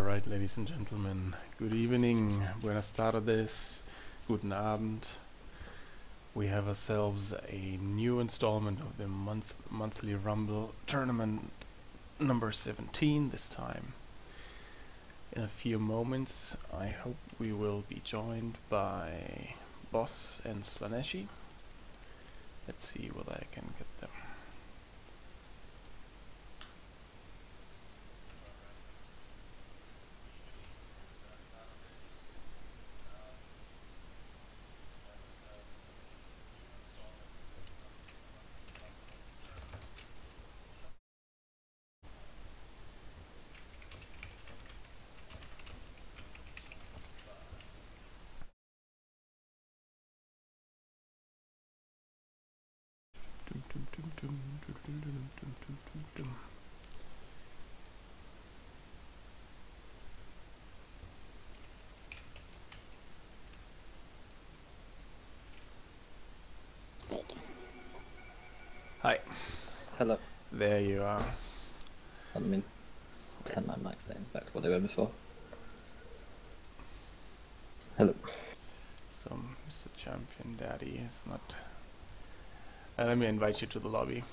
Alright, ladies and gentlemen, good evening, buenas tardes, guten Abend. We have ourselves a new installment of the monthly Rumble tournament number 17 this time. In a few moments, I hope we will be joined by Boss and Slaneshi. Let's see whether I can get them. Hi. Hello. There you are. I mean, turn my mic settings back to what they were before. Hello. So, Mr. Champion Daddy is not... let me invite you to the lobby.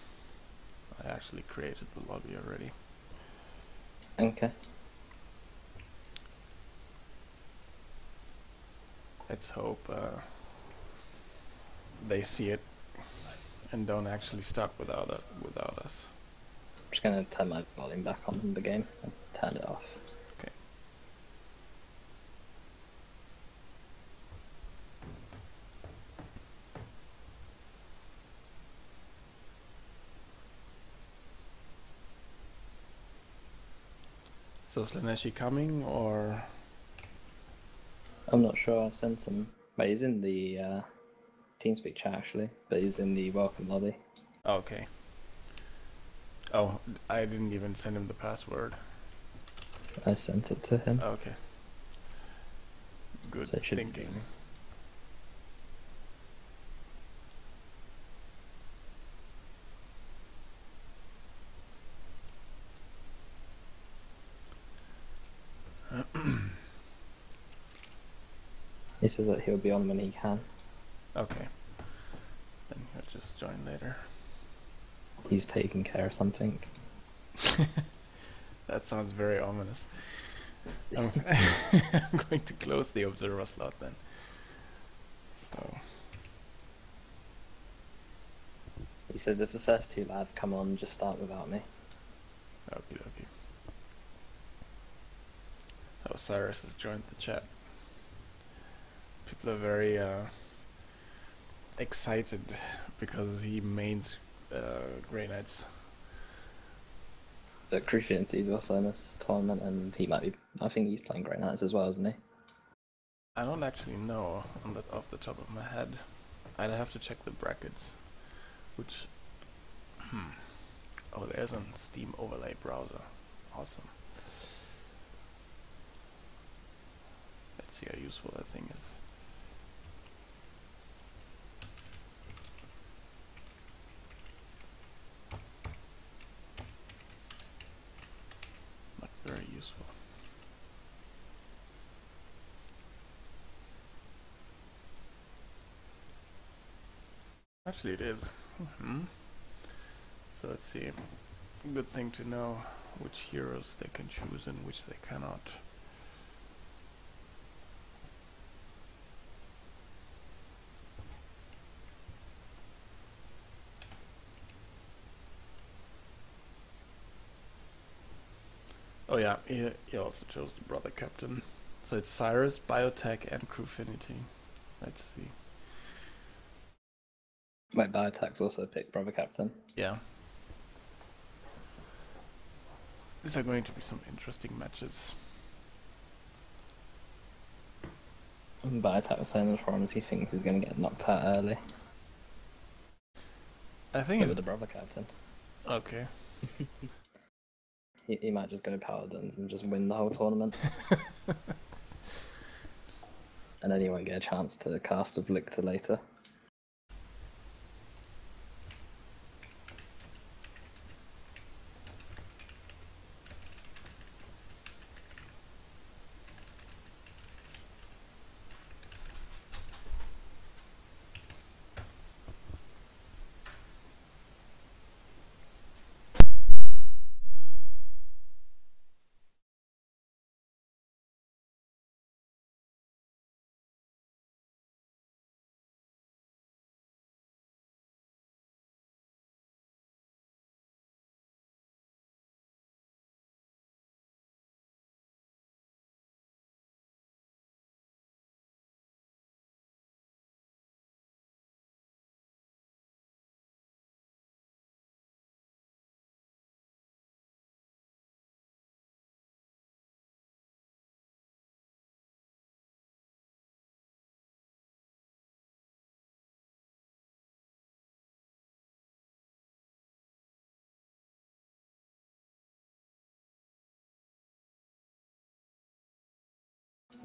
I actually created the lobby already. Okay. Let's hope they see it and don't actually start without us. I'm just gonna turn my volume back on in the game and turn it off. Okay. So Slaneshi coming or? I'm not sure. I've sent him. Wait, he's in the TeamSpeak chat actually, but he's in the welcome lobby. Okay. Oh, I didn't even send him the password. I sent it to him. Okay. Good So it should thinking. He says that he'll be on when he can. Okay. Then he'll just join later. He's taking care of something. That sounds very ominous. I'm going to close the observer slot then. So He says if the first two lads come on, just start without me. okay. Oh, Cyrus has joined the chat. People are very excited because he mains Grey Knights. But Crufinity is also in this tournament, and he might be. I think he's playing Grey Knights as well, isn't he? I don't actually know off the top of my head. I'd have to check the brackets. Which oh, there's a Steam overlay browser. Awesome. Let's see how useful that thing is. Not very useful. Actually, it is. So let's see. Good thing to know which heroes they can choose and which they cannot. Oh yeah, he also chose the brother captain. So it's Cyrus, Biotech, and Crufinity. Let's see. Wait, Biotech's also picked Brother Captain. Yeah. These are going to be some interesting matches. Biotech was saying in the forums he thinks he's going to get knocked out early. I think With it's the Brother Captain. okay. He might just go Paladins and just win the whole tournament. And then he won't get a chance to cast Afflictor later.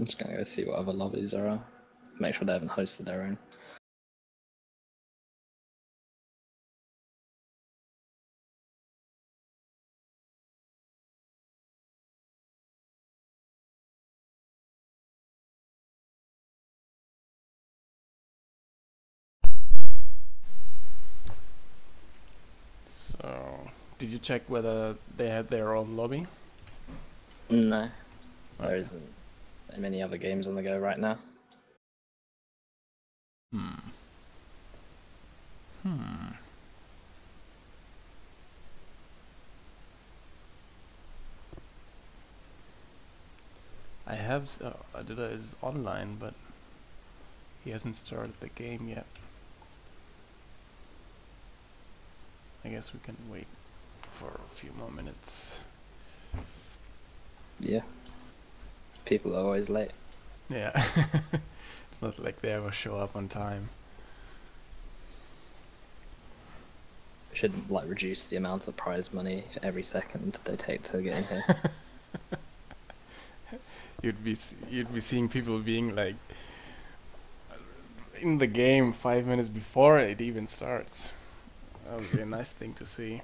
I'm just gonna go see what other lobbies there are. Make sure they haven't hosted their own. So, did you check whether they had their own lobby? No, there Okay. isn't many other games on the go right now. I have Adila is online, but he hasn't started the game yet. I guess we can wait for a few more minutes. Yeah. People are always late. Yeah. It's not like they ever show up on time. Should like reduce the amount of prize money every second they take to get in here. You'd be seeing people being like in the game 5 minutes before it even starts. That would be a nice thing to see.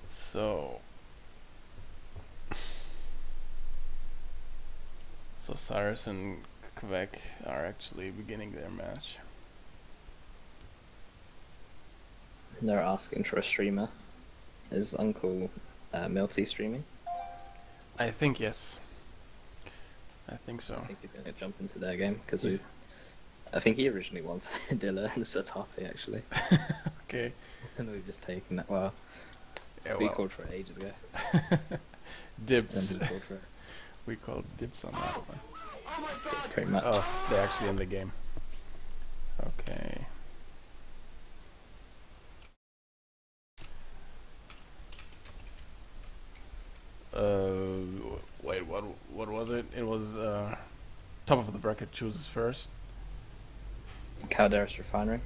So Cyrus and Quebec are actually beginning their match. They're asking for a streamer. Is Uncle Milty streaming? I think yes. I think so. I think he's going to jump into their game because I think he originally wanted Dilla and Satafi actually. Okay. And we've just taken that. Well, Yeah, we well. called for it ages ago. Dibs. And he called for it. We called dibs on that one. Pretty much. Oh, they're actually in the game. Okay. Wait, what was it? It was top of the bracket chooses first. Calderas Refinery.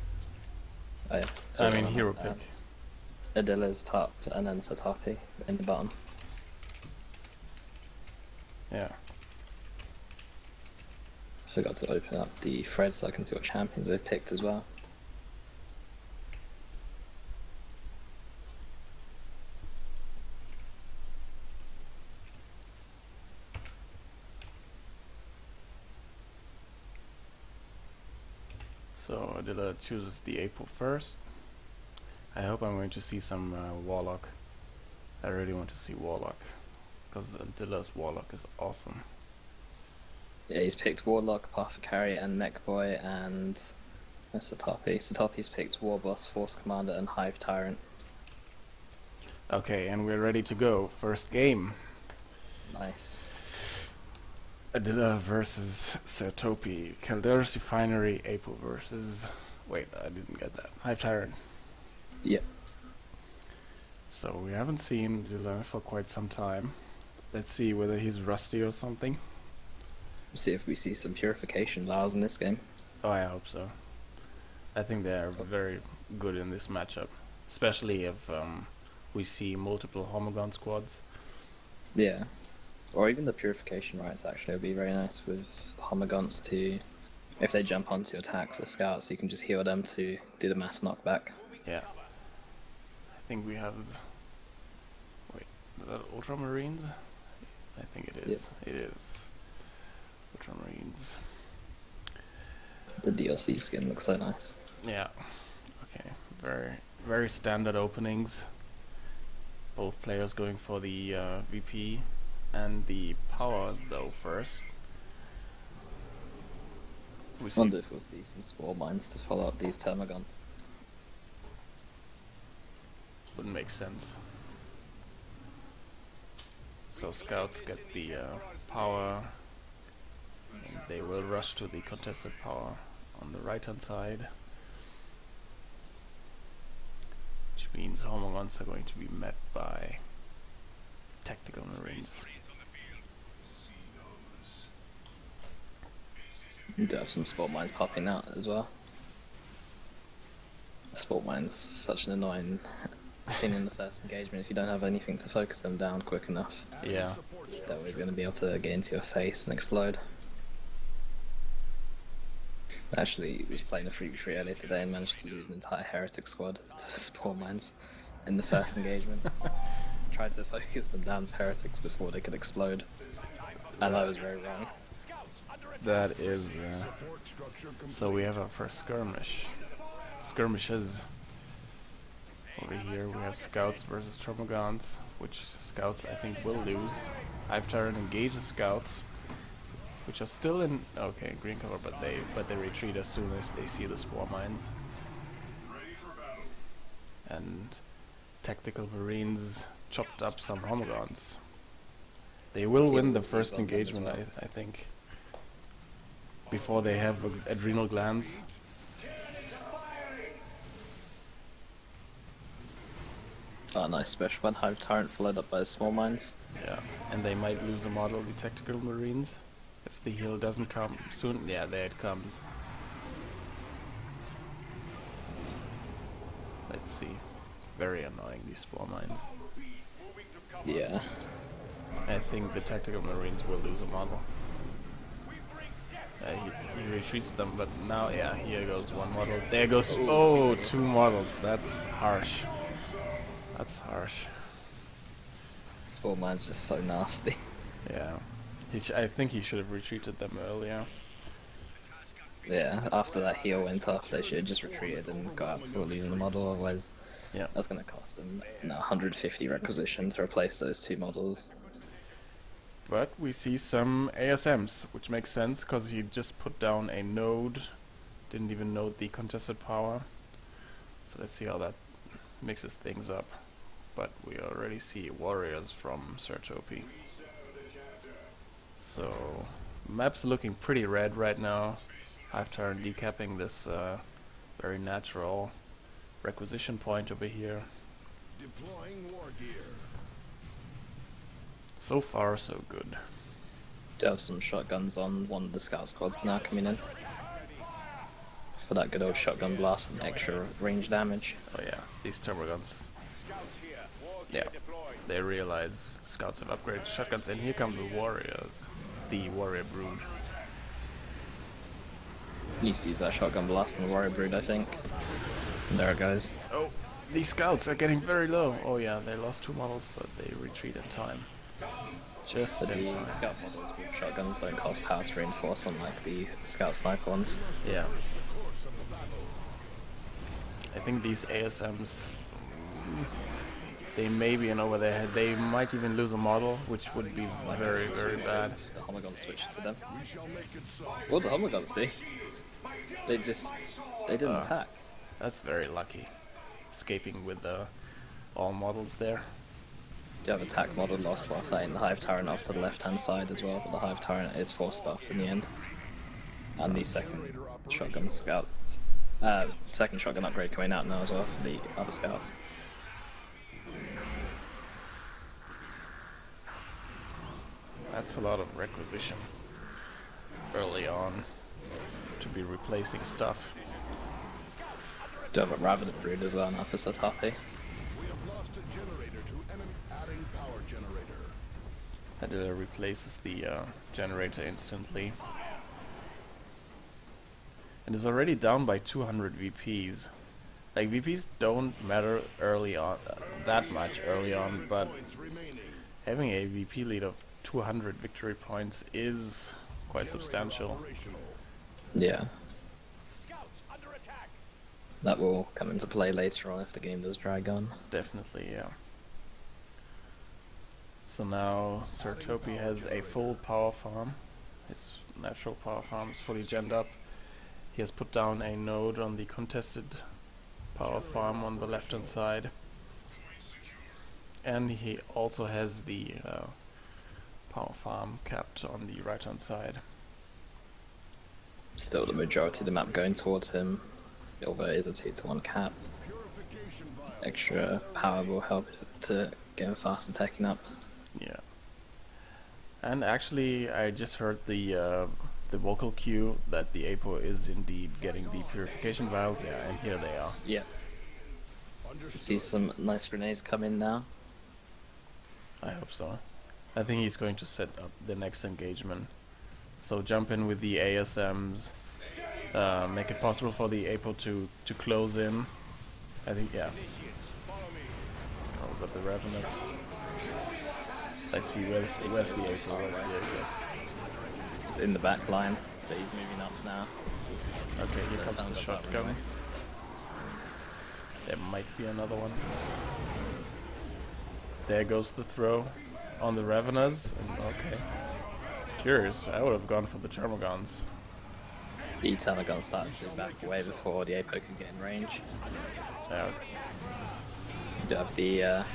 Oh, yeah. I mean hero pick. Adila's top and then Satafi in the bottom. Yeah. Forgot to open up the thread so I can see what champions they've picked as well. So Adila chooses the April 1st. I hope I'm going to see some Warlock. I really want to see Warlock. Because Adila's Warlock is awesome. Yeah, he's picked Warlock, Apothecary, and Mechboy, and Satapi. Satapi's picked Warboss, Force Commander, and Hive Tyrant. Okay, and we're ready to go. First game. Nice. Adila versus Sertopi. Calderas Refinery, April versus... Wait, I didn't get that. Hive Tyrant. Yep. So we haven't seen Adila for quite some time. Let's see whether he's rusty or something. See if we see some Purification Laos in this game. Oh, I hope so. I think they're very good in this matchup. Especially if we see multiple Homogon squads. Yeah. Or even the Purification Rights actually would be very nice with Homogons to... If they jump onto attacks or scouts, you can just heal them to do the mass knockback. Yeah. I think we have... Wait, is that Ultramarines? I think it is. Yep. It is. Ultramarines. The DLC skin looks so nice. Yeah. Okay. Very standard openings. Both players going for the VP and the power though first. I wonder if we'll see some Spore Mines to follow up these Termagants. Wouldn't make sense. So scouts get the power, and they will rush to the contested power on the right hand side, which means Homogons are going to be met by tactical marines. You do have some Spore Mines popping out as well. Spore Mine's such an annoying I think in the first engagement, if you don't have anything to focus them down quick enough, Yeah. they're always going to be able to get into your face and explode. Actually, we was playing a 3v3 earlier today and managed to lose an entire heretic squad to spawn mines in the first engagement. Tried to focus them down with heretics before they could explode, and I was very wrong. That is... so we have our first skirmish. Skirmishes. Over here we have scouts versus Termagants, which scouts I think will lose. Hive Tyrant engages scouts, which are still in green cover, but they retreat as soon as they see the spore mines. And Tactical Marines chopped up some Homogons. They will win the first engagement, I think, before they have adrenal glands. Oh, nice special one. Hive Tyrant followed up by small mines. Yeah, and they might lose a model, the Tactical Marines, if the heal doesn't come soon. Yeah, there it comes. Let's see. Very annoying, these spore mines. Yeah. I think the Tactical Marines will lose a model. He retreats them, but now, yeah, here goes one model. There goes, oh, two models. That's harsh. That's harsh. Spore mine's just so nasty. Yeah. I think he should have retreated them earlier. Yeah, after that heal went off, they should have just retreated and got out before losing the model, otherwise Yeah. that's going to cost them 150 requisition to replace those two models. But we see some ASMs, which makes sense, because he just put down a node, didn't even note the contested power. So let's see how that mixes things up. But we already see warriors from Sertopi. So, map's looking pretty red right now. Hive Tyrant decapping this very natural requisition point over here. Deploying war gear. So far, so good. Do have some shotguns on one of the scout squads now coming in. For that good old shotgun blast and extra range damage. Oh yeah, these Termagants. Yeah, they realize scouts have upgraded shotguns, and here come the warriors. The warrior brood. Needs to use that shotgun blast on the warrior brood, I think. And there it goes. Oh, these scouts are getting very low. Oh yeah, they lost two models, but they retreat in time. Just But in the time. scout models with shotguns don't cost power to reinforce unlike the scout sniper ones. Yeah. I think these ASMs, they may be in over their head. They might even lose a model, which would be very, very bad. The Homogons switched to them. What did the Homogons do? They didn't attack. That's very lucky. Escaping with all models there. Do have attack model lost while fighting the Hive Tyrant off to the left hand side as well, but the Hive Tyrant is forced off in the end. And the second shotgun scouts. Second shotgun upgrade coming out now as well for the other scouts. That's a lot of requisition early on to be replacing stuff. Do have a Ravenant Brood as well now for Satapi. We have lost a generator to enemy adding power generator. That replaces the generator instantly. And is already down by 200 VPs. Like, VPs don't matter early on, that much early on, but having a VP lead of 200 victory points is quite substantial. Yeah. That will come into play later on if the game does drag on. Definitely, yeah. So now Sertopi has a full power farm. His natural power farm is fully genned up. He has put down a node on the contested power farm on the left hand side. And he also has the power farm capped on the right hand side. Still the majority of the map going towards him, although it is a 2-to-1 cap. Extra power will help to get him faster teching up. Yeah. And actually, I just heard the vocal cue that the APO is indeed getting the purification vials. Yeah, and here they are. Yeah. See some nice grenades come in now. I hope so. I think he's going to set up the next engagement. So jump in with the ASMs, make it possible for the APO to close in. I think, yeah. Oh, but the Ravenous. Let's see, where's the APO? Where's the APO? It's in the back line, but he's moving up now. Okay, here That comes sounds the like that shotgun. anyway. There might be another one. There goes the throw on the Ravenous. Okay. Curious, I would have gone for the Termagants. The Termagon started to back away before the APO could get in range. Yeah. You do have the, can't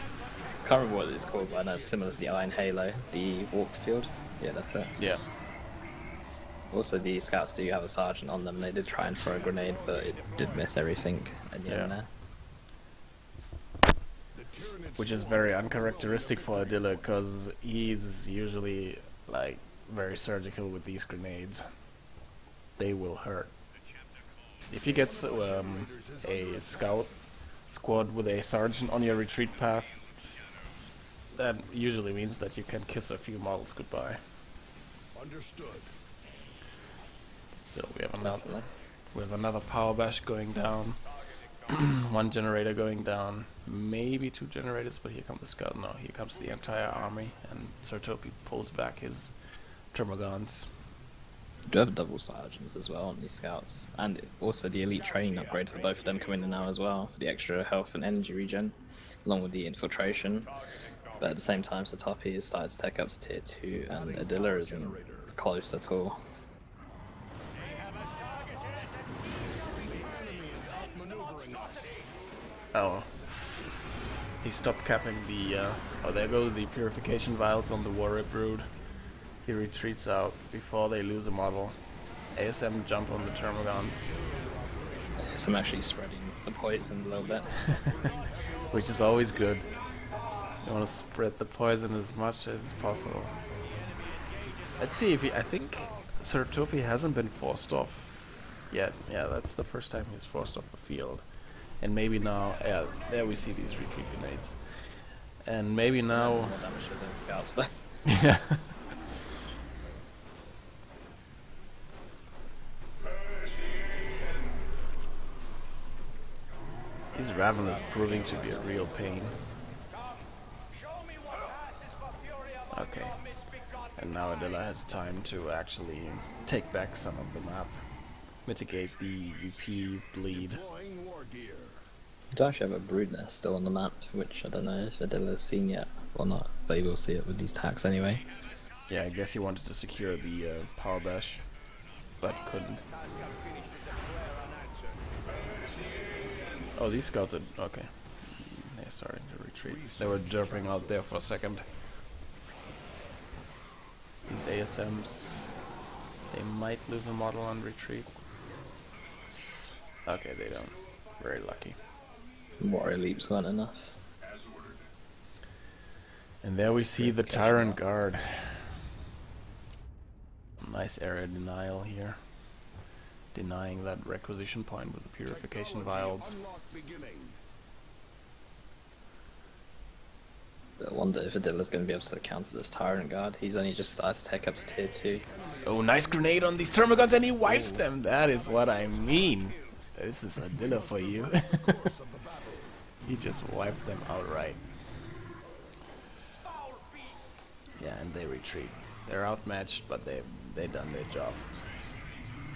remember what it's called, but I know it's similar to the Iron Halo, the warp field. Yeah, that's it. Yeah. Also, the scouts do have a sergeant on them. They did try and throw a grenade, but it did miss everything at the end there. Which is very uncharacteristic for Adilla, because he's usually like very surgical with these grenades. They will hurt. If you get a scout squad with a sergeant on your retreat path, that usually means that you can kiss a few models goodbye. Understood. Still, we have another power bash going down. One generator going down, maybe two generators, but here comes the scout. No, here comes the entire army, and Sertopi pulls back his Termagants. You do have double sergeants as well on these scouts, and also the elite training upgrade for both of them coming in now as well, for the extra health and energy regen, along with the infiltration. But at the same time, Sertopi has started to take up to tier 2, and Adilla isn't close at all. Oh. He stopped capping the, oh, there go the purification vials on the Warrior Brood. He retreats out before they lose a model. ASM jump on the Termagants. So I'm actually spreading the poison a little bit. Which is always good. You want to spread the poison as much as possible. Let's see if he, I think Sertopi hasn't been forced off yet. Yeah, that's the first time he's forced off the field. And maybe now, yeah, there we see these retreat grenades. And maybe now... More damage to his own scouts though. Yeah. These Ravenous proving to be a real pain. Okay. And now Adilla has time to actually take back some of the map. Mitigate the UP bleed. Deploying war gear. You do actually have a brood nest still on the map, which I don't know if Adilla's seen yet or not, but you will see it with these attacks anyway. Yeah, I guess he wanted to secure the power bash, but couldn't. Oh, these scouts are... okay. They're starting to retreat. They were derping out there for a second. These ASMs... they might lose a model on retreat. Okay, they don't. Very lucky. Warrior leaps weren't enough. And there we see the Tyrant Guard. Nice area denial here. Denying that requisition point with the purification vials. I wonder if Adilla's going to be able to counter this Tyrant Guard. He's only just started to take up to tier 2. Oh, nice grenade on these Termagants and he wipes them! That is what I mean! This is Adilla for you. He just wiped them outright. Yeah, and they retreat. They're outmatched, but they done their job.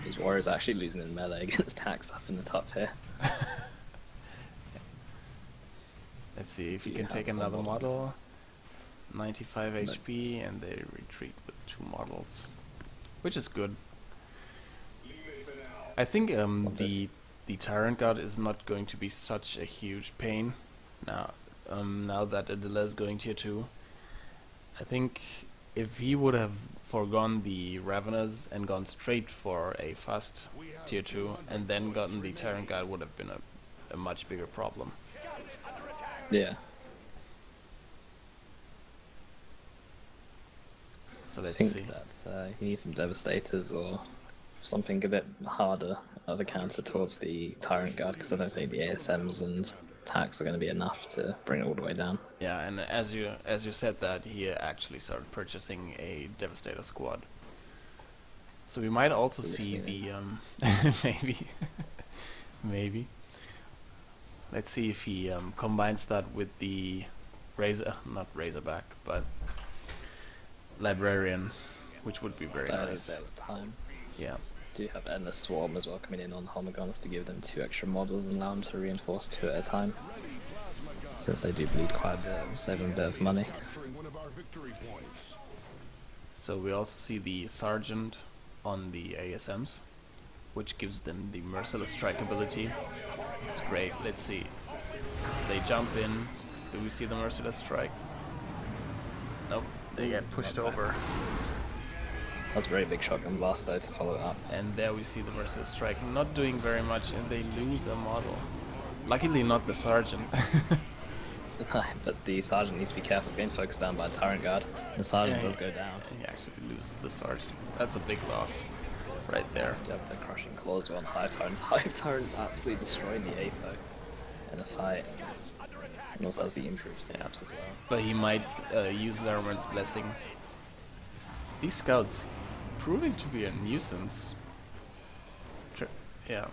His warrior's actually losing in melee against Tax up in the top here. Let's see if you can take another model. 95 HP, and they retreat with 2 models, which is good. I think the Tyrant Guard is not going to be such a huge pain now. Now that Adilla is going tier 2, I think if he would have foregone the Ravenous and gone straight for a fast tier 2 and then gotten the Tyrant Guard, would have been a much bigger problem. Yeah. So let's I see. think that he needs some Devastators or something a bit harder of a counter towards the Tyrant Guard, because I don't think the ASMs and attacks are going to be enough to bring it all the way down. Yeah, and as you said that, he actually started purchasing a Devastator squad. So we might also see the maybe. Let's see if he combines that with the not Razorback, but Librarian, which would be very nice. Time. Yeah. Do you have Endless Swarm as well coming in on Homogons to give them 2 extra models and allow them to reinforce 2 at a time? Since they do bleed quite a bit, saving a bit of money. So we also see the Sergeant on the ASMs, which gives them the Merciless Strike ability. It's great. Let's see. They jump in. Do we see the Merciless Strike? Nope. They get pushed over. That's a very big shotgun blast though to follow it up. And there we see the Merciless Strike not doing very much, and they lose a model. Luckily not the Sergeant. But the Sergeant needs to be careful, he's getting focused down by a Tyrant Guard. The Sergeant does go down. He actually loses the Sergeant. That's a big loss right there. You have the Crushing Claws on Hive Tyrants. Hive Tyrants absolutely destroying the AFO in a fight. And also has the improved snaps as well. But he might use Larimer's Blessing. These scouts proving to be a nuisance. Yeah.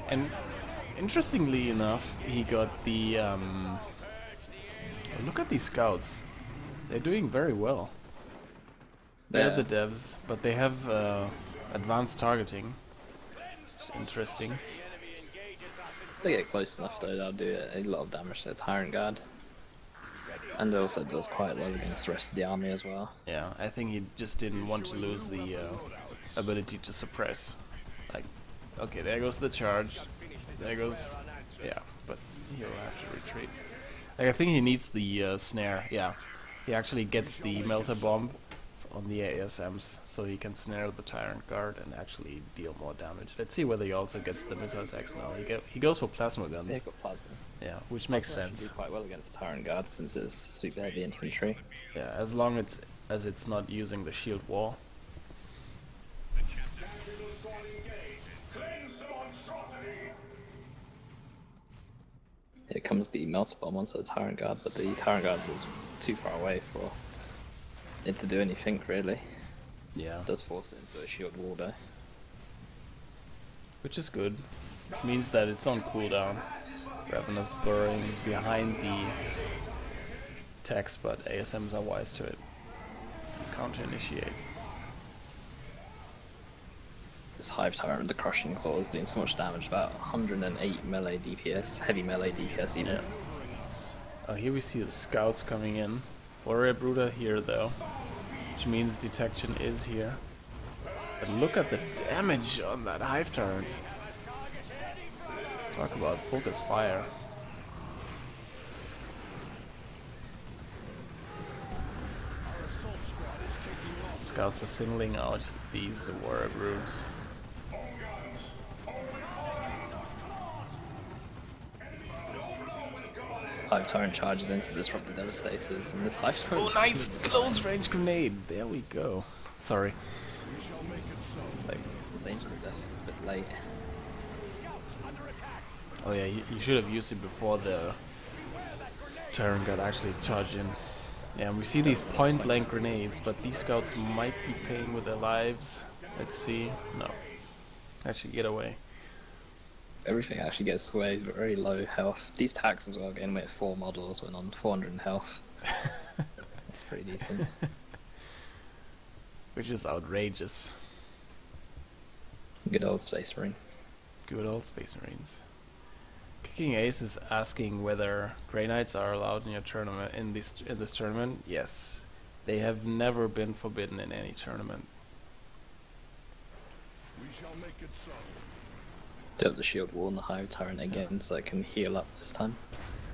And interestingly enough, he got the look at these scouts. They're doing very well. They're the devs, but they have advanced targeting. It's interesting. If they get close enough though, they'll do a lot of damage to the Tyrant Guard. And it also does quite well against the rest of the army as well. Yeah, I think he just didn't want to lose the ability to suppress. Like, okay, there goes the charge. There goes... yeah, but he'll have to retreat. Like, I think he needs the snare, yeah. He actually gets the Melter Bomb on the ASMs, so he can snare the Tyrant Guard and actually deal more damage. Let's see whether he also gets the missile attacks now. He goes for plasma guns. Yeah, he got plasma. Yeah, which makes sense. Do quite well against the Tyrant Guard since it's super heavy infantry. Yeah, as long as it's not using the shield wall. Here comes the Melter Bomb onto the Tyrant Guard, but the Tyrant Guard is too far away for it to do anything really. Yeah. It does force it into a shield wall though. Which is good. Which means that it's on cooldown. Ravenous burrowing behind the text, but ASMs are wise to it. Counter initiate. This Hive Tyrant with the Crushing Claw is doing so much damage, about 108 melee DPS, heavy melee DPS even. Yeah. Oh, here we see the scouts coming in. Warrior Brooder here though, which means detection is here. But look at the damage on that Hive Tyrant. Talk about focus fire. Scouts are singling out these warrior broods. Hive Tyrant charges in to disrupt the Devastators, and this Hive Tyrant... Oh, nice close range grenade! There we go. Sorry. Like, His Angel of Death is a bit late. oh yeah, you should have used it before the Tyrant got actually charged in. Yeah, and we see these point blank grenades, but these scouts might be paying with their lives. Let's see. No. Actually, get away. Everything actually gets away very low health. These attacks as well, getting away at 4 models when on 400 in health. That's pretty decent. Which is outrageous. Good old Space Marine. Good old Space Marines. Kicking Ace is asking whether Grey Knights are allowed in your tournament in this tournament. Yes. They have never been forbidden in any tournament. We shall make it so. Do have the shield wall and the Hive Tyrant again, so I can heal up this time.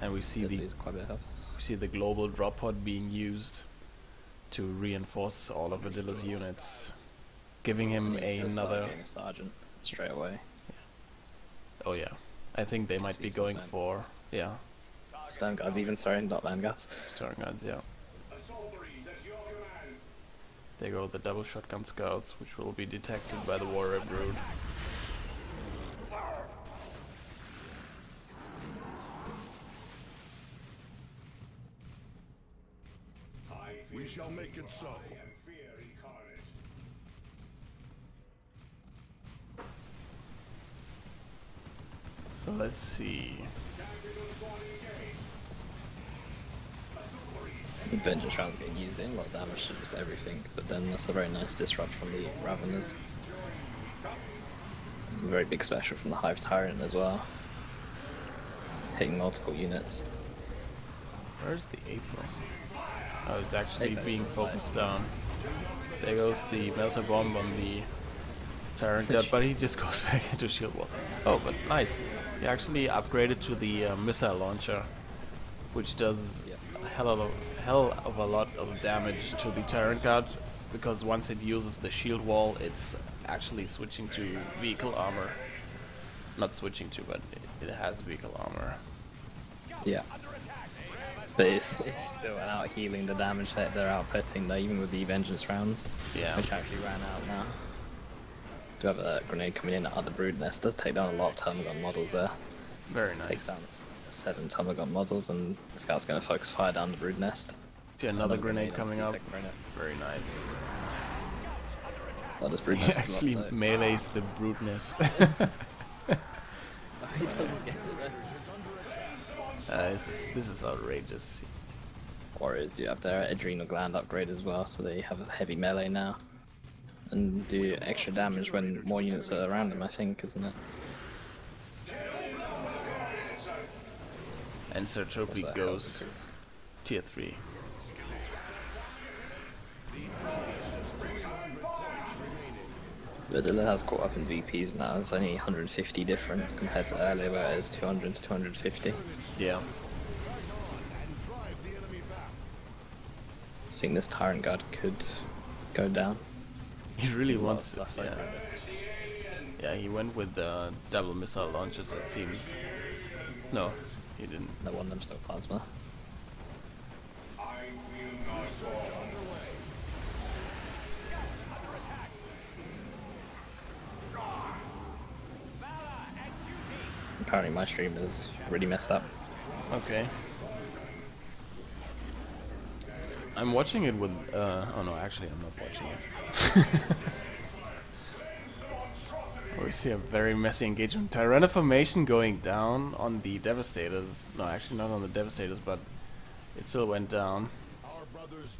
And we see quite a bit of health. we see the global drop pod being used to reinforce all of Adilla's units, giving him another sergeant straight away. Oh yeah. I think they might be going for Stone Guards even, sorry, not Vanguards. Stone Guards, yeah. There go the double shotgun scouts, which will be detected by the Warrior Brood. it so. So let's see. Vengeance rounds get used in, a lot of damage to just everything, but then that's a very nice disrupt from the Raveners. A very big special from the Hive Tyrant as well. Hitting multiple units. Where's the April? Oh, it's actually Apex being is focused down. There goes the Melter Bomb on the Tyrant God, but he just goes back into shield wall. Oh, but nice. He actually upgraded to the missile launcher, which does a hell of a lot of damage to the Tyrant God, because once it uses the shield wall, it's actually switching to vehicle armor. Not switching to, but it has vehicle armor. Yeah. But it's still out healing the damage that they're outputting though, even with the Vengeance rounds. Yeah. Which actually ran out now. Do have a grenade coming in at the Brood Nest. Does take down a lot of Termagon models there. Very nice. Takes down 7 Termagon models, and the Scout's going to focus fire down the Brood Nest. See another grenade coming up. Grenade. Very nice. Oh, this Brood He Nest actually is melees the Brood Nest. He doesn't get it there. This is outrageous. Warriors do have their adrenal gland upgrade as well, so they have a heavy melee now. And do extra damage when more units are around them, I think, isn't it? And Sertropy goes tier 3. But it has caught up in VPs now. It's only 150 difference compared to earlier where it was 200 to 250. Yeah. I think this Tyrant Guard could go down. He really There's a lot of wants stuff yeah. over Yeah, he went with the double missile launches, it seems. No, he didn't. No one of them still plasma. Apparently my stream is really messed up. Okay. I'm watching it with, oh no, actually I'm not watching it. We see a very messy engagement. Tyrannoformation going down on the Devastators. No, actually not on the Devastators, but it still went down.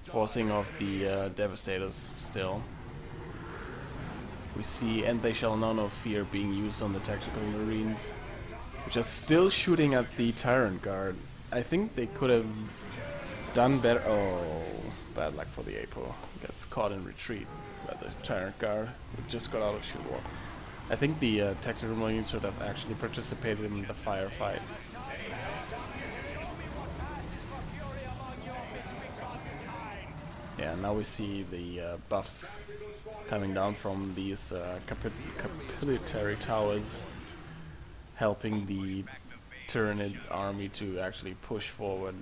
Forcing off the Devastators still. We see And They Shall Know No Fear being used on the Tactical Marines, which are still shooting at the Tyrant Guard. I think they could have done better. Oh, bad luck for the Apo. Gets caught in retreat by the Tyrant Guard, who just got out of shield wall. I think the Tactical Marines should have actually participated in the firefight. Yeah, now we see the buffs coming down from these capillary towers, helping the Tyranid army to actually push forward.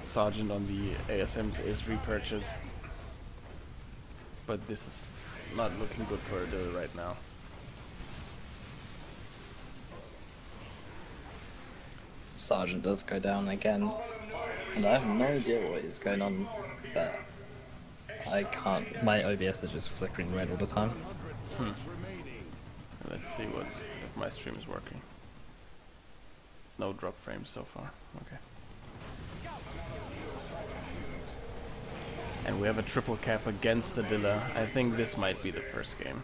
Sergeant on the ASMs is repurchased, but this is not looking good for Adil right now. Sergeant does go down again, and I have no idea what is going on, but I can't. My OBS is just flickering red all the time. Let's see if my stream is working. No drop frames so far. Okay. And we have a triple cap against Adilla. I think this might be the first game.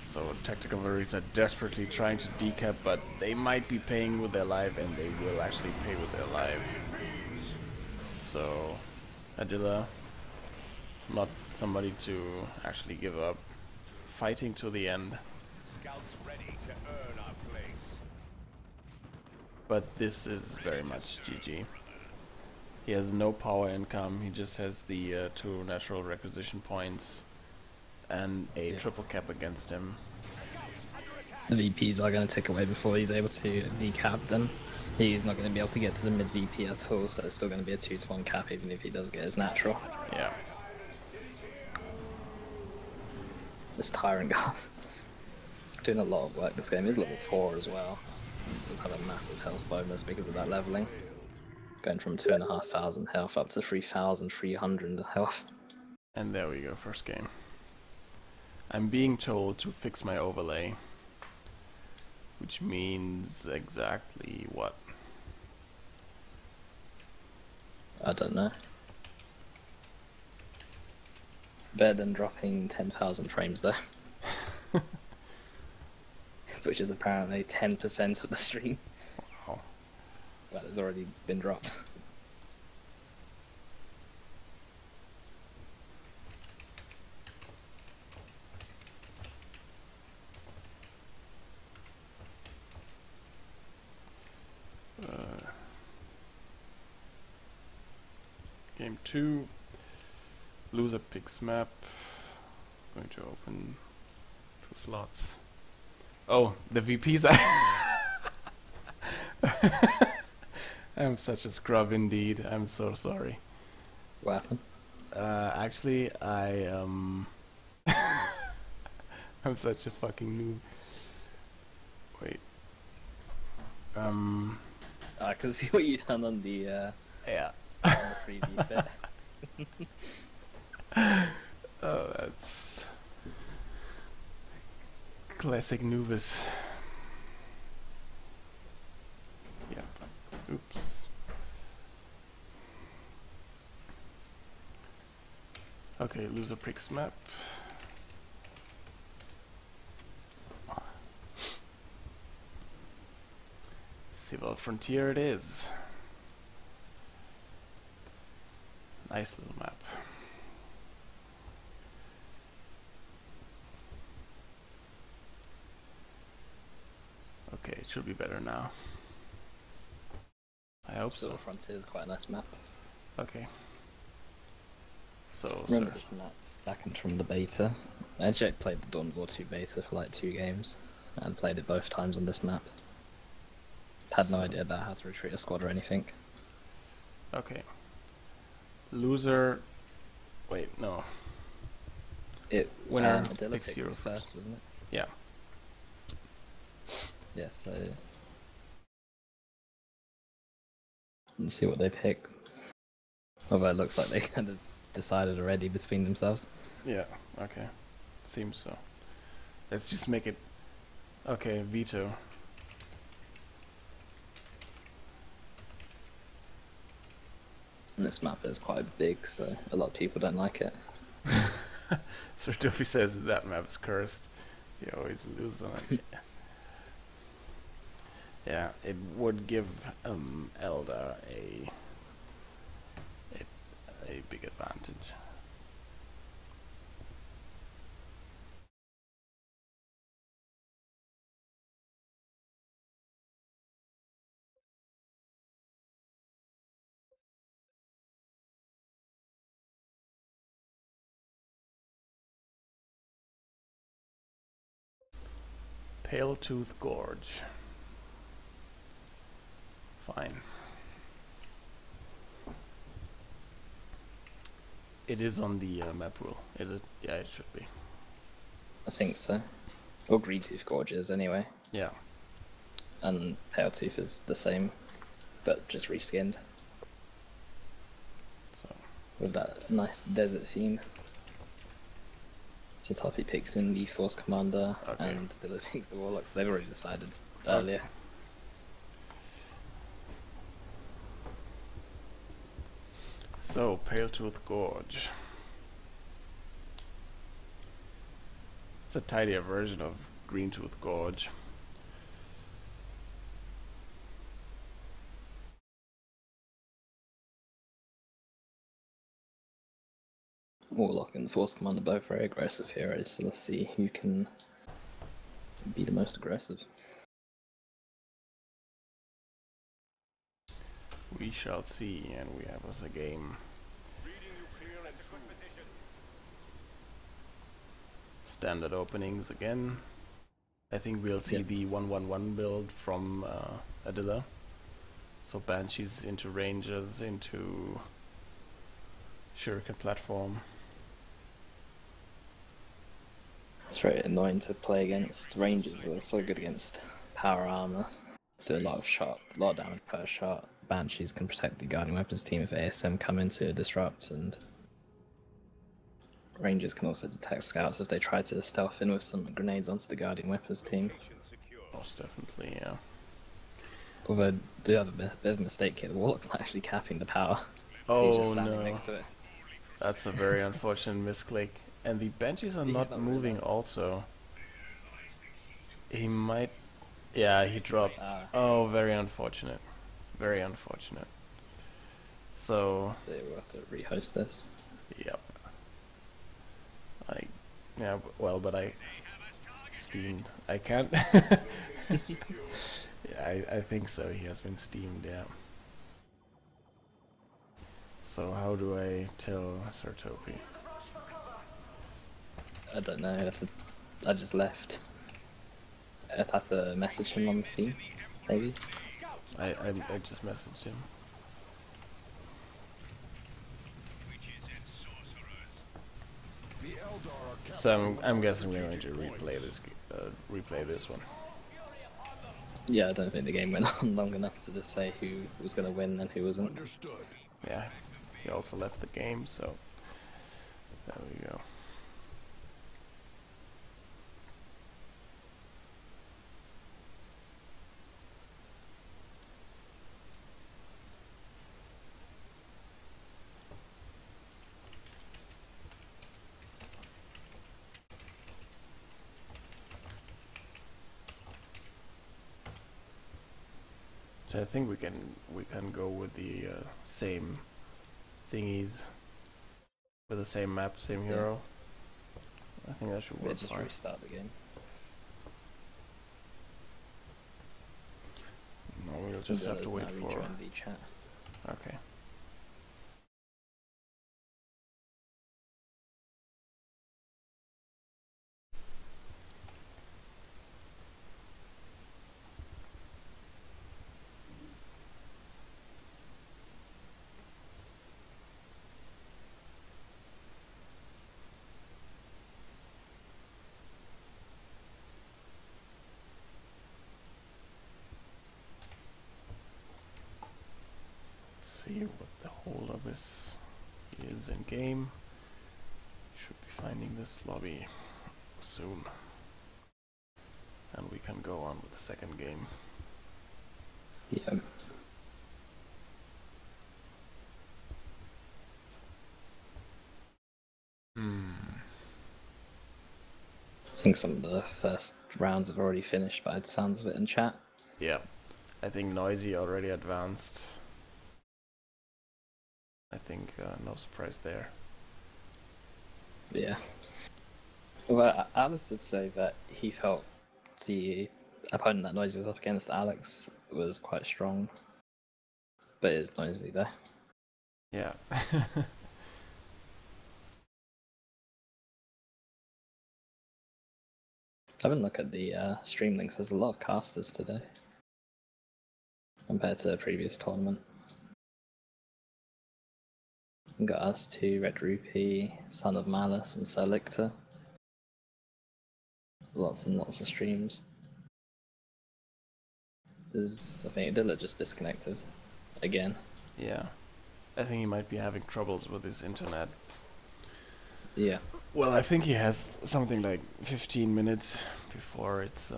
So Tactical Marines are desperately trying to decap, but they might be paying with their life, and they will actually pay with their life. So Adilla, not somebody to actually give up. Fighting to the end. Scouts ready to earn our place. But this is very much GG. He has no power income, he just has the 2 natural requisition points and a triple cap against him. The VPs are going to tick away before he's able to decap them. He's not going to be able to get to the mid VP at all, so it's still going to be a 2-to-1 cap even if he does get his natural. Yeah. This Tyrant Guard doing a lot of work this game. He's level 4 as well. He does have a massive health bonus because of that leveling. Going from 2,500 health up to 3,300 health. And there we go, first game. I'm being told to fix my overlay. Which means exactly what? I don't know. Better than dropping 10,000 frames though. Which is apparently 10% of the stream. Wow. That has already been dropped. Game 2. Loser picks map. Going to open 2 slots. Oh, the VPs. I'm such a scrub indeed. I'm so sorry. What happened? Actually, I'm such a fucking noob. Wait. I can see what you've done on the Yeah. on the preview bit. Oh, that's classic noobus. Yep. Oops. Okay, loser picks map. Civil Frontier it is. Nice little map. Okay, it should be better now. I hope so. Silver Frontier is quite a nice map. Okay. So, Remember this map back in from the beta? Actually, I played the Dawn of War 2 beta for like 2 games, and played it both times on this map. Had no idea about how to retreat a squad or anything. Okay. Loser. Wait, no. Winner Adela picks picked hero first, wasn't it? Yeah. Yeah, so... Let's see what they pick. Although it looks like they kind of decided already between themselves. Yeah, okay. Seems so. Let's just make it... Okay, veto. And this map is quite big, so a lot of people don't like it. So Duffy says that map is cursed. You always lose on it. Yeah, it would give Eldar a big advantage. Pale Tooth Gorge. Fine. It is on the map rule, is it? Yeah, it should be. I think so. Or Greentooth Gorge is anyway. Yeah. And Pale Tooth is the same, but just reskinned. So With that nice desert theme. So Tuffy picks in the Force Commander, Okay. and Dilla picks the Warlocks. They've already decided earlier. So, Pale Tooth Gorge. It's a tidier version of Green Tooth Gorge. Warlock and the Force Commander both very aggressive heroes, so let's see who can be the most aggressive. We shall see, and we have us a game. Standard openings again. I think we'll see the 1-1-1 build from Adilla. So Banshees into Rangers into Shuriken platform. It's very annoying to play against. Rangers are so good against power armor. Do a lot of damage per shot. Banshees can protect the Guardian Weapons team if ASM come in to disrupt, and Rangers can also detect scouts if they try to stealth in with some grenades onto the Guardian Weapons team. Most definitely, yeah. Although, do have a bit of a mistake here. The Warlock's not actually capping the power. He's just Oh standing no, next to it. that's a very unfortunate misclick. And the Banshees are not not moving realized. also. He might... Yeah, he dropped. Ah. Oh, very unfortunate. Very unfortunate. So... So we'll have to rehost this. Yep. Yeah, well, but I... Steamed. I can't... Yeah, I think so. He has been steamed, yeah. So how do I tell Sartopi? I don't know. I just left. I'd have to message him on Steam, maybe. I just messaged him. The Eldar are So I'm guessing we're going to replay this one. Yeah, I don't think the game went on long enough to just say who was going to win and who wasn't. understood. Yeah, he also left the game, so there we go. So I think we can go with the same thingies, with the same map, same Yeah. hero. I think that should We'll work just fine. restart the game. No, we'll just have to Now wait for. rejoin the chat. Okay. See what the whole of this is in game. Should be finding this lobby soon. And we can go on with the second game. Yeah. I think some of the first rounds have already finished by the sounds of it in chat. Yeah, I think Noisy already advanced. I think no surprise there. Yeah. Well, Alex did say that he felt the opponent that Noisy was up against, Alex, was quite strong. But it is Noisy though. Yeah. Have a look at the stream links. There's a lot of casters today compared to the previous tournament. We got us two, Red Rupee, Son of Malice, and Sir Lictor. Lots and lots of streams. I think Dilla just disconnected again. Yeah. I think he might be having troubles with his internet. Yeah. Well, I think he has something like 15 minutes before it's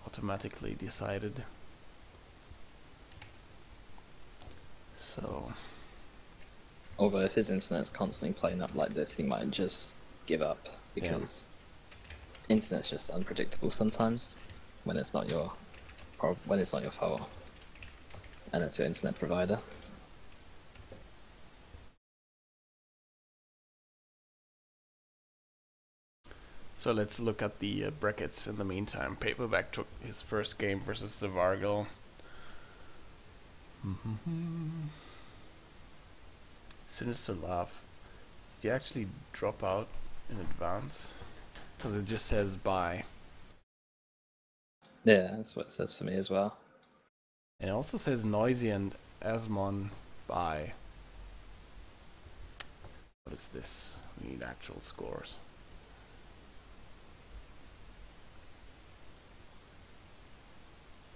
automatically decided. So... Although if his internet's constantly playing up like this, he might just give up, because internet's just unpredictable sometimes when it's not your fault and it's your internet provider. So let's look at the brackets in the meantime. Paperback took his first game versus Zavargil. Sinister Love. Did you actually drop out in advance? Because it just says bye. Yeah, that's what it says for me as well. And it also says Noisy and Asmon bye. What is this? We need actual scores.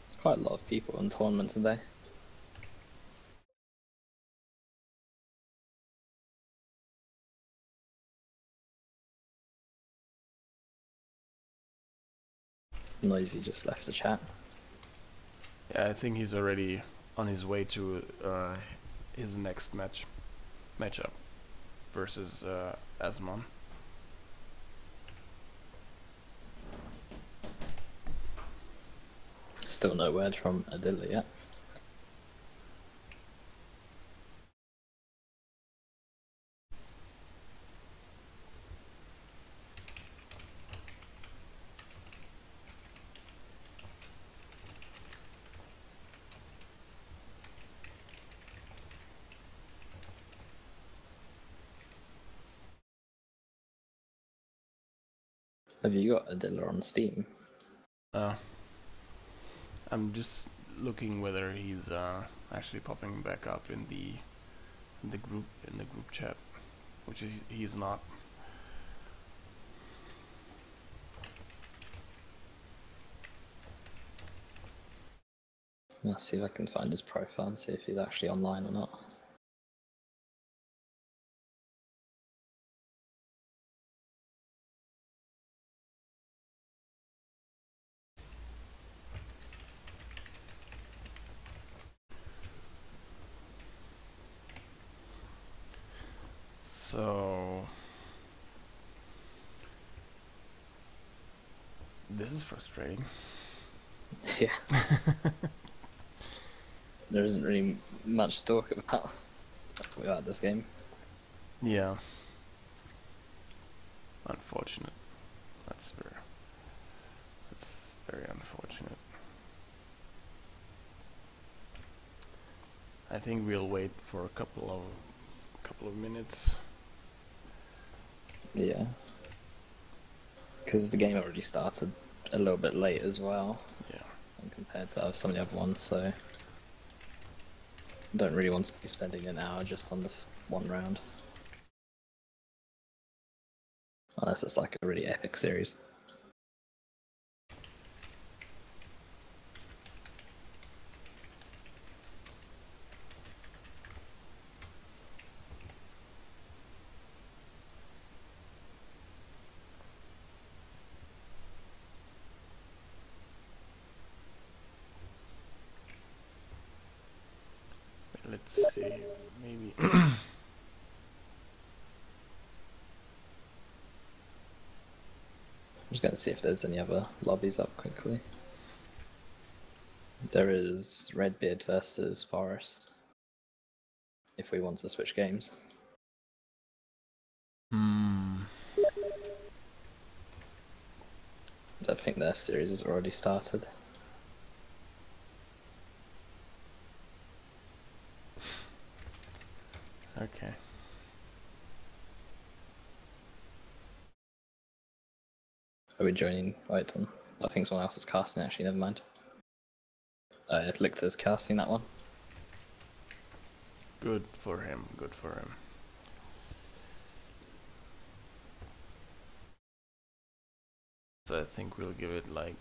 There's quite a lot of people in the tournament today. Noisy just left the chat. Yeah, I think he's already on his way to his next matchup versus Asmon. Still no word from Adilla yet. Have you got Adilla on Steam? I'm just looking whether he's actually popping back up in the group chat, which is he's not. I'll see if I can find his profile and see if he's actually online or not. So this is frustrating. Yeah. There isn't really much to talk about this game. Yeah. Unfortunate. That's very unfortunate. I think we'll wait for a couple of minutes. Yeah. Because the game already started a little bit late as well. Yeah. Compared to some of the other ones, so don't really want to be spending an hour just on the one round. Unless it's like a really epic series. Let's see, maybe. I'm just going to see if there's any other lobbies up quickly. There is Redbeard versus Forest. If we want to switch games. I think their series has already started. Okay. Are we joining? Wait, I think someone else is casting actually, never mind. It looked as casting that one. Good for him, good for him. So I think we'll give it like...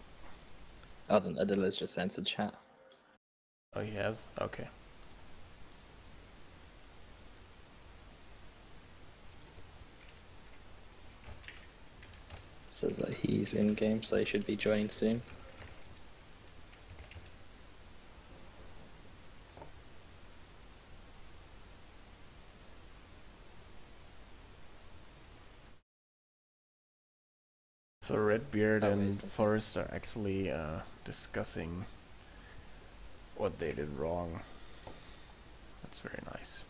Oh, then Adilla's just entered chat. Oh, he has? Okay. Says that he's in game, so he should be joining soon. So Redbeard and Forrest are actually discussing what they did wrong. That's very nice.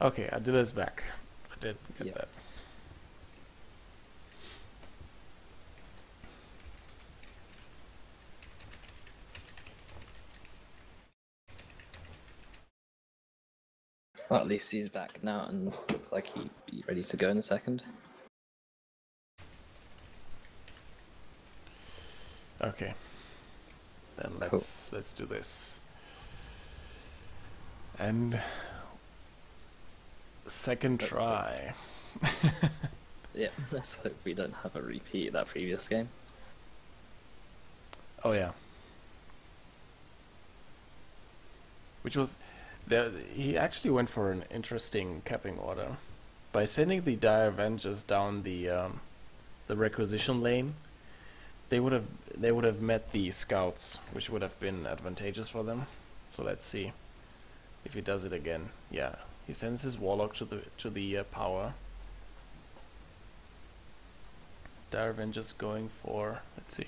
Okay, Adilla's back. I did get that. Well, at least he's back now and looks like he'd be ready to go in a second. Okay. Then let's do this. And second try. Yeah, let's hope we don't have a repeat of that previous game. Oh yeah. Which was he actually went for an interesting capping order by sending the Dire Avengers down the requisition lane. They would have met the scouts, which would have been advantageous for them. So let's see if he does it again. Yeah, he sends his warlock to the power. Dire Avengers going for, let's see.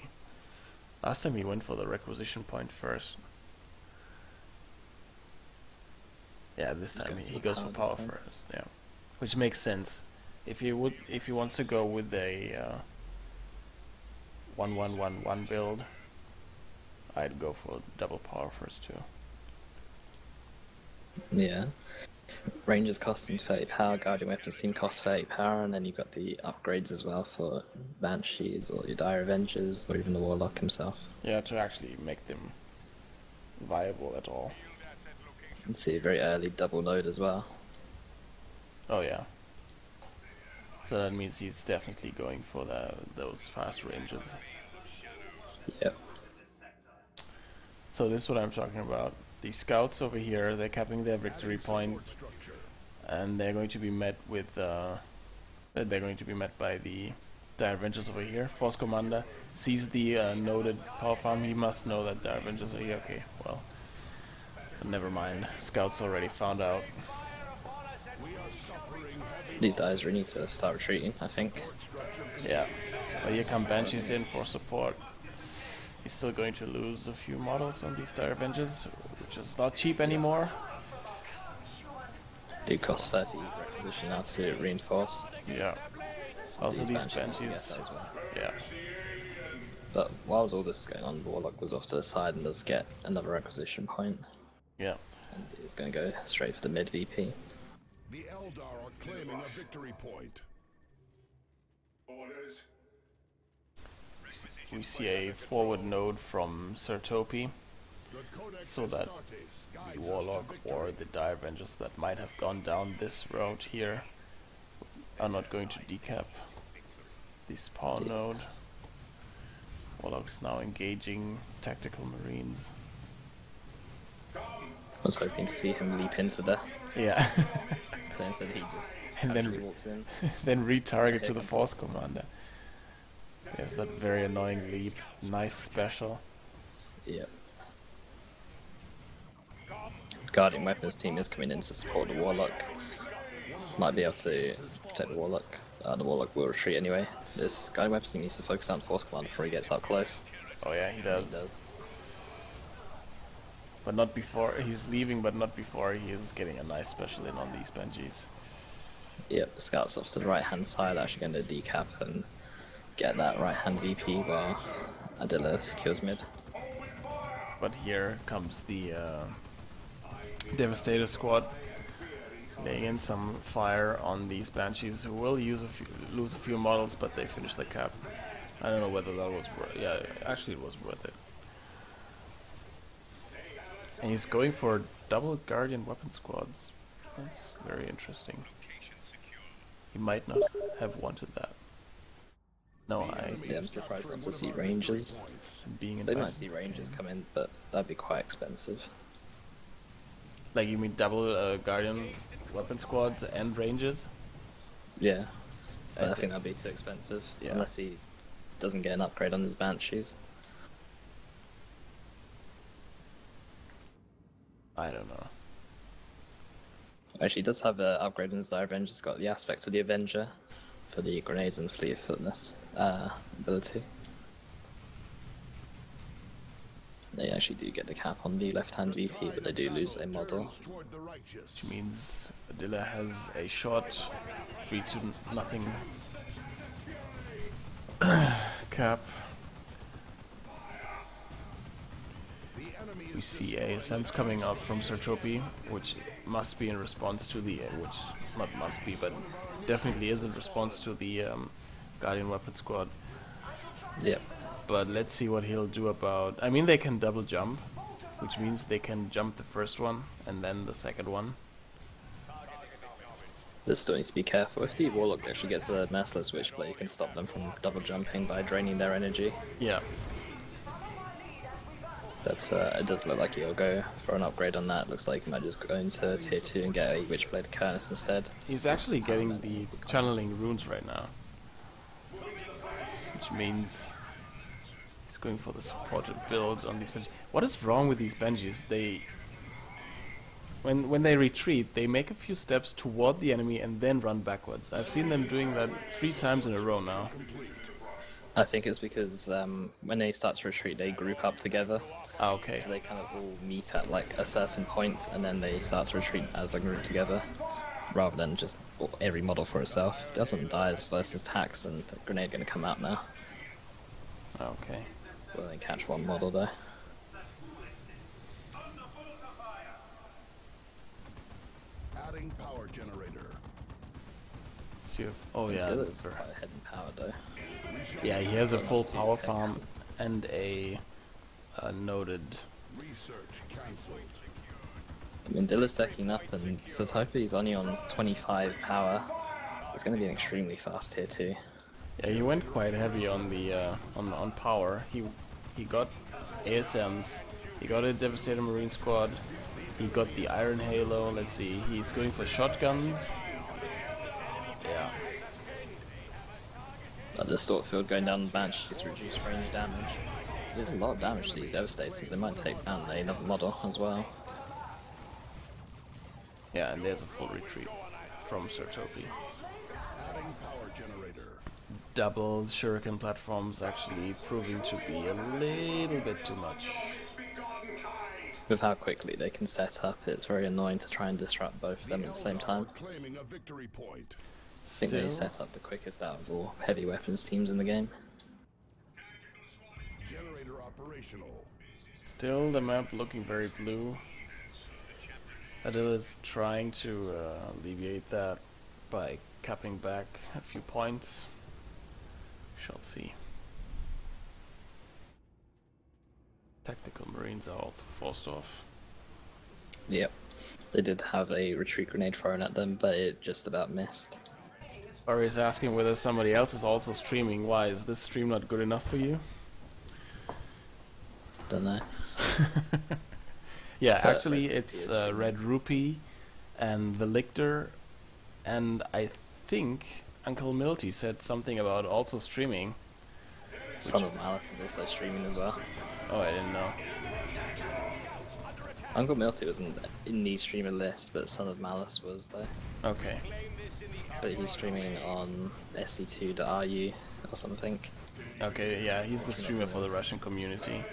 Last time he went for the requisition point first. Yeah, this time he goes for power first. Yeah, which makes sense. If he wants to go with a 1-1-1-1 build, I'd go for double power first too. Yeah. Rangers costing 30 power, Guardian Weapons team costs 30 power, and then you've got the upgrades as well for Banshees or your Dire Avengers or even the Warlock himself. Yeah, to actually make them viable at all. And see a very early double load as well. Oh yeah. So that means he's definitely going for those fast ranges. Yep. So this is what I'm talking about. The scouts over here, they're capping their victory point, and they're going to be met with they're going to be met by the Dire Avengers over here. Force Commander sees the noted power farm. He must know that Dire Avengers are here. Okay, well, but never mind. Scouts already found out. These guys really need to start retreating, I think. Yeah, but here come Banshees in for support. He's still going to lose a few models on these Dire Avengers, which is not cheap anymore. Do cost 30 requisition now to reinforce. Yeah. Also these Banshees. Well. Yeah. But while all this is going on, Warlock was off to the side and does get another requisition point. Yeah. And he's going to go straight for the mid VP. The Eldar are claiming a victory point. Orders. We see a forward node from Sertopi, so that the Warlock or the Dire Avengers that might have gone down this route here are not going to decap the spawn node. Warlock's now engaging tactical marines. I was hoping to see him leap into the... Yeah. But instead he just and then walks in. Then retarget to the Force Commander. There's that very annoying leap. Nice special. Yep. Guardian Weapons team is coming in to support the Warlock. Might be able to protect the Warlock. The Warlock will retreat anyway. This Guardian Weapons team needs to focus on Force Commander before he gets up close. Oh yeah, he does. But not before he's leaving, but not before he is getting a nice special in on these Banshees. Yep, scouts off to the right hand side, actually going to decap and get that right hand VP while Adilla secures mid. But here comes the Devastator squad, laying in some fire on these Banshees, who will lose a few models, but they finish the cap. I don't know whether that was worth. Yeah, actually it was worth it. And he's going for double Guardian weapon squads. That's very interesting. He might not have wanted that. No, yeah, I'm surprised not to see Rangers. They might see Rangers come in, but that'd be quite expensive. Like, you mean double Guardian weapon squads and Rangers? Yeah, but I think that'd be too expensive, yeah. Unless he doesn't get an upgrade on his Banshees. I don't know. Actually, he does have an upgrade in his Dire Avenger. He's got the aspect of the Avenger for the grenades and fleet of footness ability. They actually do get the cap on the left-hand VP, but they do lose a model. Which means Adilla has a shot, 3-0 cap. We see ASMs coming out from Sertopi, which must be in response to the, which not must be, but definitely is in response to the Guardian weapon squad. Yep. But let's see what he'll do about... I mean, they can double jump, which means they can jump the first one and then the second one. This still needs to be careful. If the Warlock actually gets a Merciless Witchblade, you can stop them from double jumping by draining their energy. Yeah. But it does look like he'll go for an upgrade on that. Looks like he might just go into tier 2 and get a Witchblade Curse instead. He's actually getting the channeling runes right now. Which means going for the supported build on these Banshees. What is wrong with these Banshees? They... When they retreat, they make a few steps toward the enemy and then run backwards. I've seen them doing that 3 times in a row now. I think it's because when they start to retreat, they group up together. Ah, okay. So they kind of all meet at like a certain point, and then they start to retreat as a group together, rather than just every model for itself. Doesn't dies versus tax, and the grenade going to come out now. Okay. Will they catch one model though? Adding power generator. See if, oh yeah. Dilla's quite ahead in power though. Yeah, he has a full power farm and a noted. Research cancelled. I mean, Dilla's stacking up, and Satopi's only on 25 power. It's going to be an extremely fast tier 2. Yeah, he went quite heavy on the on power. He got ASMs. He got a Devastator Marine Squad. He got the Iron Halo. Let's see. He's going for shotguns. Yeah. But the Distort Field going down the bench just reduced range damage. Did a lot of damage to these Devastators. They might take down another model as well. Yeah, and there's a full retreat from Sertopi. Adding power generator. Double shuriken platforms actually proving to be a little bit too much. With how quickly they can set up, it's very annoying to try and disrupt both of them at the same time. Claiming a victory point. I think they set up the quickest out of all heavy weapons teams in the game. Generator operational. Still the map looking very blue. Adil is trying to alleviate that by capping back a few points. Shall see. Tactical Marines are also forced off. Yep. They did have a retreat grenade thrown at them, but it just about missed. Barry is asking whether somebody else is also streaming. Why? Is this stream not good enough for you? Don't know. Yeah, actually it's Red Rupee and the Lictor, and I think Uncle Milty said something about also streaming. Son of Malice is also streaming as well. Oh, I didn't know. Uncle Milty wasn't in the streamer list, but Son of Malice was though. Okay. But he's streaming on sc2.ru or something. Okay, yeah, he's the streamer for the Russian community.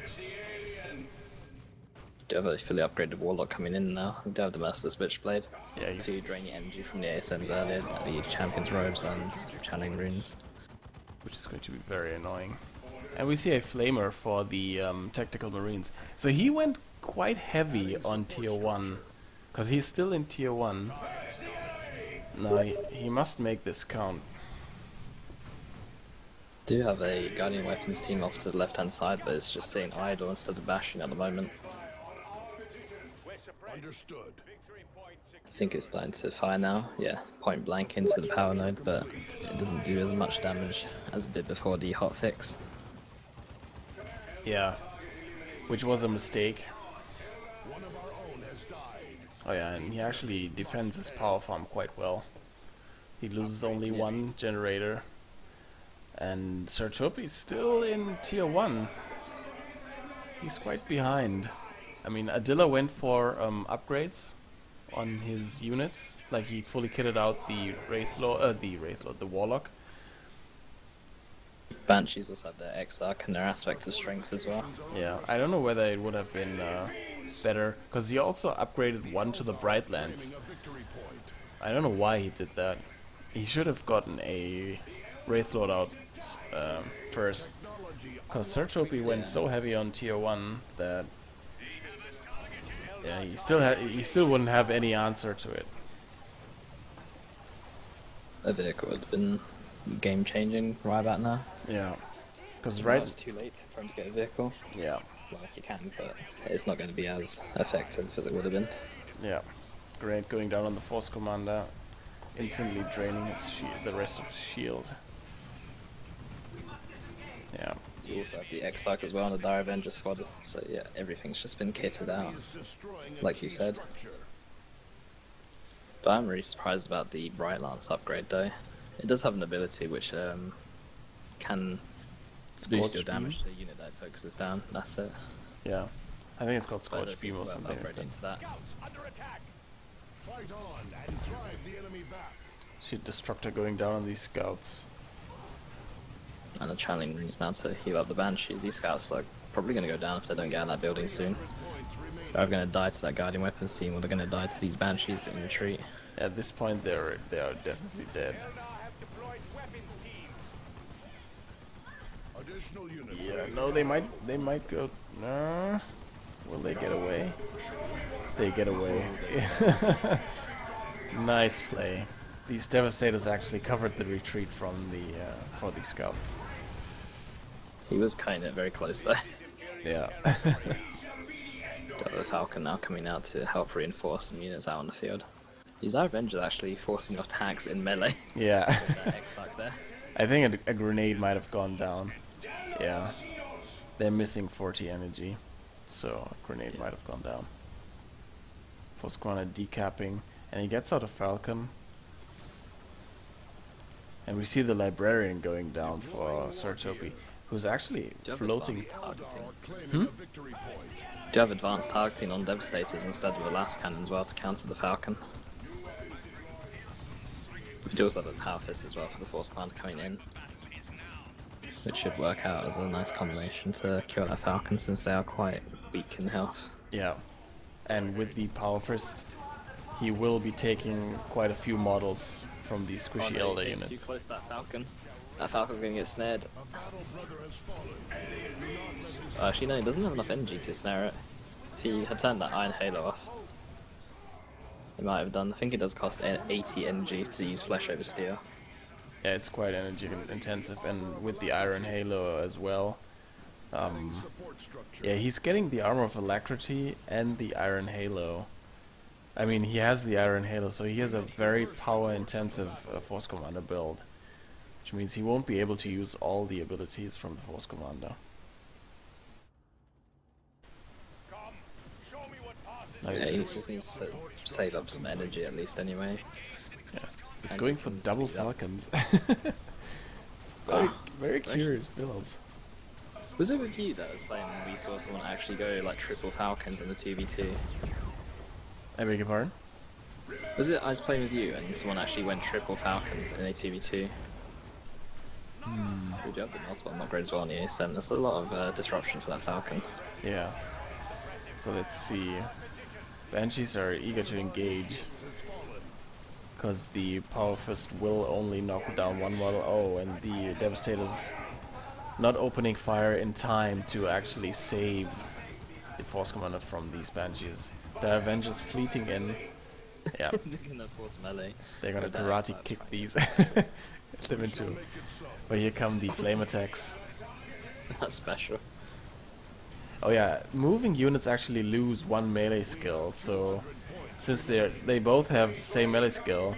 Do have a fully upgraded Warlock coming in now. We do have the Merciless Switchblade Yeah, he's to drain the energy from the ASMs earlier, the Champion's Robes and Channeling Runes. which is going to be very annoying. And we see a Flamer for the Tactical Marines. So he went quite heavy on tier 1, because he's still in tier 1. No, he must make this count. Do have a Guardian Weapons team off to the left hand side, but it's just sitting idle instead of bashing at the moment. Understood. I think it's starting to fire now, yeah, point blank into the power node, but it doesn't do as much damage as it did before the hotfix. Yeah, which was a mistake. One of our own has died. Oh yeah, and he actually defends his power farm quite well. He loses only one generator. And Sertopi's still in tier 1. He's quite behind. I mean, Adilla went for upgrades on his units. Like he fully kitted out the the Warlock. Banshees also have their Exarch and their aspect of strength as well. Yeah, I don't know whether it would have been better, because he also upgraded one to the Brightlands. A victory point. I don't know why he did that. He should have gotten a Wraithlord out first, because Sertopi went so heavy on tier 1 that yeah, he still wouldn't have any answer to it. A vehicle would have been game changing right about now. Yeah, because Right, it's too late for him to get a vehicle. yeah, Well, he can, but it's not going to be as effective as it would have been. yeah, great going down on the Force Commander, instantly draining his the rest of his shield. Yeah. You also have the Exarch as well on the Dire Avenger squad, so yeah, everything's just been kitted out, like you said. But I'm really surprised about the Bright Lance upgrade though. It does have an ability which can Boost your Scorch Beam? damage to the unit that focuses down. That's it. Yeah. I think it's called But Scorch Beam or worth something like upgrading that. to that. Scouts under attack. Fight on and drive the enemy back. See Destructor going down on these scouts. And the channeling runes now to heal up the Banshees. These scouts are probably going to go down if they don't get out of that building soon. They're either going to die to that Guardian Weapons team, or they're going to die to these Banshees in retreat. At this point, they are definitely dead. Additional units. Yeah, no, they might go. No, will they get away? They get away. Nice play. These Devastators actually covered the retreat from the for these scouts. He was kind of very close there. Yeah. Got the Falcon now coming out to help reinforce some units out on the field. These Avengers actually forcing off attacks in melee. Yeah. With that X-Arc there. I think a grenade might have gone down. Yeah. They're missing 40 energy, so a grenade might have gone down. Fosquana decapping, and he gets out a Falcon. And we see the Librarian going down for Sartopi, who's actually Do you have floating. advanced targeting? Claiming a victory point. Do you have advanced targeting on Devastators instead of the last cannon as well to counter the Falcon? We do also have a Power Fist as well for the Force Command coming in, which should work out as a nice combination to kill that Falcon since they are quite weak in health. Yeah. And with the Power Fist, he will be taking quite a few models from these squishy Oh, no, he's Elder getting units. too close to that Falcon. That Falcon's gonna get snared. Battle brother has fallen. Do not let his Actually, no, he doesn't have enough energy to snare it. If he had turned that Iron Halo off, he might have done. I think it does cost 80 energy to use Flesh over Steel. Yeah, it's quite energy intensive, and with the Iron Halo as well. support structure. Yeah, he's getting the Armor of Alacrity and the Iron Halo. I mean, he has the Iron Halo, so he has a very power-intensive Force Commander build. Which means he won't be able to use all the abilities from the Force Commander. Come, show me what passes. Nice. Yeah, he just needs to save up some energy at least anyway. Yeah. He's And going he for can double speed up. Falcons. It's very, very curious builds. Was it with you that was playing when we saw someone actually go like triple Falcons in the 2v2? I beg your pardon? Was it I was playing with you and someone actually went triple Falcons in a 2v2? We do have the multiple upgrade as well on the A7. There's a lot of disruption for that Falcon. Yeah. So let's see. Banshees are eager to engage. Because the Power Fist will only knock down one model. Oh, and the Devastator's not opening fire in time to actually save the Force Commander from these Banshees. The Avengers fleeting in. Yeah, They're gonna force melee. they're gonna with that karate X-Arc. kick these. Them into. But here come the flame attacks. That's special. Oh yeah, moving units actually lose one melee skill, so since they both have same melee skill,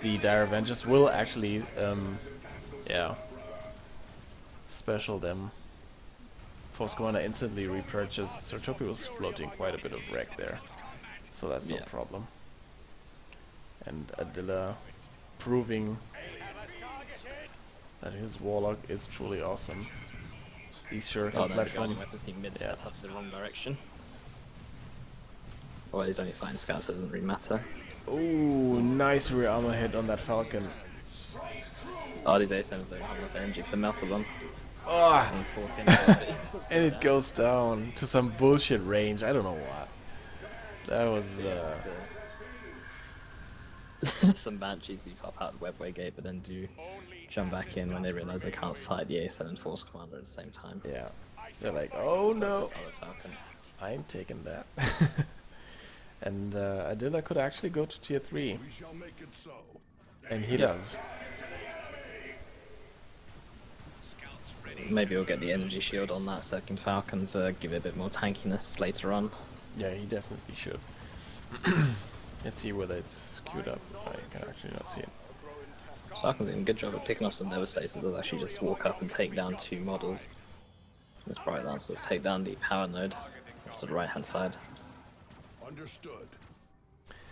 the Dire Avengers will actually yeah, special them. Force Commander instantly repurchased. Sartopi was floating quite a bit of wreck there, so that's no Yeah. problem. And Adilla proving that his Warlock is truly awesome. These Shuriken Oh no, the platform. Guardian Weapons team mid Yeah. sets up in the wrong direction. Well, he's only fighting scouts, so it doesn't really matter. Ooh, nice rear armor hit on that Falcon. Oh, these ASMs don't have enough energy for the melt of them. Ah, Only 14 but he does and do it that. goes down to some bullshit range. I don't know what. That was Some Banshees do pop out the webway gate, but then do jump back in when they realise they can't fight the A7 Force Commander at the same time. yeah. They're like, oh So no, this other Falcon. I'm taking that. And Adilla could actually go to tier 3, We shall make it so. and he does. Maybe we'll get the energy shield on that second Falcon to give it a bit more tankiness later on. Yeah, he definitely should. Let's see whether it's queued up. I can actually not see it. Falcon's doing a good job at picking up some Devastators. Does actually just walk up and take down 2 models. This Bright Lance does take down the power node to the right hand side. Understood.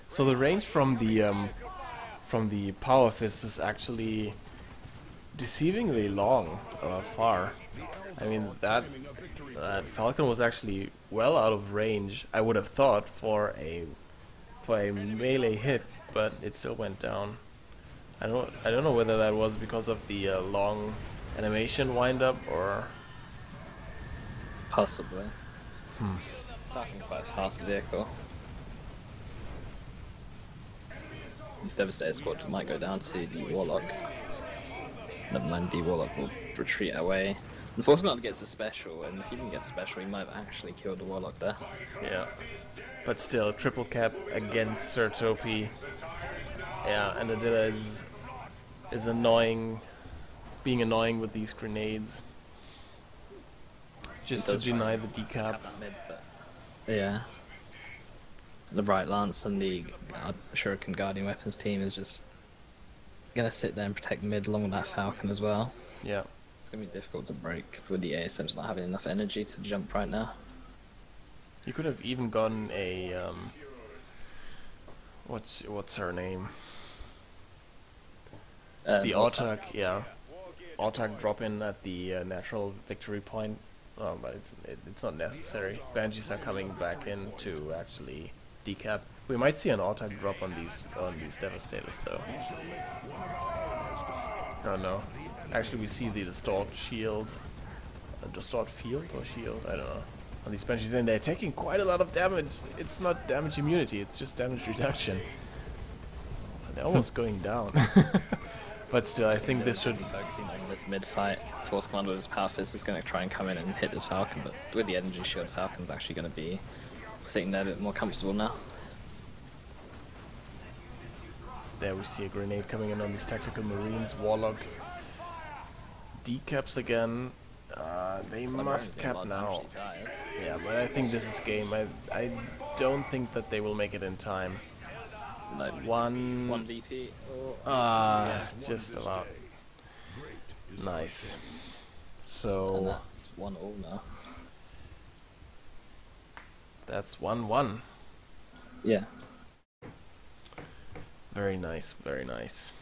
So the range from the Power Fist is actually deceivingly long, far. I mean, that Falcon was actually well out of range, I would have thought, for a melee hit, but it still went down. I don't know whether that was because of the long animation wind-up, or... Possibly. Falcon's quite a fast vehicle. Devastator squad might go down to the Warlock. Never mind, the Warlock will retreat away. Unfortunately, gets a special, and if he didn't get special, he might have actually killed the Warlock there. Yeah. But still, triple cap against Sir Topi. Yeah, and Adilla is annoying, being annoying with these grenades. Just to deny the decap. Yeah. The Bright Lance and the Shuriken Guardian Weapons team is just gonna sit there and protect mid along with that Falcon as well. Yeah. It's gonna be difficult to break with the ASMs not having enough energy to jump right now. You could have even gotten a what's her name? The Autark, yeah. Autark drop in at the natural victory point. Oh, but it's not necessary. Banshees are coming back in to actually decap. We might see an Autark drop on these Devastators though. Oh no. Actually, we see the Distort shield. Distort field or shield? I don't know. On these Banshees, and they're taking quite a lot of damage. It's not damage immunity, it's just damage reduction. They're almost going down. But still, I think this should... Focusing on this mid-fight. Force Commander with his Power Fist is going to try and come in and hit this Falcon, but with the Energy Shield, Falcon's actually going to be sitting there a bit more comfortable now. There we see a grenade coming in on these Tactical Marines. Warlock decaps again. They must cap now. Yeah, but I think this is game. I don't think that they will make it in time. No, One VP. just about. Nice. And So that's 1-1 now. that's 1-1. Yeah. Very nice, very nice.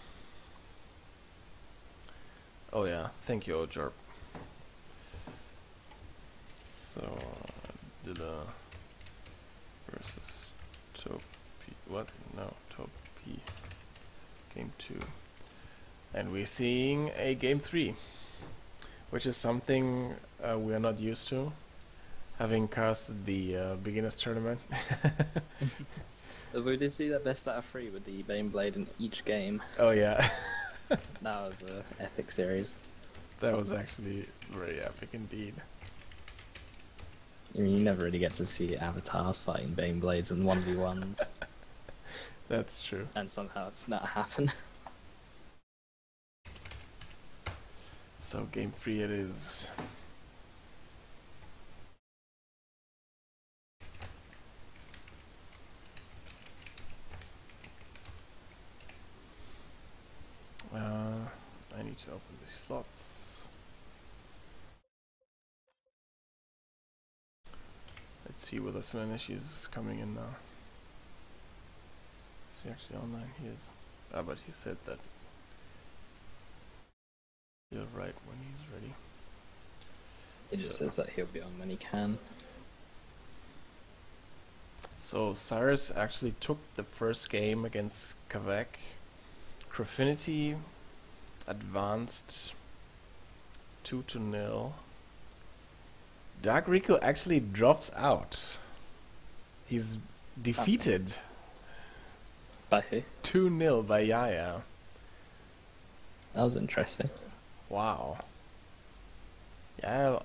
Oh yeah, thank you, Ojarp. So, Dilla versus Topi. What? No, Topi. Game 2. And we're seeing a Game 3, which is something we are not used to, having cast the beginners tournament. We did see that best out of 3 with the Baneblade in each game. Oh yeah. That was an epic series. That was actually very epic indeed. I mean, you never really get to see avatars fighting Baneblades and 1v1s. That's true. And somehow it's not happened. So Game 3 it is. I need to open the slots. Let's see whether Slanish is coming in now. Is he actually online? He is. Ah, but he said that he'll write when he's ready. It just says that he'll be on when he can. So Cyrus actually took the first game against Kavak. Graffinity advanced 2-0. Dark Rico actually drops out. He's defeated. By who? 2-0 by Yaya. That was interesting. Wow. Yaya,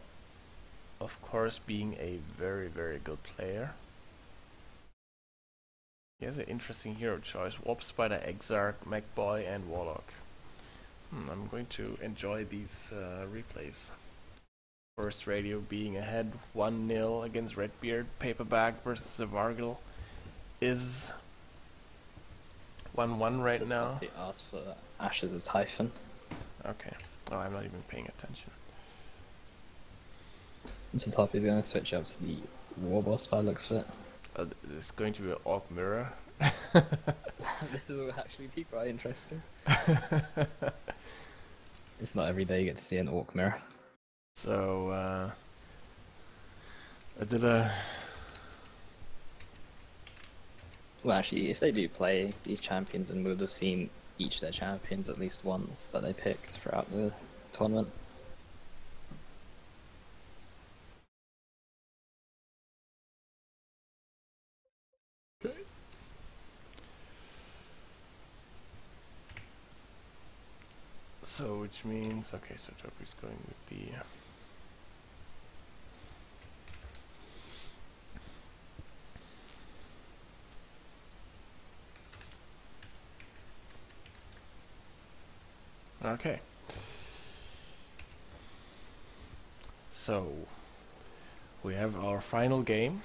of course, being a very, very good player. He has an interesting hero choice. Warp Spider, Exarch, Macboy, and Warlock. I'm going to enjoy these replays. First Radio being ahead 1-0 against Redbeard. Paperback versus Zavargil is 1-1 right now. He asked for Ashes of Typhon. Okay. Oh, I'm not even paying attention. So top is going to switch up to the War Boss by the looks of it. It's going to be an Orc Mirror. This will actually be quite interesting. It's not every day you get to see an orc mirror. So, I did a... Well, actually, if they do play these champions, then we would have seen each of their champions at least once that they picked throughout the tournament. Okay. So, which means... Okay, so Toby's going with the... Okay. So, we have our final game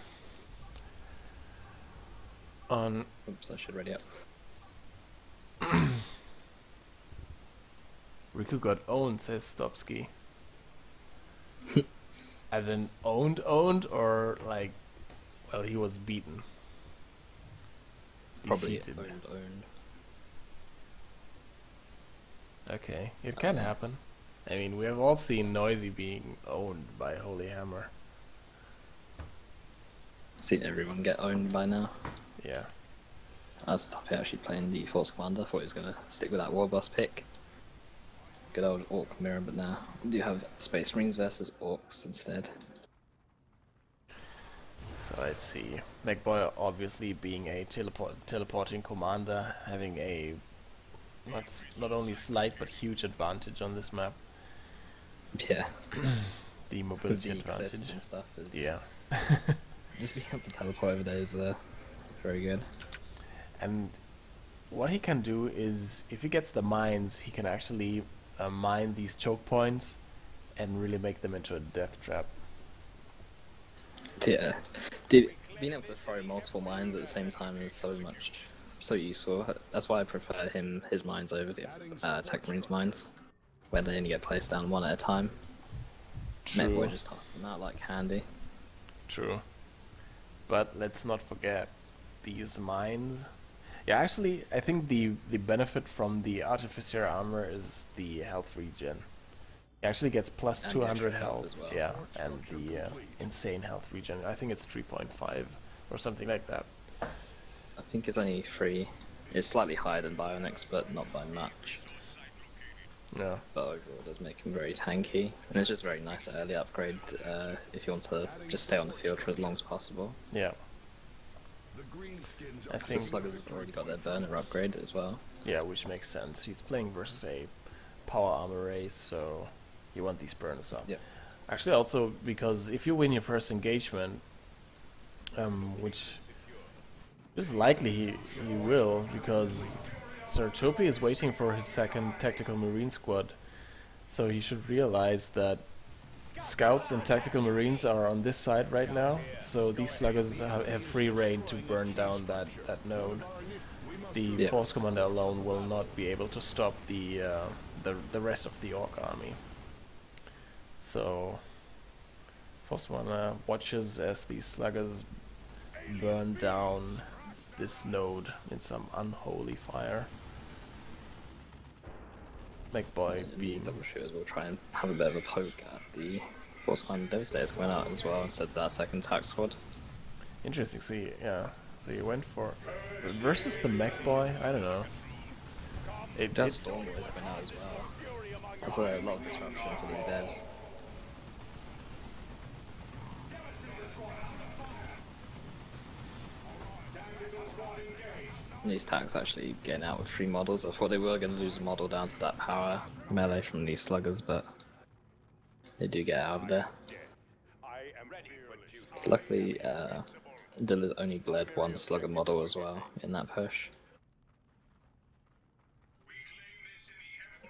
on... Oops, I should ready up. Riku got owned, says Stopsky. As in owned, or like, well, he was beaten. Probably Defeated. owned. Okay, it can happen. I mean, we have all seen Noisy being owned by Holy Hammer. Seen everyone get owned by now. Yeah. I was actually playing the Force Commander. Thought he was going to stick with that War Boss pick. Good old Orc mirror, but now we do have Space Marines versus Orcs instead. So let's see. MacBoy obviously being a teleporting commander, having a not only slight but huge advantage on this map. Yeah. The mobility The advantage. cliffs and stuff is Yeah. just being able to teleport over there is very good. And what he can do is, if he gets the mines, he can actually mine these choke points and really make them into a death trap. Yeah. Being able to throw multiple mines at the same time is so useful. That's why I prefer his mines over the Tech Marines mines, where they only get placed down one at a time. Netboy just tosses them out like candy. True. But let's not forget these mines. Yeah, actually, I think the benefit from the Artificer armor is the health regen. He actually gets plus And 200 the extra health health, as well. yeah, and the insane health regen. I think it's 3.5 or something like that. I think it's only 3. It's slightly higher than Bionics, but not by much. Yeah. But overall it does make him very tanky, and it's just very nice early upgrade if you want to just stay on the field for as long as possible. Yeah. I The think, Sluggers have already got their burner upgrade as well. yeah, which makes sense. He's playing versus a power armor race, so you want these burners up. Yep. Actually, also because if you win your first engagement, which is likely he will, because Sir Topi is waiting for his second Tactical Marine squad, so he should realize that Scouts and Tactical Marines are on this side right now, so these sluggers have free reign to burn down that node. The Force Commander alone will not be able to stop the rest of the Orc army. So Force Commander watches as these sluggers burn down this node in some unholy fire. MacBoy These being... double shooters will try and have a bit of a poke at the Force Commander Devastators coming out as well instead of that second attack squad. Interesting, so you went for... Versus the MacBoy? I don't know. Dev Storm Boys coming out as well. That's a lot of disruption for these devs. These tanks actually getting out with 3 models. I thought they were going to lose a model down to that power melee from these sluggers, but they do get out of there. Luckily, Dilla's only bled 1 slugger model as well in that push.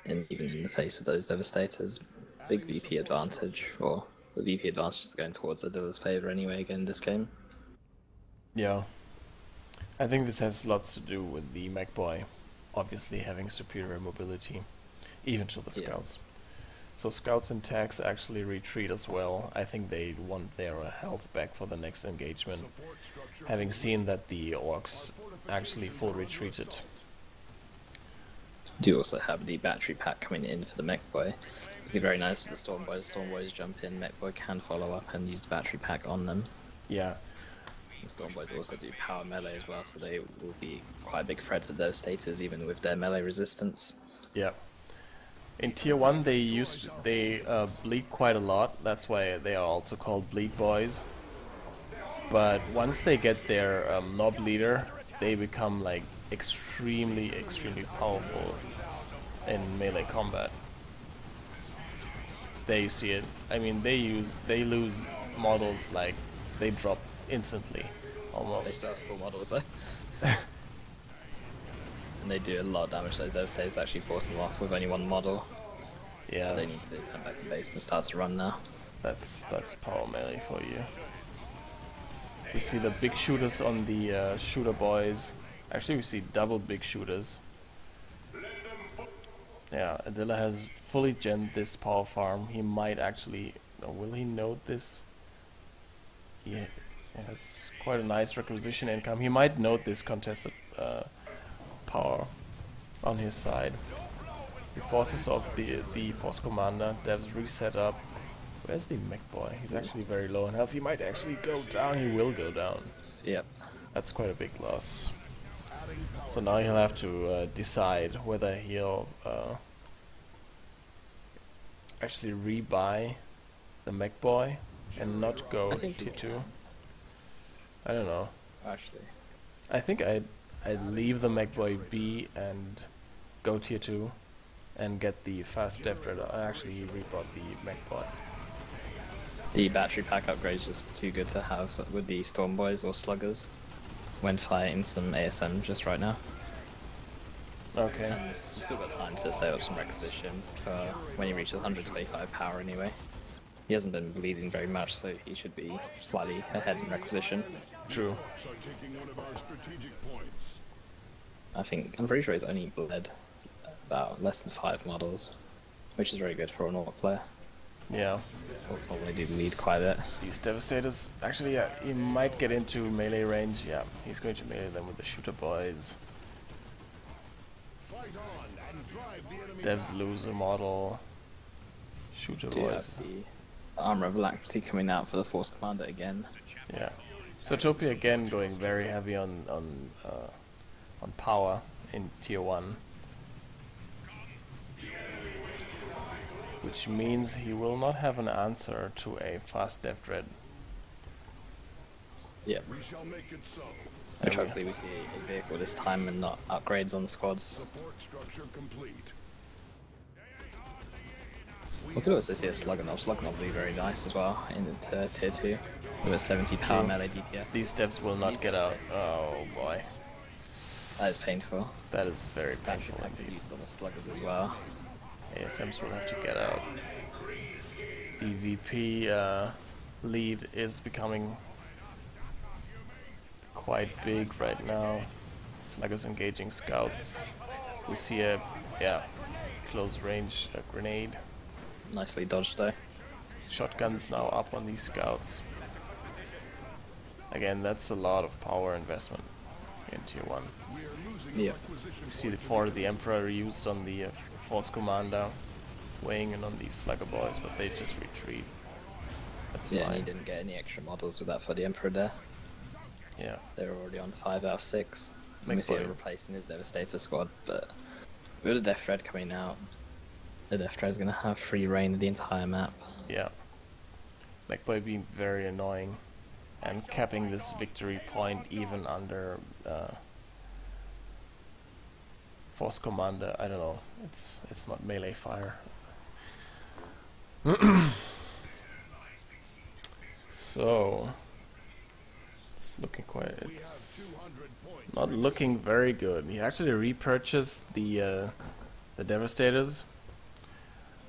And even in the face of those Devastators, big VP advantage, or the VP advantage is going towards Dilla's favour anyway again in this game. Yeah. I think this has lots to do with the MacBoy obviously having superior mobility, even to the Scouts. So Scouts and Tags actually retreat as well. I think they want their health back for the next engagement, having seen that the Orcs actually full retreated. Do also have the battery pack coming in for the mech boy. It'd be very nice if the storm boys. Storm boys jump in, mech boy can follow up and use the battery pack on them. Yeah. The storm boys also do power melee as well, so they will be quite a big threat to those status even with their melee resistance. Yeah. In tier 1 they bleed quite a lot, that's why they are also called bleed boys. But once they get their knob leader, they become like extremely powerful in melee combat. There you see it. I mean, they lose models like they drop instantly, almost. They still have full models though. And they do a lot of damage. Those devastators actually force them off with only one model. Yeah. But they need to turn back to base and start to run now. That's power melee for you. We see the big shooters on the shooter boys. Actually, we see double big shooters. Yeah, Adilla has fully gemmed this power farm. He might actually... will he note this? Yeah, it's quite a nice requisition income. He might note this contested power on his side. He forces off the force commander. Devs reset up. Where's the mech boy? He's actually very low in health. He might actually go down. He will go down. Yep. That's quite a big loss. So now he'll have to decide whether he'll actually rebuy the mech boy and not go tier 2. I don't know. Actually, I think I'd leave the mech boy B and go tier 2 and get the fast dev dread. Actually, he rebought the mech boy. the battery pack upgrade is just too good to have with the storm boys or sluggers when fighting some ASM just right now. Okay. And you still got time to set up some requisition for when he reaches 125 power anyway. He hasn't been bleeding very much, so he should be slightly ahead in requisition. True. I'm pretty sure he's only bled about less than 5 models, which is very good for an orc player. Yeah. Orcs normally do bleed quite a bit. These devastators, actually, yeah, he might get into melee range. Yeah, he's going to melee them with the shooter boys. Devs lose a model. Shooter Do boys. have the armor of alacrity coming out for the force commander again. Yeah. Zootopia again going very heavy on power in tier 1. Which means he will not have an answer to a fast dev dread. Yeah. We shall make it so. Which hopefully we see a vehicle this time and not upgrades on squads. Support structure complete. We could also see a Sluggernob. Sluggernob would be very nice as well in tier 2 with a 70 power True. melee DPS. These devs will not get out. Oh boy. That is painful. That is very Battery painful pack is indeed. used on the sluggers as well. ASMs will have to get out. The VP lead is becoming quite big right now. Sluggers engaging scouts. We see a close range grenade. Nicely dodged though. Shotguns now up on these scouts. Again, that's a lot of power investment in tier 1. Yeah. You see the Emperor used on the Force Commander, weighing in on these Slugger boys, but they just retreat. That's Yeah, and fine. he didn't get any extra models with that for the Emperor there. Yeah. They were already on 5 out of 6. Big And we see boy. it replacing his Devastator squad, but with the Death Thread coming out, the Death Thread is going to have free reign of the entire map. Yeah. MechBoy being very annoying and capping this victory point even under Force Commander. I don't know. It's not melee fire. So it's looking it's not looking very good. He actually repurchased the Devastators.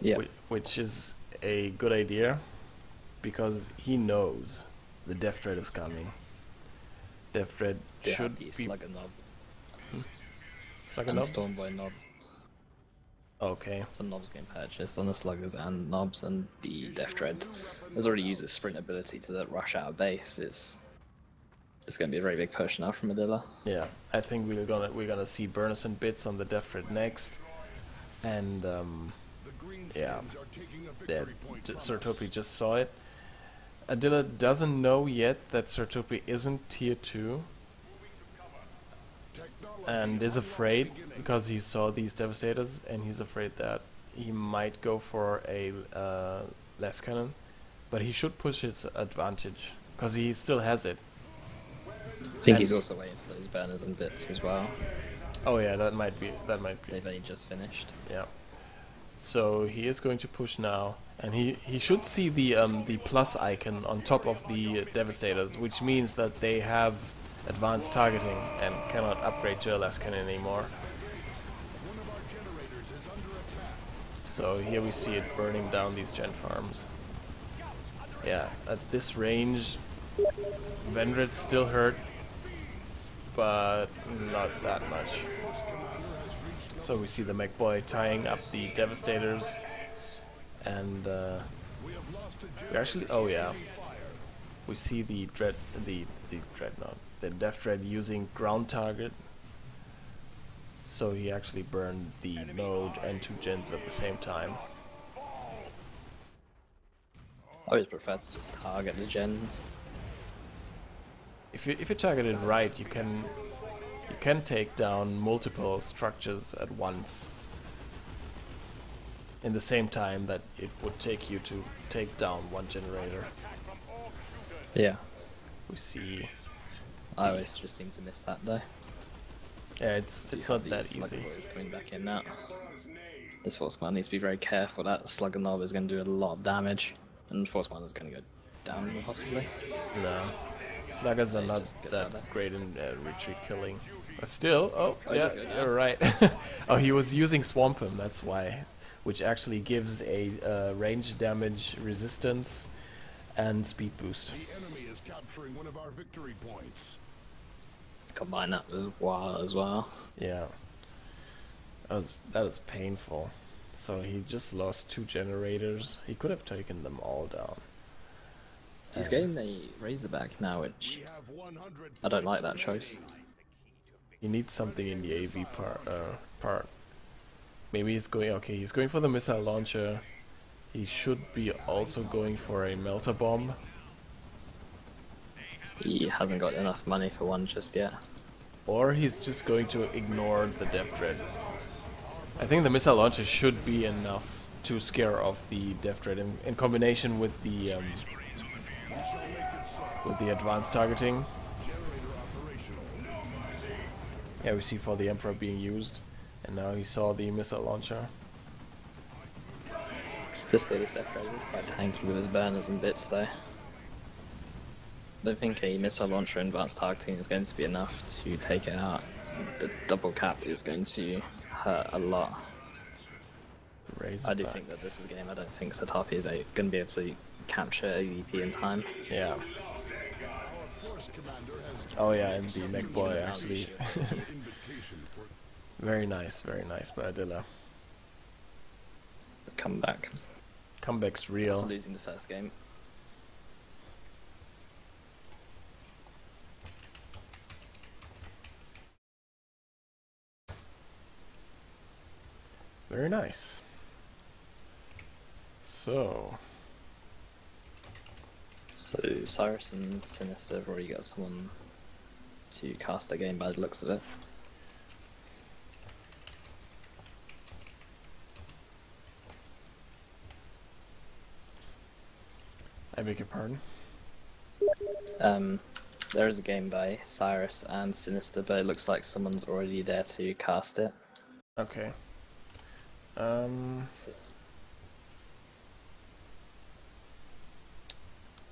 Yeah. Which is a good idea, because he knows the Death Dread is coming. Death Dread should the be... Slugger Knob Slugger and knob? Stormboy Knob. Okay. Some knobs getting purchased on the Sluggers and knobs, and the Death Dread has already used its sprint ability to rush out of base. It's going to be a very big push now from Adilla. Yeah, I think we're gonna see Burners and Bits on the Death Dread next. And The green yeah, flames are taking a yeah, victory point from Sertopi us. just saw it. Adilla doesn't know yet that Sertopi isn't tier 2 Technology and is unlock afraid beginning. because he saw these Devastators and he's afraid that he might go for a less cannon, but he should push his advantage because he still has it. I think And- he's also waiting for those burners and bits as well. Oh yeah, that might be. They've only just finished. Yeah. So he is going to push now, and he should see the plus icon on top of the Devastators, which means that they have advanced targeting and cannot upgrade to a less cannon anymore. One of our generators is under attack. So here we see it burning down these gen farms. Yeah, at this range, Vendred's still hurt, but not that much. So we see the McBoy tying up the Devastators, and We have lost a we actually, oh yeah, we see the Dreadnought, the Death Dread using ground target. So he actually burned the node and 2 gens at the same time. I always prefer to just target the gens. If you target it right, you can take down multiple structures at once in the same time that it would take you to take down 1 generator. Yeah. We see, I always just seem to miss that though. yeah, it's not that Slugger easy. is coming back in now. This Force Command needs to be very careful. That Slugger Knob is going to do a lot of damage, and Force Command is going to go down possibly. No, sluggers are not just gets that out there. great in retreat killing. But still, oh Oh, yeah, he's going you're right. Oh, he was using Swampum, that's why, which actually gives a range damage resistance and speed boost. The enemy is capturing one of our victory points. Combine that with War as well. Yeah, that was painful. So he just lost 2 generators. He could have taken them all down. He's getting a Razorback now, which We have 100 I don't like points that choice. remaining. He needs something in the AV part. Maybe he's going. Okay, he's going for the missile launcher. He should be also going for a melter bomb. He hasn't got enough money for one just yet. Or he's just going to ignore the Death Dread. I think the missile launcher should be enough to scare off the Death Dread in combination with the advanced targeting. Generator operational. Yeah, we see for the Emperor being used, and now he saw the missile launcher. Just say this Death Ray is quite tanky with his burners and bits though. I don't think a missile launcher and advanced targeting is going to be enough to take it out. The double cap is going to hurt a lot. Raise I it do back. think that this is a game I don't think Sertopi is going to be able to capture AVP in time. Yeah. Our force commander has Oh yeah, and the McBoy actually. invitation for Very nice by Adilla. The comeback. Comeback's After real. losing the first game. Very nice. So, So Cyrus and Sinister have already got someone to cast their game by the looks of it. I beg your pardon. There is a game by Cyrus and Sinister, but it looks like someone's already there to cast it. Okay. So,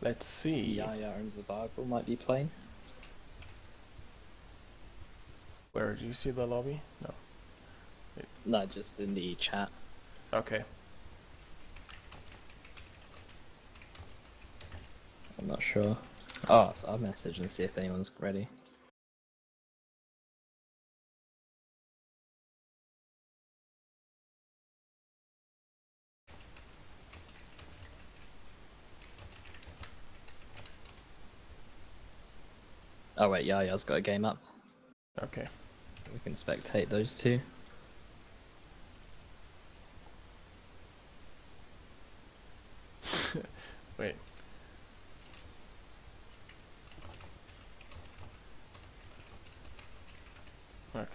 Let's see. Yaya and Zavago might be playing. Where do you see the lobby? No. No, just in the chat. Okay. I'm not sure. Oh, so I'll message and see if anyone's ready. Oh wait, Yaya's got a game up. Okay. We can spectate those two. Wait. Okay.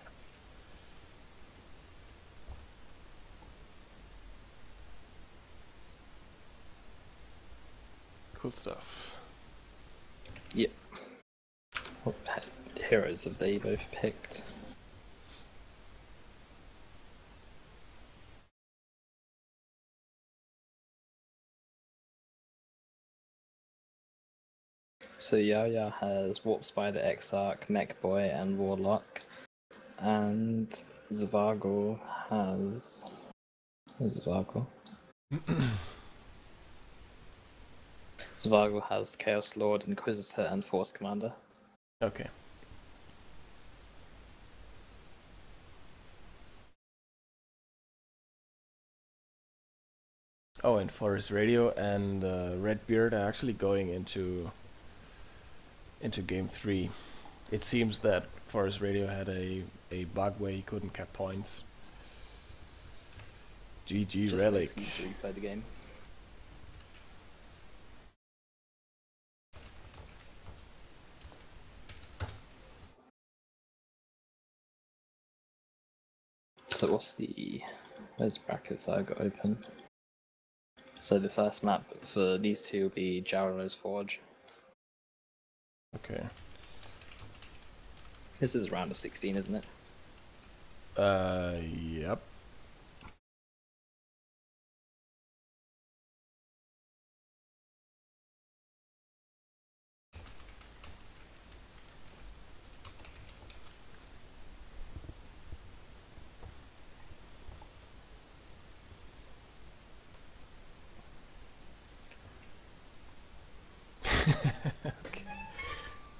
Cool stuff. Yep. What heroes have they both picked? So Yaya has Warp Spider, Exarch, Mech Boy, and Warlock, and Zvago has. Where's Zvago? Zvago has Chaos Lord, Inquisitor, and Force Commander. Okay. Oh, and Forest Radio and Redbeard are actually going into game 3. It seems that Forest Radio had a bug where he couldn't cap points. GG Just Relic. makes sense to replay the game. So what's where's the brackets I got open? So the first map for these two will be Jarrow's Forge. Okay. This is a round of 16, isn't it? Yep.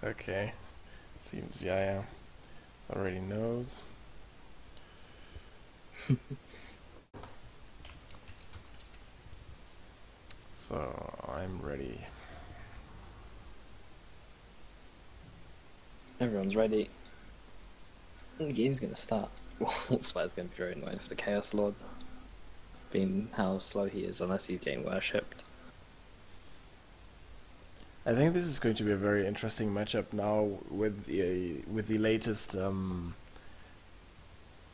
Okay. Seems Yaya already knows. So I'm ready. Everyone's ready. The game's gonna start. Warp Spider's gonna be very annoying for the Chaos Lords. Being how slow he is unless he's getting worshipped. I think this is going to be a very interesting matchup now with the latest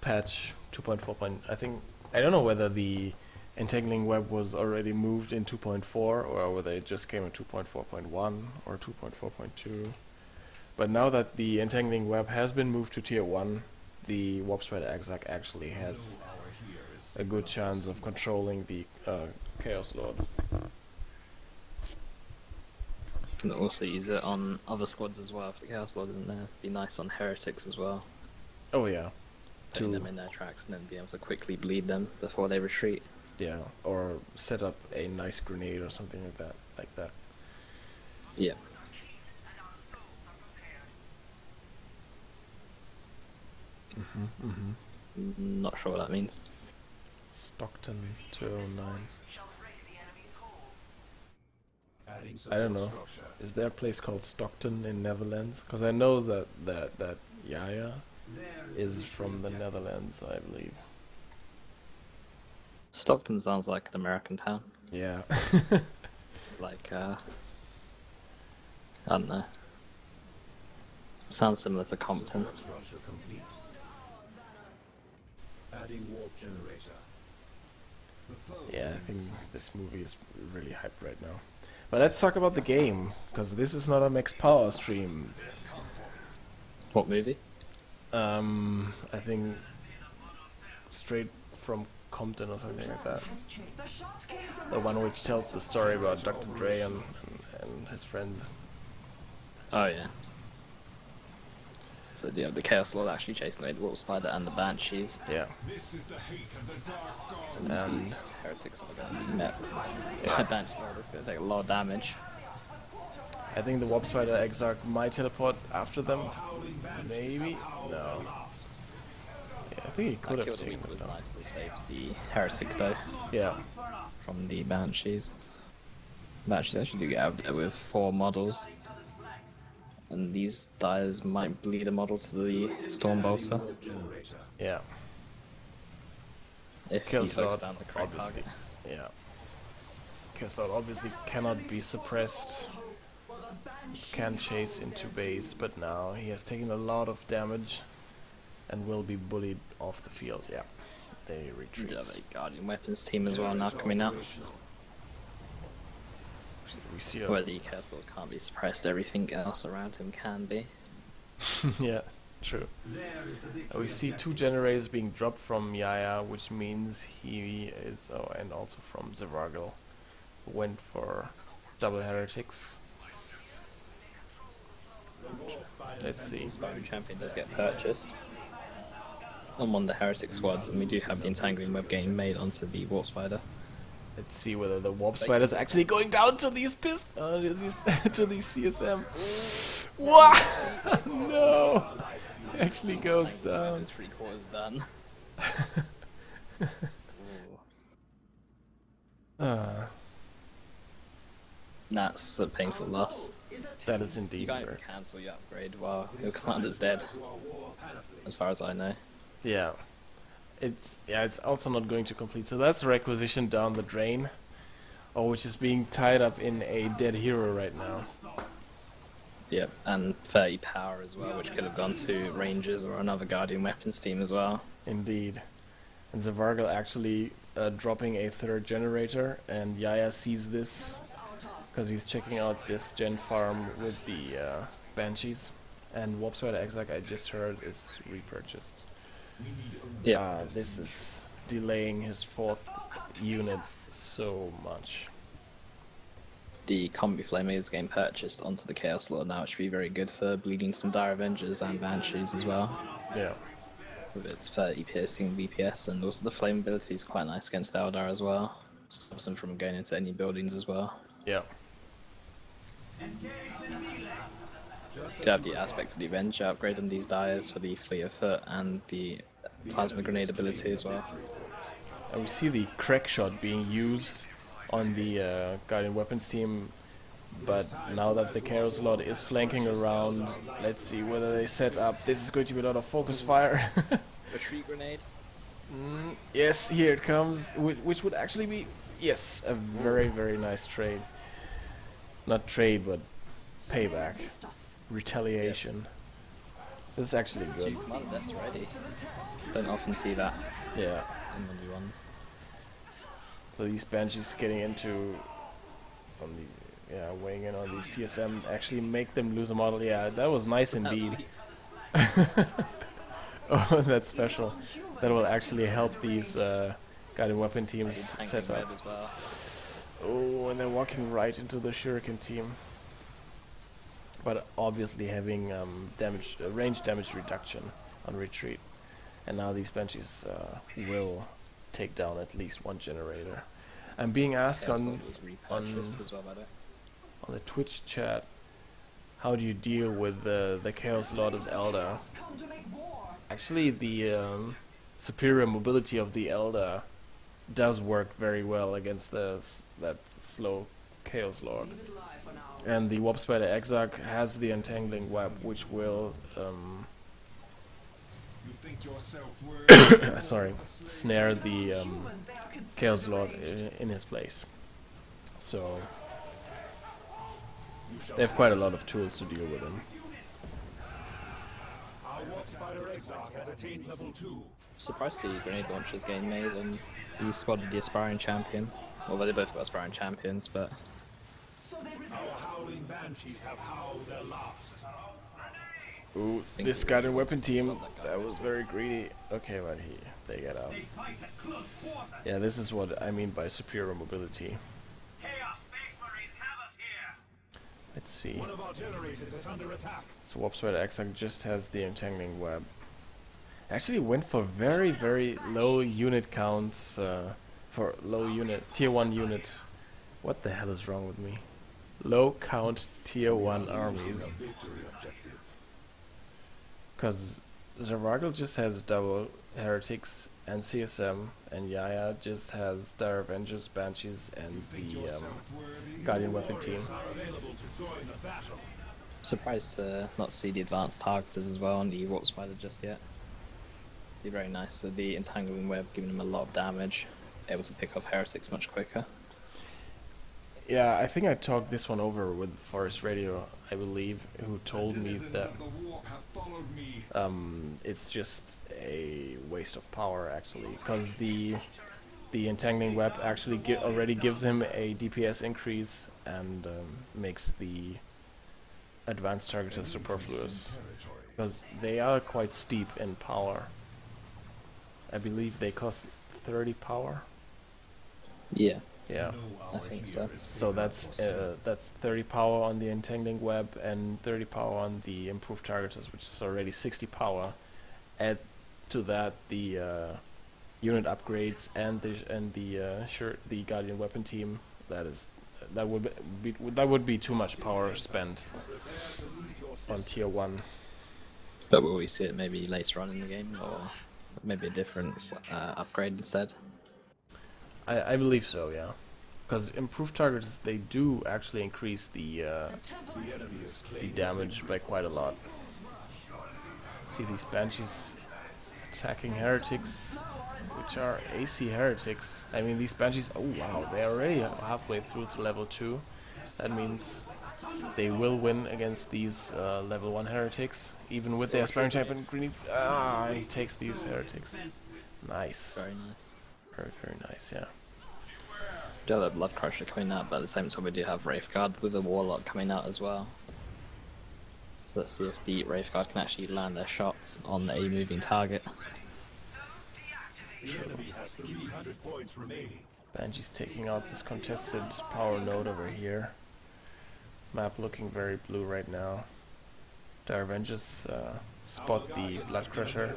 patch 2.4. I don't know whether the entangling web was already moved in 2.4 or whether it just came in 2.4.1 or 2.4.2. But now that the entangling web has been moved to tier 1, the Warp Spider Exarch actually has a good chance of controlling the Chaos Lord. You can also use it on other squads as well if the Chaos Lord isn't there. Be nice on Heretics as well. Oh yeah. Putting them in their tracks and then be able to quickly bleed them before they retreat. Yeah, or set up a nice grenade or something like that. Yeah. Not sure what that means. Stockton 209. I don't know. Is there a place called Stockton in Netherlands? Because I know that Yaya is from the Netherlands, I believe. Stockton sounds like an American town. Yeah. Like, I don't know. Sounds similar to Compton. Yeah, I think this movie is really hyped right now. But let's talk about the game, because this is not a Max Power stream. What movie? I think straight from Compton or something like that. The one which tells the story about Dr. Dre and his friends. Oh yeah. So yeah, the Chaos Lord actually chasing away the Warp Spider and the Banshees. Yeah. And these heretics are going to be met by Banshee Lord. It's going to take a lot of damage. I think the Warp Spider Exarch might teleport after them. Maybe? No. Yeah, I think he could have taken It was them. nice to save the heretics though. Yeah. From the Banshees. Banshees actually do get out there with 4 models. And these dyers might bleed a model to the Stormbolter. Yeah. If he Chaos focus Lord, down the correct obviously. target. Yeah. Chaos Lord obviously cannot be suppressed. Can chase into base, but now he has taken a lot of damage and will be bullied off the field. Yeah, they retreat. Yeah, the Guardian Weapons team as well now coming out. We see Where the Chaos Lord can't be suppressed, everything else around him can be. yeah, true. We see 2 generators being dropped from Yaya, which means he is, and also from Zervargel, who went for double heretics. Let's see. Aspiring Champion does get purchased on one of the heretic squads, and we do have the entangling web game made onto the Warp Spider. Let's see whether the Warp Spider is actually going down to these to these CSM. What? No! It actually goes down. His 3/4 done. That's a painful loss. That is You indeed can't even cancel your upgrade while your commander's dead, as far as I know. yeah. It's also not going to complete. So that's a requisition down the drain, which is being tied up in a dead hero right now. Yep, and 30 power as well, which could have gone to Rangers or another Guardian Weapons team as well. Indeed. And Zervargel actually dropping a 3rd generator, and Yaya sees this because he's checking out this gen farm with the Banshees. And Warp Spider Exarch, I just heard, is repurchased. Yeah, This is delaying his 4th unit so much. the Combi Flame is getting purchased onto the Chaos Lord now, which should be very good for bleeding some Dire Avengers and Banshees as well. Yeah. With its 30 piercing DPS, and also the flame ability is quite nice against Eldar as well. Stops them from going into any buildings as well. Yeah. Do have the aspects of the Avenger upgrade on these Dyers for the Fleet of Foot and the Plasma Grenade ability as well. And we see the crack shot being used on the Guardian Weapons team, but now that the Chaos Lord is flanking around, let's see whether they set up. This is going to be a lot of focus fire. Retreat Grenade? Yes, here it comes, which would actually be, yes, a very, very nice trade. Not trade, but payback. Retaliation. This is actually good. 2 command deaths already. Don't often see that Yeah. in 1v1s. So these Banshees getting into on the weighing in on the CSM actually make them lose a model. Yeah, that was nice indeed. Oh, that's special. That will actually help these Guardian Weapon teams set up. As well. Oh, and they're walking right into the Shuriken team. But obviously having range damage reduction on retreat. And now these Banshees will take down at least 1 generator. I'm being asked on the Twitch chat, how do you deal with the Chaos Lord as Elder? Actually, the superior mobility of the Elder does work very well against that slow Chaos Lord. And the Warp Spider Exarch has the Entangling Web, which will snare the Chaos Lord in his place. So they have quite a lot of tools to deal with him. Surprised the grenade launchers getting made and the squad with the Aspiring Champion. Although they both got Aspiring Champions, but Ooh, this Guardian Weapon team, that was very greedy. Okay, but they get out. Yeah, this is what I mean by superior mobility. Let's see. So Warp Spider Exarch just has the Entangling Web. Actually went for very, very low unit counts, for low unit, tier 1 unit. What the hell is wrong with me? Low count tier 1 armies. Because Zervargel just has double heretics and CSM, and Yaya just has Dire Avengers, Banshees, and the Guardian Weapon team. surprised to not see the advanced targeters as well on the Warp Spider just yet. Be very nice with the Entangling Web giving them a lot of damage, able to pick off heretics much quicker. Yeah, I think I talked this one over with Forest Radio, I believe, who told me that it's just a waste of power actually, because the entangling web actually already gives him a DPS increase and makes the advanced targeters superfluous, because they are quite steep in power. I believe they cost 30 power. Yeah, Yeah. I think so. So that's 30 power on the entangling web and 30 power on the improved targeters, which is already 60 power. Add to that the unit upgrades and the Guardian weapon team. That would be too much power spent on tier 1. But will we see it maybe later on in the game, or maybe a different upgrade instead? I believe so, yeah. Because improved targets, they do actually increase the damage by quite a lot. See these banshees attacking heretics, which are AC heretics. I mean, these banshees, oh wow, they're already halfway through to level 2. That means they will win against these level 1 heretics, even with their sparring type and green. Ah, he takes these heretics. Nice. Very nice. Very, very nice, yeah. We do have a Blood Crusher coming out, but at the same time we do have Wraithguard with a Warlock coming out as well. So let's see if the Wraithguard can actually land their shots on a moving target. Banshee's taking out this contested power node over here. Map looking very blue right now. The Avengers spot the Blood Crusher.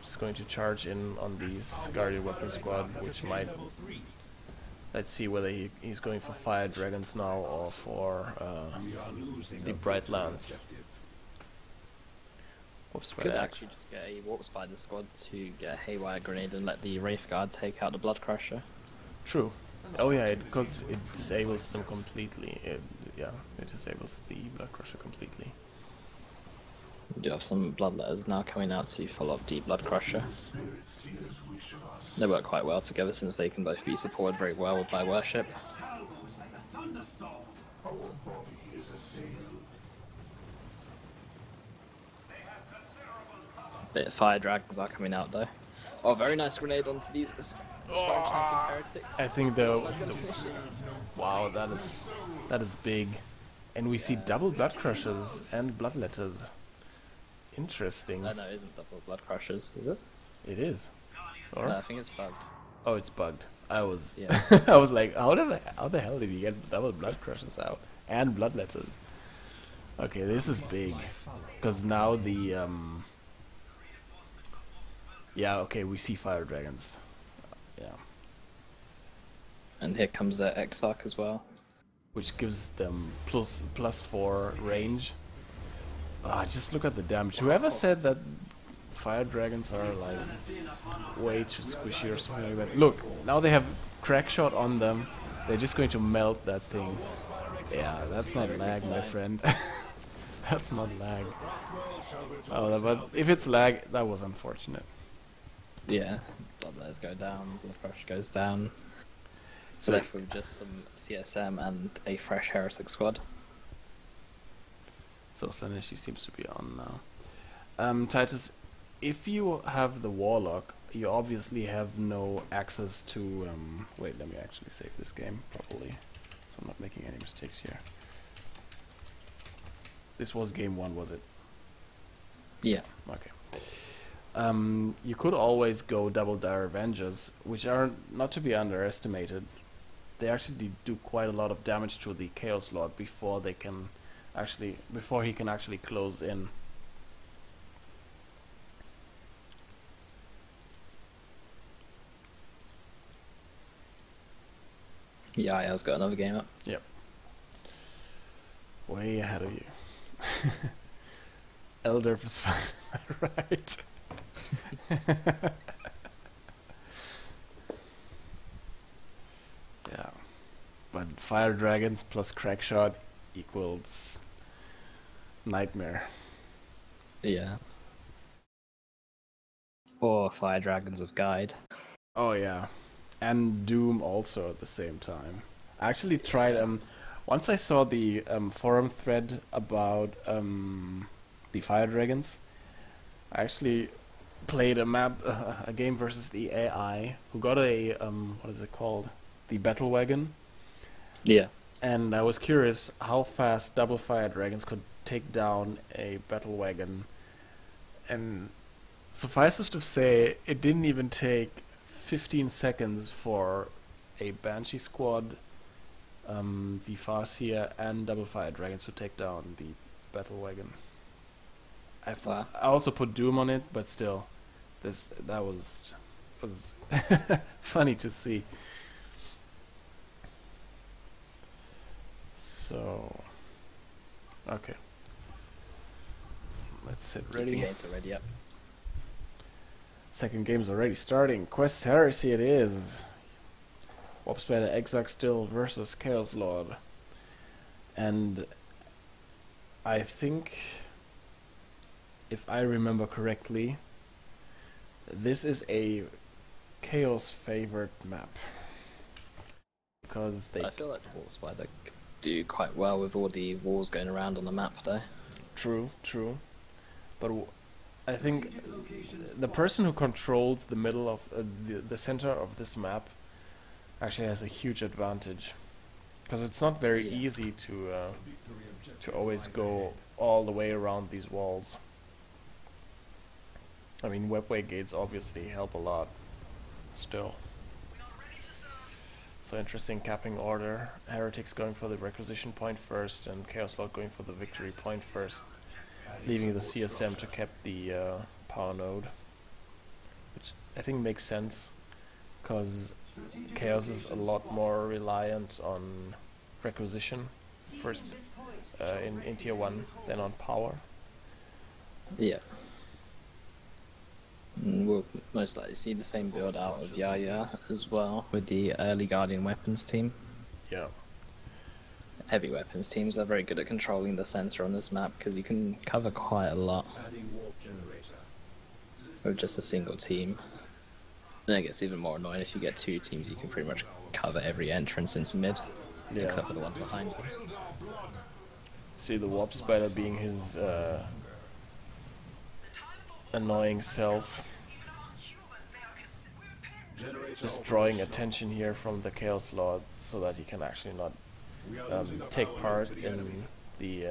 Just going to charge in on these Guardian Weapon Squad, which might... Let's see whether he's going for Fire Dragons now or for the Bright Lance. Warp Spider Could Axe. actually just get a Warp Spider squad to get a Haywire Grenade and let the Wraithguard take out the Blood Crusher. True. Oh yeah, because it disables them completely. It disables the Blood Crusher completely. We do have some Bloodletters now coming out to follow up the Blood Crusher. They work quite well together since they can both be supported very well by Worship. The Fire Dragons are coming out though. Oh, very nice grenade onto these Aspiring Champion Heretics. I think wow, that is big, and we see double Blood Crushers and Bloodletters. Interesting. No, it isn't double Blood Crushers, is it? It is. Or? No, I think it's bugged. Oh, it's bugged. I was Yeah. I was like, how the hell did you get double Blood Crushers out and Bloodletters? Okay, this is big, because now the yeah, okay, we see Fire Dragons. Yeah. And here comes their Exarch as well. Which gives them +4 range. Ah, just look at the damage. Whoever said that Fire Dragons are like way too squishy or something like that. Look, now they have crack shot on them. They're just going to melt that thing. Yeah, that's not lag, my friend. That's not lag. Oh, but if it's lag, that was unfortunate. Yeah, Bloodletters go down, Blood Crush goes down. So Left with just some CSM and a fresh Heretic squad. So Slanishi seems to be on now. Titus, if you have the Warlock, you obviously have no access to... wait, let me actually save this game properly, so I'm not making any mistakes here. This was game 1, was it? Yeah. Okay. You could always go double Dire Avengers, which are not to be underestimated. They actually do quite a lot of damage to the Chaos Lord before he can actually close in. Yeah, I've got another game up. Yep. Way ahead of you. Elder was fine, right? Yeah. But Fire Dragons plus Crackshot equals Nightmare. Yeah. Or Fire Dragons of Guide. Oh yeah. And Doom also at the same time. I actually tried, once I saw the forum thread about the fire dragons, I actually played a game versus the AI, who got a, what is it called? The battle wagon. Yeah. And I was curious how fast double fire dragons could take down a battle wagon. And suffice it to say, it didn't even take 15 seconds for a Banshee squad, the Farseer, and double fire dragons to take down the battle wagon. Wow. I also put Doom on it, but still, that was funny to see. So, okay, let's sit ready. Games are ready, yep. Second game's already starting. Quest Heresy it is. Warp Spider Exarch still versus Chaos Lord. And I think, if I remember correctly, this is a Chaos favored map. Because they... I feel like Warp Spider could do quite well with all the walls going around on the map though. True. But I think the person who controls the middle of the center of this map actually has a huge advantage, because it's not very easy to always go all the way around these walls. I mean, webway gates obviously help a lot still. So interesting capping order. Heretics going for the requisition point first, and Chaos Lord going for the victory point first, leaving the CSM to cap the power node, which I think makes sense, because Chaos is a lot more reliant on requisition first in tier 1 than on power. Yeah. We'll most likely see the same build out of Yaya as well with the early Guardian weapons team. Yeah. Heavy weapons teams are very good at controlling the center on this map because you can cover quite a lot with just a single team. And it gets even more annoying if you get two teams. You can pretty much cover every entrance into mid, except for the ones behind you. See the Warp Spider being his annoying self, just drawing attention here from the Chaos Lord so that he can actually not take part in the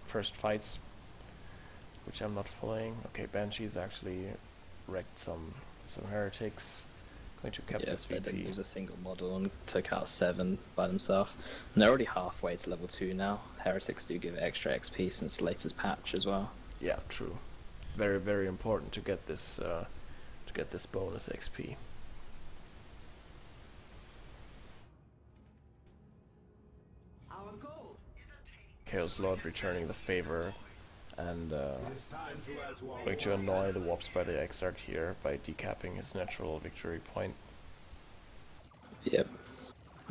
first fights, which I'm not following. Okay, Banshee's actually wrecked some heretics. Going to cap this they VP. didn't use a single model and took out 7 by themselves. And they're already halfway to level 2 now. Heretics do give extra XP since the latest patch as well. Yeah, true. Very, very important to get this bonus XP. Chaos Lord returning the favor and going to annoy the Warp Spider Exarch here by decapping his natural victory point. Yep.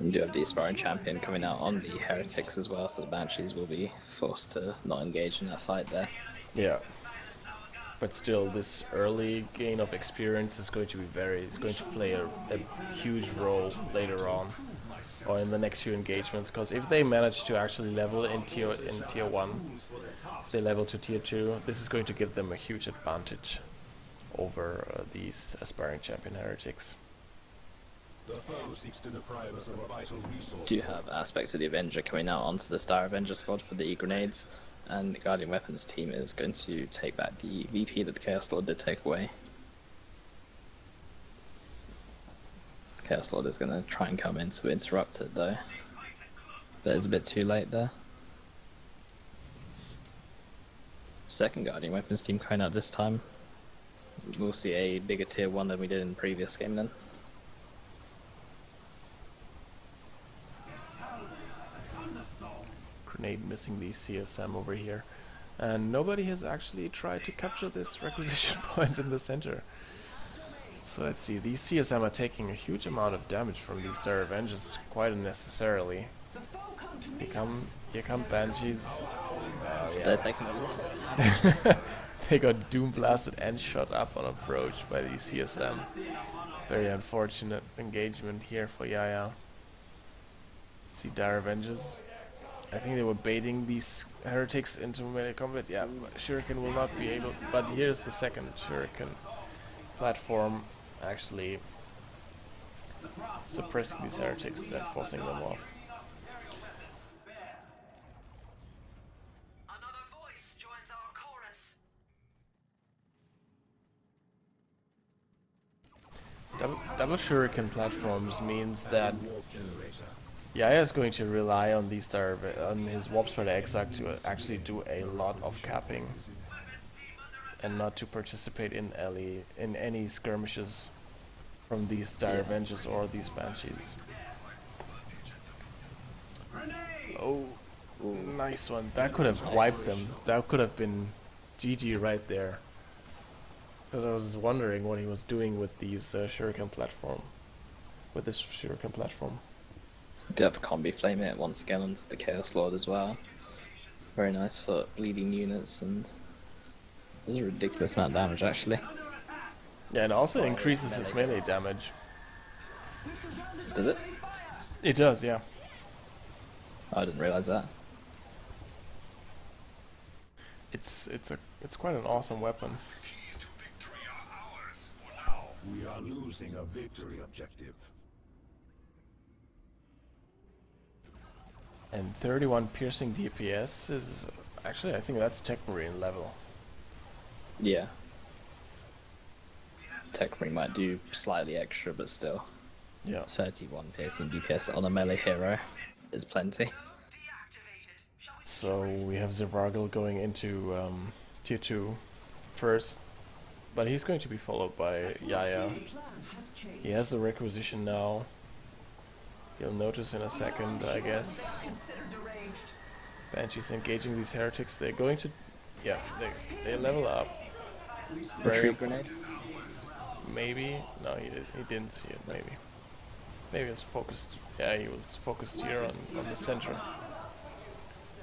You do have the Aspiring Champion coming out on the Heretics as well, so the Banshees will be forced to not engage in that fight there. Yeah. But still, this early gain of experience is going to be going to play a huge role later on, or in the next few engagements. Because if they manage to actually level in tier 1, if they level to tier 2, this is going to give them a huge advantage over these aspiring champion heretics. Do you have aspects of the Avenger coming out onto the Star Avenger squad for the E-grenades? And the Guardian Weapons team is going to take back the VP that the Chaos Lord did take away. The Chaos Lord is going to try and come in to interrupt it though. But it's a bit too late there. Second Guardian Weapons team coming out this time. We'll see a bigger tier 1 than we did in the previous game then. Grenade missing the CSM over here, and nobody has actually tried to capture this requisition point in the center. So let's see, these CSM are taking a huge amount of damage from these Star Avengers quite unnecessarily. Here come Banshees. Yeah. They're taking a lot. They got Doom blasted and shot up on approach by the CSM. Very unfortunate engagement here for Yaya. See dire Avengers. I think they were baiting these heretics into melee combat. Yeah, Shuriken will not be able. But here's the second Shuriken platform, actually suppressing these heretics and forcing them off. Another voice joins our chorus. Double Shuriken platforms means that Yaya is going to rely on these on his Warp Spider Exarch to actually do a lot of capping and not to participate in any skirmishes from these dire Avengers or these Banshees. Oh, nice one. That could have wiped them. That could have been GG right there. Because I was wondering what he was doing with these Shuriken platform. With this Shuriken platform. Do have the combi flame it once again onto the Chaos Lord as well. Very nice for leading units, and there's a ridiculous amount of damage actually. Yeah, and also increases his melee damage. Does it? It does, yeah. I didn't realize that. It's quite an awesome weapon. We are losing a victory objective. And 31 piercing DPS is actually, I think that's Tech Marine level. Yeah. Tech Marine might do slightly extra, but still. Yeah. 31 piercing DPS on a melee hero is plenty. So we have Zervargel going into tier 2 first, but he's going to be followed by Yaya. He has the Requisition now. You'll notice in a second, I guess. Banshee's engaging these heretics. They're going to, yeah, they level up. Retreat grenade? Maybe? No, he didn't see it. Maybe he was focused. Yeah, he was focused here on the center.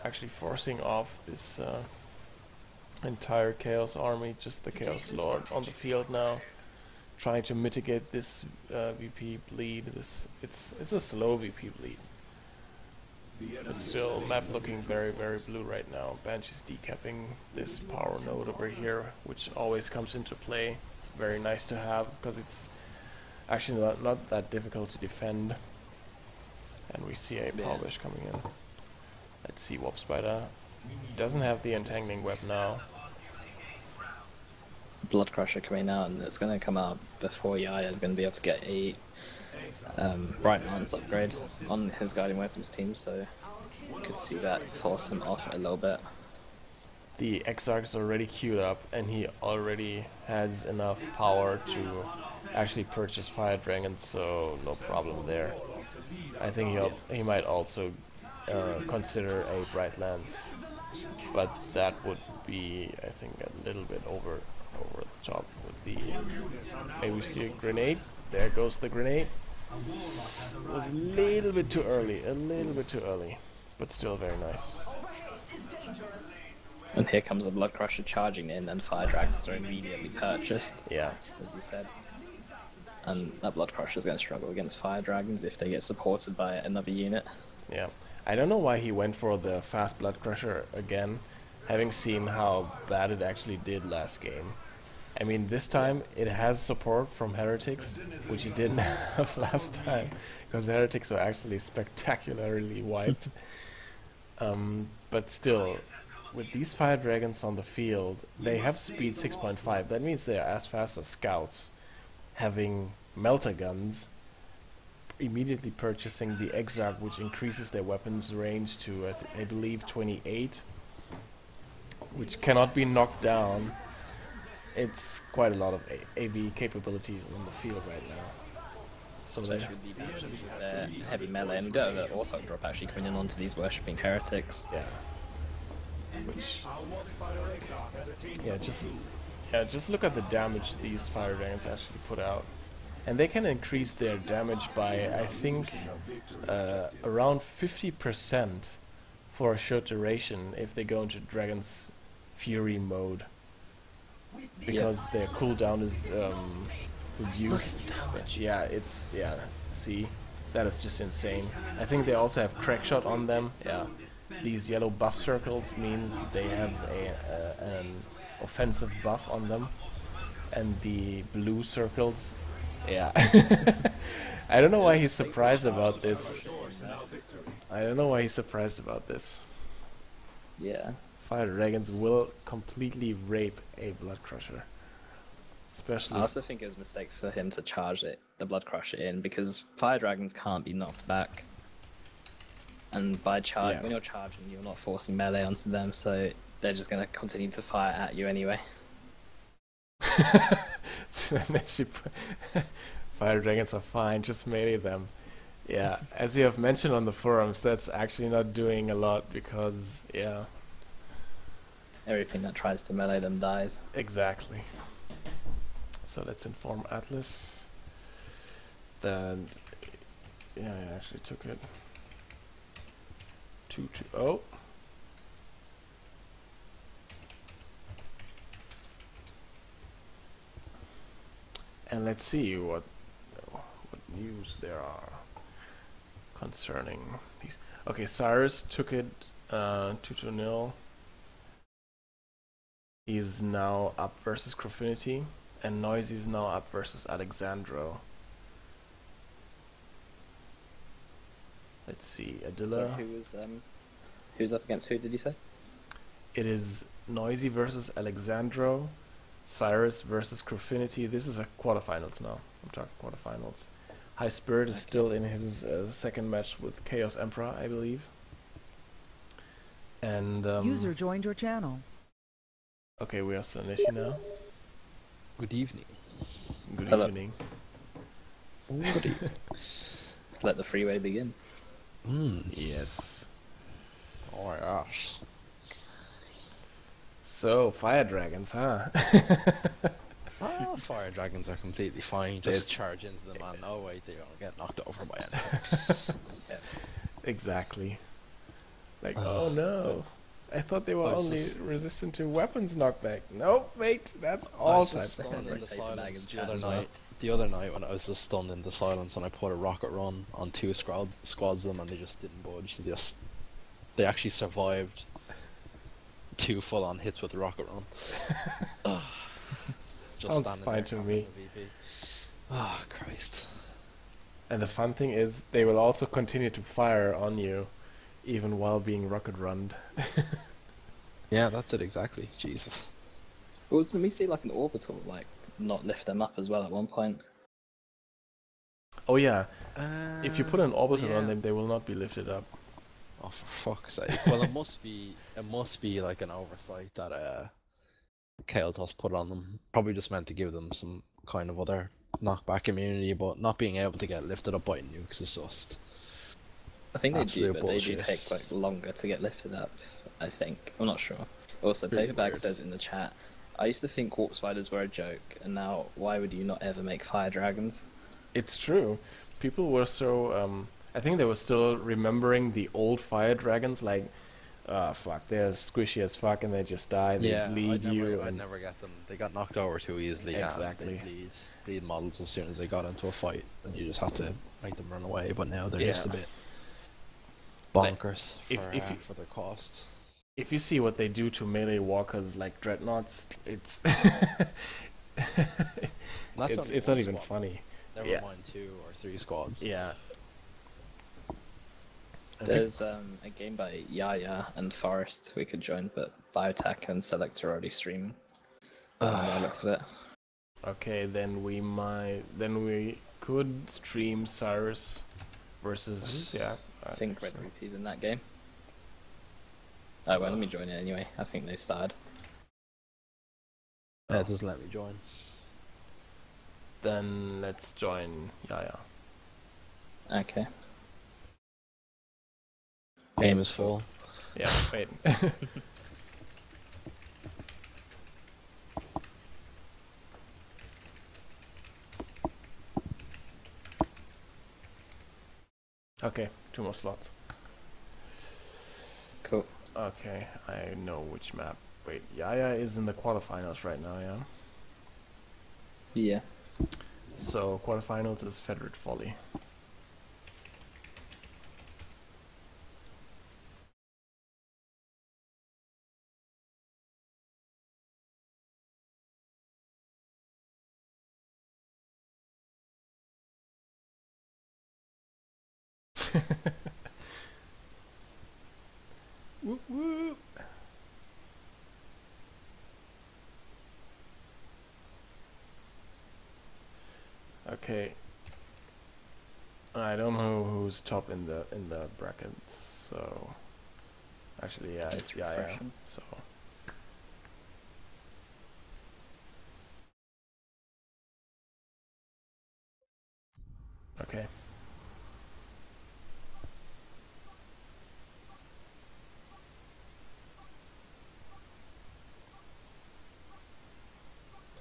Actually forcing off this entire Chaos army, just the Chaos Lord on the field now, trying to mitigate this VP bleed. It's a slow VP bleed. But still, map looking very, very blue right now. Banshee's decapping this power node over here, which always comes into play. It's very nice to have, because it's actually not that difficult to defend. And we see a Power Bash coming in. Let's see, Warp Spider doesn't have the entangling web now. Blood Crusher coming out, and it's going to come out before Yaya is going to be able to get a Bright Lance upgrade on his Guiding Weapons team, so you could see that force him off a little bit. The Exarch is already queued up, and he already has enough power to actually purchase Fire Dragon, so no problem there. I think he might also consider a Bright Lance, but that would be, I think, a little bit over the top with the... Maybe we see a grenade. There goes the grenade. It was a little bit too early, but still very nice. And here comes the Blood Crusher charging in, and Fire Dragons are immediately purchased. Yeah. As you said. And that Blood Crusher is going to struggle against Fire Dragons if they get supported by another unit. Yeah. I don't know why he went for the fast Blood Crusher again, having seen how bad it actually did last game. I mean, this time it has support from Heretics, which it didn't have last time, because the Heretics were actually spectacularly wiped. But still, with these Fire Dragons on the field, they have speed 6.5. That means they are as fast as Scouts. Having Melter Guns, immediately purchasing the Exarch, which increases their weapons range to, I believe, 28, which cannot be knocked down. It's quite a lot of AV capabilities on the field right now. So especially with the options with their heavy melee, and the auto drop actually coming in onto these worshipping heretics. Yeah. Which, just look at the damage these Fire Dragons actually put out. And they can increase their damage by, I think, around 50% for a short duration if they go into Dragon's Fury mode. Because their cooldown is reduced. But yeah, see? That is just insane. I think they also have crack shot on them. Yeah. These yellow buff circles means they have an offensive buff on them. And the blue circles, yeah. I don't know why he's surprised about this. I don't know why he's surprised about this. Yeah. Fire dragons will completely rape a blood crusher. Especially I also think it was a mistake for him to charge the blood crusher in, because fire dragons can't be knocked back. And by when you're charging, you're not forcing melee onto them, so they're just going to continue to fire at you anyway. Fire dragons are fine, just melee them. Yeah, as you have mentioned on the forums, that's actually not doing a lot because, yeah. Everything that tries to melee them dies. Exactly. So let's inform Atlas. Then, yeah, I actually took it. 2-2-0. And let's see what news there are concerning these. Okay, Cyrus took it 2-0. He's now up versus Croffinity, and Noisy's now up versus Alexandro. Let's see, Adilla. So who's up against who, did you say? It is Noisy versus Alexandro, Cyrus versus Croffinity. This is a quarterfinals now. I'm talking quarterfinals. High Spirit is still in his second match with Chaos Emperor, I believe. And user joined your channel. Okay, we are still in issue now. Good evening. Good Hello. evening. Good evening. Let the freeway begin. Yes. Oh my gosh. So, fire dragons, huh? Fire dragons are completely fine. Just charge into them and no way they don't get knocked over by anything. Yeah. Exactly. Like, oh no. I thought they were only resistant to weapons knockback. Nope, wait, that's all types of stunned in the knockback. silence the other night when I was just stunned in the silence and I put a rocket run on 2 squads of them and they just didn't budge. They actually survived 2 full-on hits with the rocket run. Sounds fine to me. Oh, Christ. And the fun thing is, they will also continue to fire on you, even while being rocket runned. Yeah, that's it exactly. Jesus. Well, didn't we see like an orbital like not lift them up as well at one point? Oh yeah, if you put an orbital on yeah. them, they will not be lifted up. Oh, for fuck's sake. Well, it must be like an oversight that Kael'thas put on them. Probably just meant to give them some kind of other knockback immunity, but not being able to get lifted up by nukes is just... I think they do, absolute but they do bullshit. take like longer to get lifted up, I think. I'm not sure. Also, Really Paperback weird. says in the chat, I used to think warp spiders were a joke, and now why would you not ever make fire dragons? It's true. People were so... I think they were still remembering the old fire dragons, like, fuck, they're squishy as fuck and they just die, they bleed you. I'd never get them. They got knocked over too easily. Exactly. Yeah, they bleed models as soon as they got into a fight, and you just have to make them run away. But now they're just a bit bonkers for their cost. If you see what they do to melee walkers like dreadnoughts, it's it's not even funny. Never mind 2 or 3 squads. Yeah. There's a game by Yaya and Forest we could join, but Biotech and Select are already streaming. By the looks of it. Okay, then we could stream Cyrus versus I think Red Rupee's in that game. Oh well, let me join it anyway. I think they started. It doesn't let me join. Then let's join Yaya. Okay. Game is full. Yeah, wait. Okay, 2 more slots. Cool. Okay, I know which map. Wait, Yaya is in the quarterfinals right now, yeah? Yeah. So, quarterfinals is Federate Folly. Whoop whoop. Okay. I don't know who's top in the brackets, so actually yeah, it's Yaya. Retribution. So okay.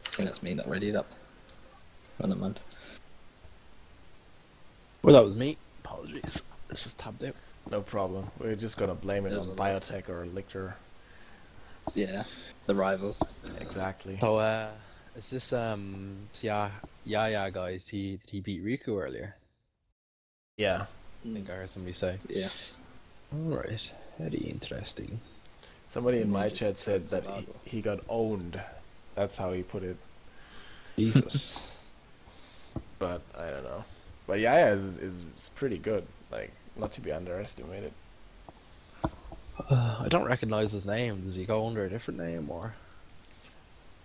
I think that's me that readied up. I don't mind. Well, that was me. Apologies. This is tabbed out. No problem. We're just gonna blame it It is on what it is. biotech or Lictor. Yeah, the rivals. Exactly. So, is this Yaya guys? Did he beat Riku earlier? Yeah. I think I heard somebody say. Yeah. Alright, very interesting. Somebody in my Just chat said that survival. he got owned. That's how he put it. Jesus. But I don't know. But Yaya is pretty good. Like, not to be underestimated. I don't recognize his name. Does he go under a different name or?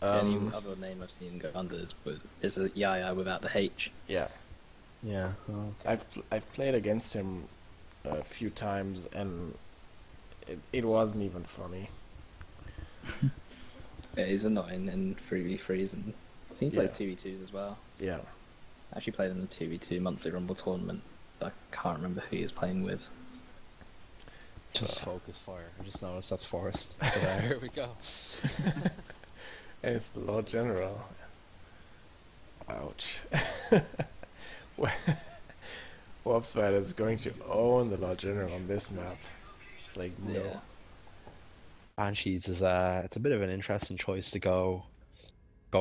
The only other name I've seen go under is a Yaya without the H. Yeah. Yeah. Oh. I've played against him a few times and it wasn't even funny. Yeah, he's annoying in 3v3s and I think he plays 2v2s as well. Yeah. I actually played in the 2v2 monthly Rumble tournament, but I can't remember who he was playing with. Just focus fire. I just noticed that's Forest. But, here we go. And it's the Lord General. Ouch. Warp Spider is going to own the Lord General on this map. It's like, no. Yeah. Banshees is it's a bit of an interesting choice to go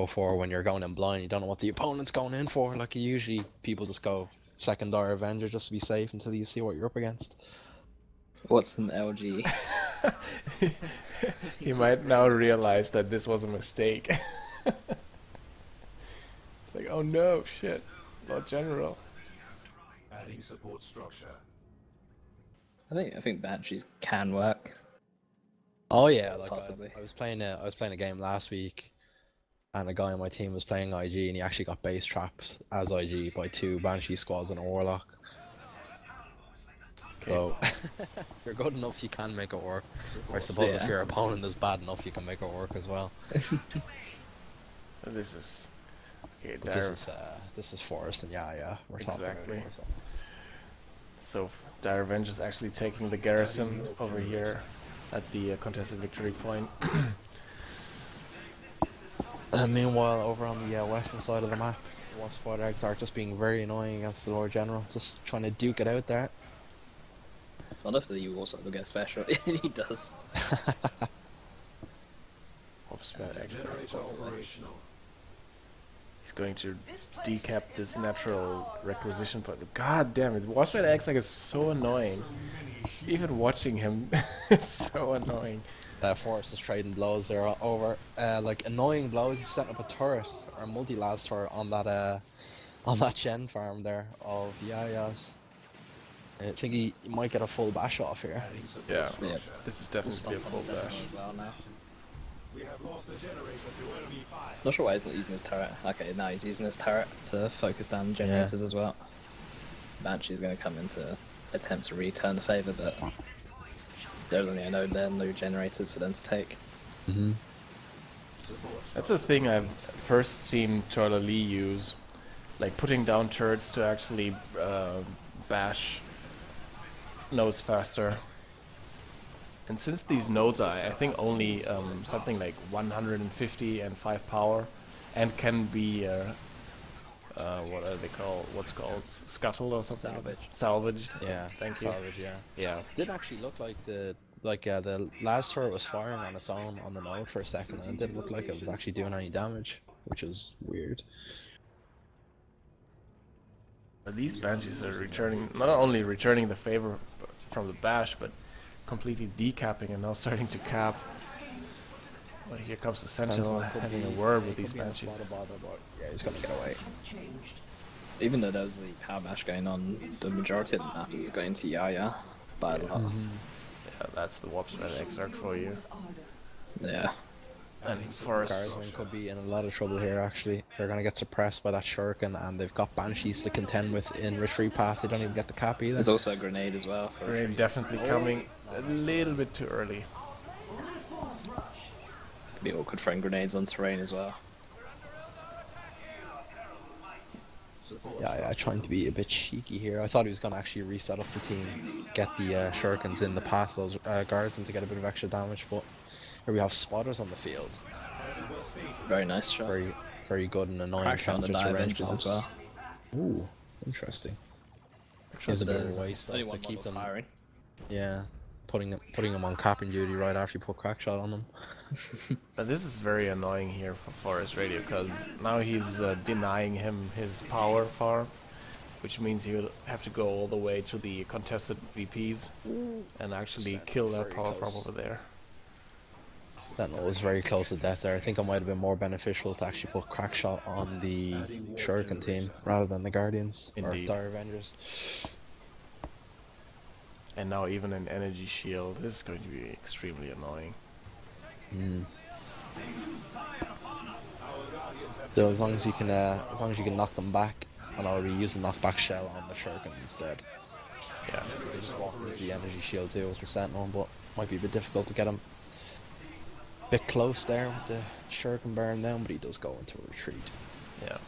for when you're going in blind. You don't know what the opponent's going in for. Like usually people just go second Dire Avenger just to be safe until you see what you're up against. What's an LG? He might now realize that this was a mistake. It's like, oh no, shit. Lord General. Adding support structure. I think Banshees can work. Oh yeah, like Possibly. I was playing a game last week, and a guy on my team was playing IG, and he actually got base trapped as IG by 2 Banshee squads and a Warlock. Okay. So, if you're good enough, you can make it work. I suppose if Yeah. your opponent is bad enough, you can make it work as well. This is... Okay, But Dire... this is Forest and yeah, we're talking about Exactly. it, so. So, Dire Avenge is actually taking the garrison over here at the contested victory point. And meanwhile, over on the western side of the map, Warp Spider Eggs are just being very annoying against the Lord General, just trying to duke it out there. Not if the also will get special. He does. Warp Spider X. Generator operational. He's going to decap this natural requisition point. God damn it, Warp Spider X is so annoying. Even watching him is so annoying. Forest is trading blows there over, like annoying blows. He's setting up a turret or a multi-las turret on that Shen farm there of Yayas. I think he might get a full bash off here. Yeah, Yeah. this is definitely a full dash. As well now. We have lost the generator to enemy fire. Not sure why he's not using his turret. Okay, now he's using his turret to focus down generators as well. Banshee's going to come in to attempt to return the favour, but there's only no generators for them to take. Mm-hmm. That's a thing I've first seen Toiler Lee use, like putting down turrets to actually bash nodes faster. And since these nodes are, I think, only something like 150 and 5 power, and can be what are they called? What's called scuttled or something? Salvaged. Yeah. Thank you. Salvage, yeah. Yeah. Didn't actually look like the last turret was firing on its own on the node for a second, and it didn't look like it was actually doing any damage, which is weird. But these Banshees are returning, not only returning the favor from the bash, but completely decapping and now starting to cap. Well, here comes the Sentinel having a word with these Banshees. Yeah, he's gonna get away. Even though there was the power bash going on, the majority of the map is going to Yaya by a lot. Yeah, that's the Warp Spread Exarch for you. Yeah. And Forest. Guardsmen could be in a lot of trouble here actually. They're gonna get suppressed by that Shuriken, and they've got Banshees to contend with in retreat path. They don't even get the cap either. There's also a grenade as well. For Grenade definitely coming a little bit too early. Could be awkward throwing grenades on terrain as well. Yeah, trying to be a bit cheeky here. I thought he was gonna actually reset up the team, get the Shurikens in the path of those guardsmen to get a bit of extra damage, but here we have spotters on the field. Very nice shot. Very, very good and annoying Crash on the counter to range Avengers as well. Ooh, interesting. Seems a bit of a waste Only though, one to keep model them. firing. Yeah, putting them on capping duty right after you put crack shot on them. But this is very annoying here for Forest Radio, because now he's denying him his power farm, which means he'll have to go all the way to the contested VPs and actually kill that very power farm close. over there. That was very close to death there. I think it might have been more beneficial to actually put crack shot on the Shuriken team rather than the Guardians Indeed. or Dire Avengers. And now even an energy shield, this is going to be extremely annoying. So as long as you can knock them back, and already use the knockback shell on the Shuriken instead. Yeah. They just walk into the energy shield too with the Sentinel, but might be a bit difficult to get him. Bit close there with the Shuriken bearing down, but he does go into a retreat. Yeah.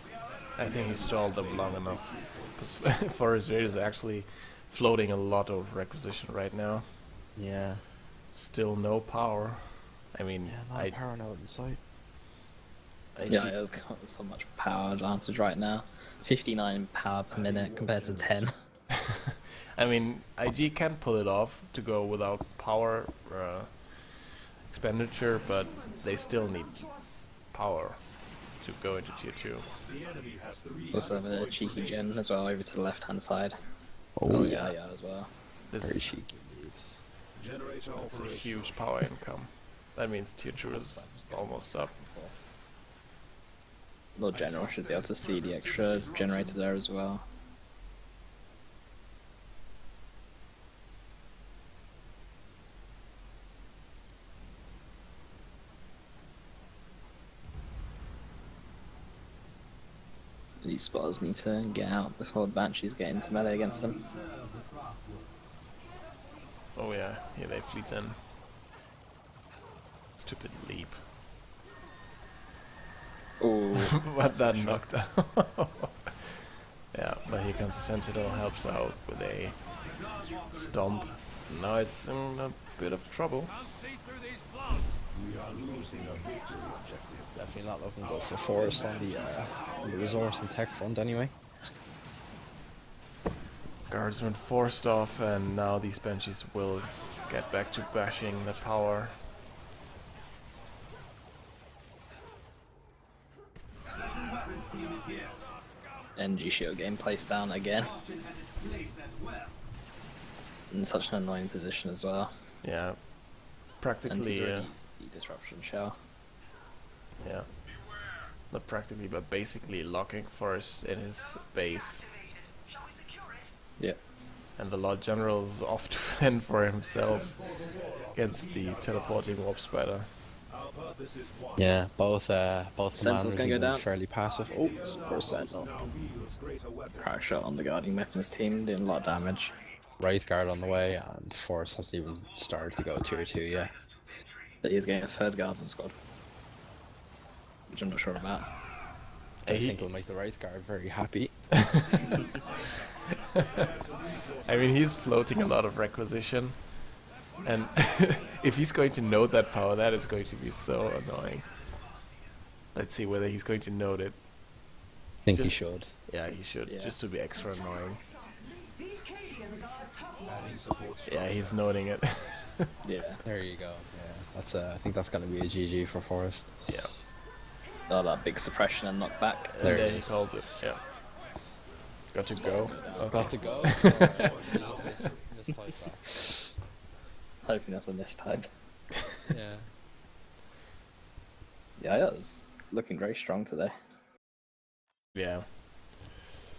I think he stalled them long enough, because Forest Radio is actually floating a lot of requisition right now. Yeah. Still no power. I mean, Yeah, not power out in sight. Yeah, it has got so much power advantage right now. 59 power per minute compared to 10. I mean, IG can pull it off to go without power expenditure, but they still need power to go into tier 2. Also have a cheeky gen as well over to the left hand side. Oh Yeah, as well. very This cheeky moves. That's a huge power income. That means tier 2 is almost up. Lord General should be able to see the extra generator there as well. These spotters need to get out before Banshees get into melee against them. Oh yeah, here they fleet in. Stupid leap. Oh, What that knocked out. Yeah, but here comes the Sentinel, helps out with a stomp. Now it's in a bit of trouble. Definitely not looking good for Forest on the resource and tech front anyway. Guardsmen forced off, and now these Banshees will get back to bashing the power. NG shield getting placed down again. In such an annoying position as well. Yeah, And he's practically, already used the disruption shell. yeah. Not practically, but basically locking Forest in his base. Shall we secure it? Yeah. And the Lord General is off to fend for himself against the teleporting warp spider. Yeah, both Sentinel's commanders gonna go even down. fairly passive. Oh, poor Sentinel. Crack shot on the guarding weapons team, doing a lot of damage. Wraith Guard on the way, and Force hasn't even started to go tier 2 yet. But he's getting a third guardsman squad. Which I'm not sure about. I think it'll make the Wraith Guard very happy. I mean, he's floating a lot of requisition, and if he's going to note that power, that is going to be so annoying. Let's see whether he's going to note it. I think he Just- should. Yeah, he should, Yeah. just to be extra annoying. These Cadians are tough. Yeah, he's noting it. Yeah. There you go. Yeah, that's I think that's gonna be a GG for Forest. Yeah, Oh, that big suppression and knockback. and There it there he is. calls it. Yeah. Got to go. Got to go. Hoping that's a mistype. Yeah. Yeah, it's looking very strong today. Yeah.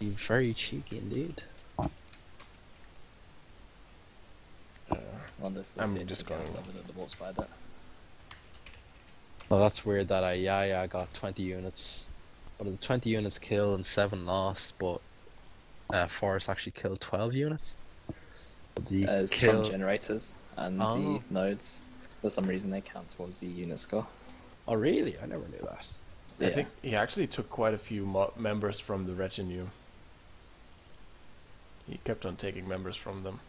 He's very cheeky indeed. Wonder if we'll I'm see just just going- evidence by that. Well, that's weird that Yaya got 20 units. But 20 units killed and 7 lost, but Forrest actually killed 12 units. But the It's from generators and the Oh. nodes. For some reason they count towards the unit score. Oh really? I never knew that. I think he actually took quite a few members from the retinue. He kept on taking members from them.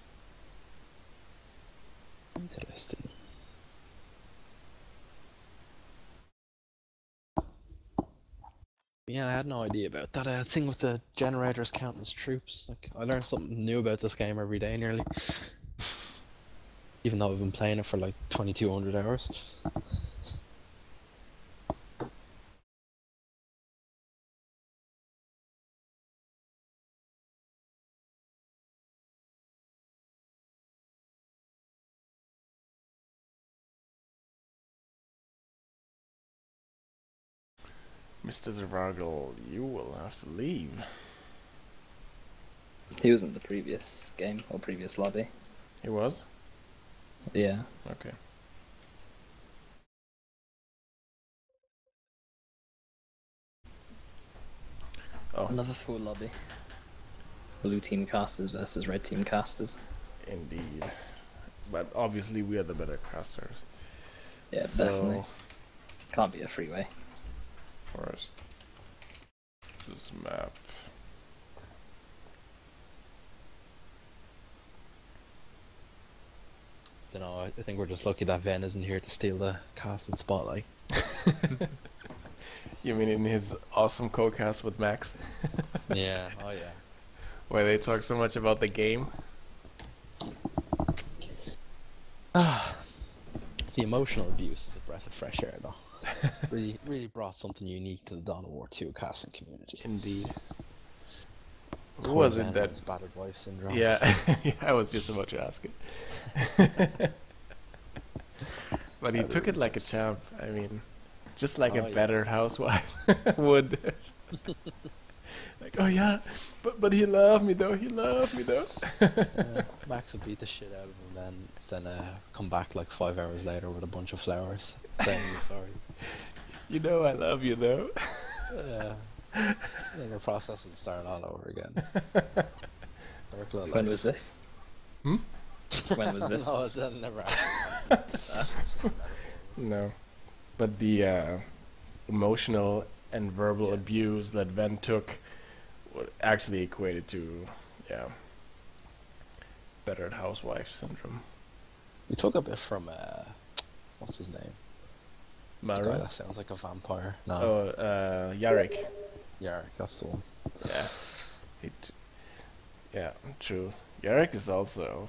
Interesting. Yeah, I had no idea about that thing with the generators counting as troops. Like, I learn something new about this game every day nearly. Even though I've been playing it for like 2200 hours. Mr. Zeragel, you will have to leave. He was in the previous game or previous lobby. He was? Yeah. Okay. Oh, Another full lobby. Blue team casters versus red team casters. indeed. But obviously we are the better casters. Yeah, So, definitely. Can't be a freeway. first, this map. You know, I think we're just lucky that Ven isn't here to steal the casting spotlight. You mean in his awesome co-cast with Max? Yeah, oh yeah. Where they talk so much about the game? The emotional abuse is a breath of fresh air, though. really brought something unique to the Dawn of War 2 casting community. Indeed. Who Poor was Ven it that... has battered wife syndrome. Yeah, yeah, I was just about to ask it. But he took it like a champ. I mean, just like Oh, a yeah. battered housewife would. Like, oh yeah, but he loved me though. He loved me though. Max would beat the shit out of him, then come back like 5 hours later with a bunch of flowers, saying he's sorry. You know I love you though. Yeah. Then the process would start all over again. Circle of When life. was this? Hmm? When was this? No, that never happened. No, but the emotional and verbal Yeah. abuse that Ven took actually equated to, battered housewife syndrome. We took a bit from, what's his name? The guy Mara? that sounds like a vampire. No, Oh, Yarrick. Yarrick, that's the one. Yeah. Yeah, true. Yarrick is also...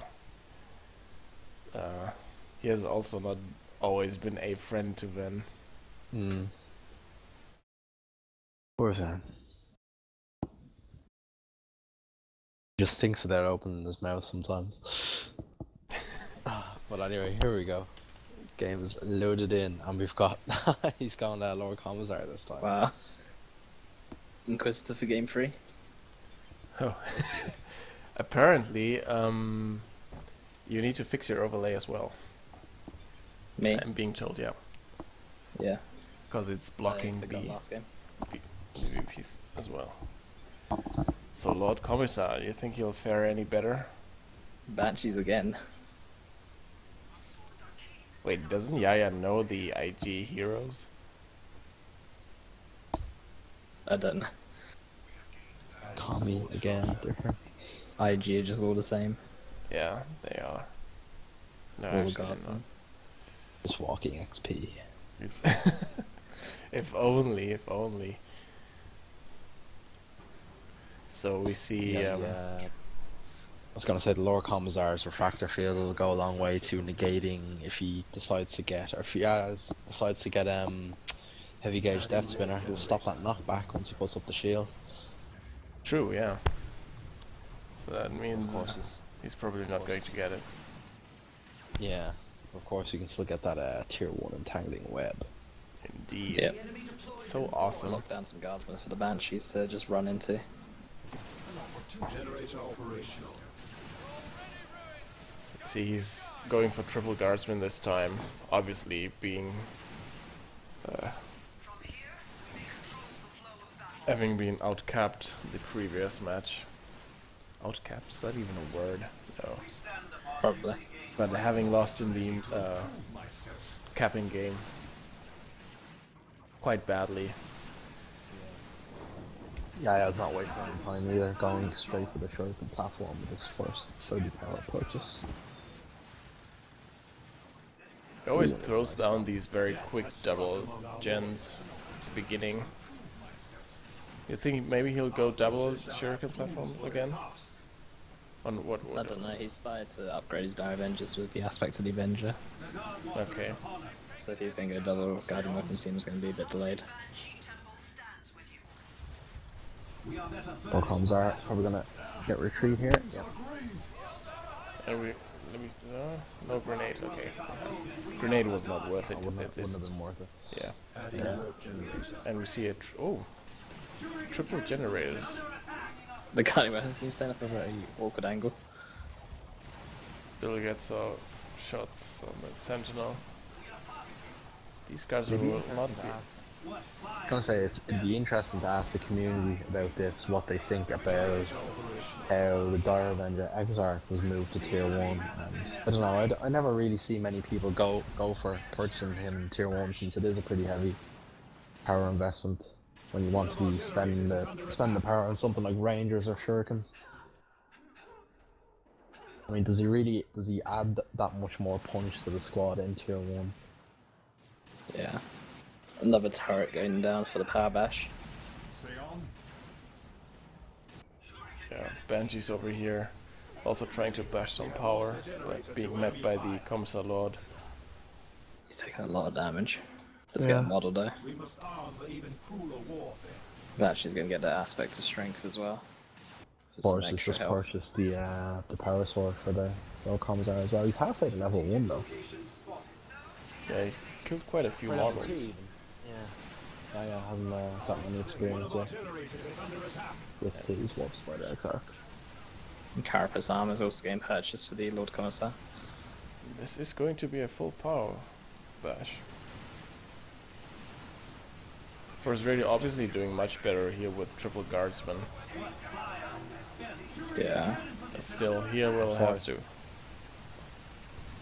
he has also not always been a friend to Ven. Hmm. Poor Van. Just thinks without opening his mouth sometimes. But anyway, here we go. Game is loaded in, and we've got... he's gone Lord Commissar this time. Wow. Inquisitor for game 3. Oh. Apparently, you need to fix your overlay as well. Me? I'm being told, yeah. Yeah. Because it's blocking I the forgot last game. PvPs as well. So, Lord Commissar, you think he'll fare any better? Banshees again. Wait, doesn't Yaya know the IG heroes? I don't know. Commie again. Different. IG are just all the same. Yeah, they are. No, All the actually they're not. guardsmen. Just walking XP. It's if only, if only. So we see, I was gonna say the Lord Commissar's refractor field will go a long way to negating if he decides to get, or if he decides to get heavy gauge death spinner. He'll stop that knockback once he puts up the shield. true, yeah. So that Of means course, he's probably not going to get it. yeah. Of course, you can still get that tier 1 entangling web. Indeed. Yep. So awesome. Lock down some guardsmen for the Banshees to just run into. Generator operational. Let's see, he's going for triple guardsman this time. Obviously being... having been outcapped the previous match. Outcapped? Is that even a word? No. Probably. But having lost in the capping game quite badly. Yeah, I was not wasting any time either, going straight for the shuriken platform with his first 30 power purchase. He always throws down these very quick double gens at the beginning. You think maybe he'll go double shuriken platform again? On what? I don't know, he started to upgrade his DoW Avengers with the aspect of the Avenger. Okay. So if he's going to go double, guiding weapon seems going to be a bit delayed. Both comms are probably gonna get retreat here. Yep. And we no grenade. Okay. Grenade was not worth it. Wouldn't have been worth it. Yeah. And we see triple generators. The guiding weapon seems set up a very awkward angle. Still gets shots on the sentinel. These guys will not be. I'm gonna say it'd be interesting to ask the community about this, what they think about how the Dire Avenger Exarch was moved to tier 1. And I don't know, I never really see many people go for purchasing him in tier 1, since it is a pretty heavy power investment when you want to be spend the power on something like Rangers or Shurikens. I mean, does he add that much more punch to the squad in tier 1? Yeah. Another turret going down for the power bash. Yeah, Banshee's over here, also trying to bash some power, but being met by the Commissar Lord. He's taking a lot of damage. Let's get a model though. But she's going to get that aspect of strength as well. Boris just purchased the power sword for the Royal Commissar as well. He's halfway to level 1 though. Yeah, he killed quite a few models. Yeah, I haven't got any experience yet with his Warp Spider Exarch. And Carapace armor is also getting purchased for the Lord Commissar. This is going to be a full power bash. Force Radio obviously doing much better here with triple guardsman. Yeah. But still, here we'll have to.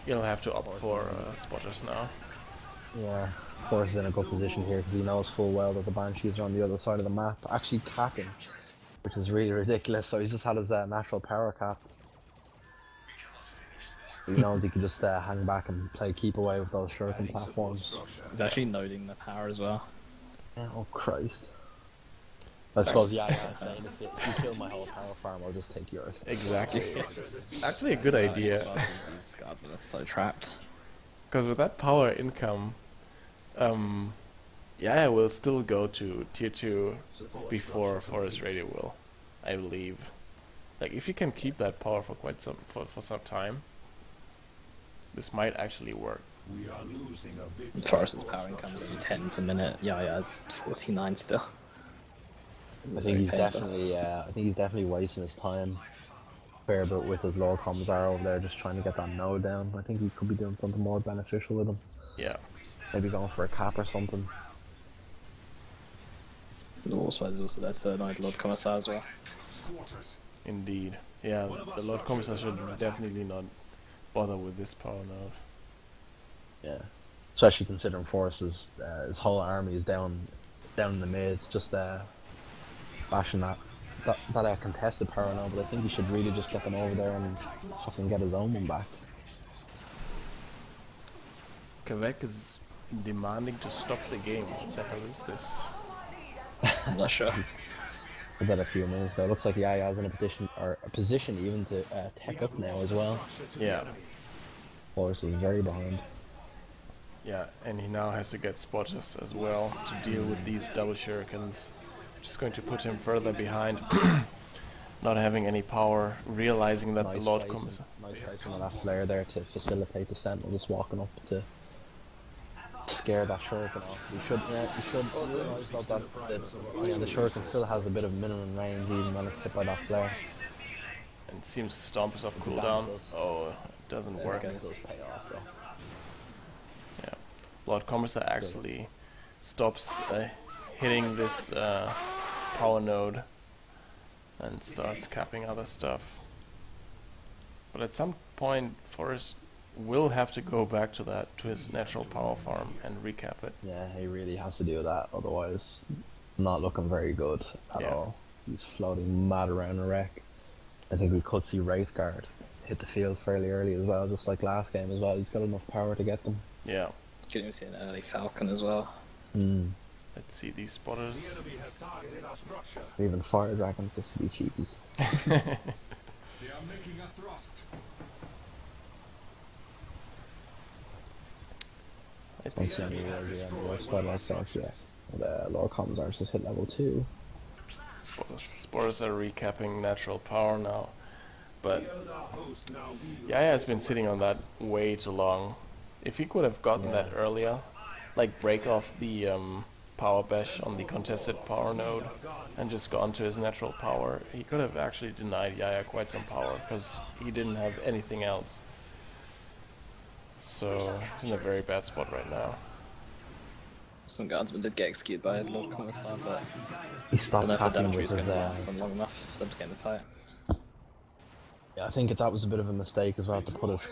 He'll have to opt for spotters now. Yeah, Force is in a good position here because he knows full well that the Banshees are on the other side of the map, actually capping, which is really ridiculous. So he's just had his natural power capped. He knows he can just hang back and play keep away with those shuriken platforms. He's actually noting the power as well. Oh Christ. I suppose, yeah, saying if you kill my whole power farm, I'll just take yours. Exactly. It's actually a good idea. These guardsmen are so trapped. Because with that power income, yeah, we'll still go to tier 2 before Forest Radio will, I believe. Like, if you can keep that power for quite some time, this might actually work. Forest's power income is only 10 per minute. Yeah, it's 49 still. I think he's definitely wasting his time a fair bit with his Lord Commissar over there, just trying to get that node down. I think he could be doing something more beneficial with him. Yeah. Maybe going for a cap or something. The Warspite is also there to annoy the Lord Commissar as well. Indeed. Yeah, the Lord Commissar should definitely not bother with this power node. Yeah. Especially considering Force's his whole army is down in the mid, just bashing that contested power now, but I think he should really just get them over there and fucking get his own one back. Quebec is demanding to stop the game. What the hell is this? I'm not sure. We've got a few minutes though. Looks like Yaya's in a position even to tech up now as well. Yeah. Force is very behind. Yeah, and he now has to get spotters as well to deal with these double shurikens. Which is going to put him further behind. Not having any power, realizing that the Lord Commissar... Nice placement of that flare there to facilitate the sentinel just walking up to scare that shuriken off. You should realise that the shuriken still has a bit of minimum range even when it's hit by that flare. And seems Stomp is off That cooldown. does- Oh, it doesn't There work. we That go. does pay off though. Yeah. Lord Commissar actually stops hitting this power node and starts capping other stuff. But at some point, Forrest will have to go back to his natural power farm and recap it. Yeah, he really has to do that, otherwise not looking very good at Yeah. all. He's floating mad around a wreck. I think we could see Wraithguard hit the field fairly early as well, just like last game as well. He's got enough power to get them. Yeah. Could even see an early Falcon as well. Let's see these spotters. Enemy has targeted our structure. Even Fire Dragons just to be cheeky. They are making a thrust. Let's Once see. again, the Lord Squad like starts, yeah. The Lord Commissars just hit level 2. Spotters are recapping natural power now. But Our host now Yaya has been sitting on that way too long. If he could have gotten that earlier, like break off the power bash on the contested power node and just gone to his natural power, he could have actually denied Yaya quite some power because he didn't have anything else. So he's in a very bad spot right now. Some guardsmen did get executed by Lord Commissar, but He I stopped don't know if the tapping damage with was his... going to last them long enough for them to get in the fight. Yeah, I think that was a bit of a mistake as well to put his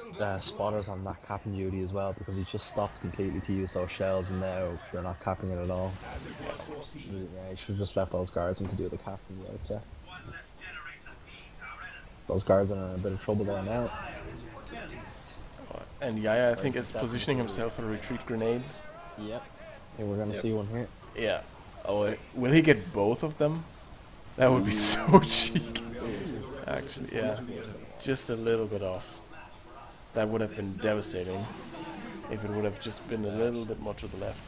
spotters on that capping duty as well, because he just stopped completely to use those shells and now they're not capping it at all. Yeah, he should have just left those guardsmen to do the capping, I would say. Those guards are in a bit of trouble there now. And Yaya, I think, is positioning himself for retreat grenades. Yep. Okay, we're gonna see one here. Yeah. Oh, will he get both of them? That would be so cheeky. Actually, yeah. Just a little bit off. That would have been devastating if it would have just been a little bit more to the left.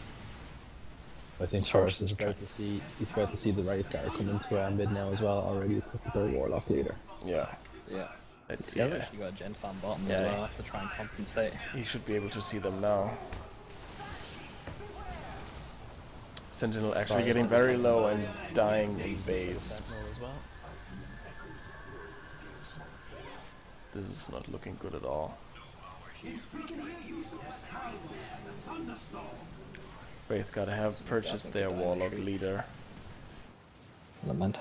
I think Forrest is about to see the Wraithguard come into mid now as well, already with their Warlock leader. Yeah. Yeah. Let's see. He's actually got a Gen Farm bottom as well to try and compensate. He should be able to see them now. Sentinel actually getting very low and dying in base. This is not looking good at all. Wraith gotta have purchased their Warlock leader. Lament.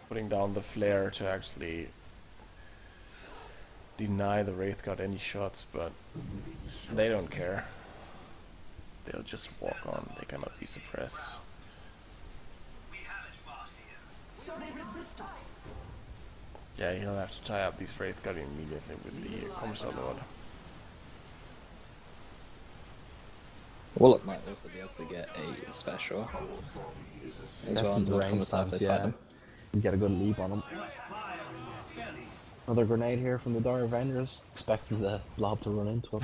Putting down the flare to actually deny the Wraith God any shots, but they don't care. They'll just walk on, they cannot be suppressed. So they resist us. Yeah, he'll have to tie up these Wraith God immediately with the Commissar Lord. Warlock might also be able to get a special as well. That's the range stuff, yeah. You get a good leap on him. Another grenade here from the DoW Avengers, expecting the lob to run into it,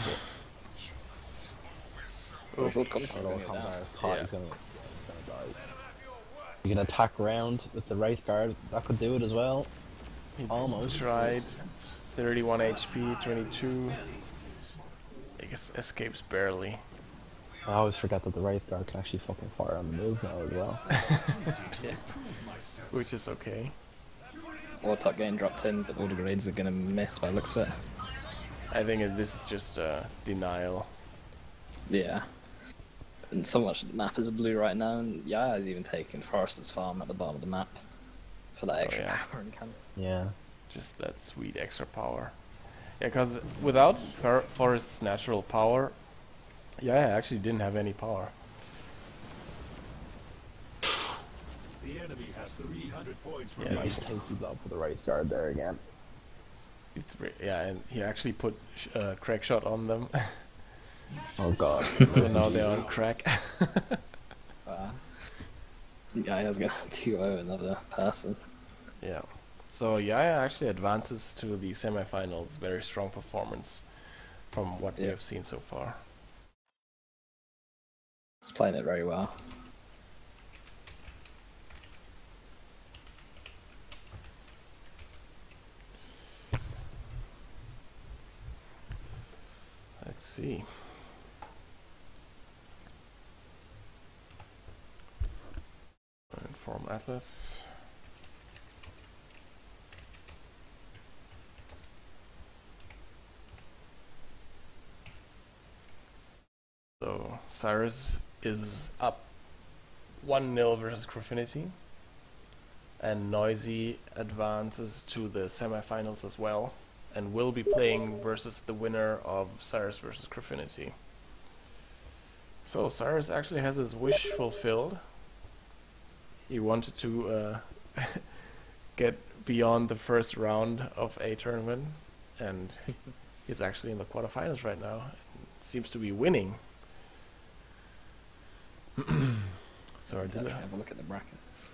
but Lord Commissar's Lord going to go down. Commissar is caught, he's gonna die. You can attack round with the Wraithguard, that could do it as well. He Almost. tried. 31 HP, 22. I guess escapes barely. I always forget that the Wraithguard can actually fucking fire on the move now as well. Yeah. Which is okay. Warlock getting dropped in, but all the grenades are going to miss by the looks of it. I think this is just denial. Yeah. And so much of the map is blue right now, and Yaya's even taking Forrester's farm at the bottom of the map for that extra power and can. Yeah. Just that sweet extra power. Yeah, because without Forest's natural power, I actually didn't have any power. The enemy has 300 points Yeah, remaining. Nice tasty blob for the Wraithguard there again. Yeah, and he actually put crack shot on them. Oh god. So now they're on crack. Yaya's going to 2-0 another person. Yeah. So Yaya actually advances to the semifinals. Very strong performance from what we have seen so far. He's playing it very well. Let's see. Inform Atlas. Cyrus is up 1-0 versus Graffinity, and Noisy advances to the semifinals as well, and will be playing versus the winner of Cyrus versus Graffinity. So Cyrus actually has his wish fulfilled. He wanted to get beyond the first round of a tournament, and he's actually in the quarterfinals right now. Seems to be winning. So Ardilla, Have a look at the brackets.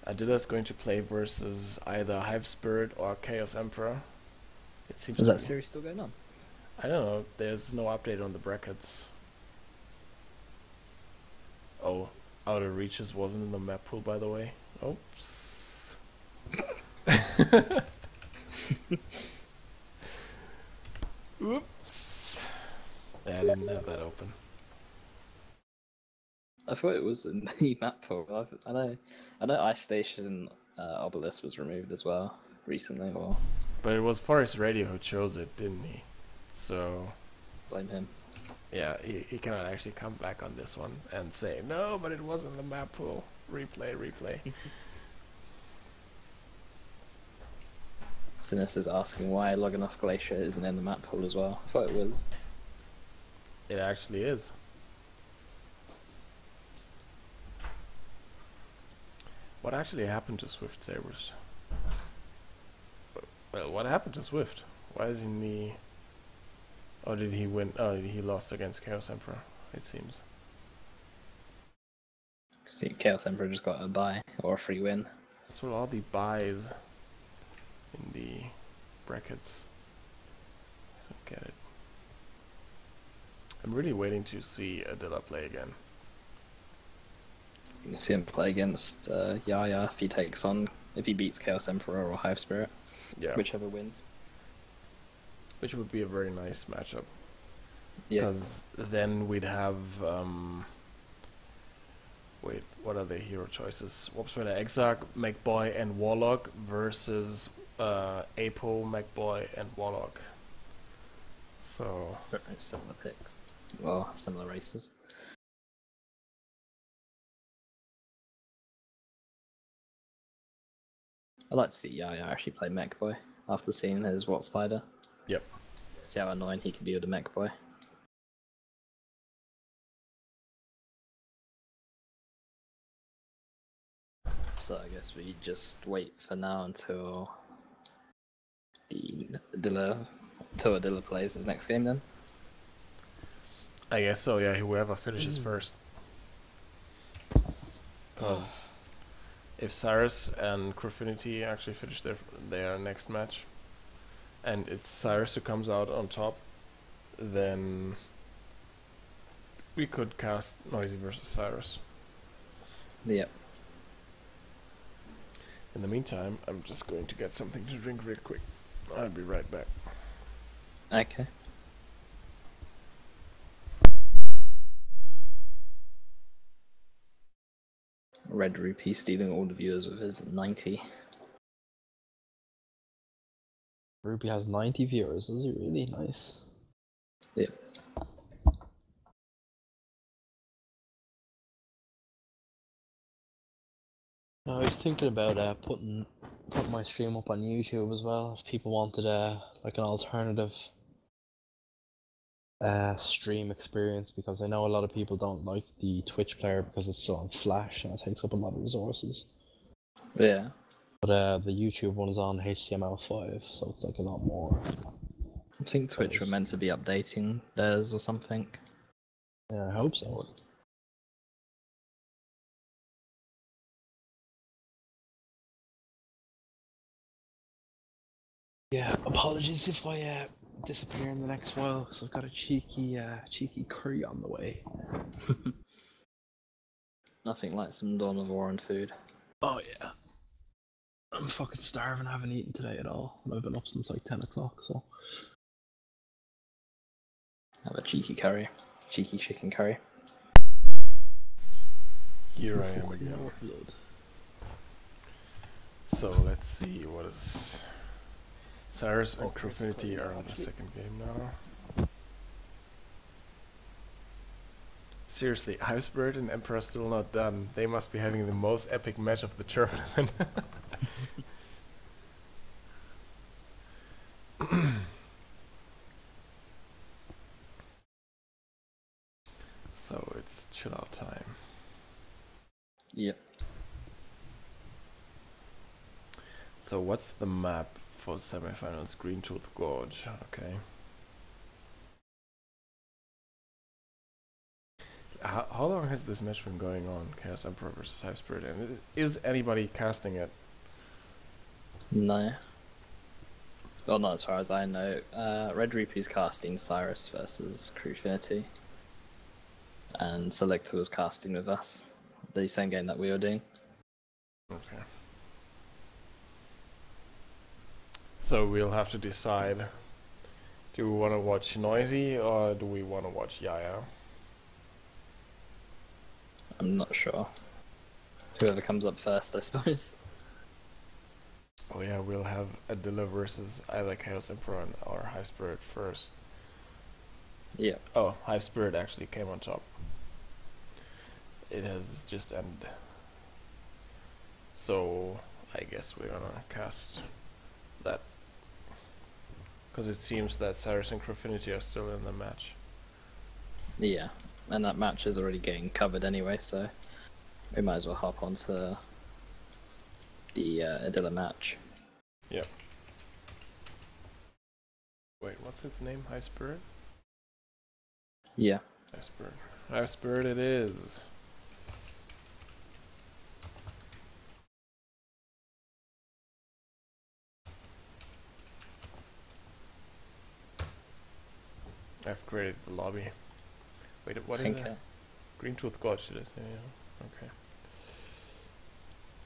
Ardilla's going to play versus either Hive Spirit or Chaos Emperor. It seems Is to that be. series still going on? I don't know. There's no update on the brackets. Oh, Outer Reaches wasn't in the map pool, by the way. Oops. Oops. Yeah, I didn't have that open. I thought it was in the map pool. I know Ice Station Obelisk was removed as well recently, or But it was Forest Radio who chose it, didn't he? So, blame him. yeah, he cannot actually come back on this one and say, no, but it wasn't the map pool. Replay. Sinus is asking why Loganoff Glacier isn't in the map pool as well. I thought it was. It actually is. What actually happened to Swift Sabers? Well, what happened to Swift? Why isn't he... Oh, did he win? Oh, he lost against Chaos Emperor, it seems. See, Chaos Emperor just got a bye or a free win. That's what all the buys in the brackets. I don't get it. I'm really waiting to see Adilla play again. You can see him play against Yaya if he beats Chaos Emperor or Hive Spirit, Yeah, whichever wins. which would be a very nice matchup. Yeah, Because then we'd have... wait, what are the hero choices? Warp Spider, Exarch, MacBoy, and Warlock versus Apo, MacBoy, and Warlock. So... very similar picks. Well, similar races. I'd like to see Yaya actually play Mech Boy after seeing his Warp Spider. Yep. See how annoying he can be with the Mech Boy. So I guess we just wait for now until Adilla plays his next game then. I guess so, yeah, whoever finishes first. Because if Cyrus and Graffinity actually finish their next match, and it's Cyrus who comes out on top, then we could cast Noisy versus Cyrus. Yep. In the meantime, I'm just going to get something to drink real quick. I'll be right back. Okay. Red Rupee stealing all the viewers with his 90. Ruby has 90 viewers. Is it really nice? Yep. I was thinking about putting my stream up on YouTube as well. If people wanted like an alternative stream experience, because I know a lot of people don't like the Twitch player because it's still on Flash and it takes up a lot of resources. Yeah. But the YouTube one is on HTML5, so it's like a lot more. I think Twitch were meant to be updating theirs or something. Yeah, I hope so. Yeah, apologies if I disappear in the next while, because I've got a cheeky curry on the way. Nothing like some Dawn of War and food. Oh yeah. I'm fucking starving, I haven't eaten today at all, and I've been up since like 10 o'clock, so... Have a cheeky curry. Cheeky chicken curry. Here I am again. Blood. So let's see what is... Cyrus and Graffinity are on the second game now. Seriously, Hive Spirit and Emperor still not done. They must be having the most epic match of the tournament. So it's chill out time. Yep. So what's the map for semifinals? Green Tooth Gorge. Okay. How long has this match been going on? Chaos Emperor versus Hive Spirit, and is anybody casting it? No. Well, not as far as I know. Red Reaper's casting Cyrus versus Crewfinity. And Selector was casting with us. The same game that we were doing. Okay. So we'll have to decide. Do we want to watch Noisy or do we want to watch Yaya? I'm not sure. Whoever comes up first, I suppose. Oh yeah, we'll have Adilla versus either Chaos Emperor or Hive Spirit first. Yeah. Oh, Hive Spirit actually came on top. It has just ended. So I guess we're gonna cast that. Because it seems that Cyrus and Crewfinity are still in the match. Yeah. And that match is already getting covered anyway, so we might as well hop onto the Adilla match. Yep. Wait, what's its name? Hive Spirit? Yeah. Hive Spirit. Hive Spirit it is. I've created the lobby. Wait, what is it? Green Tooth Gorge, did I say? Yeah. Okay.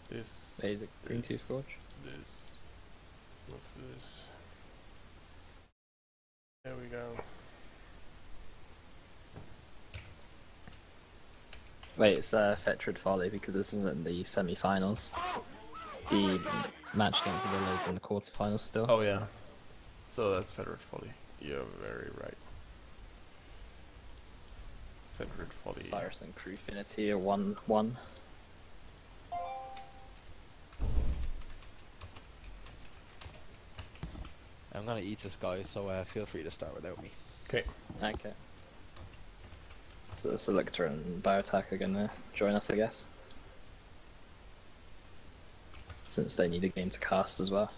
This. Basic Green Tooth Gorge. This. Move this. There we go. Wait, it's Fetrid Folly because this isn't the semi-finals. The match against the Willows in the quarterfinals still. Oh yeah. So that's Fetrid Folly. You're very right. Fetrid Folly. Cyrus and Crewfinity are 1-1. I'm gonna eat this guy, so feel free to start without me. Okay. Okay. So Selector and Biotac are gonna join us, I guess. Since they need a game to cast as well.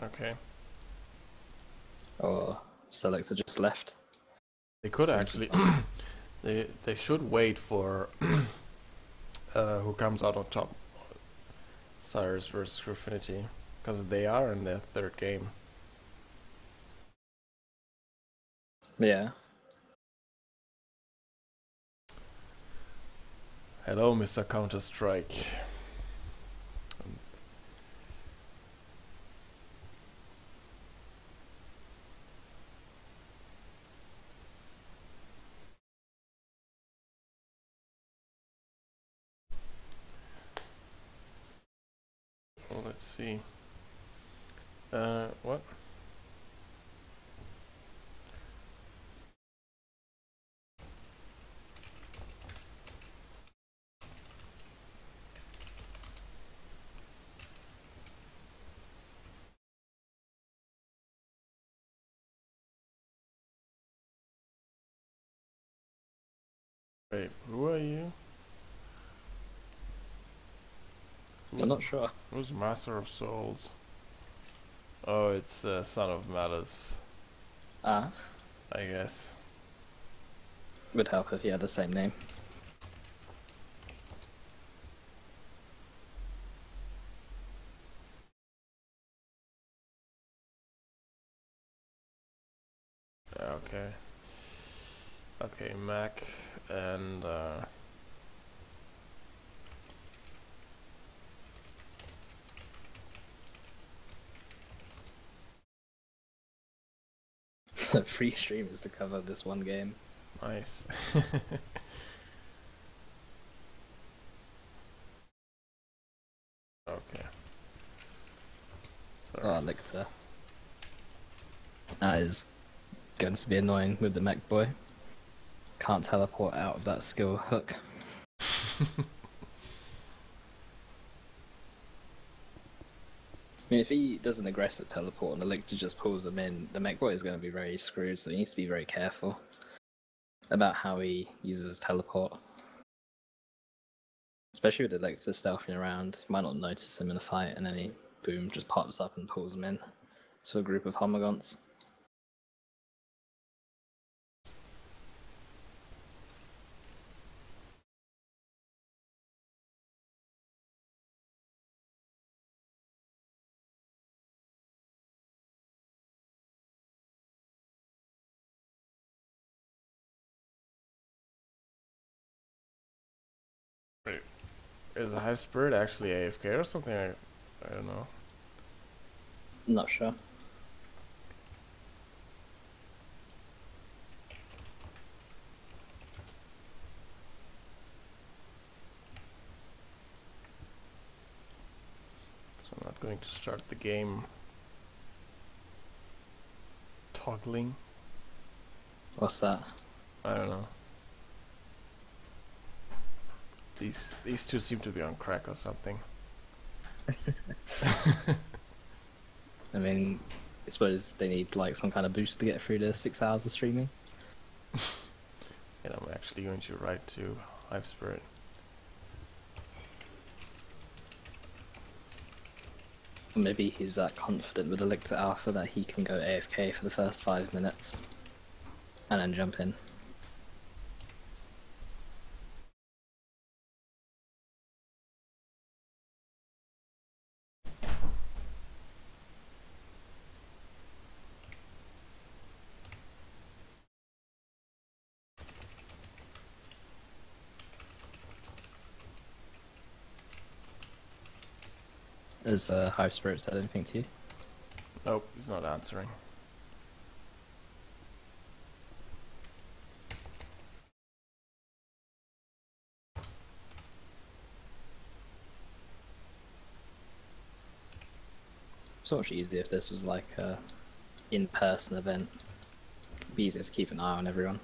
Okay. Or Selector just left. They could actually. they should wait for who comes out on top. Cyrus versus Crewfinity, because they are in their third game. Yeah. Hello, Mr. Counter-Strike. Well, let's see. What? Wait, who are you? I'm not sure. Who's Master of Souls? Oh, it's Son of Malice, Ah, I guess. would help if he had the same name. Okay. Okay, Mac and Free streamers to cover this one game. nice. Okay. Sorry. Oh, Lictor. That is going to be annoying with the mech boy. can't teleport out of that skill hook. I mean, if he does an aggressive teleport and the Lictor just pulls him in, the mech boy is going to be very screwed, so he needs to be very careful about how he uses his teleport. Especially with the Lictor stealthing around, you might not notice him in a fight, and then he, boom, just pops up and pulls him in to a group of Homagons. Wait, is the Hive Spirit actually AFK or something? I don't know. Not sure. So I'm not going to start the game toggling. What's that? I don't know. These two seem to be on crack or something. I mean, I suppose they need like some kind of boost to get through the 6 hours of streaming. And I'm actually going to write to Hive Spirit. Or maybe he's that confident with the Lictor Alpha that he can go AFK for the first 5 minutes and then jump in. Has Hive Spirit said anything to you? Nope, he's not answering. So much easier if this was like a in-person event. It'd be easier to keep an eye on everyone.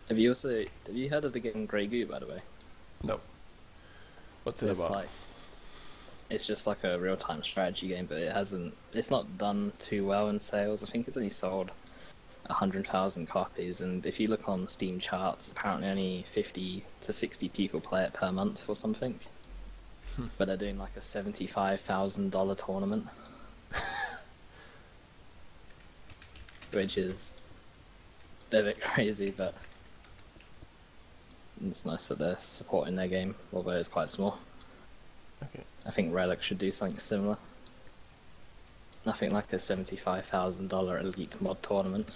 Have you heard of the game Grey Goo, by the way? Nope. What's it It's about? like, it's just like a real-time strategy game, but it's not done too well in sales. I think it's only sold 100,000 copies, and if you look on Steam charts, apparently only 50 to 60 people play it per month or something. But they're doing like a $75,000 tournament. Which is a bit crazy, but it's nice that they're supporting their game, although it's quite small. Okay. I think Relic should do something similar. Nothing like a $75,000 elite mod tournament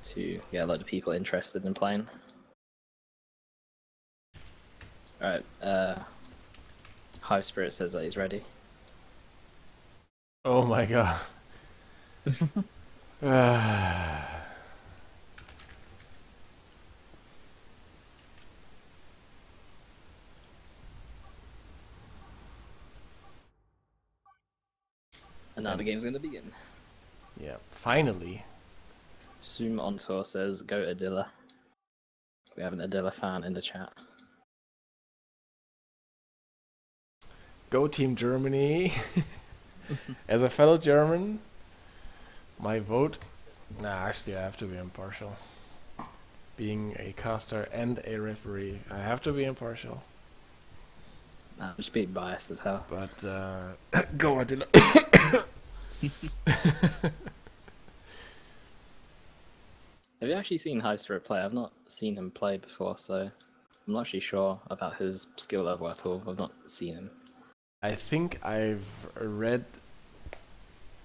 to get a lot of people interested in playing. Alright, Hive Spirit says that he's ready. Oh my god. And now the game's going to begin. Yeah, finally. Zoom on tour says, go Adilla. We have an Adilla fan in the chat. Go Team Germany. As a fellow German, my vote... Nah, actually I have to be impartial. Being a caster and a referee, I have to be impartial. Nah, I'm just being biased as hell. But, go Attila. Have you actually seen Hive Spirit play? I've not seen him play before, so I'm not actually sure about his skill level at all. I've not seen him. I think I've read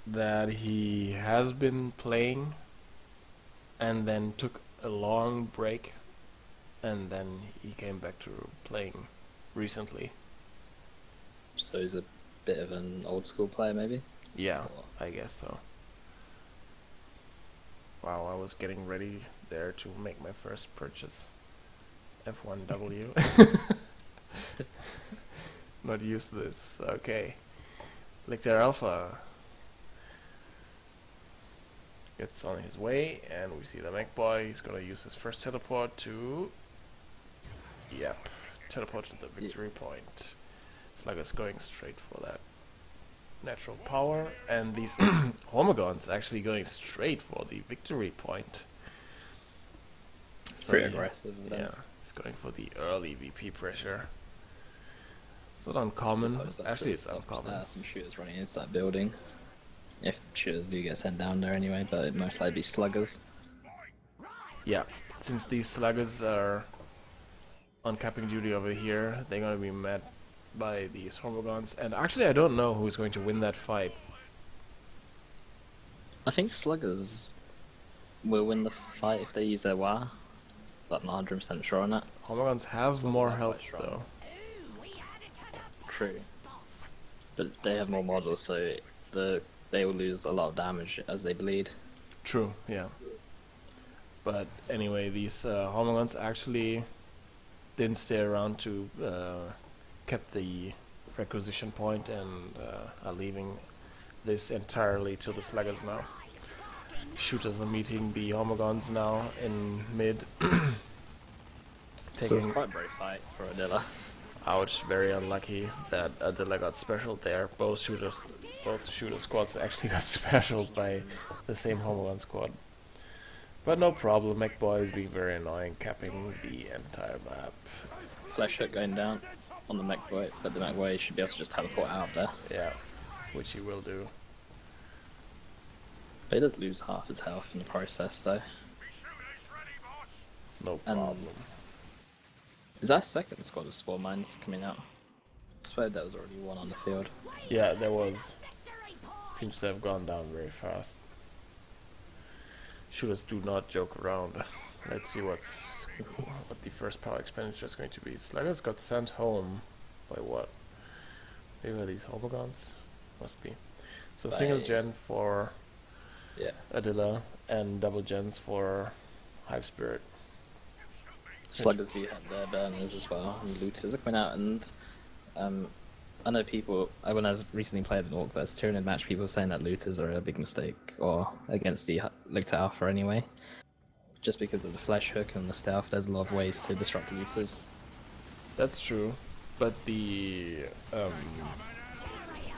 that he has been playing and then took a long break and then he came back to playing recently. So he's a bit of an old school player, maybe? Yeah, I guess so. Wow, I was getting ready there to make my first purchase. F1W. Not used to this. Okay. Lictor Alpha. gets on his way, and we see the mech boy. He's gonna use his first teleport to... Yep, teleport to the victory point. Slugger's going straight for that natural power, and these Hormigons actually going straight for the victory point. It's pretty aggressive. Yeah, he's going for the early VP pressure. It's not uncommon. Actually, it's uncommon. Some shooters running into that building. If shooters do get sent down there anyway, but it most likely be sluggers. Yeah, since these sluggers are on capping duty over here, they're gonna be met by these Hormigons. And actually, I don't know who's going to win that fight. I think sluggers will win the fight if they use their WA, but I'm not 100% sure on that. Hormigons have more health though. True. But they have more models, so they will lose a lot of damage as they bleed. True, yeah. But anyway, these Hormigons actually didn't stay around to keep the requisition point and are leaving this entirely to the sluggers now. Shooters are meeting the Hormigons now in mid. So it's quite a brave fight for Adilla. Ouch, very unlucky that Adilla got specialed there. Both shooter squads actually got specialed by the same Hormigon squad. But no problem, Mech Boy is being very annoying, capping the entire map. Flash hook going down on the Mech Boy, but the Mech Boy should be able to just teleport out there. Yeah, which he will do. But he does lose half his health in the process though. It's no problem. Is that a second squad of Spore Mines coming out? I swear there was already one on the field. Yeah, there was. Seems to have gone down very fast. Shooters do not joke around. Let's see what the first power expenditure is going to be. Sluggers got sent home by what? Maybe are these Hormigons? Must be. So By single gen for Adilla and double gens for Hive Spirit. Sluggers do have their burners as well, and looters are coming out, and I know people, when I was recently played an Orc vs Tyranid match, people were saying that looters are a big mistake, or against the Lictor Alpha anyway. Just because of the flesh hook and the stealth, there's a lot of ways to disrupt looters. That's true, but the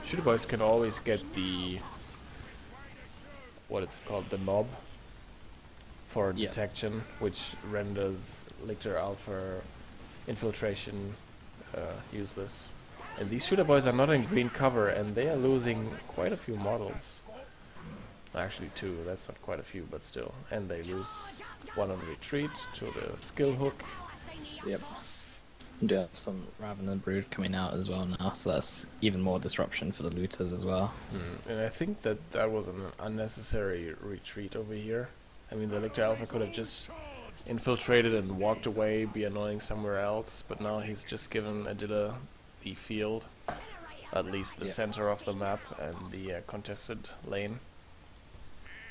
shooter boys can always get the, what is it called, the knob for detection, which renders Lictor Alpha infiltration useless. And these shooter boys are not in green cover, and they are losing quite a few models. Actually 2, that's not quite a few, but still. And they lose one on retreat to the skill hook. Yep. We do have some Ravener Brood coming out as well now, so that's even more disruption for the looters as well. And I think that was an unnecessary retreat over here. I mean, the Lictor Alpha could have just infiltrated and walked away, be annoying somewhere else, but now he's just given Adilla the field, at least the center of the map, and the contested lane.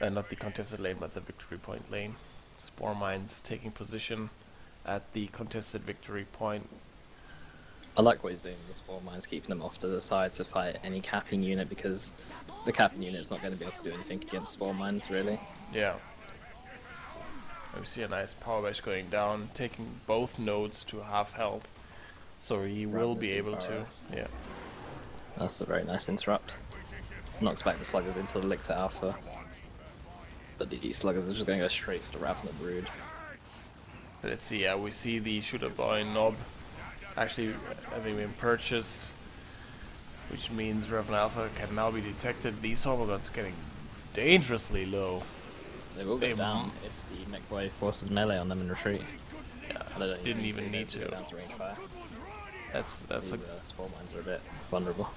Not the contested lane, but the victory point lane. Spore Mines taking position at the contested victory point. I like what he's doing with the Spore Mines, keeping them off to the side to fight any capping unit, because the capping unit is not going to be able to do anything against Spore Mines, really. Yeah. And we see a nice power bash going down, taking both nodes to half health. So he will be able to, That's a very nice interrupt. Knocks back the sluggers into the Lictor Alpha. But the sluggers are just going to go straight for the Ravener Brood. Let's see, we see the shooter boy knob actually having been purchased, which means Ravener Alpha can now be detected. These Hormigons getting dangerously low. They will go down if the Mech Boy forces melee on them in retreat. Yeah, didn't even need to. Go down to range fire. That's a Spore Mines are a bit vulnerable.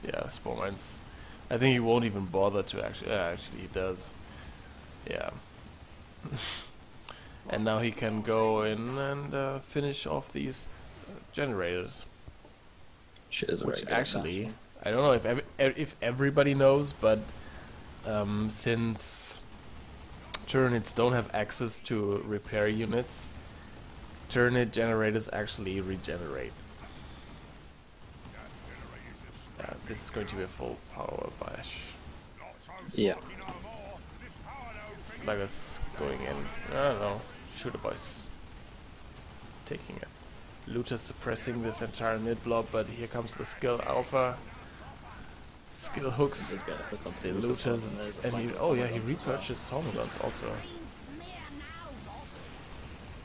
Yeah, Spore Mines. I think he won't even bother to actually. Actually, he does. Yeah. And now he can go in and finish off these generators. Which actually, I don't know if everybody knows, but since Tyranids don't have access to repair units, Tyranid generators actually regenerate. This is going to be a full power bash. Yeah. Sluggers going in. I don't know. Shooter boys taking it. Looter suppressing this entire mid blob, but here comes the skill alpha. Skill hooks Just get a hook onto the the looters one, looters, there's a and flank he, of oh yeah, he Homagons as well. repurchased Homagons also.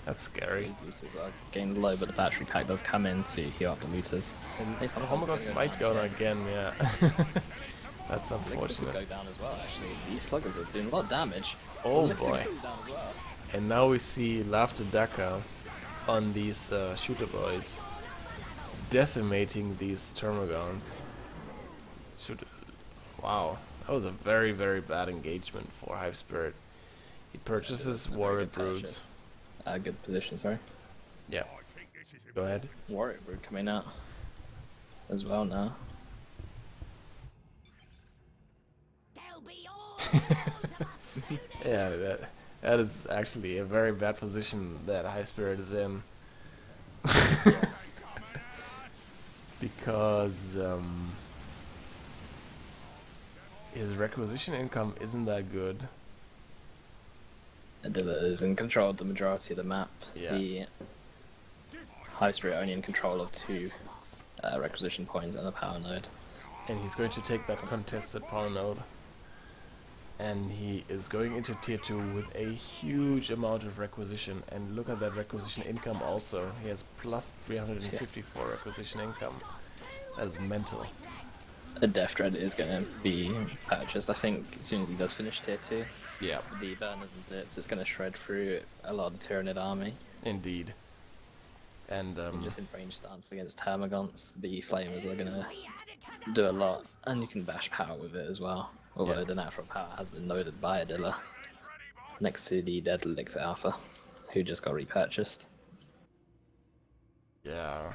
That's scary. These looters are getting low, but the battery pack does come in to heal up the looters. And These Homagons might go down again, yeah. That's Lictors will unfortunate. go down as well, actually. These sluggers are doing a lot of damage. Oh Lictor boy. goes down as well. And now we see Laughter Daka on these shooter boys, decimating these Termagants. Wow, that was a very, very bad engagement for Hive Spirit. He purchases A very Warrior good Broods. purchase. Good position, sorry. Yeah. Go ahead. Warrior Brood coming out as well now. Yeah, that is actually a very bad position that High Spirit is in. Because his requisition income isn't that good. Adilla is in control of the majority of the map. Yeah. The High Spirit only in control of 2 requisition points and a power node. And he's going to take that contested power node. And he is going into tier 2 with a huge amount of requisition. And look at that requisition income also. He has plus 354 requisition income. That is mental. A Death Dread is going to be purchased, I think, as soon as he does finish tier 2. Yeah, The Burners and Blitz is going to shred through a lot of the Tyranid army. indeed. And Just in range stance against Termagants, the Flamers are going to do a lot. And you can bash power with it as well. Although Yeah. the natural power has been loaded by Adilla. Next to the Dead Elixir Alpha, who just got repurchased. yeah,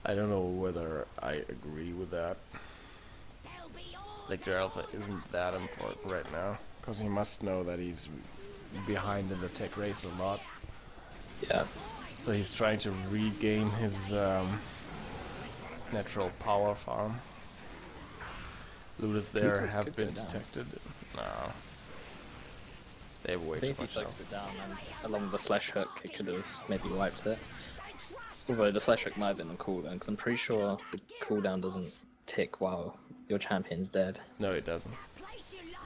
I don't know whether I agree with that. Lictor Alpha isn't that important right now, because he must know that he's behind in the tech race a lot. Yeah. So he's trying to regain his natural power farm. Looters there Looters have could been go down. detected. No. They have way I too think if he much focused health. it down and along the flesh hook, it could have maybe wiped it. Although the flesh hook might have been on cooldown, because I'm pretty sure the cooldown doesn't tick while your champion's dead. No, it doesn't.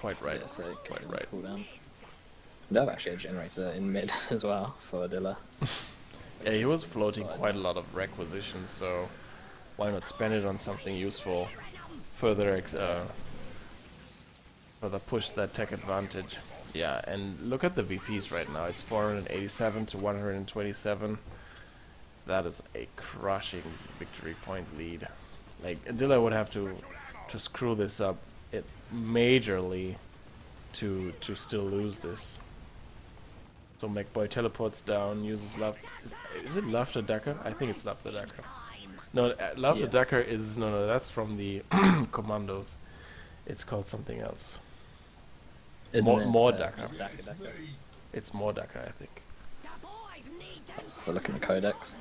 Quite right. Yeah, so it could Quite have right. cooldown. They have actually a generator in mid as well for Adilla. Yeah, he was floating That's fine. quite a lot of requisitions, so why not spend it on something useful? Further further push that tech advantage. Yeah, and look at the VPs right now. It's 487 to 127. That is a crushing victory point lead. Like, Adilla would have to screw this up majorly to still lose this. So McBoy teleports down, uses love. Is it Laughter Decker? I think it's Laughter Decker. No, Laughter Yeah. Decker is no. That's from the commandos. It's called something else. Isn't it, more just Daka. Daka? It's more Decker, I think. We're looking at Codex.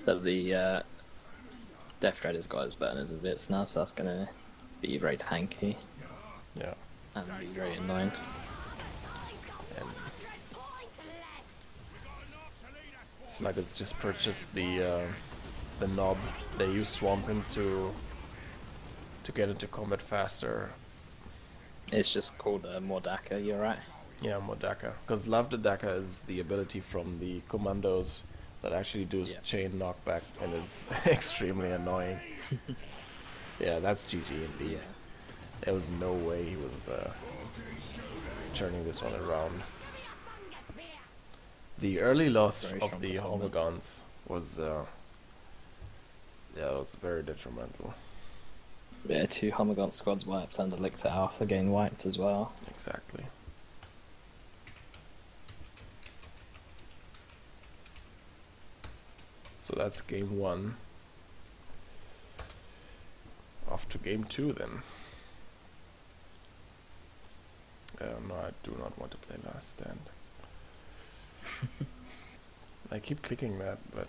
But the Death Dread has got his burners and bits now, so that's gonna be very tanky Yeah. and be very annoying. And Sluggers just purchased the knob. They use Swampin to get into combat faster. It's just called Mordaka, you're right. Yeah, Modaka. Because Laughter Daka is the ability from the commandos that actually does Yeah. chain knockback and is extremely annoying. Yeah, that's GG indeed. There was no way he was turning this one around. The early loss Very of strong the performance. Homagons was yeah, it was very detrimental. Yeah, 2 Homagant squads wiped and the Lictor Alpha getting wiped as well. Exactly. So that's game 1. Off to game 2 then. No, I do not want to play Last Stand. I keep clicking that, but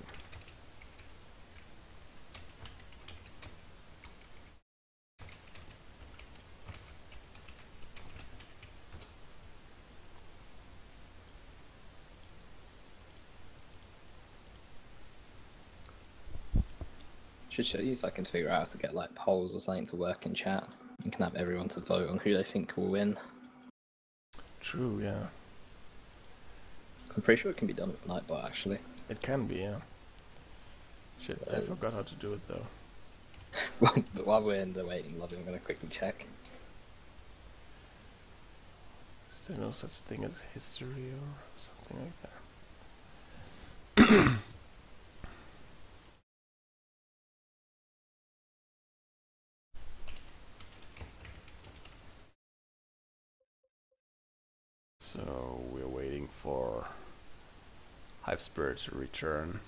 Should show you if I can figure out how to get like polls or something to work in chat. You can have everyone to vote on who they think will win. True, yeah. I'm pretty sure it can be done with Nightbot actually. It can be, yeah. Shit, I forgot how to do it though. But while we're in the waiting lobby, I'm gonna quickly check. Is there no such thing as history or something like that? So we're waiting for Hype Spirit to return.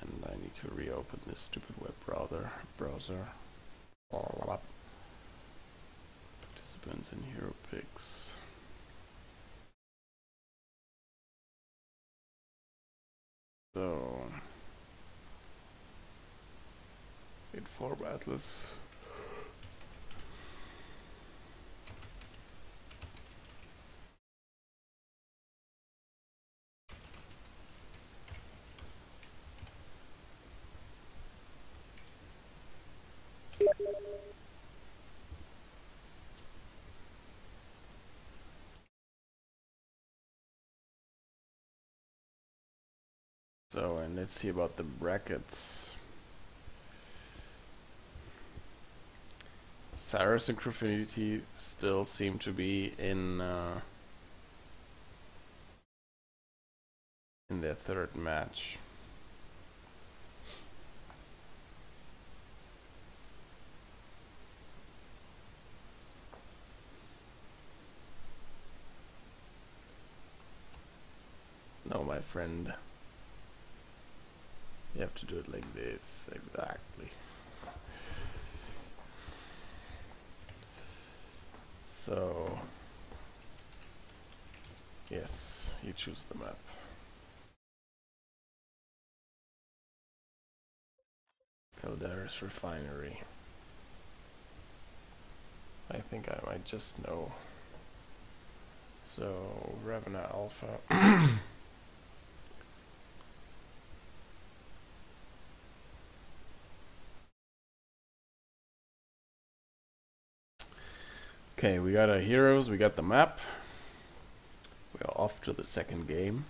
And I need to reopen this stupid web browser. Participants and hero picks. So Inform Atlas. So, and let's see about the brackets. Cyrus and Craffinity still seem to be in their third match. No, my friend. You have to do it like this, exactly. So, yes, you choose the map. Calderas Refinery. I think I might just know. So, Ravena Alpha. Okay, we got our heroes, we got the map. We are off to the second game.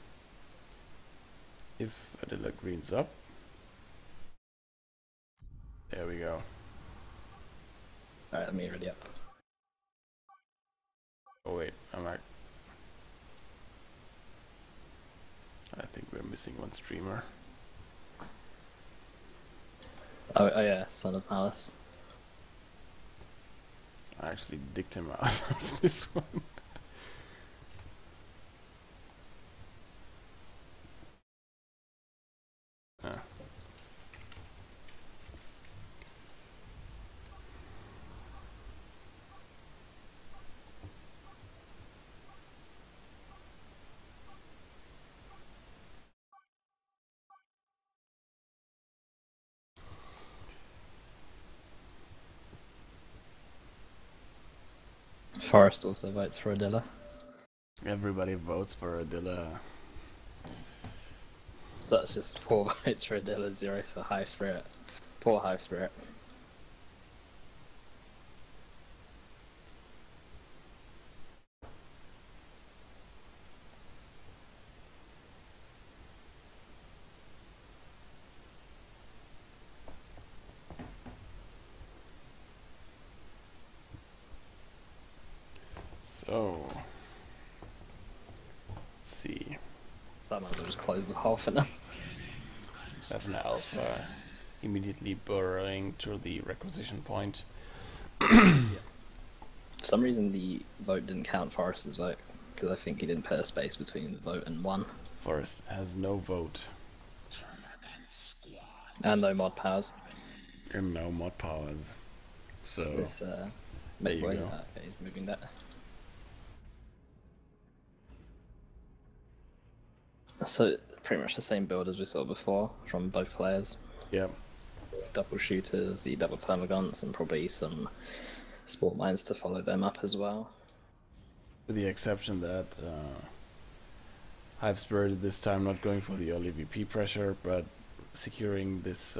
If Adela greens up. There we go. Alright, let me ready up. Oh wait, I think we're missing one streamer. Oh yeah, Son of Malice. I actually dicked him out of this one. Ah. Forrest also votes for Adilla. Everybody votes for Adila. So that's just 4 votes for Adilla, 0 for Hive Spirit. Poor Hive Spirit. So, let's see. So I might as well just close the hole for now. That's an alpha immediately burrowing to the requisition point. For some reason the vote didn't count Forrest's vote, because I think he didn't put a space between the vote and 1. Forrest has no vote. And no mod powers. And no mod powers. So, This, there you midway, go. okay, he's moving that. So, pretty much the same build as we saw before from both players. Yep. Double shooters, the double termagants, and probably some sport mines to follow them up as well. With the exception that Hive Spirit this time not going for the early VP pressure, but securing this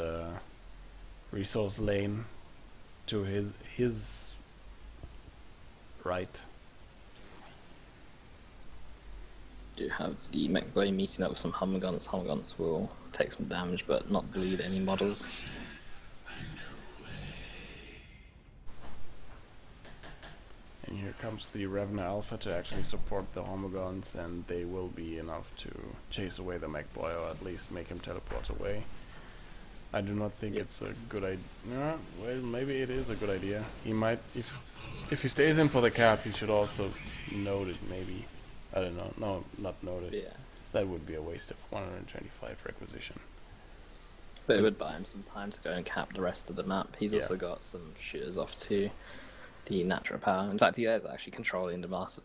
resource lane to his right. Do have the mech boy meeting up with some Hummerguns. Hummerguns will take some damage, but not bleed any models. And here comes the Revenant Alpha to actually support the Homogons, and they will be enough to chase away the mech boy, or at least make him teleport away. I do not think it's a good idea. Well, maybe it is a good idea. He might, if he stays in for the cap, he should also note it, maybe. I don't know. No, not note it. Yeah. That would be a waste of 125 requisition. But it would buy him some time to go and cap the rest of the map. He's also got some shooters off to the natural power. In fact, he is actually controlling the vast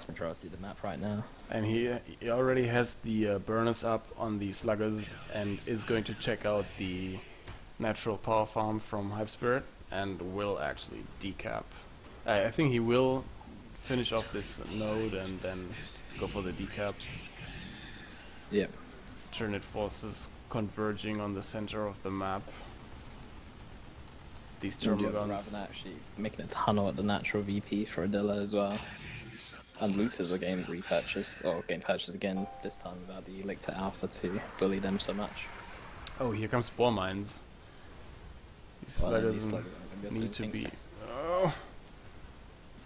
majority of the map right now. And he already has the burners up on the sluggers and is going to check out the natural power farm from Hive Spirit and will actually decap. I think he will finish off this node and then go for the decap. Yep. Turnit forces converging on the center of the map. These Termagons actually making a tunnel at the natural VP for Adilla as well. And looters are getting repurchased, or getting purchased again, this time without the Lictor Alpha to bully them so much. Oh, here comes Spore Mines. These sluggers need to be... Oh!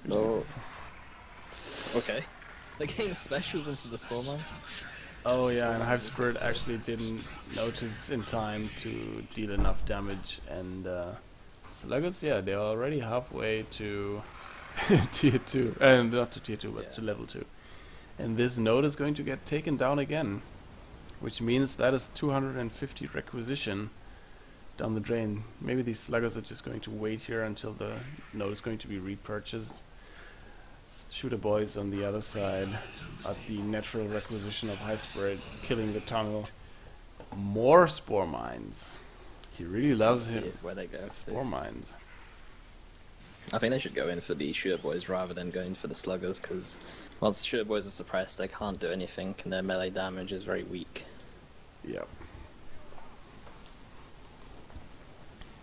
No. Okay. They're getting specials into the Spore Mine. Oh yeah, and Hive Spirit actually didn't notice in time to deal enough damage, and sluggers, yeah, they're already halfway to tier 2, and not to tier 2, but to level 2. And this node is going to get taken down again, which means that is 250 requisition down the drain. Maybe these sluggers are just going to wait here until the node is going to be repurchased. Shooter boys on the other side at the natural requisition of Hive Spirit, killing the tunnel. More Spore Mines. He really loves him. Where they go. Spore Mines. I think they should go in for the shooter boys rather than going for the sluggers, because once the shooter boys are suppressed, they can't do anything, and their melee damage is very weak. Yep.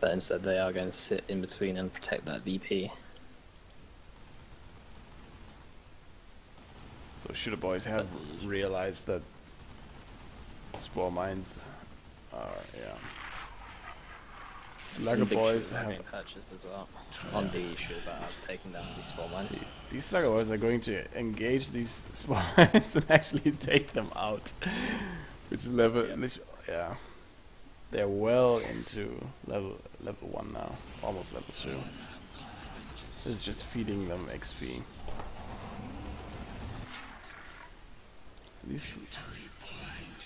But instead, they are going to sit in between and protect that VP. So shooter boys have realized that Spore Mines are, yeah. Slugger boys have been purchased as well on the shooters that have taken down these Spore Mines. See, these Slugger boys are going to engage these Spore Mines and actually take them out. Which is level, yeah. They're well into level 1 now, almost level 2. This is just feeding them XP.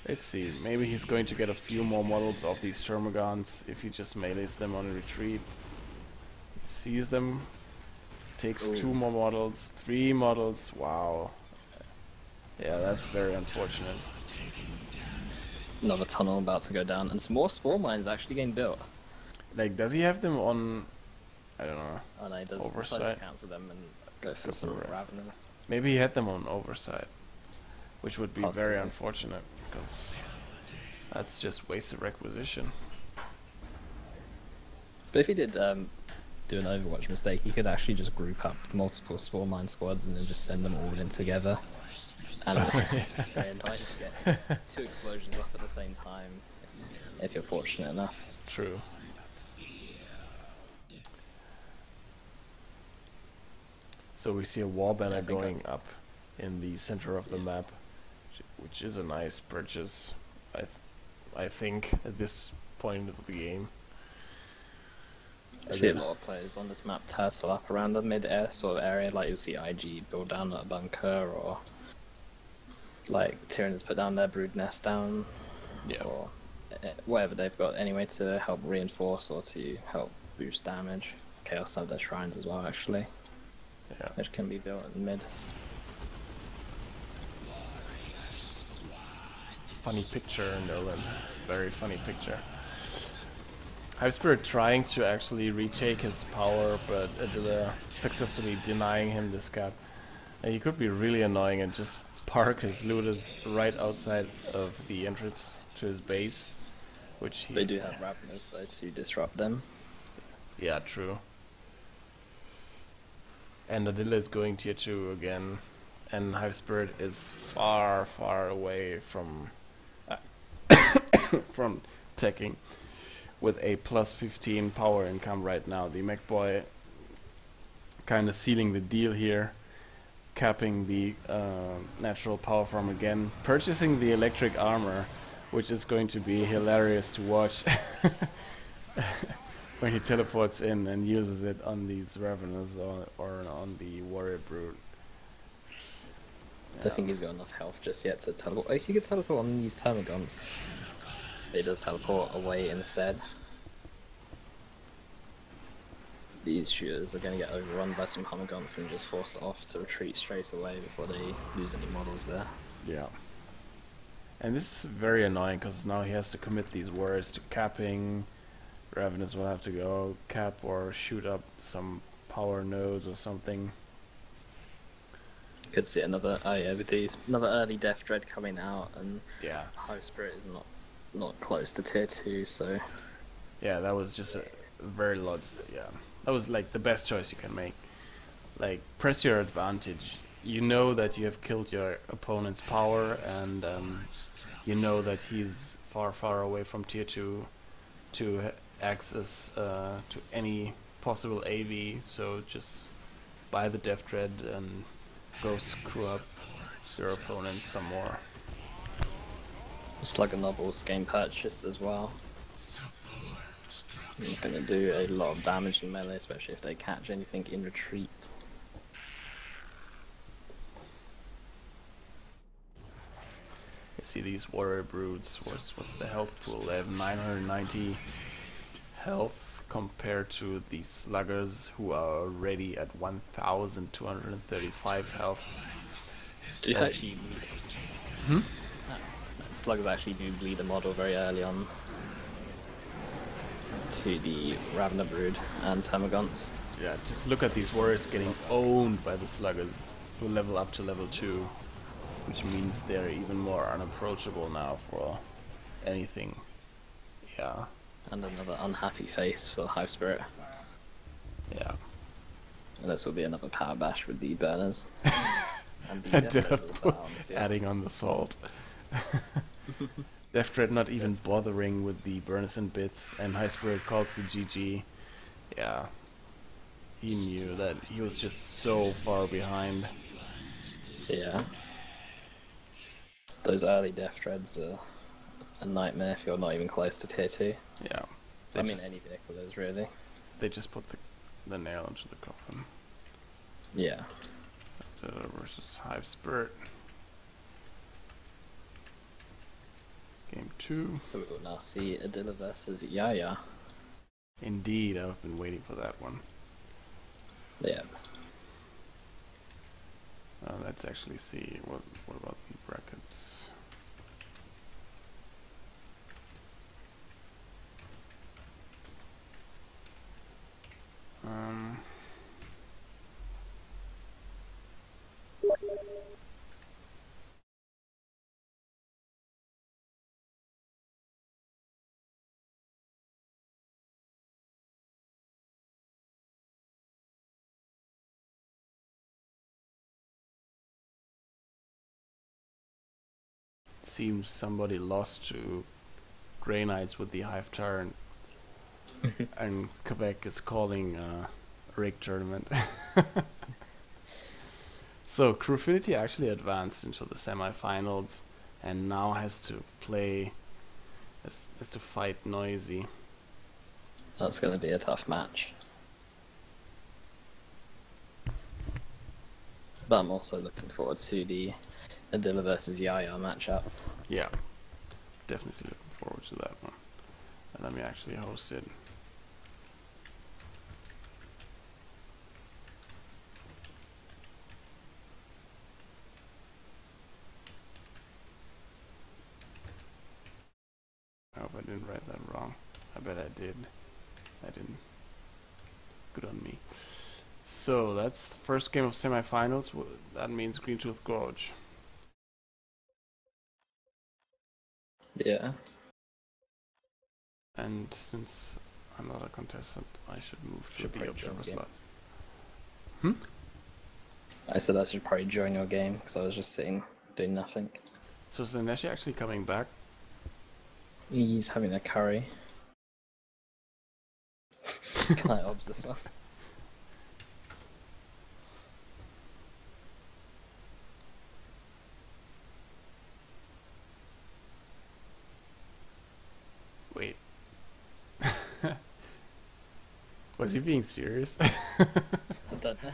Let's see, maybe he's going to get a few more models of these Termagons if he just melees them on retreat. He sees them, takes 2 more models, 3 models, wow. Yeah, that's very unfortunate. Another tunnel about to go down, and some more Spore Mines actually getting built. Like, does he have them on, I don't know, Oh no, he does oversight? decide to cancel them and go for some Raveners. Maybe he had them on oversight, which would be very unfortunate, because that's just wasted requisition. But if he did do an Overwatch mistake, he could actually just group up multiple Spore Mine squads and then just send them all in together. And very nice to get 2 explosions off at the same time, if you're fortunate enough. True. So we see a wall banner going up in the center of the map, which is a nice purchase, I think, at this point of the game. I see a lot of players on this map tussle up around the mid-air sort of area, like you'll see IG build down a bunker, or like Tyranids put down their brood nest down, or whatever they've got anyway to help reinforce or to help boost damage. Chaos have their shrines as well, actually, which can be built in mid. Funny picture, Nolan. Very funny picture. Hive Spirit trying to actually retake his power, but Adilla successfully denying him this cap. He could be really annoying and just parked his looters right outside of the entrance to his base, which he... They do have Ravenous though to disrupt them. Yeah, true. And Adilla is going tier 2 again, and Hive Spirit is far, far away from from teching with a plus 15 power income right now. The Mech Boy kind of sealing the deal here, capping the natural power farm again, purchasing the electric armor, which is going to be hilarious to watch when he teleports in and uses it on these Ravenous or on the Warrior Brood. I don't think he's got enough health just yet to teleport. Oh, he could teleport on these Termagants. But he does teleport away instead. These shooters are going to get overrun by some Hummerguns and just forced off to retreat straight away before they lose any models there. Yeah. And this is very annoying because now he has to commit these warriors to capping. Ravenous will have to go cap or shoot up some power nodes or something. Could see another with these another early Death Dread coming out, and Yeah. Hive Spirit is not close to tier 2, so Yeah, that was just a very yeah. That was like the best choice you can make. Like, press your advantage. You know that you have killed your opponent's power, and you know that he's far, far away from tier 2 to access to any possible AV, so just buy the Death Dread and go screw up your opponent some more. Slugger Nobles game purchased as well. He's going to do a lot of damage in melee, especially if they catch anything in retreat. You see these Warrior Broods, what's the health pool? They have 990 health compared to the Sluggers, who are already at 1235 health. Do you actually... Sluggers actually do bleed a model very early on to the Ravener Brood and Termagants. Yeah, just look at these warriors getting owned by the Sluggers, who level up to level 2, which means they're even more unapproachable now for anything. Yeah. And another unhappy face for Hive Spirit. Yeah. And this will be another power bash with the burners. And the I Death did Dreads also out on the field. adding on the salt. Death Dread not even bothering with the burners and bits, and High Spirit calls the GG. Yeah. He knew that he was just so far behind. Yeah. Those early Death Dreads are a nightmare if you're not even close to tier 2. Yeah. I mean, any vehicle is really. They just put the nail into the coffin. Yeah. Versus Hive Spirit. Game 2. So we will now see Adilla versus Yaya. Indeed, I've been waiting for that one. Yeah. Let's actually see what about the brackets. Seems somebody lost to Grey Knights with the Hive Tyrant, and Quebec is calling a rig tournament. So Crewfinity actually advanced into the semi-finals, and now has to fight Noisy. That's going to be a tough match. But I'm also looking forward to the Adilla versus Yaya matchup. Yeah, definitely looking forward to that one. And let me actually host it. I hope I didn't write that wrong. I bet I did. I didn't. Good on me. So that's the first game of semifinals. That means Green Tooth Gorge. Yeah. And since I'm not a contestant, I should move to Should the probably observer join slot. I said I should probably join your game because I was just sitting doing nothing. So is Neshi actually coming back? He's having a curry. Can I obs this one? Wait. Was he being serious? I don't know.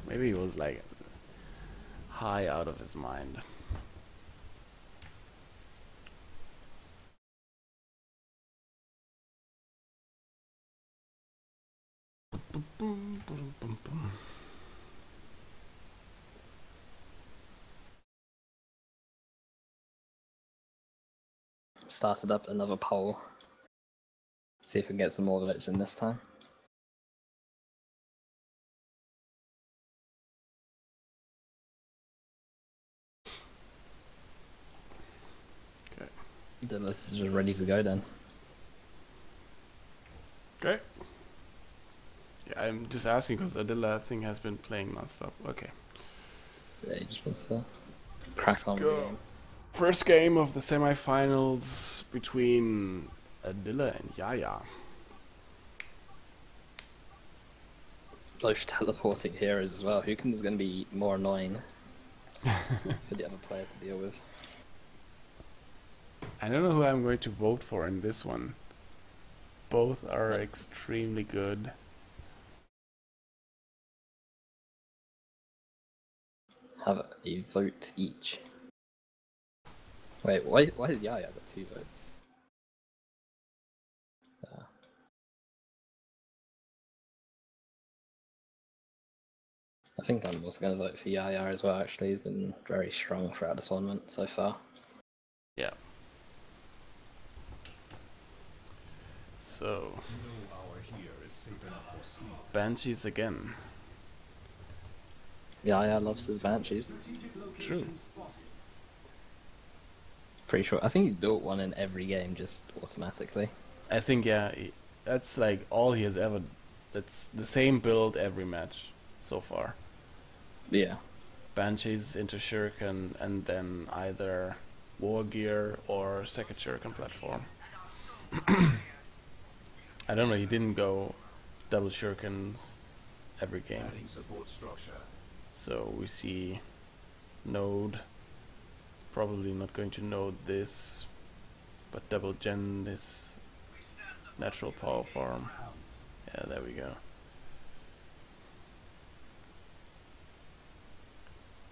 Maybe he was like high out of his mind. Started up another poll. See if we can get some more votes in this time. Okay. The list is just ready to go then. Okay. Yeah, I'm just asking because Adilla thing has been playing non-stop. Okay. Yeah, he just wants to crack on with the game. First game of the semifinals between Adilla and Yaya. Both teleporting heroes as well. Who is going to be more annoying for the other player to deal with? I don't know who I'm going to vote for in this one. Both are extremely good. Have a vote each. Wait, why has Yaya got 2 votes? I think I'm also going to vote for Yaya as well, actually. He's been very strong throughout the tournament so far. Yeah. So, Banshees again. Yaya loves his Banshees. True. Pretty sure. I think he's built one in every game just automatically. I think, yeah, that's like all he has ever... That's the same build every match so far. Yeah. Banshees into Shuriken and then either War Gear or second Shuriken platform. I don't know, he didn't go double Shurikens every game. So we see Node is probably not going to node this, but double gen this natural power farm. Yeah, there we go.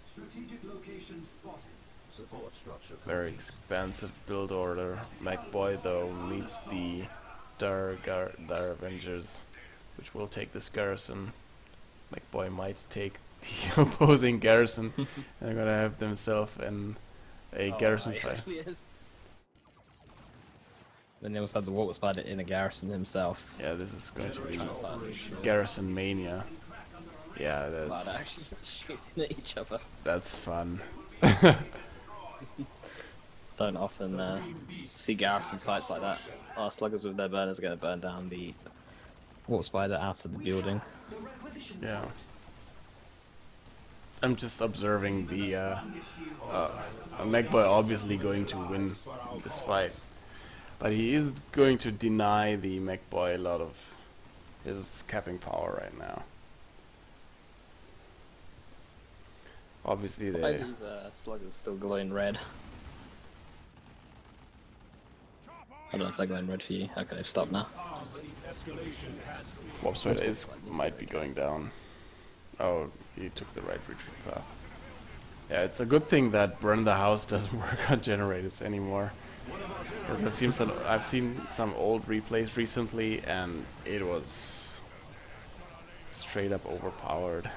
Strategic location spotted. Support structure. Very expansive build order. MacBoy though needs the Dire Avengers, which will take this garrison. MacBoy might take the opposing garrison. And they're gonna have themselves a garrison fight. Then they also have the water spider in a garrison himself. Yeah, this is going to be garrison mania. Yeah, They're that's actually shooting at each other. that's fun. Don't often see garrison fights like that. Our sluggers with their burners are going to burn down the water spider out of the building. Yeah. I'm just observing the MacBoy obviously going to win this fight. But he is going to deny the MacBoy a lot of his capping power right now. Obviously Why are they... these sluggers still glowing red? I don't know if they're glowing red for you. Okay, they've stopped now. Warp Spider might be going down. Oh, he took the right retreat path. Yeah, it's a good thing that Burn the House doesn't work on generators anymore. Because I've seen some old replays recently, and it was straight up overpowered.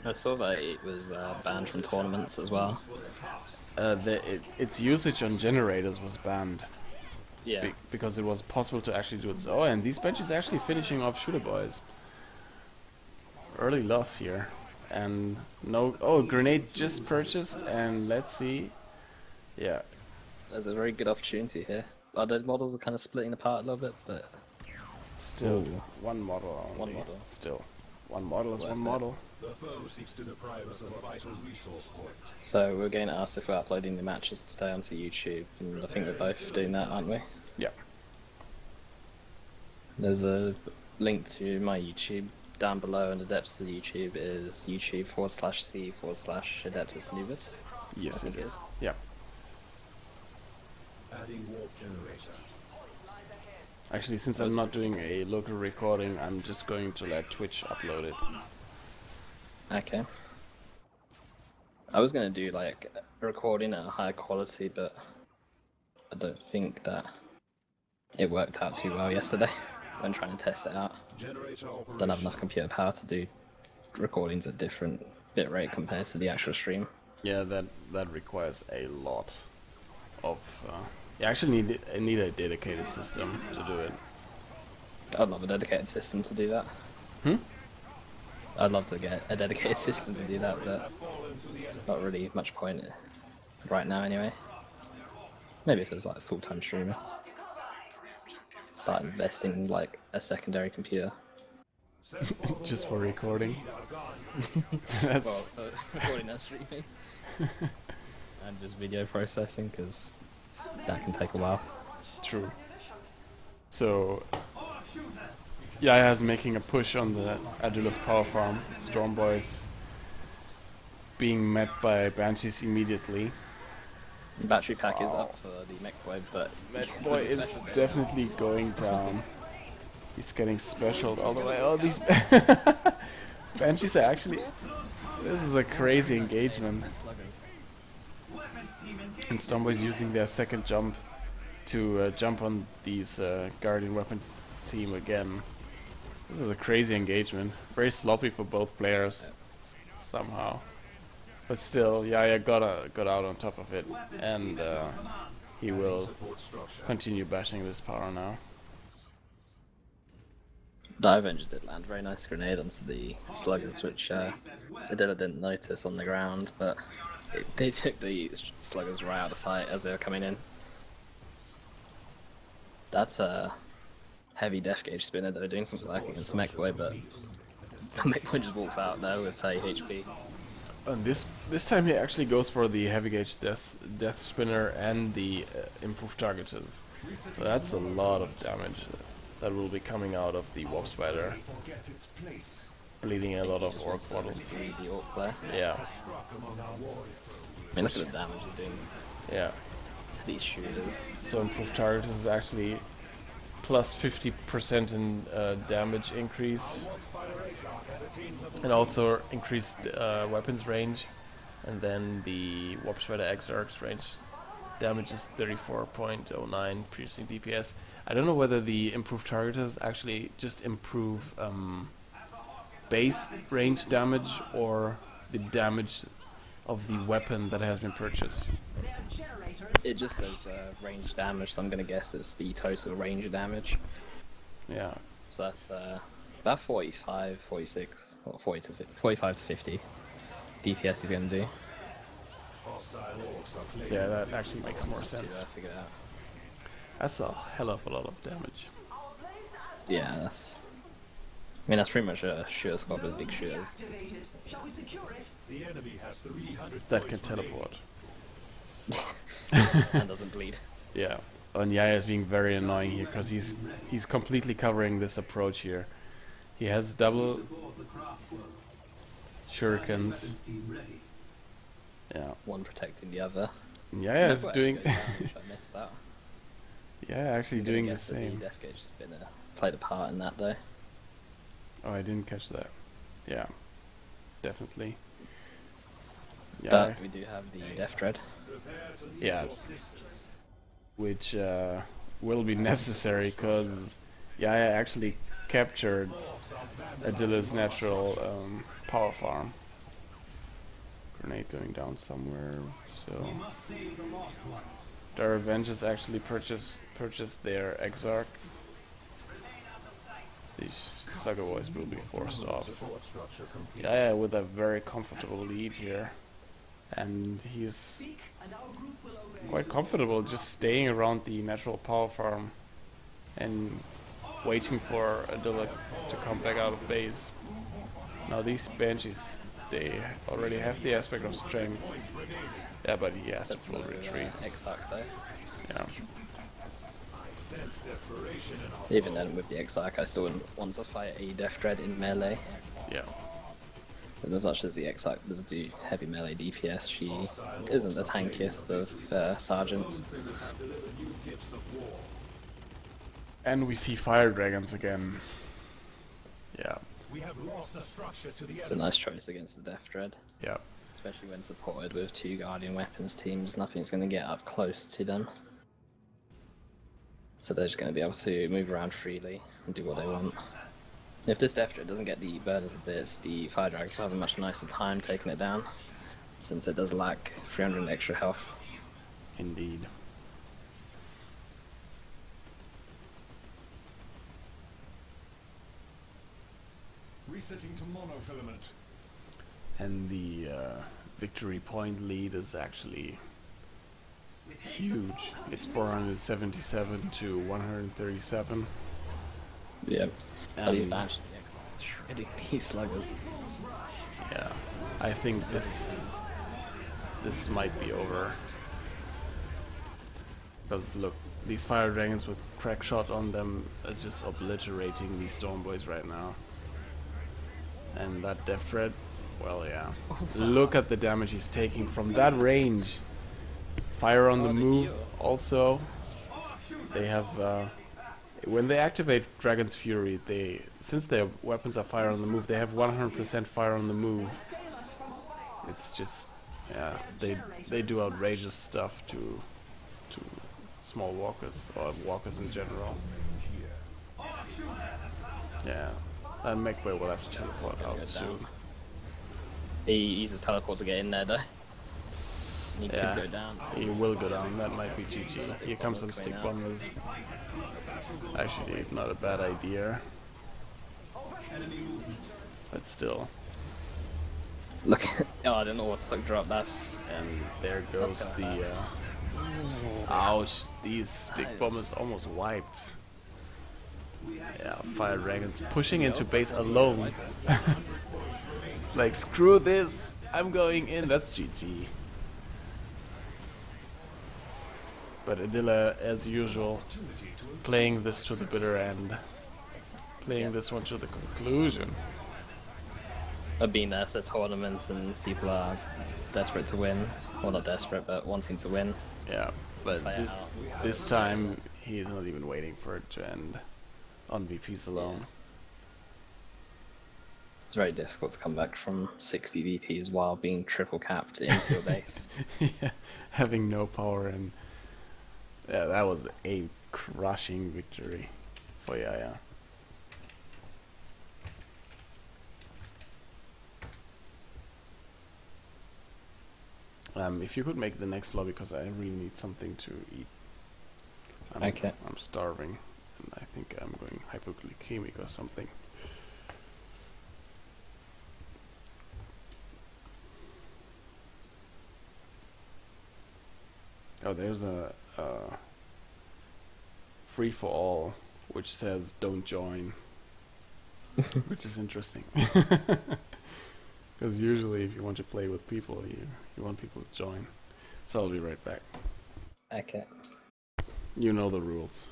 I saw that it was banned from tournaments as well. Its usage on generators was banned. Yeah. Because it was possible to actually do it. Oh, and these benches actually finishing off Shooter Boys. Early loss here. and no. Oh, grenade just purchased, and let's see. Yeah, There's a very good opportunity here. Other models are kind of splitting apart a little bit, but still Ooh. one model only. One model. Still, one model is Worth one it. model. The foe seeks to deprive us of a vital resource point. so we're going to ask if we're uploading the matches to stay onto YouTube, and I think we're both doing that, aren't we? Yeah. There's a link to my YouTube down below, and Adeptus YouTube is YouTube/C/Adeptus Novus. Yes, I it think is. Yeah. Adding warp generator. Actually, since I'm not doing a local recording, I'm just going to let Twitch upload it. Okay. I was gonna do like a recording at a higher quality, but I don't think that it worked out too well yesterday when trying to test it out. Generator operation. Don't have enough computer power to do recordings at different bitrate compared to the actual stream. Yeah, that requires a lot of. You actually need a dedicated system to do it. I'd love a dedicated system to do that. I'd love to get a dedicated system to do that, but not really much point right now anyway. Maybe if it was like a full-time streamer. Start investing in like a secondary computer. Just for recording. That's Well, recording and streaming. And just video processing, because that can take a while. true. So, Yaya is making a push on the Adulus power farm. Storm Boys being met by Banshees immediately. The battery pack is up for the mech boy, but That boy is definitely going down. He's getting specialed all the way. Oh, these Banshees are actually... This is a crazy engagement. And Stormboy's using their second jump to jump on these Guardian Weapons team again. This is a crazy engagement. Very sloppy for both players, somehow. But still, Yaya got out on top of it, and he will continue bashing this power now. DoW Avengers did land a very nice grenade onto the sluggers, which Adela didn't notice on the ground, but they took the sluggers right out of the fight as they were coming in. That's a heavy death gauge spinner though, doing something like against the mech boy, but the mech boy just walks out there with a HP. And this time he actually goes for the heavy gauge death spinner and the improved targeters. So that's a lot of damage that will be coming out of the warp spider, bleeding a lot of orc models. The orc player. Yeah, I mean, look at the damage he's doing yeah. to these shooters. So improved targeters is actually plus 50% in damage increase, and also increased weapons range, and then the warp spider exarch's range damage is 34.09, piercing DPS. I don't know whether the improved targeters actually just improve base range damage or the damage of the weapon that has been purchased. It just says range damage, so I'm going to guess it's the total range damage. Yeah, So that's about 45, 46, or 40 to 45 to 50 DPS he's going to do. yeah, that actually makes more See sense. that, figure it out. That's a hell of a lot of damage. Yeah, that's... I mean, that's pretty much a shooter squad with big shooters. The enemy has 300 That can teleport. And doesn't bleed. Yeah, and Yaya is being very annoying here because he's completely covering this approach here. He has double shurikens. Yeah, One protecting the other. and Yaya is Never doing. actually damage, I missed that. Yeah, actually I'm gonna doing the guess that same. The Death Gauge spinner played a part in that though. Oh, I didn't catch that. Yeah, definitely. Yeah, But we do have the Death Dread. yeah, which will be necessary because Yaya actually captured Adilla's natural power farm. Grenade going down somewhere. So their Avengers actually purchased their Exarch. These Slugger Boys will be forced off. Support structure complete. Yeah, with a very comfortable lead here. And he's quite comfortable just staying around the natural power farm and waiting for Adilla to come back out of base. Now these Banshees, they already have the aspect of strength. Yeah, but he has to full retreat. Exarch though. Yeah. Even then, with the Exarch, I still wouldn't want to fight a Death Dread in melee. Yeah. And as much as the Exarch does do heavy melee DPS, she isn't the tankiest of sergeants. And we see Fire Dragons again. Yeah. We have lost the structure to the It's a nice choice against the Death Dread. Yeah. Especially when supported with 2 Guardian Weapons teams, nothing's going to get up close to them. So they're just going to be able to move around freely and do what they want. If this Death Dread doesn't get the burners of bits, the Fire Dragons will have a much nicer time taking it down, since it does lack 300 extra health. Indeed. resetting to monofilament. And the victory point lead is actually huge. It's 477 to 137. Yeah. But he's And banished the Exile, shredding these sluggers. yeah, I think this might be over. Because look, these Fire Dragons with crack shot on them are just obliterating these Storm Boys right now. And that Death Dread, well, yeah. Look at the damage he's taking from that range. Fire on the move also. They have, when they activate Dragon's Fury, since their weapons are fire on the move, they have 100% fire on the move. It's just, yeah, they do outrageous stuff to small walkers, or walkers in general. Yeah, and Mechboy will have to teleport out soon. He uses teleport to get in there though. He Yeah, could go down. he will go down, that might be GG. Here comes some stick bombers. Actually, not a bad idea. But still. Look, oh, I didn't know what to drop. That's And there goes the... ouch, these stick bombers almost wiped. Yeah, Fire Dragons pushing into base alone. It's like, screw this, I'm going in, that's GG. But Adilla, as usual, playing this to the bitter end. Playing this one to the conclusion. I've been there, so tournaments and people are desperate to win. Well, not desperate, but wanting to win. Yeah, but Play it out. this time he's not even waiting for it to end on VPs alone. It's very difficult to come back from 60 VPs while being triple capped into your base. Yeah, having no power, and yeah, that was a crushing victory for Yaya. If you could make the next lobby, because I really need something to eat. Okay. I'm starving, and I think I'm going hypoglycemic or something. Oh, there's a free for all, which says "don't join," which is interesting. Because usually, if you want to play with people, you want people to join. So I'll be right back. Okay. You know the rules.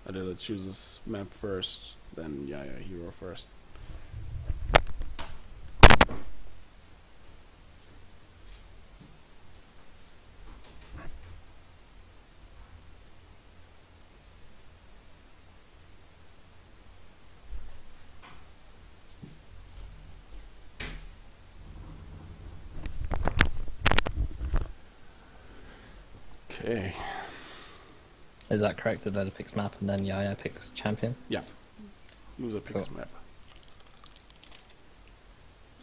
Adela chooses map first, then Yaya hero first. Okay. Is that correct? Adela picks map and then Yaya picks champion? Yeah. Loser picks Cool. map.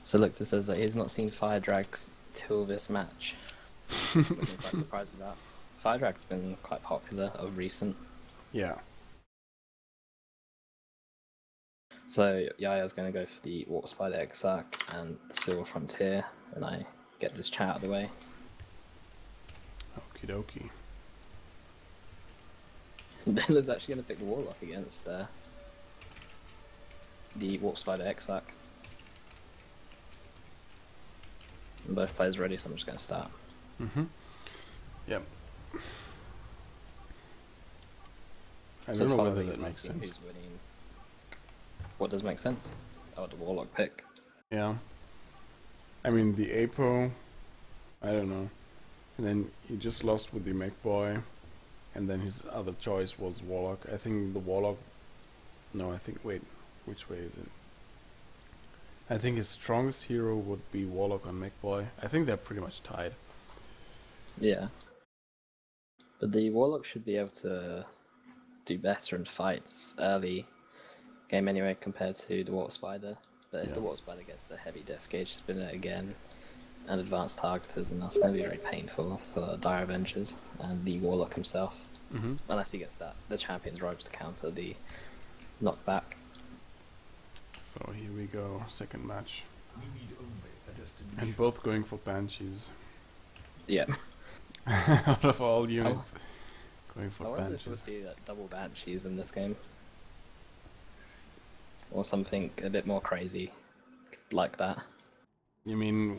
So look, it says that he's not seen Fire Drags till this match. I'm quite surprised at that. Fire Drag's been quite popular of recent. Yeah. So Yaya's going to go for the Warp Spider Exarch and Silver Frontier when I get this chat out of the way. Okie dokie. Dylan's actually going to pick the Warlock against the Warp Spider Exarch. And both players ready, so I'm just going to start. Yep. I So don't it's know one of whether these that makes asking sense. who's winning. What does make sense? Oh, the Warlock pick. Yeah. I mean, the Apo, I don't know. And then he just lost with the MacBoy, and then his other choice was Warlock. I think the Warlock... No, I think... Wait, which way is it? I think his strongest hero would be Warlock on MacBoy. I think they're pretty much tied. Yeah. But the Warlock should be able to do better in fights early game anyway compared to the Warp Spider. But if Yeah. the Warp Spider gets the heavy Death Gauge spinner again and advanced targeters, and that's going to be very painful for Dire Avengers and the Warlock himself. Unless he gets the Champion's Robe to counter the knockback. So here we go, second match. We need only a destination. And both going for Banshees. Yeah. Out of all units. Going I for wonder if we'll Banshees. see that double Banshees in this game. Or something a bit more crazy like that. You mean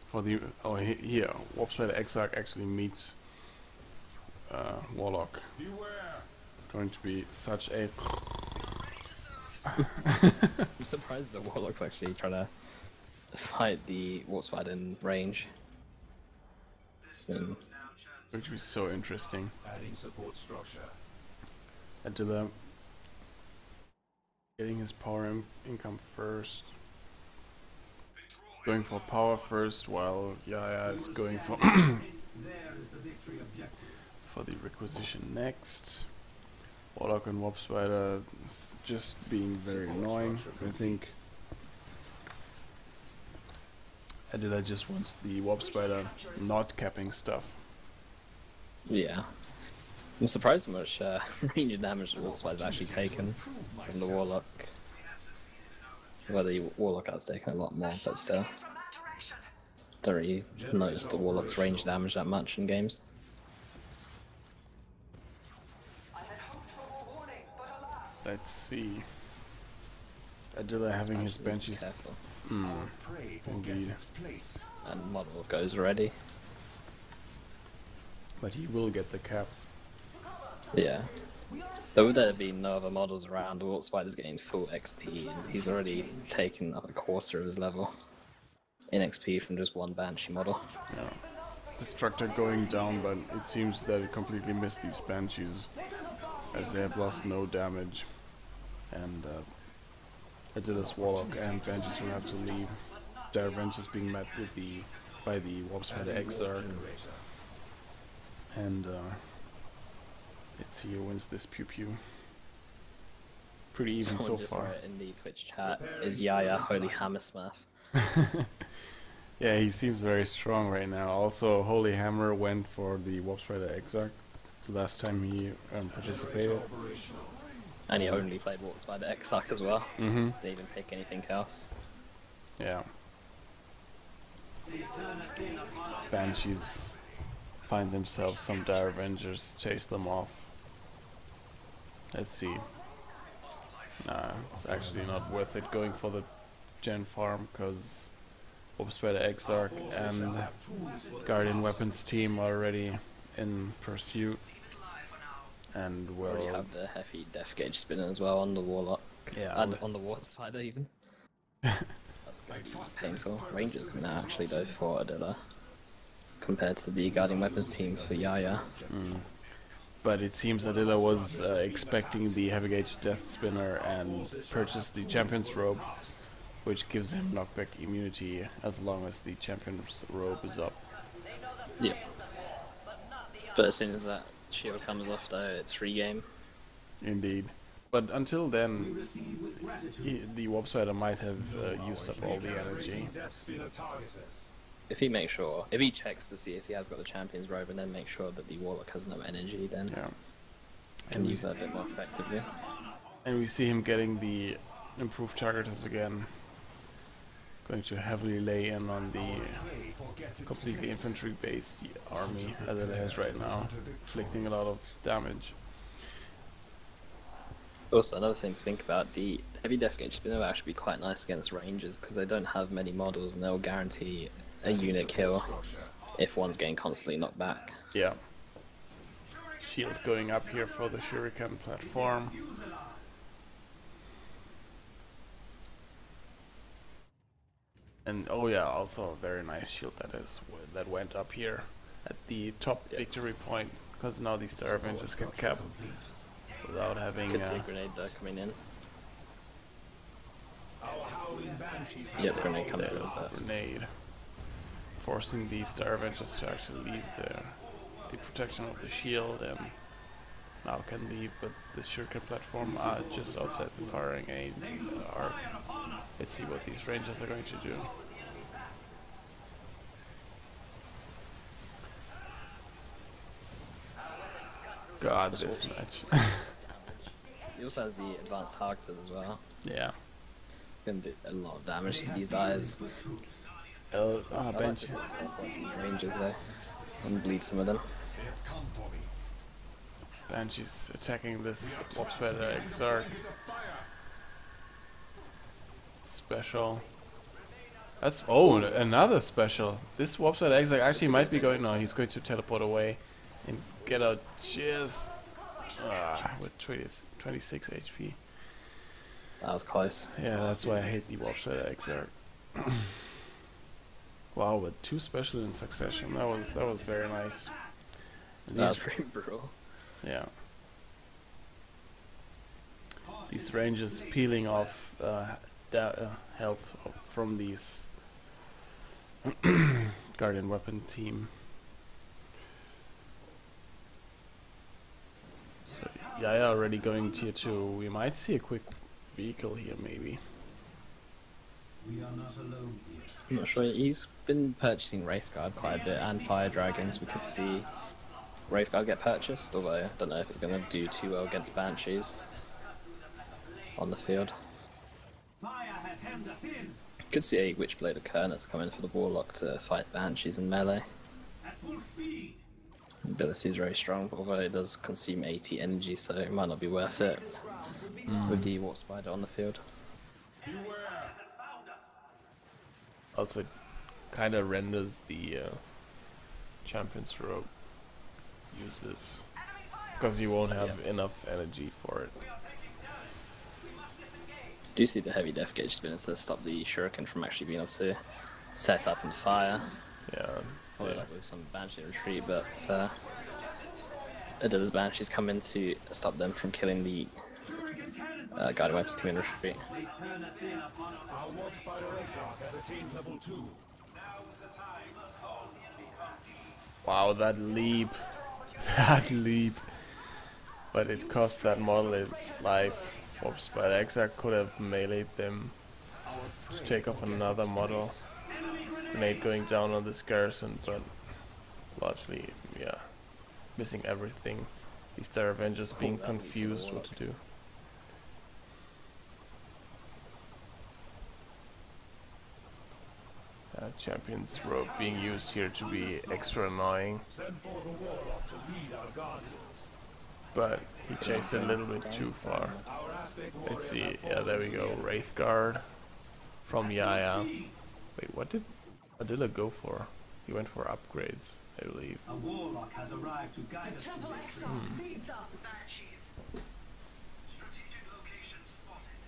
for the... Oh, here, Warp Spider Exarch actually meets Warlock. Beware! It's going to be such a... I'm surprised the Warlock's actually trying to fight the Warp Spider in range. And Which was so interesting. Adding support structure. Attila getting his power income first. Going for power first, while Yaya is going for There is the victory objective. for the requisition next. Warlock and Warp Spider is just being very annoying. I think Attila just wants the Warp Spider not capping stuff. yeah. I'm surprised how much range damage the Warp Spider's actually taken from the Warlock. Well, the Warlock has taken a lot more, but still. Don't really notice the Warlock's range damage that much in games. Let's see. Attila having his Banshees. Careful. Pray forgets Indeed. its place. And model goes already. But he will get the cap. Yeah. Though would there be no other models around, the Warp Spider's getting full XP, and he's already taken up a quarter of his level in XP from just one Banshee model. Yeah. Destructor going down, but it seems that it completely missed these Banshees, as they have lost no damage. And Attila's Warlock and Banshees will have to leave. Their Avengers being met with by the Warp Spider Exarch. And let's see who wins this pew pew. Pretty even so Someone just far. wrote in the Twitch chat, is Yaya Holy Hammersmith? Yeah, he seems very strong right now. Also, Holy Hammer went for the Warp Spider Exarch. It's the last time he participated. And he only played Warp Spider Exarch as well. Mm-hmm. Didn't even pick anything else. Yeah. Banshees find themselves some Dire Avengers, chase them off. Let's see. Nah, it's actually not worth it going for the Gen farm, because Warp Spider Exarch and Guardian Weapons team are already in pursuit. And Already well, have the heavy Death Gauge spinner as well on the Warlock. yeah, And on the Warp Spider even. That's going to be painful. Rangers coming out actually though for Attila. Compared to the Guardian Weapons team for Yaya. but it seems Attila was expecting the heavy gauge death spinner and purchased the champion's robe, which gives him knockback immunity as long as the champion's robe is up. Yeah. But as soon as that shield comes off though, it's free game. Indeed. But until then, the Warp Spider might have used up all the energy. If he makes sure, if he checks to see if he has got the Champion's Robe and then make sure that the Warlock has no energy, then Yeah. can use that a bit more effectively. And we see him getting the improved targeters again. Going to heavily lay in on the completely infantry-based army as it is right now, inflicting a lot of damage. Also, another thing to think about, the heavy death gauge spinner will actually be quite nice against rangers because they don't have many models and they'll guarantee a unit kill if one's getting constantly knocked back. Yeah. Shield going up here for the shuriken platform. And oh yeah, also a very nice shield that went up here at the top victory point, because now these Star Avengers can cap without having. Could see a grenade there coming in. Yeah, the grenade comes in. There's the grenade, forcing these Star Avengers to actually leave the protection of the shield, and now can leave, but the shuriken platform are just outside the firing range. Let's see what these rangers are going to do. God, this match. He also has the advanced targeters as well. Yeah. Gonna do a lot of damage to these guys. Bench. Rangers there. And bleed some of them. Banshee's attacking this Warp Spider Exarch. Special. That's another special. This Warp Spider Exarch actually might be going. No, he's going to teleport away and get out just with 26 HP. That was close. Yeah, that's why I hate the Warp Spider Exarch. Wow, but 2 special in succession. That was very nice. And That was pretty brutal. yeah. These rangers peeling off health from these Guardian Weapon team. So Yaya already going tier 2. We might see a quick vehicle here maybe. We are not alone here. I'm not sure. He's been purchasing Wraithguard quite a bit and Fire Dragons. We could see Wraithguard get purchased, although I don't know if it's going to do too well against Banshees on the field. Fire has hemmed us in. Could see a Witchblade of Kernus come in for the Warlock to fight Banshees in melee. At full speed. Ability is very strong, although it does consume 80 energy, so it might not be worth it with the Warp Spider on the field. Also kind of renders the Champion's Robe use this, because you won't have enough energy for it. Do you see the heavy death gauge spinner to stop the shuriken from actually being able to set up and fire? Yeah. Probably like with some Banshee retreat, but Adilla's Banshees come in to stop them from killing the Guardian Weapons team in retreat. They turn us in upon Our Warp Spider Exarch has attained level 2. Wow, that leap. That leap. But it cost that model its life. Warp Spider Exarch could have meleeed them to take off another model. Grenade going down on this garrison, but largely, yeah, missing everything. These Star Avengers being confused what to do. Champion's Robe being used here to be extra annoying. Send forth a warlock to lead our guardians. But he chased it a little bit too far. Let's see, yeah, there we go. Wraithguard from Yaya. Wait, what did Adilla go for? He went for upgrades, I believe. A warlock has arrived to guide us to Triple victory. Exxon leads us. Banshees. Strategic location spotted.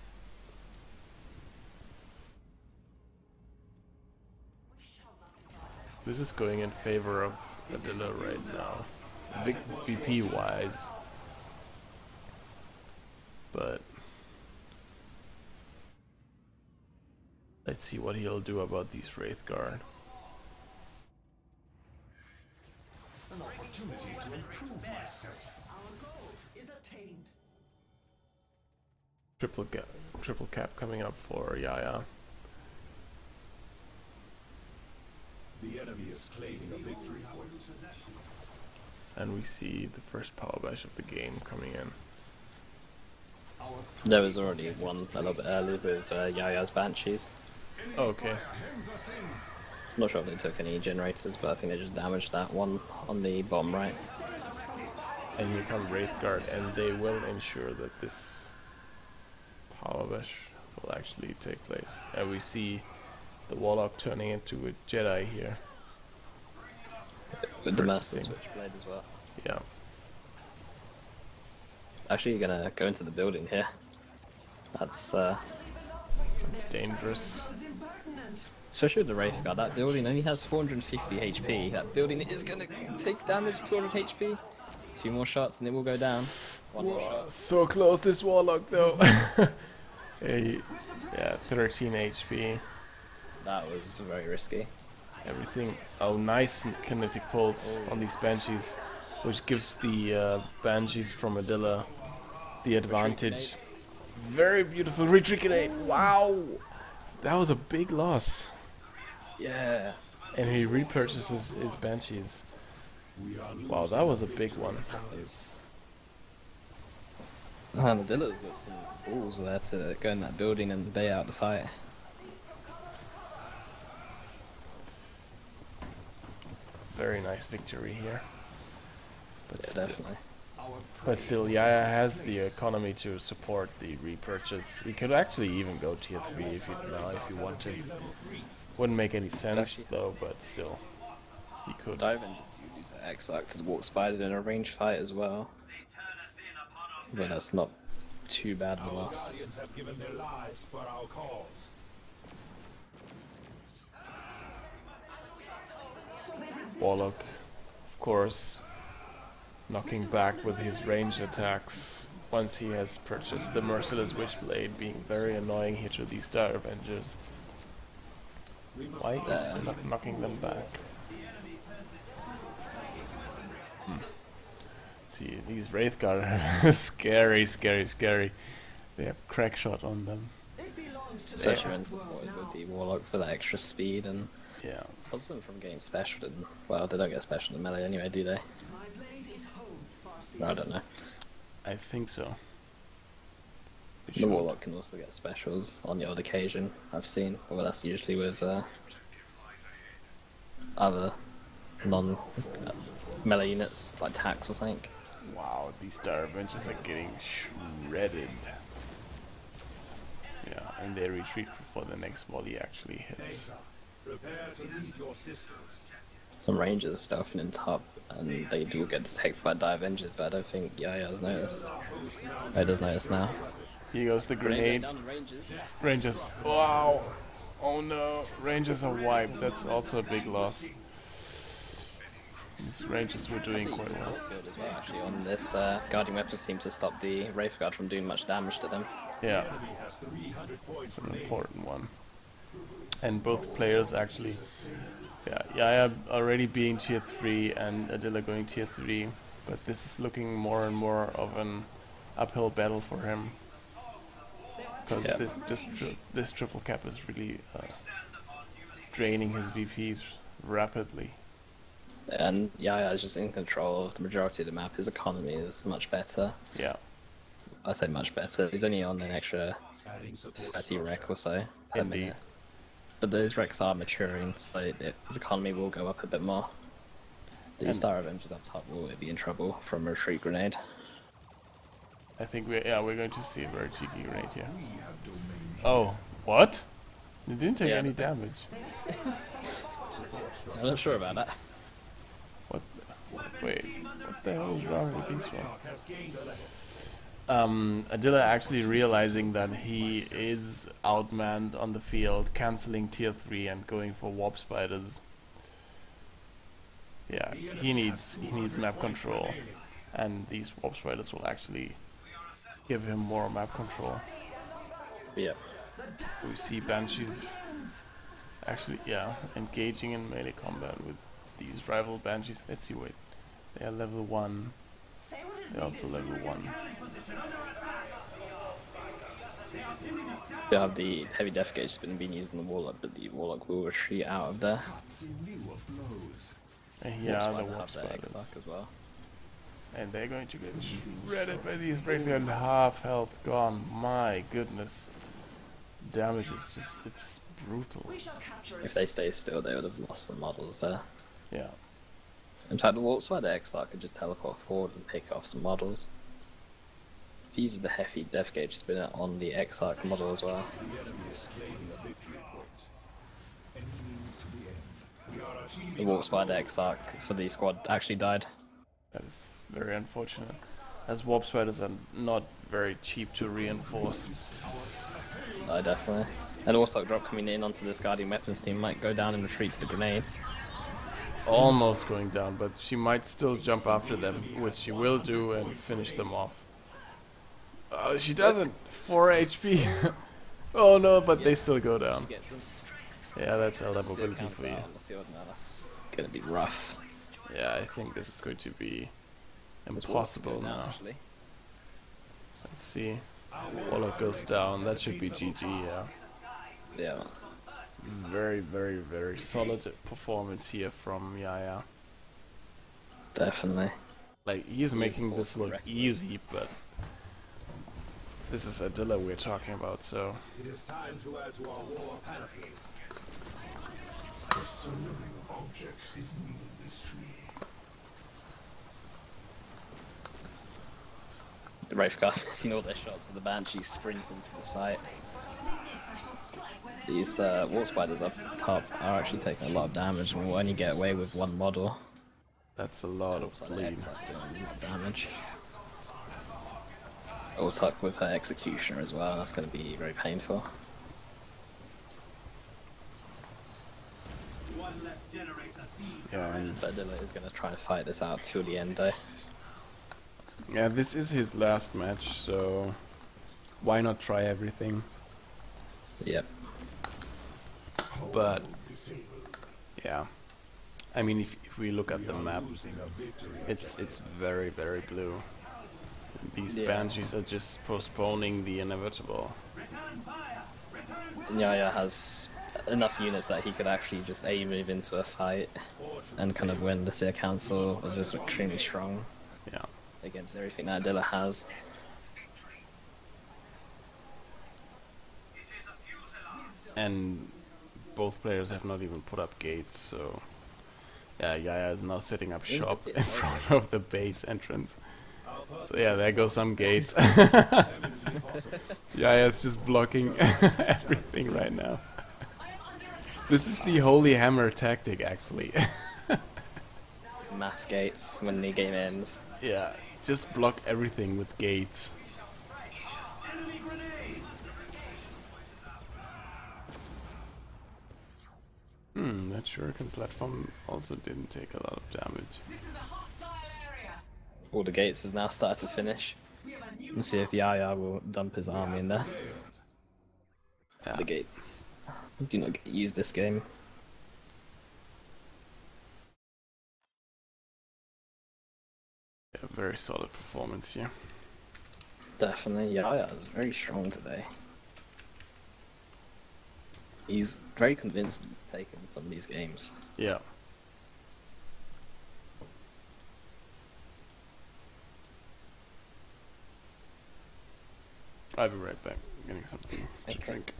We shall not be This is going in favor of Adilla right now, VP wise. But let's see what he'll do about these Wraithguard. An opportunity to improve myself. Our goal is attained. Triple cap coming up for Yaya. The enemy is claiming a victory point. And we see the first power bash of the game coming in. There was already one a little bit earlier with Yaya's Banshees. Okay. I'm not sure if they took any generators, but I think they just damaged that one on the bomb right. And here come Wraithguard, and they will ensure that this power bash will actually take place. And we see the Warlock turning into a Jedi here. With the Master Purchasing. Switchblade as well. Yeah. Actually, you're gonna go into the building here. That's dangerous. especially with the Wraithguard. That building only has 450 HP. That building is gonna take damage, 200 HP. 2 more shots and it will go down. 1 more shot. So close, this Warlock though. Yeah, 13 HP. That was very risky. Everything. Oh, nice kinetic pulse on these Banshees, which gives the Banshees from Adilla the advantage. Very beautiful retreat grenade. Wow, that was a big loss. Yeah. And he repurchases his Banshees. Wow, that was a big one. And Adilla's got some balls there to go in that building and bay out the fight. Very nice victory here. But Yeah, still, definitely. Yaya has the economy to support the repurchase. We could actually even go tier 3 if you want to. Wouldn't make any sense though, but still, he could. Dive and just use the X-Arc to walk Spider in a ranged fight as well. But that's not too bad of a loss. Guardians have given their lives for our cause. Warlock, of course, knocking back with his ranged attacks once he has purchased the Merciless Witchblade, being very annoying here to these Dire Avengers. Why is he not knocking them back? See, these Wraithguard are scary, scary, scary. They have crack shot on them. Especially when supported with the Warlock for that extra speed and Yeah. stops them from getting special in, well, they don't get special in melee anyway, do they? I don't know. I think so. They The should. Warlock can also get specials on the odd occasion, I've seen. Well, that's usually with other non-melee units, like Tax or something. Wow, these Dire Avengers are getting shredded. Yeah, and they retreat before the next volley actually hits. Prepare to meet your sisters. Some Rangers stealthing in top, and they do get detected by Dive Avengers, but I don't think Yaya's noticed. Oh, he does notice now. Here goes the grenade. Down the Rangers. Rangers. Wow. Oh no. Rangers are wiped. That's also a big loss. These Rangers were doing quite well. Field as well, actually, on this Guardian Weapons team to stop the Wraithguard from doing much damage to them. Yeah. It's an important one. And both players actually. Yeah, Yaya already being tier 3 and Adilla going tier 3. But this is looking more and more of an uphill battle for him. Because this triple cap is really draining his VPs rapidly. And Yaya is just in control of the majority of the map. His economy is much better. Yeah. I say much better. He's only on an extra 30 rec or so per Indeed. minute. But those recs are maturing, so his economy will go up a bit more. The And- Star Avengers up top will be in trouble from a retreat grenade. I think we're going to see a very cheeky grenade here. Oh, what? It didn't take Yeah, any but- damage. I'm not sure about that. What? Wait, what the hell is wrong with these ones? Adilla actually realizing that he is outmanned on the field, cancelling tier 3 and going for warp spiders. Yeah, he needs map control, and these warp spiders will actually give him more map control. Yep. We see Banshees actually, engaging in melee combat with these rival Banshees. Let's see, wait, they are level 1. They're also level 1. You have the heavy death gauge being used on the Warlock, but the Warlock will retreat out of there. And here are the Warp warp Spider have their spiders. X-Arc as well. And they're going to get shredded by these Radiant. Half health gone. My goodness. Damage is just, it's brutal. If they stay still, they would have lost some models there. Yeah. In fact, the Warp's by the Exarch could just teleport forward and pick off some models. If he uses the Hefty Death Gauge spinner on the Exarch model as well. The Warp's by the Exarch for the squad actually died. That is very unfortunate. As Warp Spiders are not very cheap to reinforce. No, definitely. And also drop coming in onto this Guardian Weapons team might go down and retreat to the grenades. Almost going down, but she might still jump after them, which she will do and finish them off. She doesn't! 4 HP! Oh no, but they still go down. Yeah, that's LW mobility for you. On the field now, that's gonna be rough. Yeah, I think this is going to be impossible now. Let's see. Warlock goes down, that should be GG, yeah. Yeah. Very, very, very solid performance here from Yaya. Definitely. Like, he's making this look easy, but this is Adilla we're talking about, so... It is time to add to our war panoply. Surrendering objects is needed this tree. The Wraithguard seen all their shots as the Banshee sprints into this fight. These War Spiders up top are actually taking a lot of damage and will only get away with one model. That's a lot of bleed. Damage. Also with her Executioner as well, that's going to be very painful. Yeah, and Adilla is going to try to fight this out till the end though. yeah, this is his last match, so why not try everything? Yep. But yeah, I mean, if we look at the map, it's very, very blue. These Banshees are just postponing the inevitable. Yaya has enough units that he could actually just move into a fight and kind of win. The Seer Council are just extremely strong. Yeah. Against everything that Adilla has. And both players have not even put up gates, so yeah, Yaya is now setting up shop in front of the base entrance. So yeah, there go some gates. Yaya's just blocking everything right now. This is the Holy Hammer tactic, actually. Mass gates when the game ends. Yeah, just block everything with gates. That shuriken platform also didn't take a lot of damage. All the gates have now started to finish. Let's see if Yaya will dump his army in there. Yeah. The gates do not get used this game. Yeah, very solid performance here. Definitely, Yaya is very strong today. He's very convinced of taking some of these games. Yeah. I'll be right back. Getting something to drink.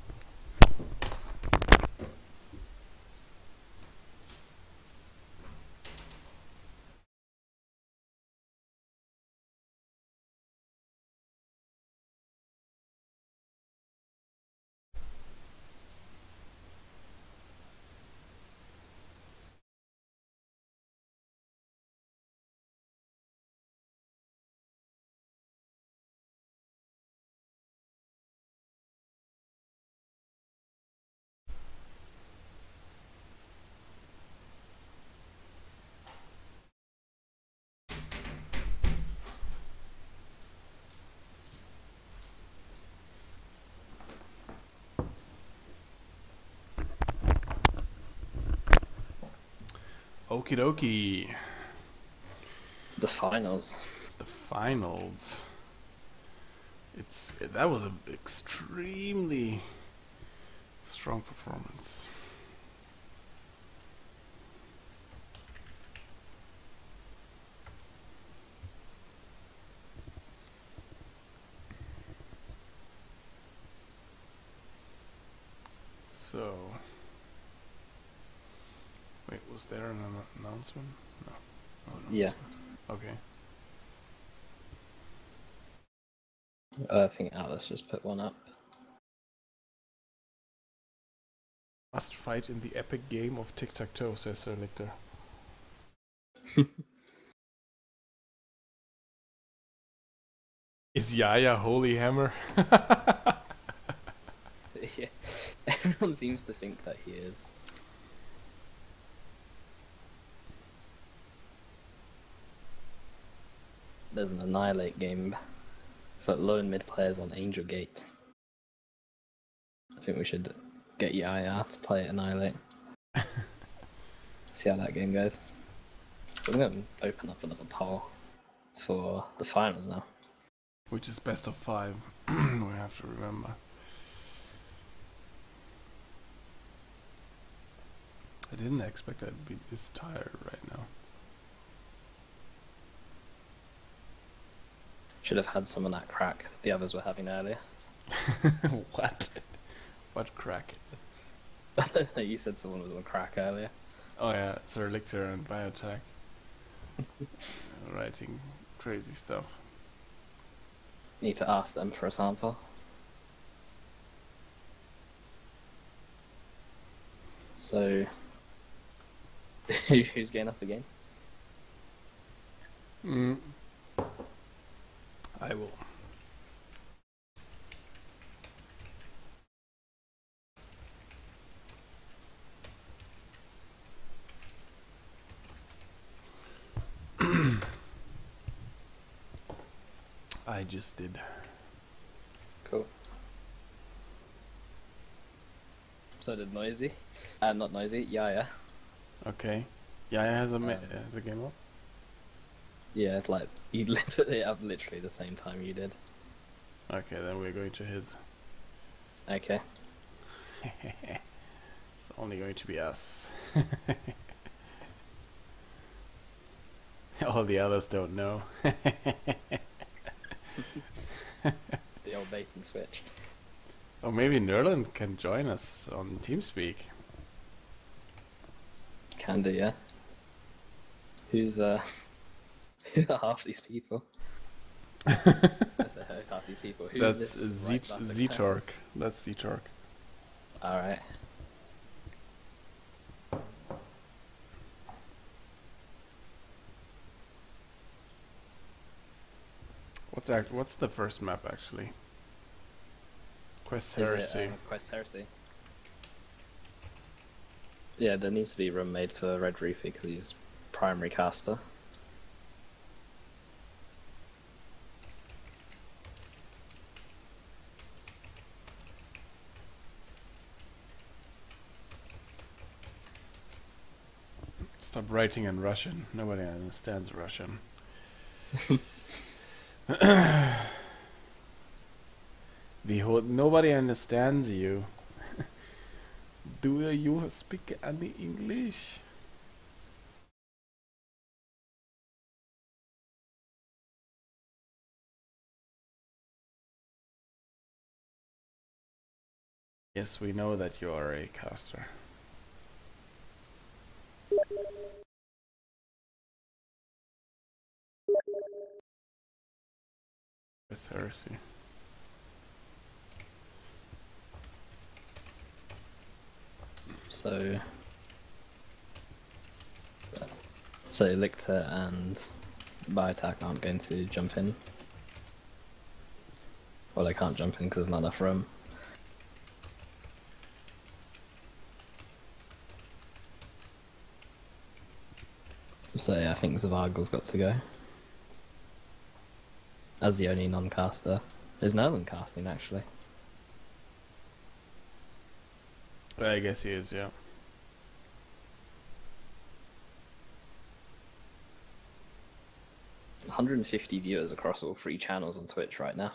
Okie dokie. The finals. The finals. That was an extremely strong performance. Wait, was there an announcement? No. No Yeah. announcement. Okay. I think Alice just put one up. Must fight in the epic game of tic-tac-toe, says Sir Lictor. Is Yaya Holy Hammer? Yeah. Everyone seems to think that he is. There's an Annihilate game for low and mid players on Angel Gate. I think we should get Yaya to play Annihilate. See how that game goes. So I'm going to open up another poll for the finals now. Which is best of 5. We have to remember. I didn't expect I'd be this tired right now. Should have had some of that crack the others were having earlier. What? What crack? I don't know, you said someone was on crack earlier. Oh yeah, Sir Lictor and Biotech. Writing crazy stuff. Need to ask them for a sample. So, who's getting up again? I will. I just did. Cool. So did Noisy. Not Noisy, Yaya. Okay. Yaya has a has a game up. Yeah, it's like, you put it up literally the same time you did. Okay, then we're going to his. Okay. It's only going to be us. All the others don't know. The old bait and switch. Or maybe Nerland can join us on TeamSpeak. Can do, yeah. Who's who are half these people? Who's half these people? Who's That's this right above the Z-Torque. That's Z-Torque. Alright. What's the first map actually? Quest Is Heresy. it Quest Heresy? Yeah, there needs to be room made for Red Roofy because he's primary caster. Stop writing in Russian. Nobody understands Russian. Nobody understands you. Do you speak any English? Yes, we know that you are a caster. It's heresy. So Lictor and Biotac aren't going to jump in. Well, they can't jump in because there's not enough room. So yeah, I think Zavagel's got to go. As the only non-caster. Is Nerland casting, actually? I guess he is, yeah. $150 viewers across all 3 channels on Twitch right now.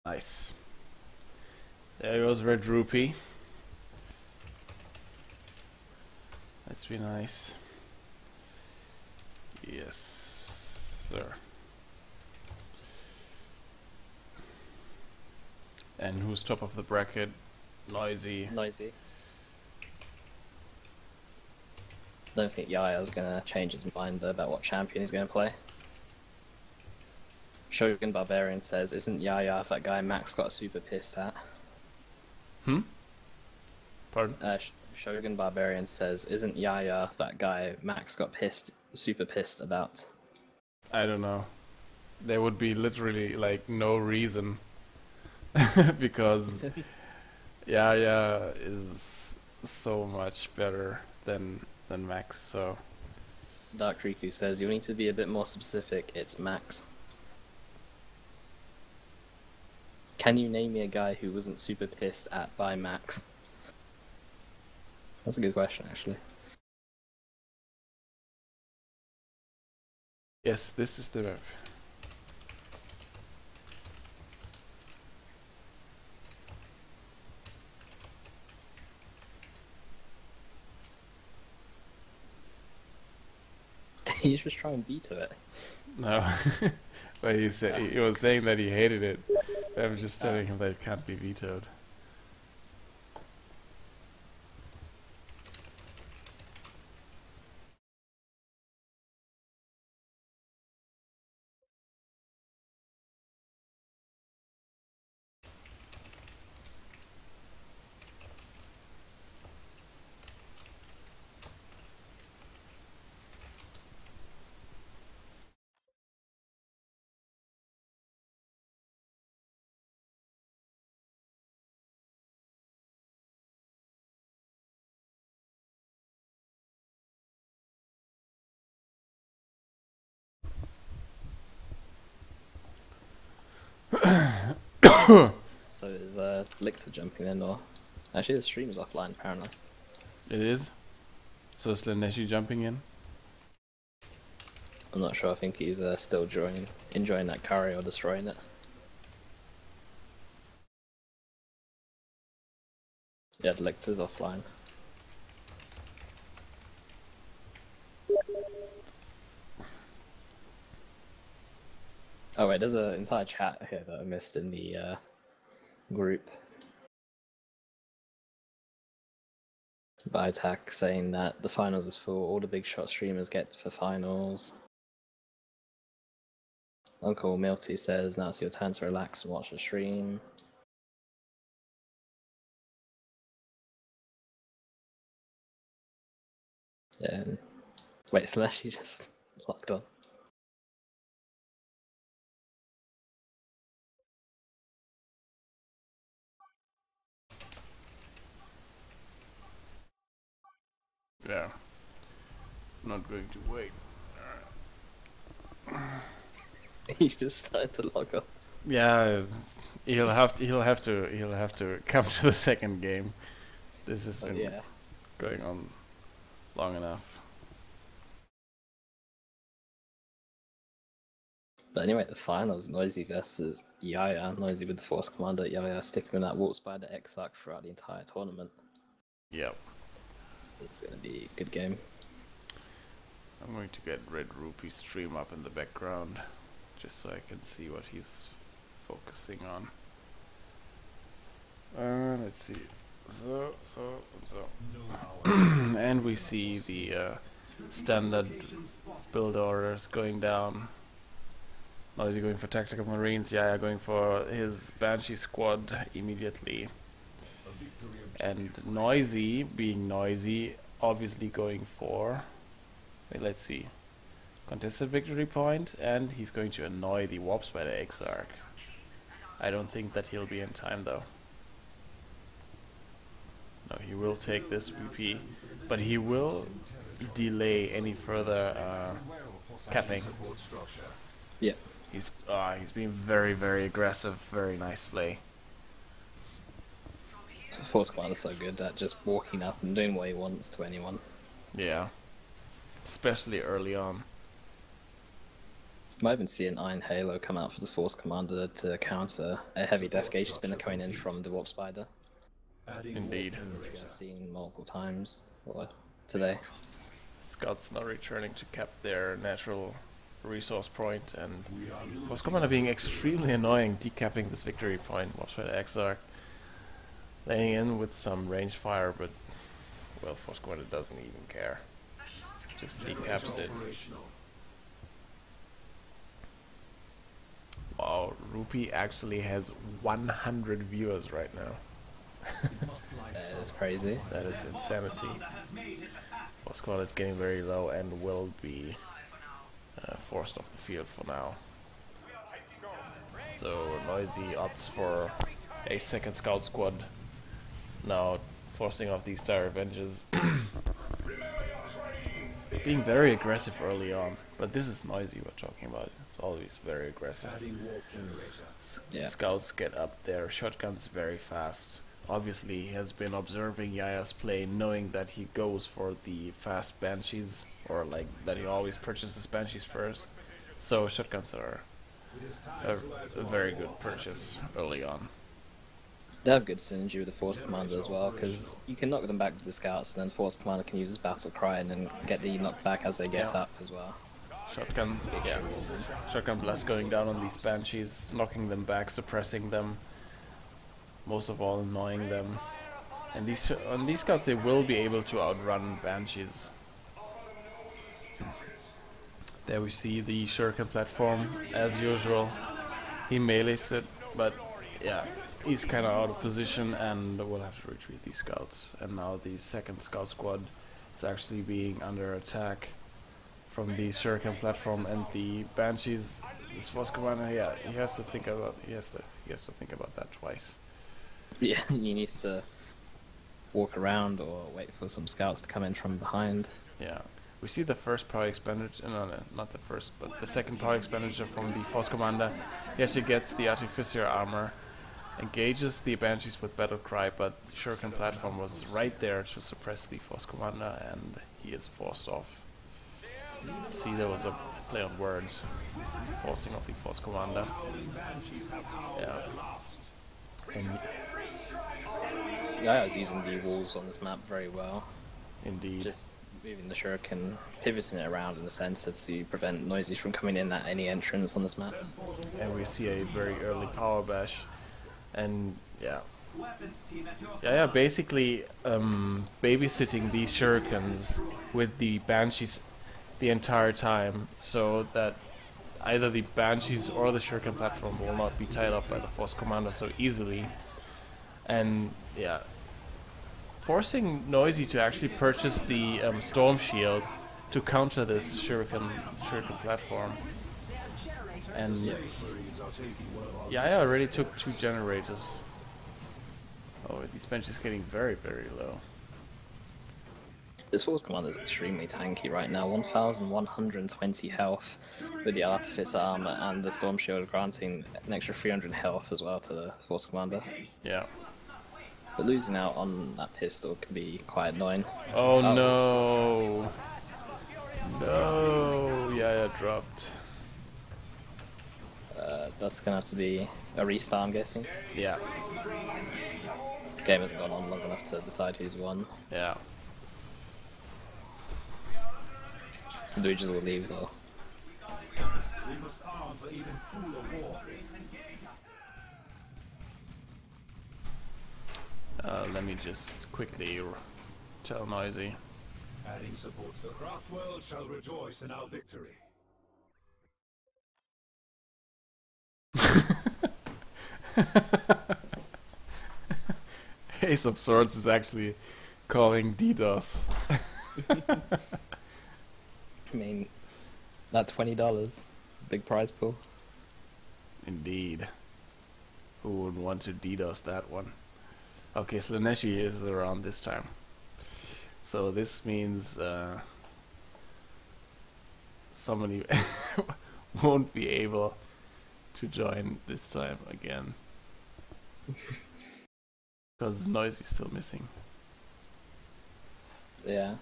Nice. There goes Red Rupee. Let's be nice. Yes, sir. And who's top of the bracket? Noisy. Noisy. don't think Yaya's gonna change his mind about what champion he's gonna play. Shogun Barbarian says, isn't Yaya that guy Max got super pissed at? Pardon? Shogun Barbarian says, isn't Yaya that guy Max got super pissed about? I don't know. There would be literally like no reason because Yaya is so much better than Max. So Dark Riku says, you need to be a bit more specific, it's Max. Can you name me a guy who wasn't super pissed at by Max? That's a good question, actually. yes, this is the map. He's just trying to veto it. No, but he said he was saying that he hated it. I'm just telling him that it can't be vetoed. So is Lictor jumping in, or... Actually, the stream is offline, apparently. It is. So is Laneshi jumping in? I'm not sure, I think he's still enjoying that curry or destroying it. Yeah, the Lictor's offline. Oh wait, there's an entire chat here that I missed in the group. Biotac saying that the finals is full, all the big shot streamers get for finals. Uncle Milty says, now it's your turn to relax and watch the stream. Yeah. Wait, Celestia just locked on. Yeah. Not going to wait. He just started to log on. Yeah, he'll have to come to the second game. This has been Yeah. going on long enough. But anyway, the finals, Noisy versus Yaya. Noisy with the Force Commander, Yaya sticking with that Warp Spider Exarch throughout the entire tournament. Yep. It's gonna be a good game. I'm going to get Red Rupee stream up in the background, just so I can see what he's focusing on. Let's see. So. And we see the standard build orders going down. Noisy going for Tactical Marines, Yaya going for his Banshee squad immediately. And Noisy, being Noisy, obviously going for... Wait, let's see. Contested victory point, and he's going to annoy the Warp Spider Exarch. I don't think that he'll be in time though. No, he will take this VP, but he will delay any further capping. Yeah. He's being very, very aggressive. Very nice play. Force Commander's so good at just walking up and doing what he wants to anyone. Yeah. Especially early on. Might even see an Iron Halo come out for the Force Commander to counter a heavy Death Gauge spinner coming in from the Warp Spider. Indeed. Which I've seen multiple times today. Scouts not returning to cap their natural resource point, and Force Commander being extremely annoying, decapping this victory point. Warp Spider Exarch laying in with some range fire, but well, Force Commander doesn't even care. just decaps it. Wow, Rupee actually has 100 viewers right now. That is crazy. That is insanity. Squad is getting very low and will be forced off the field for now. So Noisy opts for a second scout squad, now forcing off these Dire Avengers. Being very aggressive early on, but this is Noisy we're talking about. It's always very aggressive. Yeah. Scouts get up there, shotguns very fast. Obviously he has been observing Yaya's play, knowing that he goes for the fast Banshees, or like that he always purchases Banshees first. So shotguns are a very good purchase early on. They have good synergy with the Force Commander as well, because you can knock them back with the Scouts, and then Force Commander can use his Battle Cry and then get the knockback as they get up as well. Shotgun, yeah. Shotgun blast going down on these Banshees, knocking them back, suppressing them. Most of all, annoying them. And on these Scouts, they will be able to outrun Banshees. There we see the Shuriken platform, as usual. He melees it, but yeah, he's kind of out of position, and we'll have to retreat these Scouts. And now the second Scout squad is actually being under attack from the Shuriken platform, and the Banshees. This Force Commander, yeah, he has to think about that twice. Yeah, he needs to walk around or wait for some Scouts to come in from behind. Yeah. We see the first power expenditure, no, not the first, but the second power expenditure from the Force Commander. He actually gets the Artificier armor, engages the Banshees with Battle Cry, but the Shuriken platform was right there to suppress the Force Commander, and he is forced off. See, there was a play on words, forcing off the Force Commander. Yeah. And Yaya's using the walls on this map very well. indeed. Just moving the Shuriken, pivoting it around in the center to prevent Noises from coming in at any entrance on this map. And we see a very early power bash, and yeah, basically babysitting these Shurikens with the Banshees the entire time, so that either the Banshees or the Shuriken platform will not be tied up by the Force Commander so easily. And yeah, forcing Noisy to actually purchase the Storm Shield to counter this Shuriken platform. And yeah, I already took 2 generators. Oh, these benches getting very, very low. This Force Commander is extremely tanky right now, 1120 health with the Artificer armor and the Storm Shield granting an extra 300 health as well to the Force Commander. Yeah. But losing out on that pistol can be quite annoying. Oh no! No! Yeah, dropped. That's gonna have to be a restart, I'm guessing. Yeah. The game hasn't gone on long enough to decide who's won. Yeah. So do we just all leave though? We must arm for even crueler war. Let me just quickly tell Noisy. Adding support. The craft world shall rejoice in our victory. Ace of Swords is actually calling DDoS. I mean, that $20, big prize pool. Indeed. Who would want to DDoS that one? Okay, so the Neshi is around this time. So this means somebody won't be able to join this time again. Because Noise is still missing. Yeah.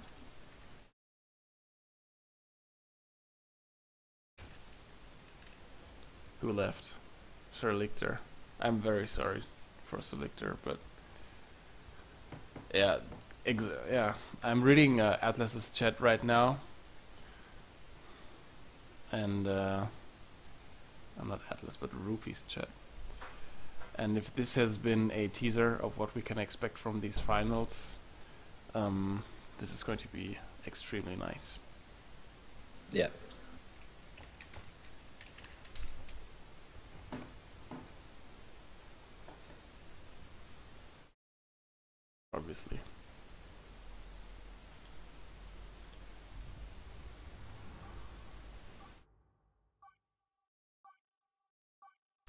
Who left? Sir Lictor. I'm very sorry for Sir Lictor, but yeah, yeah. I'm reading Atlas's chat right now, and I'm not Atlas, but Rupee's chat. And if this has been a teaser of what we can expect from these finals, this is going to be extremely nice. Yeah. Obviously.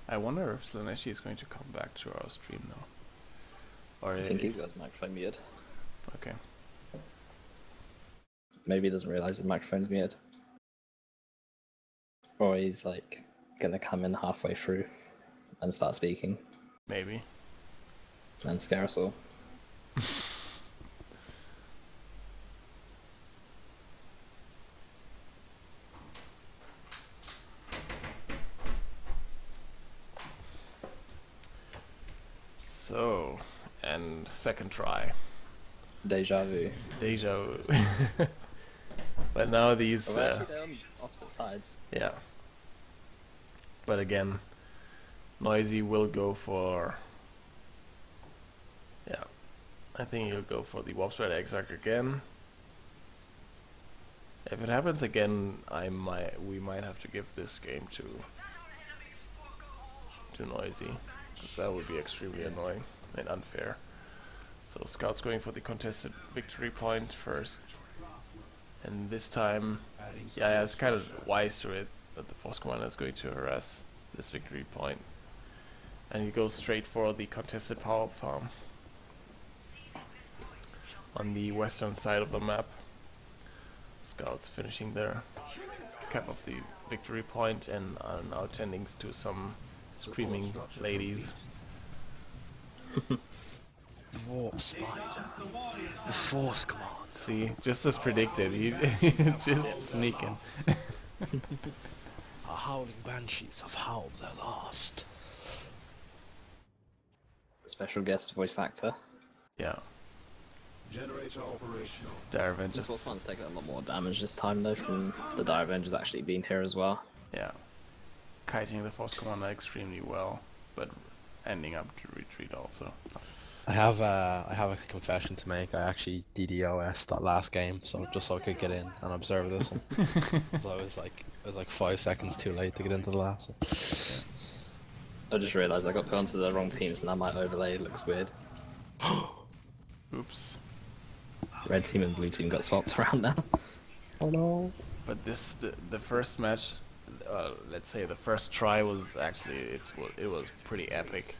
I wonder if Slaneshi is going to come back to our stream now. Or I think he's got his microphone muted. Okay. Maybe he doesn't realise his microphone's muted. Or he's like gonna come in halfway through and start speaking Maybe. and scare us all. So, and second try. Deja vu. Deja vu. But now these, Oh, actually, they're on opposite sides. yeah. But again, Noisy will go for, yeah, I think he'll go for the Warp Spread Exarch again. If it happens again, we might have to give this game to Noisy, because that would be extremely annoying and unfair. So Scout's going for the contested victory point first. And this time, yeah, it's kind of wise to it that the Force Commander is going to harass this victory point. And he goes straight for the contested power farm on the western side of the map. Scouts finishing their cap of the victory point and are now tending to some screaming ladies. Warp Spider. The Force Command. See, just as predicted, he just sneaking. Our howling banshees have howled their last. Special guest voice actor. Yeah, Generator operational. Dire This Avengers. Force one's taken a lot more damage this time though from the Dire Avengers actually being here as well. Yeah, kiting the Force Commander extremely well, but ending up to retreat also. I have a confession to make. I actually DDoS that last game, so just so I could get in and observe this one. So it was like 5 seconds too late to get into the last one. I just realised I got put onto the wrong team, so now my overlay looks weird. Oops. Red team and blue team got swapped around now. Oh no. But the first match, let's say the first try was actually it was pretty epic.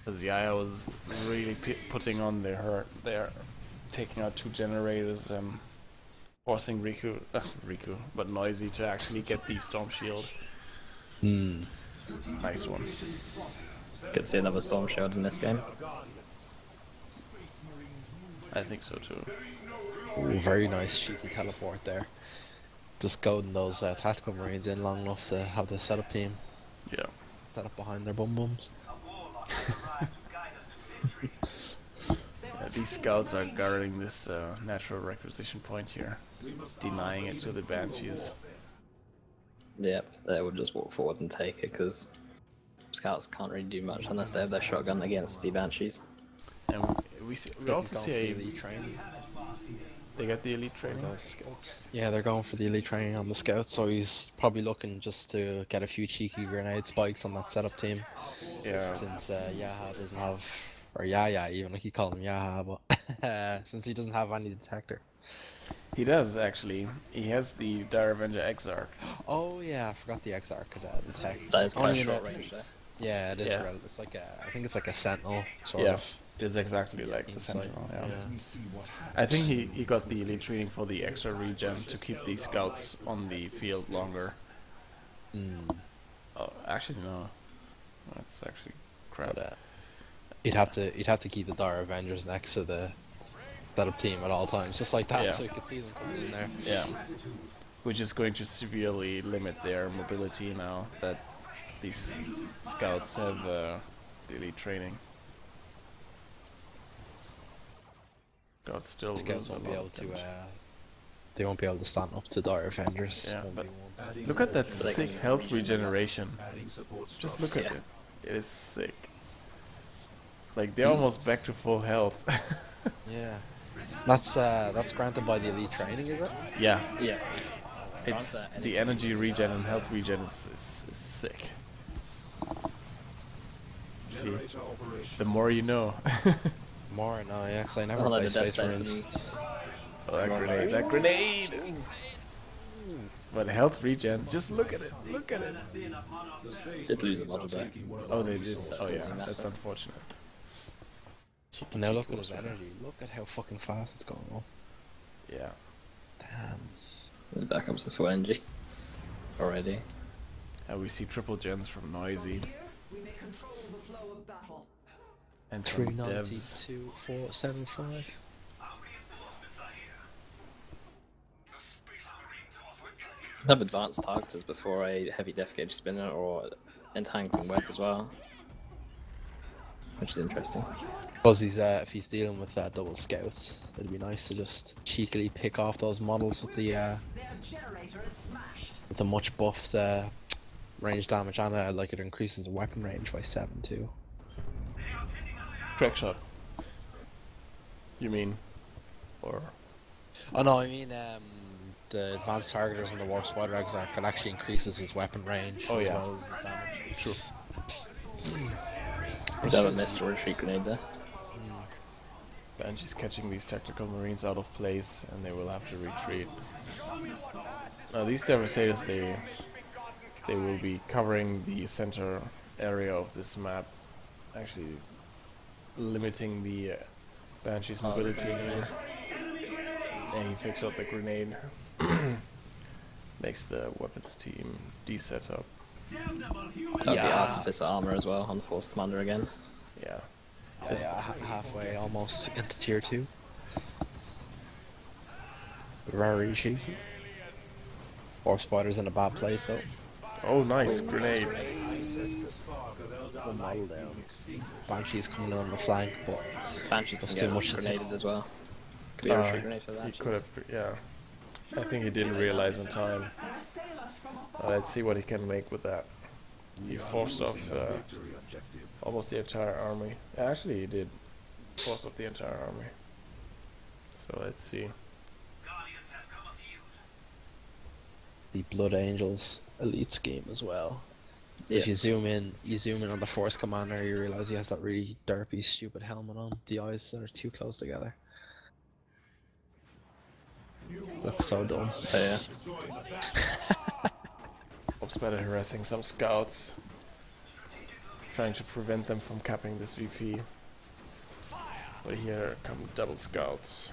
Because Yaya was really putting on their hurt there, taking out 2 generators and forcing Riku, but Noisy to actually get the Storm Shield. Nice one. Good to see another Storm Shield in this game. I think so too. Ooh, very nice cheeky teleport there. Just goading those tactical marines in long enough to have the setup team Yeah. set up behind their bum bums. Yeah, these scouts are guarding this natural requisition point here, denying it to the Banshees. Yep, they will just walk forward and take it because scouts can't really do much unless they have their shotgun against the Banshees. And we also see a elite training. they get the elite training. Yeah, they're going for the elite training on the scouts, so he's probably looking just to get a few cheeky grenade spikes on that setup team. Yeah. Since Yaha doesn't have, or Yaya even, I keep calling him Yaha, but since he doesn't have any detector. He does actually. He has the Dire Avenger Exarch. Oh yeah, I forgot the Exarch could detect. That is quite Only in short a- range though. Yeah, it is. Yeah. It's like I think it's like a sentinel sort Yeah. of. It is exactly like the Insight, Sentinel. Yeah. yeah. I think he got the elite training for the extra regen to keep the scouts on the field longer. Oh, actually no. That's actually crap. But he'd have to keep the Dire Avengers next to the setup team at all times, just like that, Yeah. so you could see them coming in there. Yeah. Which is going to severely limit their mobility now that these scouts have the elite training. Scouts still Scouts lose a won't be lot able of to. damage. They won't be able to stand up to Dire Avengers. Yeah, Won't but be one. look at that sick health regeneration. Adding support Just structures. look at Yeah. it. It is sick. Like they're almost back to full health. Yeah. That's granted by the elite training, is it? Yeah. Yeah. It's the energy regen and health regen is sick. See, the more you know. More now, yeah, because I never Oh, no, played the death Space Marines. sentence. Oh, that grenade! That grenade! But health regen, just look at it! Look at it! Did lose a lot of that. Oh, they did. Oh yeah, that's unfortunate. Cheeky, And now cheeky look at his Wolfsman. energy. Look at how fucking fast it's going up. Yeah. Damn. The backups the full energy already. And we see triple gens from Noisy We may control the flow of battle. and some devs. 392, 475. Our reinforcements are here. The Space Marines offer ill Have advanced targeters before a heavy death gauge spinner or entangling web as well, which is interesting. Because if he's dealing with double scouts, it'd be nice to just cheekily pick off those models with the Their generator is smashed. much buffed range damage, and like it increases the weapon range by 7 too. Crack shot. You mean? Or Oh no, I mean the advanced targeters and the warp spider exarch can actually increases his weapon range. Oh, as yeah. well as his damage. true. That missed a retreat grenade there. Banshee's catching these tactical marines out of place, and they will have to retreat. Now these devastators, they will be covering the center area of this map, actually limiting the Banshee's mobility. And he picks up the grenade, makes the weapons team de-set up. Got the artificer armor as well on the Force Commander again. Yeah. Yeah, halfway almost into tier 2. Very cheeky. Warp spider's in a bad place though. Oh, nice grenade. One model down. Banshee's coming in on the flank, but Banshees That's can too get much to grenaded as well. Could be a retreat grenade for He Banshees. could have, yeah. I think he didn't realize in time. Assail us from afar. Let's see what he can make with that. He forced off Victory objective. almost the entire army. Actually, he did force off the entire army. So let's see. Guardians have come afield. the Blood Angels elite scheme as well. Yeah. If you zoom in on the Force Commander, you realize he has that really derpy, stupid helmet on. The eyes that are too close together. Looks so dumb. Oh, yeah. Spider harassing some scouts, trying to prevent them from capping this VP. But here come double scouts.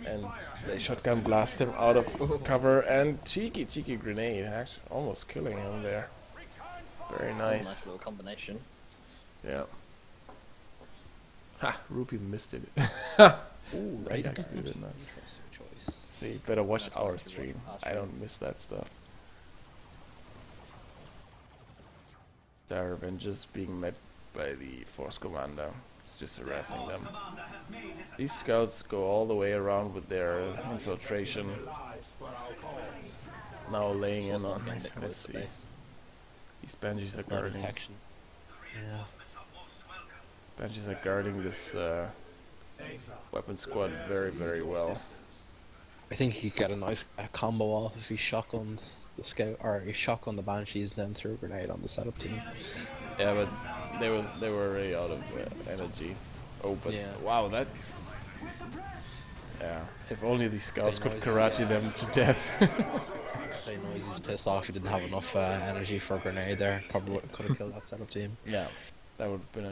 And they shotgun blast him out of cover, and cheeky grenade, actually almost killing him there. Very nice. Nice little combination. Yeah. Ha! Rupee missed it. Ooh, He right. actually did not. Interesting choice. See, better watch That's why our I keep stream. watching our I stream. don't miss that stuff. Their Avengers being met by the Force Commander. It's just harassing them. These scouts go all the way around with their infiltration. Now laying in on. Getting a bit Let's close to see. base. These Banshees are No guarding. detection. Yeah. These Banshees are guarding this weapon squad very well. I think he could get a nice combo off if he shotgunned the scout, or he shotgunned the Banshees, then threw a grenade on the setup team. Yeah, but they were already out of energy. Oh, but Yeah. wow, that. Yeah, if only these scouts They could know he's- karate them to death. I know he's pissed off he didn't have enough energy for a grenade there. Probably could have killed that setup team. Yeah, that would have been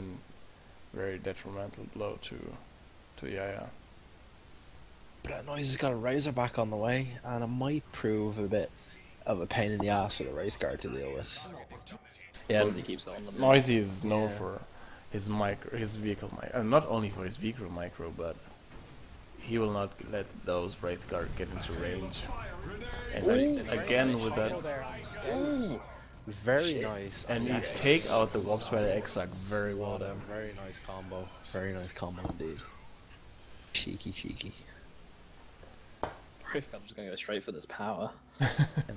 a very detrimental blow to Yaya. But Noise has got a Razorback on the way, and it might prove a bit of a pain in the ass for the Wraith Guard to deal with. As Yeah, long as he keeps it on them. Noisy is known Yeah. for his vehicle micro, not only for his vehicle micro, but he will not let those Wraith Guard get into range. And then again with that, Ooh, very nice. and you take out the Warp Spider Exarch very well then. Very nice combo. Very nice combo indeed. Cheeky. I'm just gonna go straight for this power. You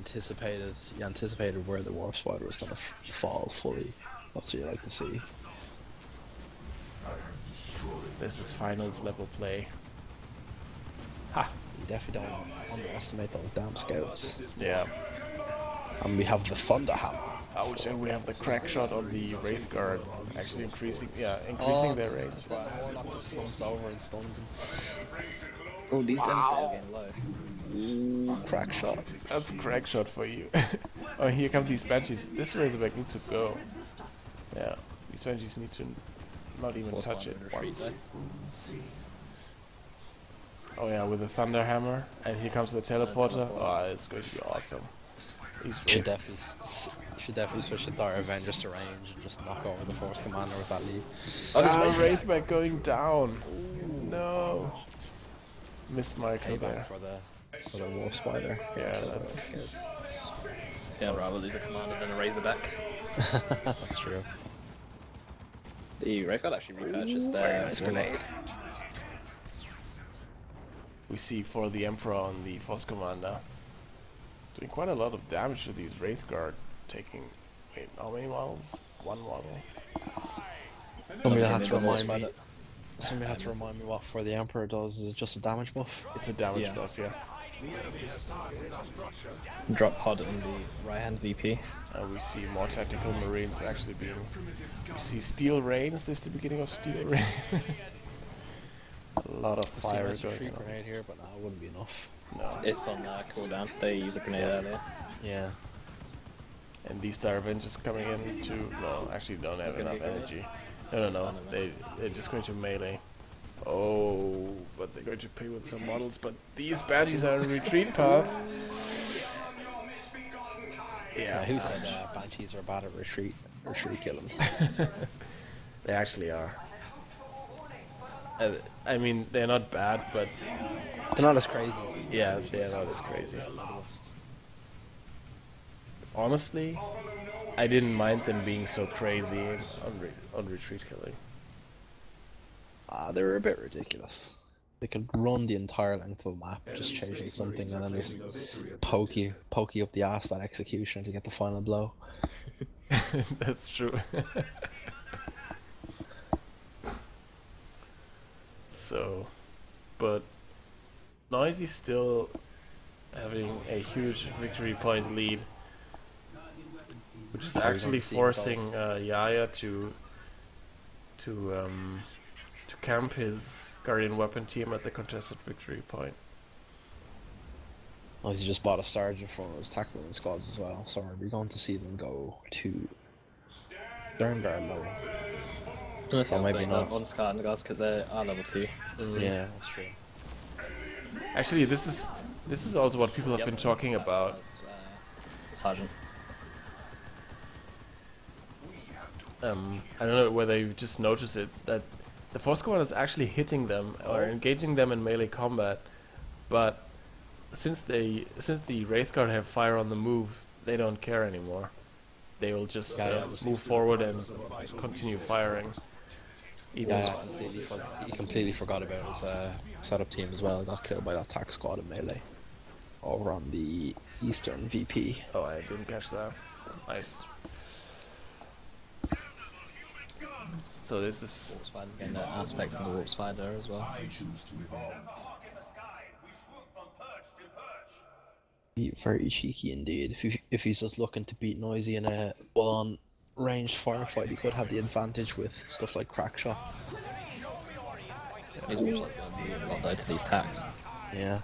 anticipated where the Warp Spider was gonna fall fully. That's what you like to see. This is finals level play. He definitely don't underestimate those damn scouts. Yeah. And we have the Thunder Hammer. Ouch, and we have the crack shot on the Wraith Guard, actually increasing their range. That's right, Warlock just comes over and stuns him. Oh, these Devastators getting low. Ooh, crack shot. That's a crack shot for you. Oh, here come these Banshees. This Razorback needs to go. Yeah, these Banshees need to not even touch it once. Oh yeah, with the Thunder Hammer, and here comes the teleporter. Oh, it's going to be awesome. Should definitely switch the Dire Avengers to range and just knock over the Force Commander with that lead. Oh, this Wraithback going down. Ooh, no. Miss Michael there. For the Wolf Spider. Yeah, that's good. Yeah, I'd rather lose a commander than a Razorback. That's true. The Wraith Guard actually repurchased their grenade. We see for the Emperor on the Force Commander. Doing quite a lot of damage to these Wraith Guard, taking, wait, how many models? One model. Somebody had to remind me what for the Emperor does. Is it just a damage buff? It's a damage buff, yeah. Drop pod in the right hand VP. We see more tactical Marines actually being... We see Steel Rain, is this the beginning of Steel Rain? A lot of fire going on. Grenade here, but no, it wouldn't be enough. No. It's on cooldown. They used a grenade earlier. Yeah. And these Dire Avengers coming in to... No, actually don't have enough energy. No. They're just going to melee. Oh, but they're going to pay with some models. But these badges are in retreat path. Yeah. Who said Banshees are bad at retreat killing? They actually are. I mean, they're not bad, but... They're not as crazy. Yeah, they're not as crazy. Honestly, I didn't mind them being so crazy on retreat killing. They were a bit ridiculous. They could run the entire length of a map, just changing something, and then just poke you up the ass that execution to get the final blow. That's true. So, but Noisy's still having a huge victory point lead, which is actually forcing Yaya to camp his Guardian Weapon team at the contested victory point. Noisy just bought a sergeant for his Tackling squads as well, so we're going to see them go to Stern Guard level. Or maybe not on Scar because they are level 2. Yeah, that's true. Actually, this is also what people have been talking about. Sergeant. I don't know whether you just noticed it, that the Force Commander is actually hitting them or engaging them in melee combat, but since the Wraith Guard have fire on the move, they don't care anymore. They will just move forward and continue firing. He completely forgot about his setup team as well. He got killed by that attack squad in melee over on the Eastern VP. Oh, I didn't catch that. Nice. So this is... Warp Spider's getting the aspects of the Warp Spider as well. Very cheeky indeed. If he's just looking to beat Noisy in a full-on ranged firefight, he could have the advantage with stuff like crack shot. He's also going to be a lot though to these attacks. Yeah.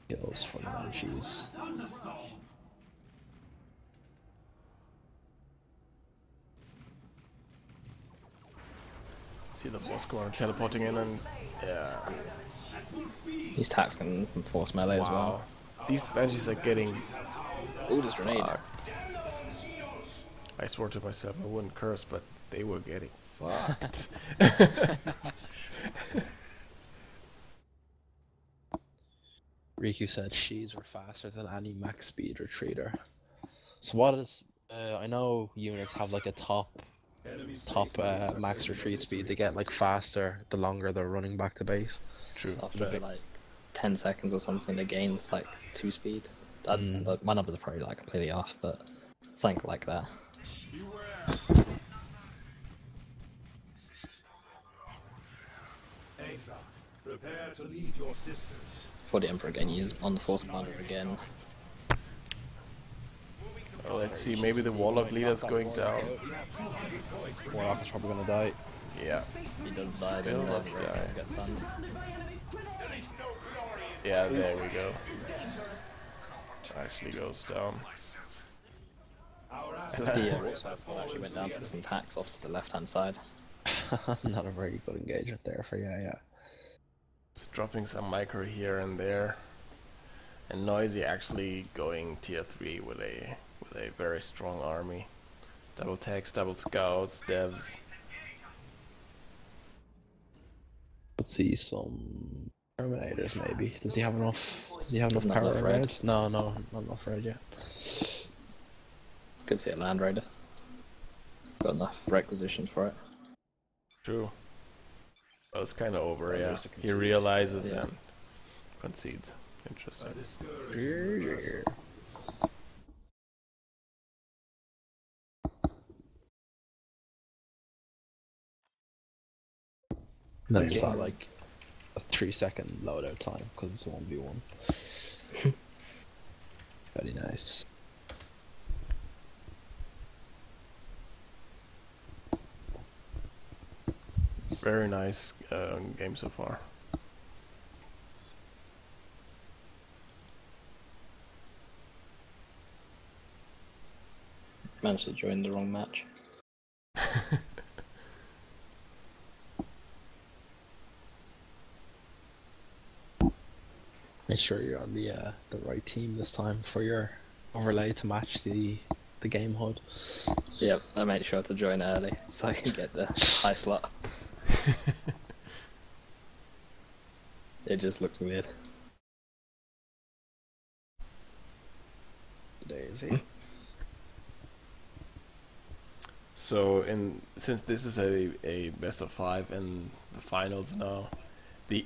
Kills from Banshees. See the Force Commander teleporting in and... yeah. These attacks can force melee as well. These Banshees are getting... Ooh, this grenade. I swore to myself I wouldn't curse, but they were getting fucked. Riku said she's were faster than any max speed retreater. So what is... I know units have like a top max retreat speed. They get like faster the longer they're running back to base. True. So after like 10 seconds or something, they gain like 2 speed. But my numbers are probably like completely off, but something like that. Prepare to lead your sisters. For the Emperor again, he's on the Force Commander again. Oh, let's see, maybe the Warlock leader's going down. Warlock is probably gonna die. Yeah, He does die, Still then not the die. Red gets stunned. yeah, there we go. Actually goes down. The Warp Side Squad actually went down to some tacks off to the left-hand side. Not a very good engagement there for yeah. Just dropping some micro here and there. And Noisy actually going tier 3 with a very strong army. Double techs, double scouts, devs. Let's see some Terminators maybe. Does he have enough? Does he have enough Doesn't have power enough red? red. No, not enough red yet. Could see a Land Raider. Got enough requisition for it. True. Well, it's kind of over, Yeah, yeah. there's a He concede. realizes Yeah. and concedes. Interesting. Then it's not like a 3-second loadout time because it's 1v1. Very nice. Very nice game so far. Managed to join the wrong match. Make sure you're on the right team this time for your overlay to match the game HUD. Yep, I made sure to join early so I can get the high slot. It just looks weird. Daisy. So, since this is a best of 5 in the finals now, the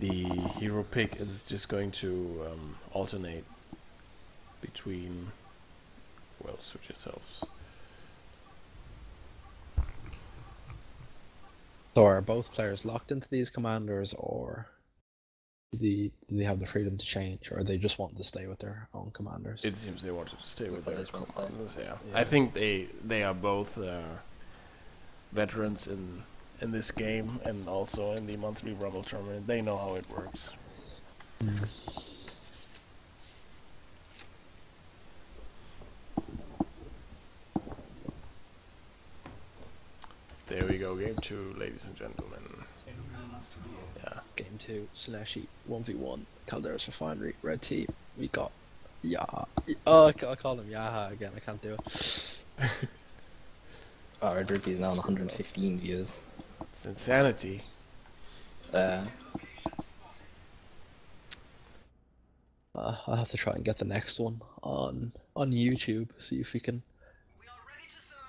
the hero pick is just going to alternate between. Well, switch yourselves. So are both players locked into these commanders, or do they have the freedom to change, or they just want to stay with their own commanders? It seems they wanted to stay with Looks like their they just want to stay. commanders. Yeah. Yeah. I think they are both veterans in this game and also in the monthly Rumble tournament. They know how it works. There we go, game 2, ladies and gentlemen. Yeah. Game 2, Slashy 1v1, Calderas Refinery, red team. We got Yaha. Oh, I call him Yaha again. I can't do it. Oh, Red Ruby's now on 115 views. It's insanity. I'll have to try and get the next one on YouTube. See if we can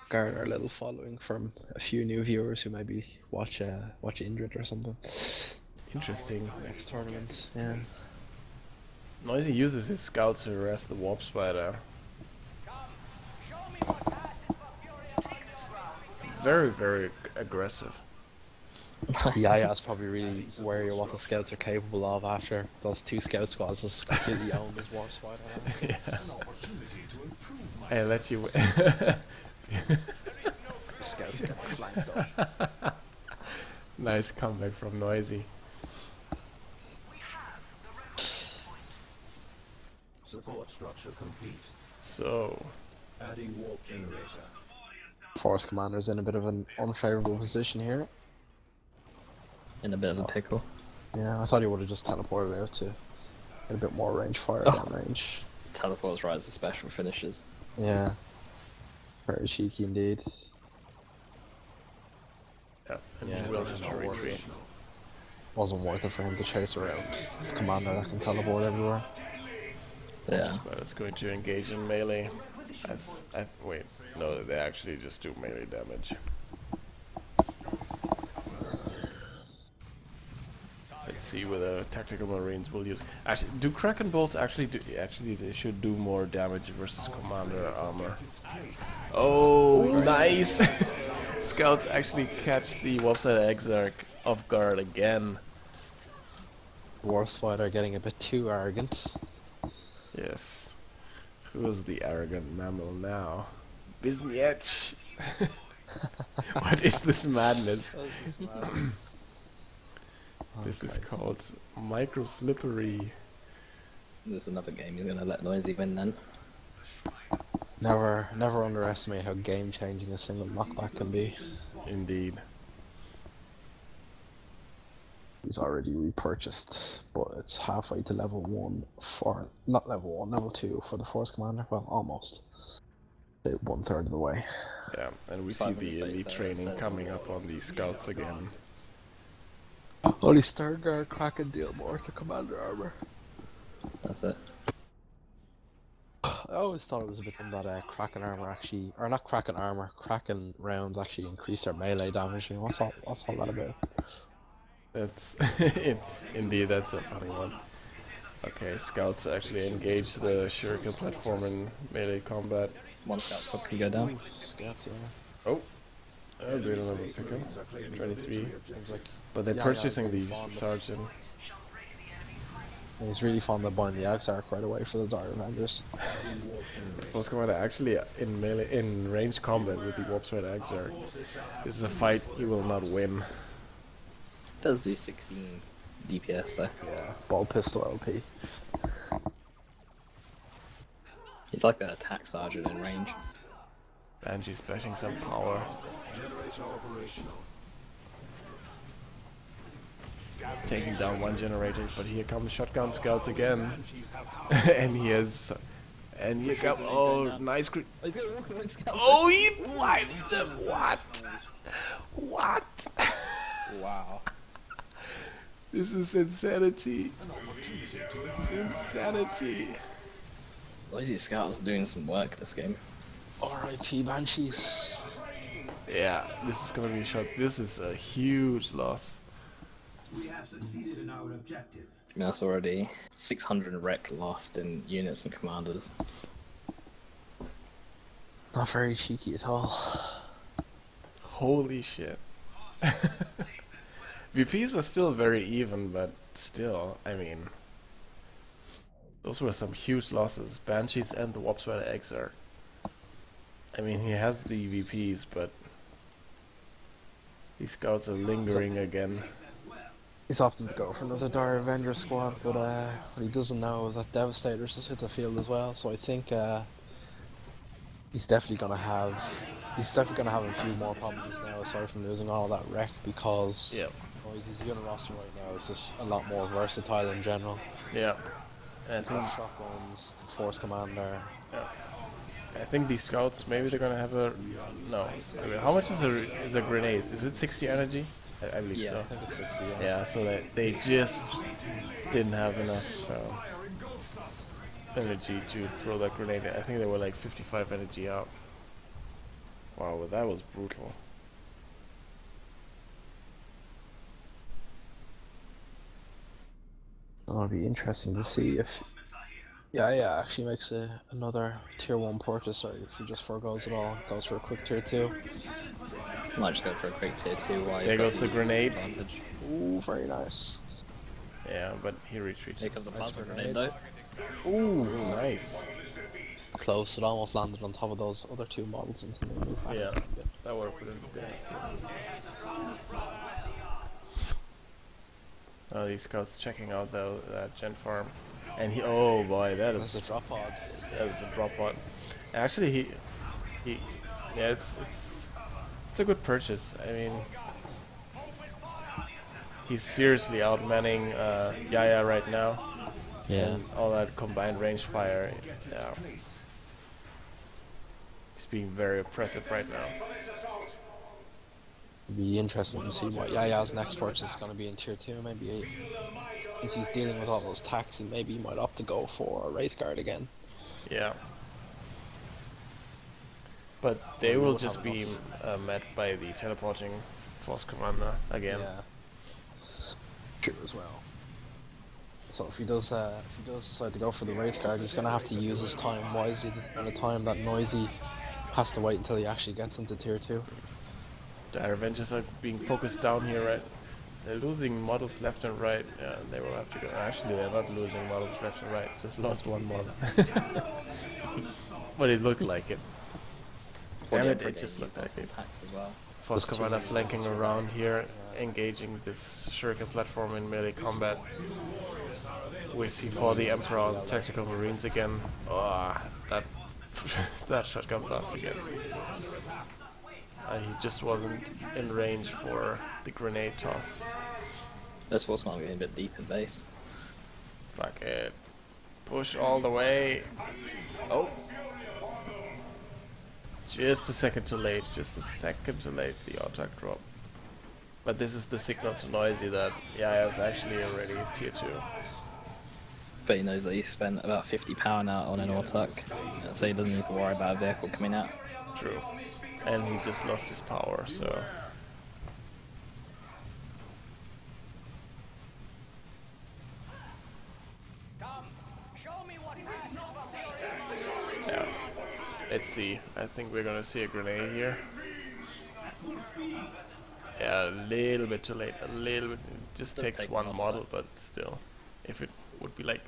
garner a little following from a few new viewers who maybe watch Indrid or something. Interesting. Next tournament. Yeah. Noisy uses his scouts to harass the warp spider. Very, very aggressive. Yaya's probably really wary of what the scouts are capable of after those 2 scout squads just completely owned his warp spider. Yeah. I let you. Scouts are getting flanked up. Nice comeback from Noisy. Support structure complete. So, Adding warp generator. Force commander's in a bit of an unfavourable position here. In a bit of a pickle. Yeah, I thought he would have just teleported out to get a bit more range fire down range. Teleports right as the special finishes. Yeah. Very cheeky indeed. yeah, and Yeah, he will it have was to not worth retreat. Wasn't worth it for him to chase around a commander that can teleport everywhere. Yeah. Spider's going to engage in melee. Wait, no, they actually just do melee damage. Let's see whether tactical marines will use. Actually, do Kraken bolts actually do? Actually, they should do more damage versus commander armor. Oh, nice! Scouts actually catch the Warpside Exarch off guard again. Dwarf Spider getting a bit too arrogant. Yes. Who's the arrogant mammal now? Bizniech! What is this madness? This is called Micro Slippery. There's another game he's gonna let Noisy win then. Never underestimate how game-changing a single knockback can be. Indeed. He's already repurchased, but it's halfway to level 1 for, not level 1, level 2 for the Force Commander. Well, almost. Say 1/3 of the way. Yeah, and we see the elite training coming up on the scouts again. Only Starguard, Kraken deal more to Commander armor. That's it. I always thought it was a bit dumb that Kraken armor actually, or not Kraken armor, Kraken rounds actually increase their melee damage. I mean, what's all that about? That's indeed, that's a funny one. Okay, scouts actually engage the shuriken platform in melee combat. One scout squad could go down. Scouts, yeah. Oh, a bit of a pickup. 23. Seems like But they're Yeah, purchasing yeah, the fond of- sergeant. he's really fond of buying the Exarch right away for the Dire Avengers. Force Commander actually in range combat with the Warp Spread Exarch. This is a fight he will not win. Does do 16 DPS though. Yeah. Ball pistol LP. He's like an attack sergeant in range. Banshee's bashing some power. Generator operational. Taking down one generator, but here come shotgun scouts again. and here come, oh, nice crit. He's gonna walk around scouts. Oh, he wipes them, what? What? Wow. This is insanity. Insanity. Lazy Scouts are doing some work this game. R.I.P. Banshees. Yeah, this is gonna be a shot. This is a huge loss. We have succeeded in our objective. I mean, that's already 600 wreck lost in units and commanders. Not very cheeky at all. Holy shit. VPs are still very even, but still, I mean, those were some huge losses. Banshees and the Warp Spreader Exarch. I mean, he has the VPs, but these scouts are lingering again. He's often to go for another Dire Avenger squad, but what he doesn't know is that Devastator's just hit the field as well. So I think he's definitely gonna have a few more problems now, aside from losing all that wreck, because Yeah, Noisy's unit roster right now is just a lot more versatile in general. yeah. And I He's think, got shotguns, the Force Commander. I think these scouts, maybe they're gonna have a no. I mean, how much is a grenade? Is it 60 energy? I believe Yeah. so. I think it's 60. Yeah. Yeah, so that they just didn't have enough energy to throw that grenade. I think they were like 55 energy out. Wow, well, that was brutal. It'll be interesting to see if yeah actually makes another tier 1 purchase, or if he just forgoes it all, goes for a quick tier 2. Might just go for a quick tier 2 while he's There got goes the grenade. advantage. Ooh, very nice. Yeah, but he retreated. Here comes the Nice plasma grenade. grenade though. Ooh, nice. Close, it almost landed on top of those other 2 models until they moved back. Yeah, that worked with this. Oh, these scouts checking out that gen farm, and he. Oh boy, That's a is drop pod. a drop pod. Actually, he. Yeah, it's a good purchase. I mean, he's seriously outmanning Yaya right now. Yeah. And all that combined range fire. Yeah. He's being very oppressive right now. It'd be interesting to see what Yaya's next purchase is going to be in tier 2. Maybe since he's dealing with all those attacks, maybe he might opt to go for a Wraith Guard again. Yeah. But they will just be met by the teleporting Force Commander again. Yeah. True as well. So if he does decide to go for the Wraith Guard, he's going to have to use his time wisely, and a time that Noisy has to wait until he actually gets into tier 2. Dire Avengers are being focused down here, right? They're losing models left and right. Yeah, they will have to go. Actually, they're not losing models left and right. Just lost one model. But it looked like it. Damn it, it just looked like it. Attacks as well. Foscavada flanking around here, engaging this shuriken platform in melee combat. We see for the Emperor on Tactical Marines again. Oh, that that shotgun blast again. He just wasn't in range for the grenade toss. This was not getting a bit deep in base. Fuck it. Push all the way. Oh. Just a second too late. Just a second too late. The auto drop. But this is the signal to Noisy that Yaya is actually already tier 2. But he knows that he spent about 50 power now on an auto, so he doesn't need to worry about a vehicle coming out. True. And he just lost his power, so... Yeah. Let's see. I think we're gonna see a grenade here. Yeah, a little bit too late. A little bit. It just takes one model, but still. If it would be like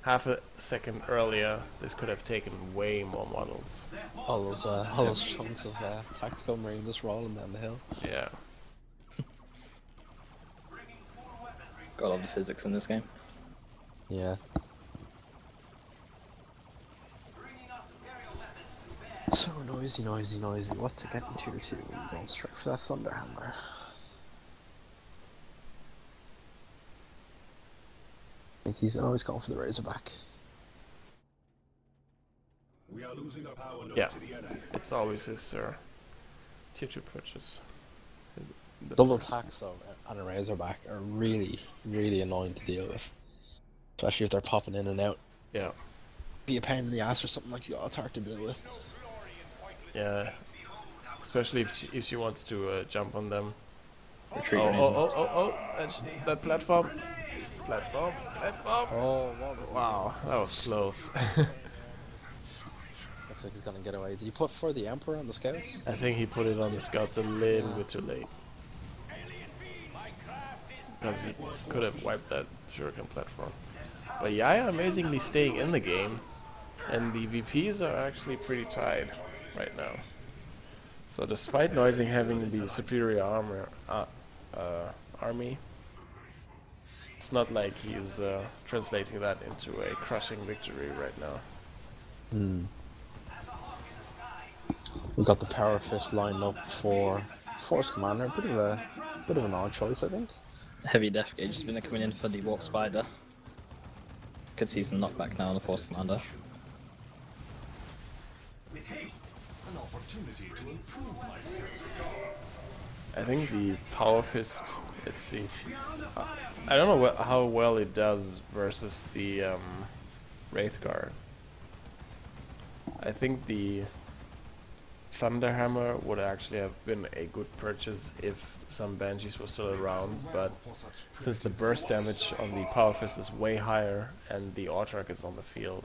half a second earlier, this could have taken way more models. All those chunks of tactical marine just rolling down the hill. Yeah. Got a lot of physics in this game. Yeah. So noisy. What to get in tier 2? Going straight for that Thunderhammer. I think he's always going for the Razorback. We are losing our power node Yeah. to the enemy. It's always his tier 2 purchase. The Double first- attacks though and a Razorback are really annoying to deal with. Especially if they're popping in and out. Yeah. Be a pain in the ass or something like that, it's hard to deal with. Yeah. Especially if she wants to jump on them. Retreat Oh, that platform. Platform. Oh, what was Wow, that was close. Looks like he's gonna get away. Did you put for the Emperor on the scouts? I think he put it on the scouts a little bit too late. Because he could have wiped that shuriken platform. But Yaya amazingly staying in the game. And the VPs are actually pretty tied right now. So despite Noising having the superior army, it's not like he's translating that into a crushing victory right now. We got the Power Fist lined up for Force Commander. A bit of an odd choice, I think. Heavy Death Gauge has been coming in for the Warp Spider. Could see some knockback now on the Force Commander. With haste, an opportunity to improve myself. I think the Power Fist, let's see. I don't know how well it does versus the Wraithguard. I think the Thunderhammer would actually have been a good purchase if some Banshees were still around, but since the burst damage on the Power Fist is way higher and the Autarch is on the field,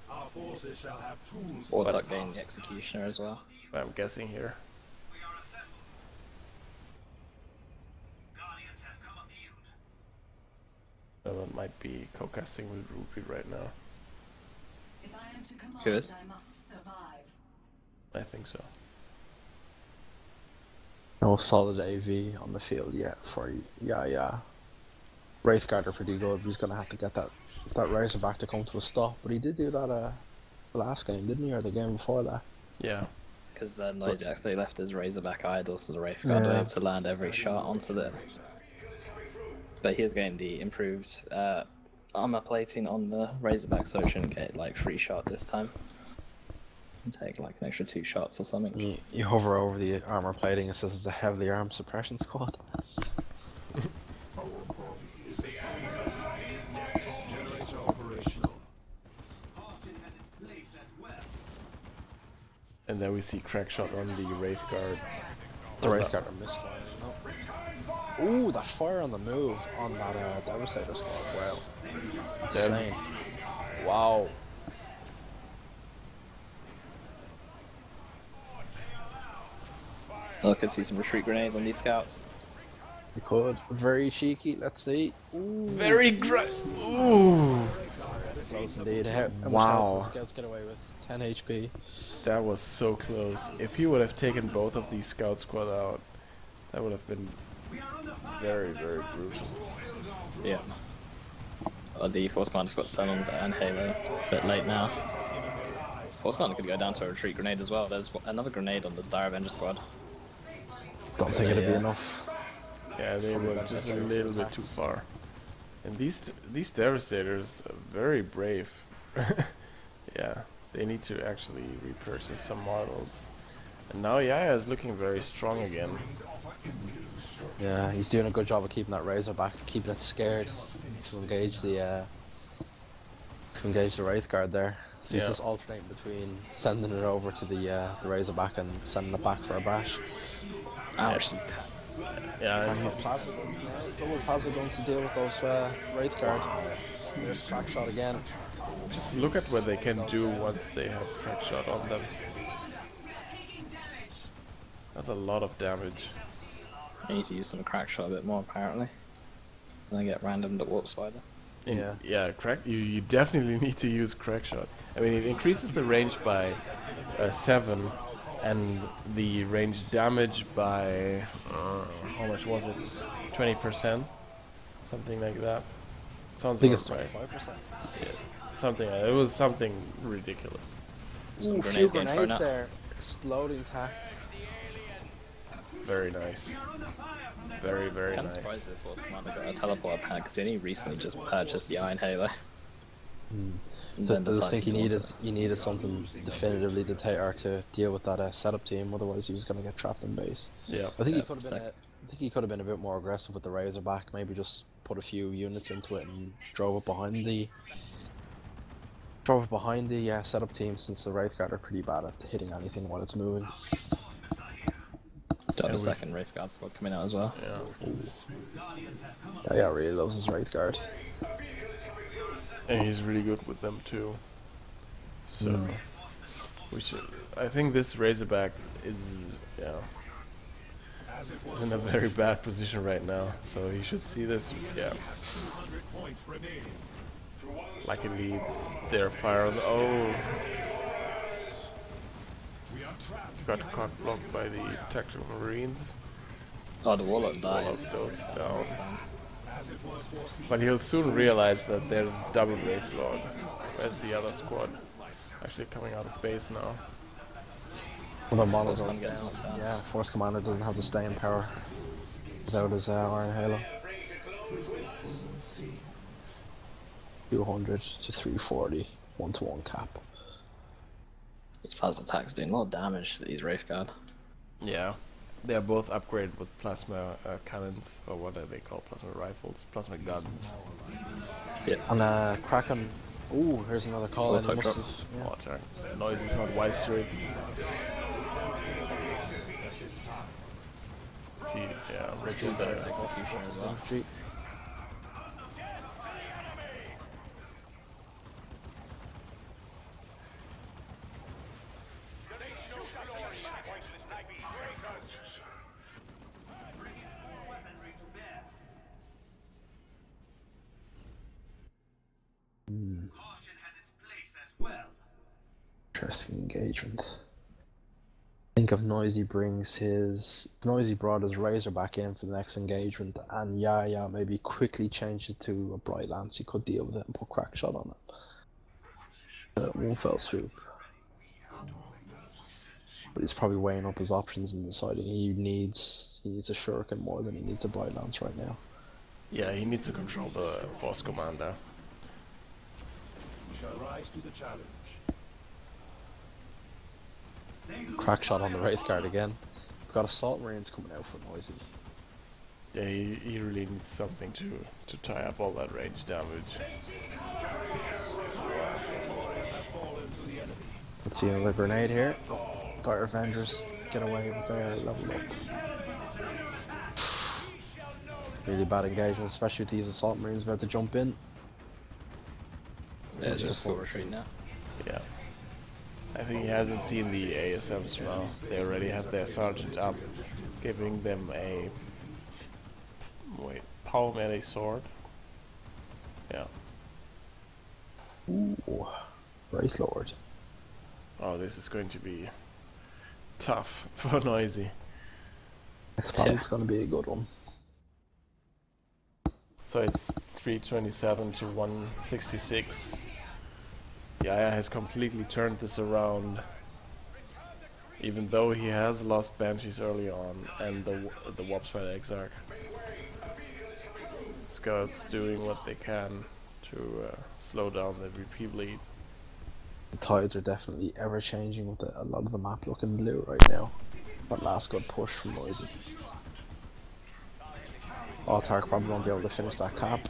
Our forces shall have tools. Autarch getting the Executioner as well. I'm guessing here. We are assembled. Guardians have come afield. That might be co-casting with Rupee right now. If I am to command, Good. I must survive. I think so. No solid AV on the field yet for yeah. Wraithguard are pretty good. He's gonna have to get that Razorback to come to a stop. But he did do that the last game, didn't he, or the game before that? Yeah. Because Noisy actually left his Razorback idle, so the Wraithguard were able to land every shot onto them. But he is getting the improved armor plating on the Razorback, so it shouldn't get like 3 shot this time. And take like an extra 2 shots or something. You hover over the armor plating, it says it's a heavily armed suppression squad. Generator operational. And then we see crack shot on the Wraithguard. The Wraithguard are misfiring. Ooh, that fire on the move on that Devastator squad. Wow. That's... Wow. I could see some retreat grenades on these scouts. We could. Very cheeky. Let's see. Ooh, Very ooh. close indeed. How much Wow. health does Scouts get away with? 10 HP. That was so close. If he would have taken both of these scout squad out, that would have been very, very brutal. Yeah. The Force Commander's got Summons and Halo. It's a bit late now. Force Commander could go down to a retreat grenade as well. There's another grenade on the Star Avenger squad. Don't think it'd be Yeah. enough. Yeah, they were just a little bit too far. And these Devastators are very brave. Yeah, they need to actually repurchase some models. And now Yaya is looking very strong again. Yeah, he's doing a good job of keeping that Razor back, keeping it scared to engage the Wraith Guard there. So he's Yeah. just alternating between sending it over to the Razor back and sending it back for a bash. Ouch, these tags. Yeah, and Double he's plasma guns to deal with those Wraith Guard. There's crack shot again. just look at what they can do once they have crack shot on them. That's a lot of damage. I need to use some crack shot a bit more apparently. And I get randomed at Warp Spider. Yeah. Crack. You definitely need to use crack shot. I mean, it increases the range by 7, and the range damage by how much was it? 20%, something like that. Sounds I think about it's right. 25%. Something. It was something ridiculous. Some Ooh, grenades few getting thrown grenades out. there. Exploding tacks. Very nice. Very, very I'm nice. surprised the Force Commander got a teleport pack because he only recently just purchased the Iron Halo. And I then just decided think he wanted you needed something definitively to take or to deal with that setup team. Otherwise, he was going to get trapped in base. Yeah. I think Yeah, he could have been. sec- I think he could have been a bit more aggressive with the Razorback. Maybe just put a few units into it and drove it behind the setup team, since the Wraith Guard are pretty bad at hitting anything while it's moving. to have Yeah, a second Wraith Guard squad coming out as well. Yeah. Yeah, really loves his Wraith Guard. And he's really good with them too. So we should. I think this Razorback is is in a very bad position right now. So he should see this. Yeah. Luckily, they're fire on. Oh. Got cock blocked by the tactical marines. Oh, the Warlock Warlock dies. goes down. But he'll soon realize that there's double Wraith Lord. Where's the other squad? Actually coming out of base now. Well, the model Force does, Commander getting knocked down. yeah, Force Commander doesn't have the staying power without his Iron Halo. 200 to 340, 1-to-1 cap. These plasma attacks doing a lot of damage to these Wraith Guard. Yeah. They're both upgraded with plasma cannons, or what are they called? Plasma rifles, plasma guns. Yeah. And Kraken. Ooh, here's another call. Auto He must drop. have- yeah. Oh, sorry. The noise is not wise to it. See, yeah, this is the Execution as well. Infantry. Caution has its place as well. Interesting engagement. Think of Noisy Noisy brought his Razorback in for the next engagement, and yeah, maybe quickly change it to a Bright Lance. He could deal with it and put crack shot on it. One fell swoop. But he's probably weighing up his options and deciding he needs a Shuriken more than he needs a Bright Lance right now. Yeah, he needs to control the Force Commander. We shall rise to the challenge. Crack shot on the Wraith Guard again. We've got Assault Marines coming out for Noisy. Yeah, he really needs something to tie up all that range damage. Let's see another grenade here. Dire Avengers get away with their level up. Really bad engagement, especially with these Assault Marines about to jump in. Yeah, it's It's a just full full retreat now. Yeah. I think he hasn't seen the ASMs now. They already have their sergeant up, giving them a power melee sword. Yeah. Ooh, Wraith Lord. Oh, this is going to be tough for Noisy. Next battle's gonna be a good one. So it's 327 to 166. Yaya has completely turned this around. Even though he has lost Banshees early on and the Warp Spider Exarch. Scouts doing what they can to slow down the repeat bleed. The tides are definitely ever changing with a lot of the map looking blue right now. That last good push from Noisy. Tark probably won't be able to finish that cap.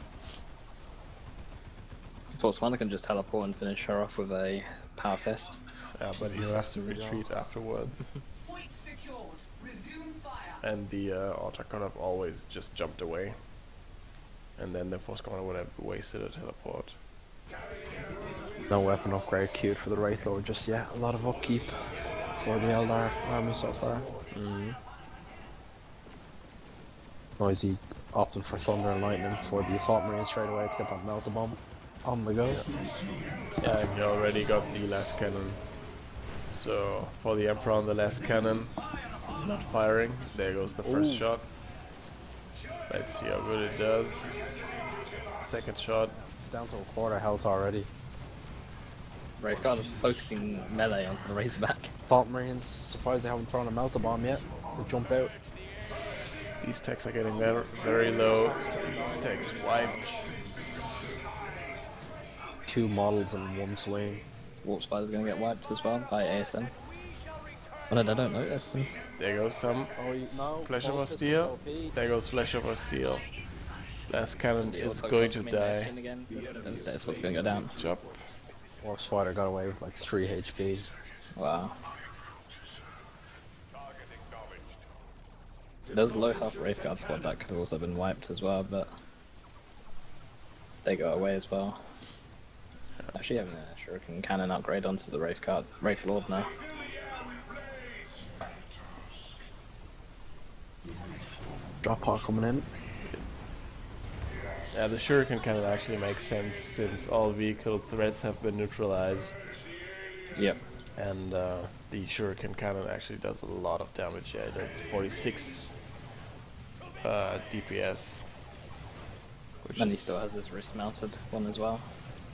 Force Commander can just teleport and finish her off with a Power Fist. Yeah, but he'll have to retreat afterwards. Point secured. Resume fire. And the Autark could have always just jumped away. And then the Force Commander would have wasted a teleport. No weapon upgrade queued for the Wraith Lord just yet. A lot of upkeep for the Eldar army so far. Noisy opting for Thunder and Lightning for the Assault Marine straight away to get that Melta Bomb on the go. Yeah, and he already got the last cannon. So for the Emperor on the last cannon, it's not firing. There goes the first shot. Let's see how good it does. Second shot. Down to a quarter health already. Rayguard is focusing melee onto the Razorback. Assault Marines, surprised they haven't thrown a Melta Bomb yet. They jump out. These techs are getting very low. Techs wiped. 2 models in one swing. Warp Spider's gonna get wiped as well by ASM. Oh no, I don't notice them. There goes some No, Flesh of Steel. There goes Flesh of Steel. Last cannon is going to die. That's what's gonna go down. Chop. Warp Spider got away with like 3 HP. Wow. There's a low health Wraithguard squad that could have also been wiped as well, but they go away as well. Actually having a Shuriken Cannon upgrade onto the Wraith Lord now. Drop pod coming in. Yeah, the Shuriken Cannon actually makes sense since all vehicle threats have been neutralized. Yep. And the Shuriken Cannon actually does a lot of damage. Yeah, it does 46 DPS. And he still has his wrist mounted one as well.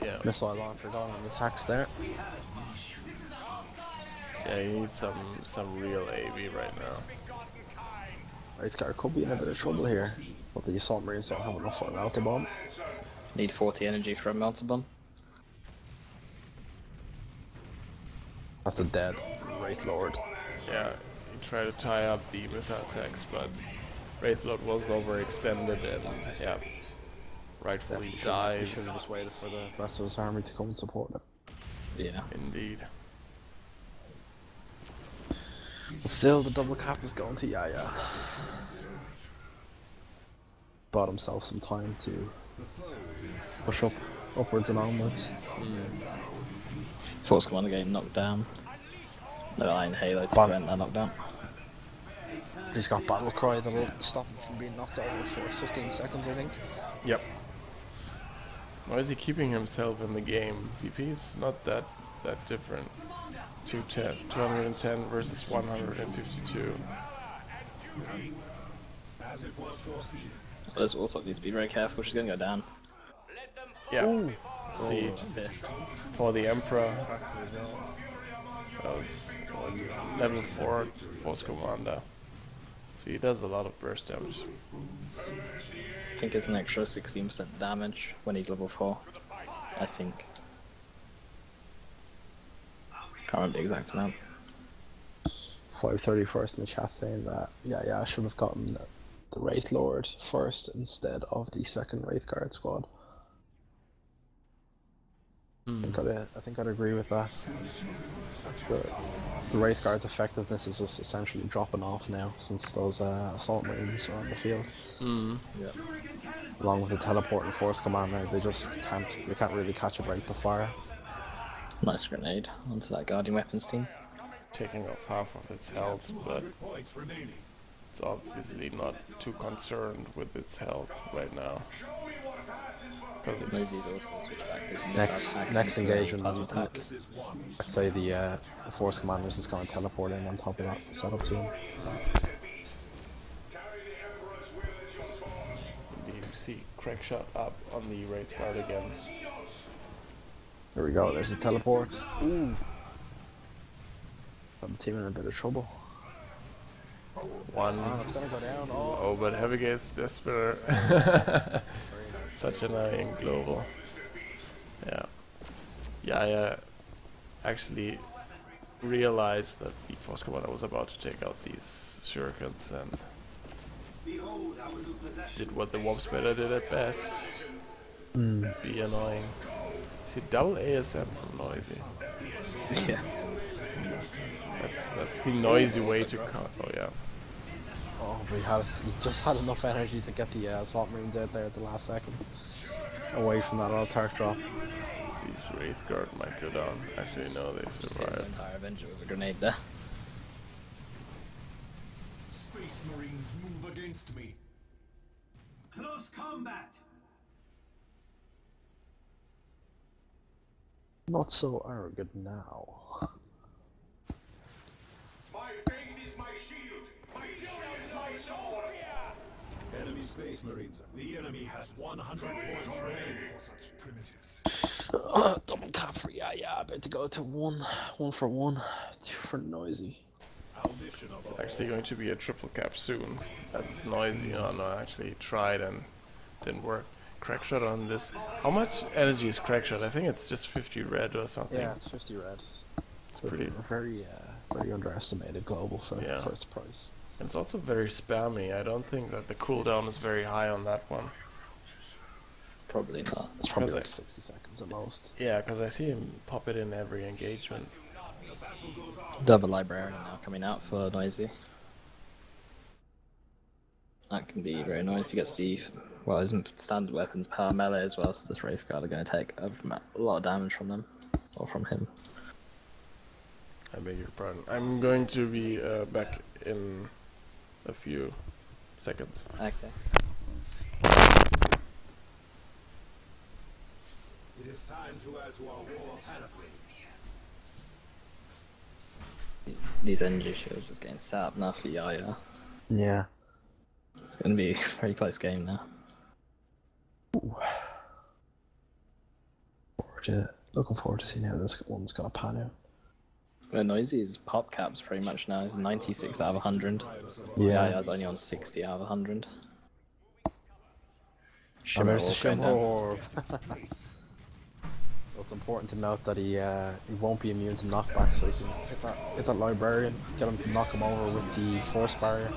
Yeah. Missile launcher down on the attacks there. Yeah, he needs some real AV right now. Wraithguard could be in a bit of trouble here, but the Assault Marines don't have enough for a Melta Bomb. Need 40 energy for a Melta Bomb. That's a dead Wraith Lord. Yeah, he tried to tie up the missile attacks, but Wraith Lord was overextended and yeah, rightfully He dies. should have just waited for the rest of his army to come and support him. Yeah. Indeed. But still, the double cap is going to Yaya. Bought himself some time to push upwards and onwards. Force Commander getting knocked down. No Iron Halo to prevent that knockdown. He's got Battle Cry that'll stop him from being knocked over for 15 seconds, I think. Yep. Why is he keeping himself in the game? VP's not that different. 210 versus 152. This also needs to be very careful, she's gonna go down. Yeah. Siege Fist. for the Emperor. That was level 4 Force Commander. So he does a lot of burst damage. I think it's an extra 16% damage when he's level 4. I think. Can't remember the exact amount. 531st in the chat saying that I should have gotten the Wraith Lord first instead of the second Wraithguard squad. I think I'd agree with that. The Wraithguard's effectiveness is just essentially dropping off now since those Assault Marines are on the field. Yeah. Along with the teleport and Force Commander, they can't really catch a break to fire. Nice grenade onto that Guardian Weapons team. Taking off half of its health, but It's obviously not too concerned with its health right now. Because Noisy's it's also switched back to his Next engagement, plasma attack. I'd say the Force Commanders is going to teleport in on top of that setup team. you see Craig shot up on the Wraith Guard again. There we go, there's the teleport. Ooh. Got the team in a bit of trouble. One. Oh, it's gonna go down. Oh, but Heavygate's desperate. Such an annoying global. Yeah. Yeah, actually realized that the Force Commander was about to take out these shurikens and did what the Warp Spider did at best. Be annoying. See, double ASM from Noisy. Yeah. That's the noisy way to cut. Oh yeah. Oh, but he just had enough energy to get the Assault Marines out there at the last second. Away from that autark drop. These Wraith Guard might go down. Actually, no, they Just hit his survived. entire Avenger with a grenade there. Space Marines move against me. Close combat. Not so arrogant now. My faith is my shield. My fury is my sword. Enemy Space Marines. The enemy has 100 points remaining. For such primitives. Double tap for yeah, about to go to one for one, 2 for Noisy. Our mission of It's actually going to be a triple cap soon. That's Noisy. Oh no, actually he tried and didn't work. Crackshot on this. How much energy is Crackshot? I think it's just 50 red or something. Yeah, it's 50 reds. It's pretty. Very underestimated global for its price. And it's also very spammy. I don't think that the cooldown is very high on that one. Probably not. It's probably Because like 60 seconds at most. Yeah, because I see him pop it in every engagement. Double Librarian now coming out for Noisy. That can be very annoying if you get Steve. Well, his standard weapons power melee as well, so this Wraith Guard are going to take a lot of damage from them. Or from him. I beg your pardon. I'm going to be back in a few seconds. Okay. It is time to add to our war panoply. These energy shields just getting set up now for Yaya. Yeah. It's going to be a very close game now. Looking forward to seeing how this one's gonna pan out. Well, Noisy's pop cap's pretty much now is 96 out of 100. Yeah. Yaya's only on 60 out of 100. And there's the Shimmer going down. Shimmer. Well, it's important to note that he won't be immune to knockback, so you can hit that Librarian, get him to knock him over with the Force Barrier.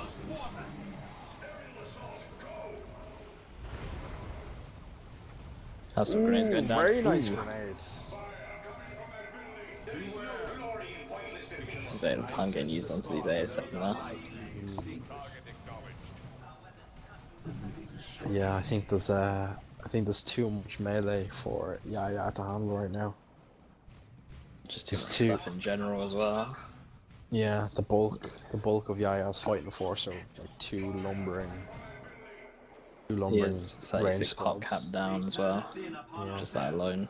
Have some grenades going down. Very nice Ooh. grenade. Very little time getting used onto these ASF now. Yeah, I think there's too much melee for Yaya to handle right now. Just too It's much too- stuff in general as well. Yeah, the bulk of Yaya's fighting force are like two lumbering He has 36 pop squads. cap down as well. Yeah. Just that alone.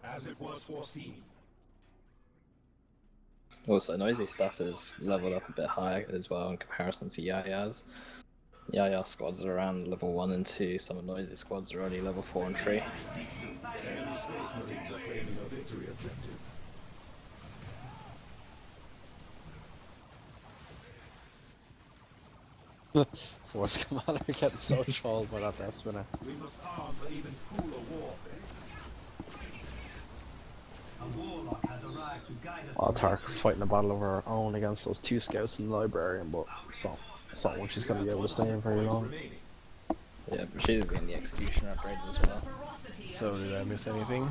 As it was foreseen. Also, Noisy stuff is leveled up a bit higher as well in comparison to Yaya's. Yaya squads are around level 1 and 2, some of Noisy squads are only level 4 and 3. Enemy Space Marines are claiming a victory objective. Force Commander getting so trolled by that Death Spinner. We must arm for even crueler warfare. A warlock has arrived to guide us. Autark fighting a battle of her own against those 2 scouts in the Librarian, but it's not one she's going to be able to stay in very long. Yeah, but she's getting the executioner upgrade as well. So did I miss anything?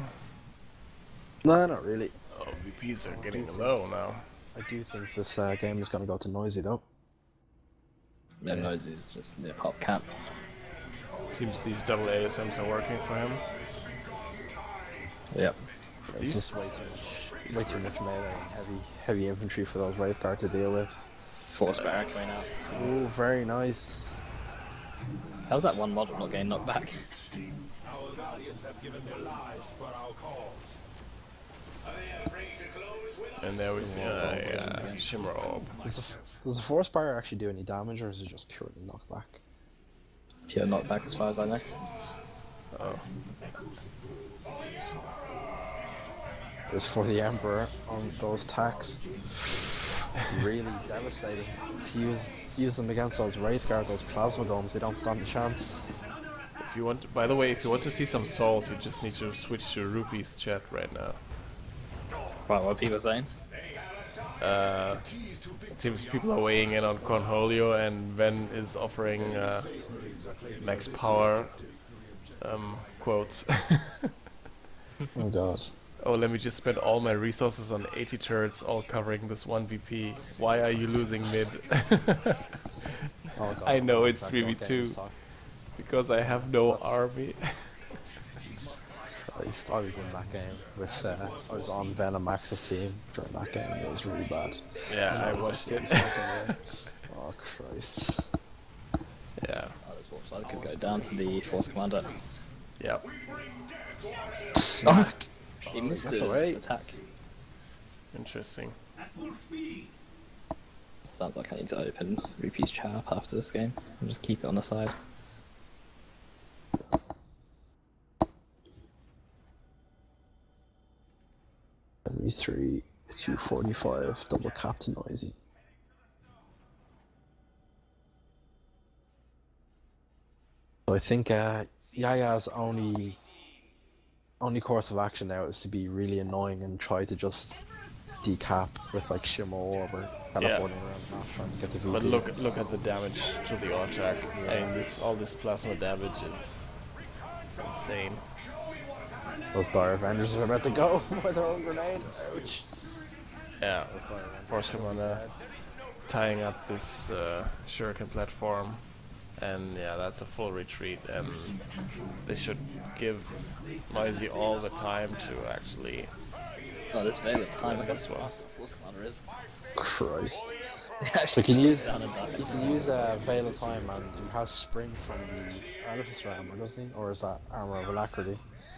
No, not really. Oh, VPs are getting low now. I do think this game is going to go to Noisy though. Yeah, Noisy is just the pop cap. Seems these double ASMs are working for him. Yep. It's just way too much melee and heavy infantry for those Wraith Guard to deal with. Force bearer coming out. Ooh, very nice. How's that one model not getting knocked back? Our Guardians have given their lives for our cause. And there we see Shimmer Orb. Does the Force Barrier actually do any damage, or is it just purely knockback? Pure knockback as far as I know. Oh. It's for the Emperor on those attacks. Really devastating. To use them against those Wraith Guard, those plasma domes, they don't stand a chance. If you want, by the way, if you want to see some salt, you just need to switch to Rupee's chat right now. Wow, what are people saying? It seems people are weighing in on Cornholio, and Ven is offering max power quotes. Oh god. Oh, let me just spend all my resources on 80 turrets, all covering this one VP. Why are you losing mid? Oh god. I know it's That 3v2 talk. because I have no army. I was in that game with I was on Venom Max's team during that game. It was really bad. Yeah, I watched it. Oh Christ. Yeah, Oh, this warp side could go down to the Force Commander. yeah. Smack. He missed That's his alright. attack. Interesting. Sounds like I need to open Rupee's chat up after this game and just keep it on the side. $73, $245, double cap to Noisy. So I think Yaya's only course of action now is to be really annoying and try to just decap with like Shimmer Orb or teleporting around the map trying to get the VP. But look at the damage to the Orchak. I mean, all this plasma damage is insane. Those Dire Avengers are about to go with their own grenade. Ouch. Yeah, Force Commander tying up this shuriken platform, and yeah, that's a full retreat, and they should give Noisy all the time to actually. Oh, this Veil of Time, look how fast the Force Commander is. Christ. Actually, So you can down use Veil of Time, and he has Spring from the Artificer armor, doesn't he? Or is that Armor of Alacrity?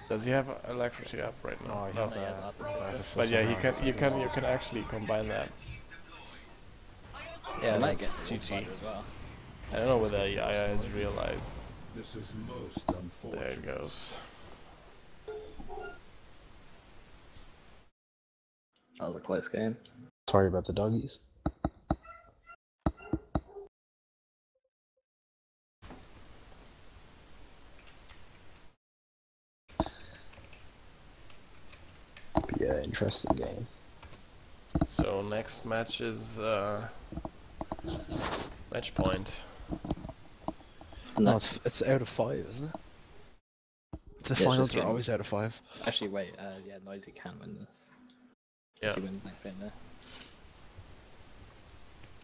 Does he have Electricity up right now? Oh, he No. has he has Artificer. But yeah, you can actually combine that. Yeah, I might that's get the warp GG. side as well. I don't know whether Yaya has realized. This is most There unfortunate. it goes. That was a close game. Sorry about the doggies. But yeah, interesting game. So next match is match point. No, it's out of 5, isn't it? The it's finals just are game. always out of 5. Actually, wait, yeah, Noisy can win this. Yeah, He wins next game there.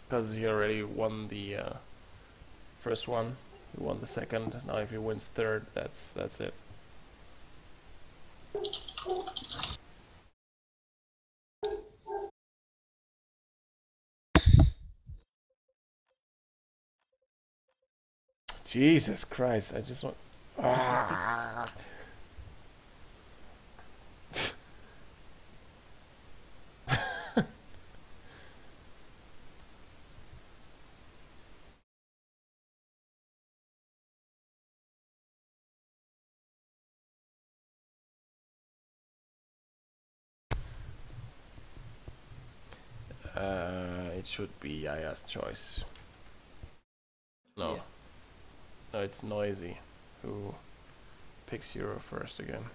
because he already won the first one. He won the second. Now if he wins third, that's it. Jesus Christ! I just want. Ah. It should be Yaya's choice. No. Yeah. No, it's Noisy who picks Euro first again.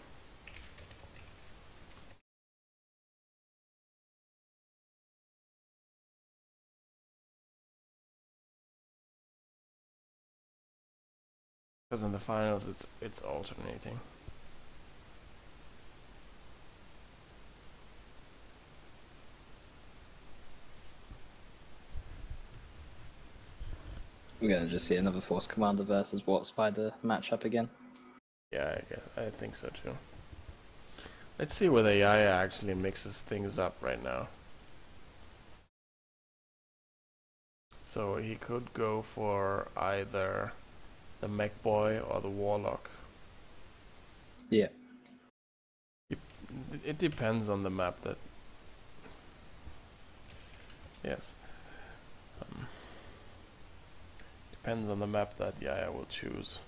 Because in the finals it's alternating. We're gonna just see another Force Commander versus Warp Spider matchup again. Yeah, I think so too. Let's see whether Yaya actually mixes things up right now. So he could go for either the Mech Boy or the Warlock. Yeah. It depends on the map that... Yes. Depends on the map that Yaya will choose.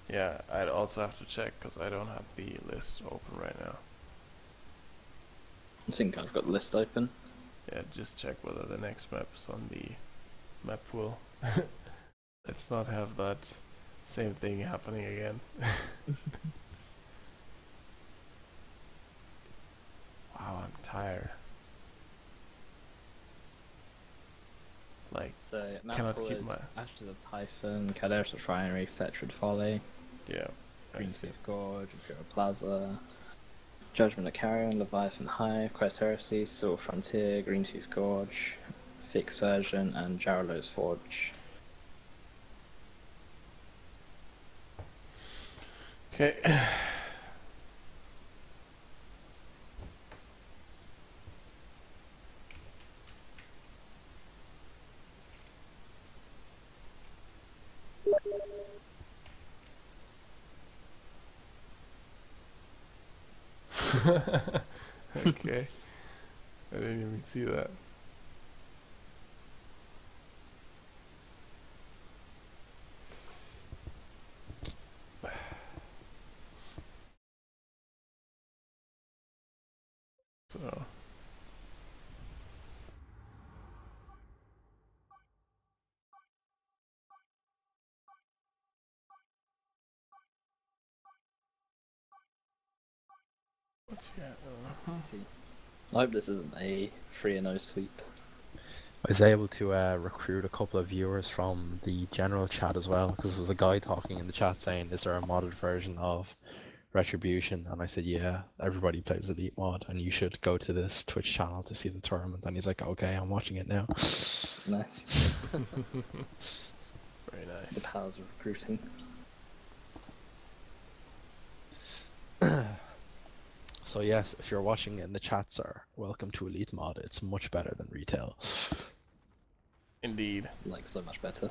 Yeah, I'd also have to check because I don't have the list open right now. I think I've got the list open. Yeah, just check whether the next map's on the map pool. Let's not have that same thing happening again. Wow, I'm tired. Like, So cannot Mount keep is my... Ashes of Typhon, Cadaver's Refinery, Fetrid Folly, Yeah. I see. Greentooth Gorge, Imperial Plaza, Judgment of Carrion, Leviathan Hive, Quest Heresy, Silver Frontier, Greentooth Gorge, Fixed Version, and Jarrow's Forge. Okay. Okay. I didn't even see that. So what's here? Let's see. I hope this isn't a 3-0 sweep. I was able to recruit a couple of viewers from the general chat as well, because there was a guy talking in the chat saying, is there a modded version of Retribution? And I said, yeah, everybody plays Elite mod, and you should go to this Twitch channel to see the tournament. And he's like, okay, I'm watching it now. Nice. Very The nice. powers of recruiting. So yes, if you're watching in the chat, sir, welcome to Elite mod. It's much better than retail. Indeed. Like, so much better.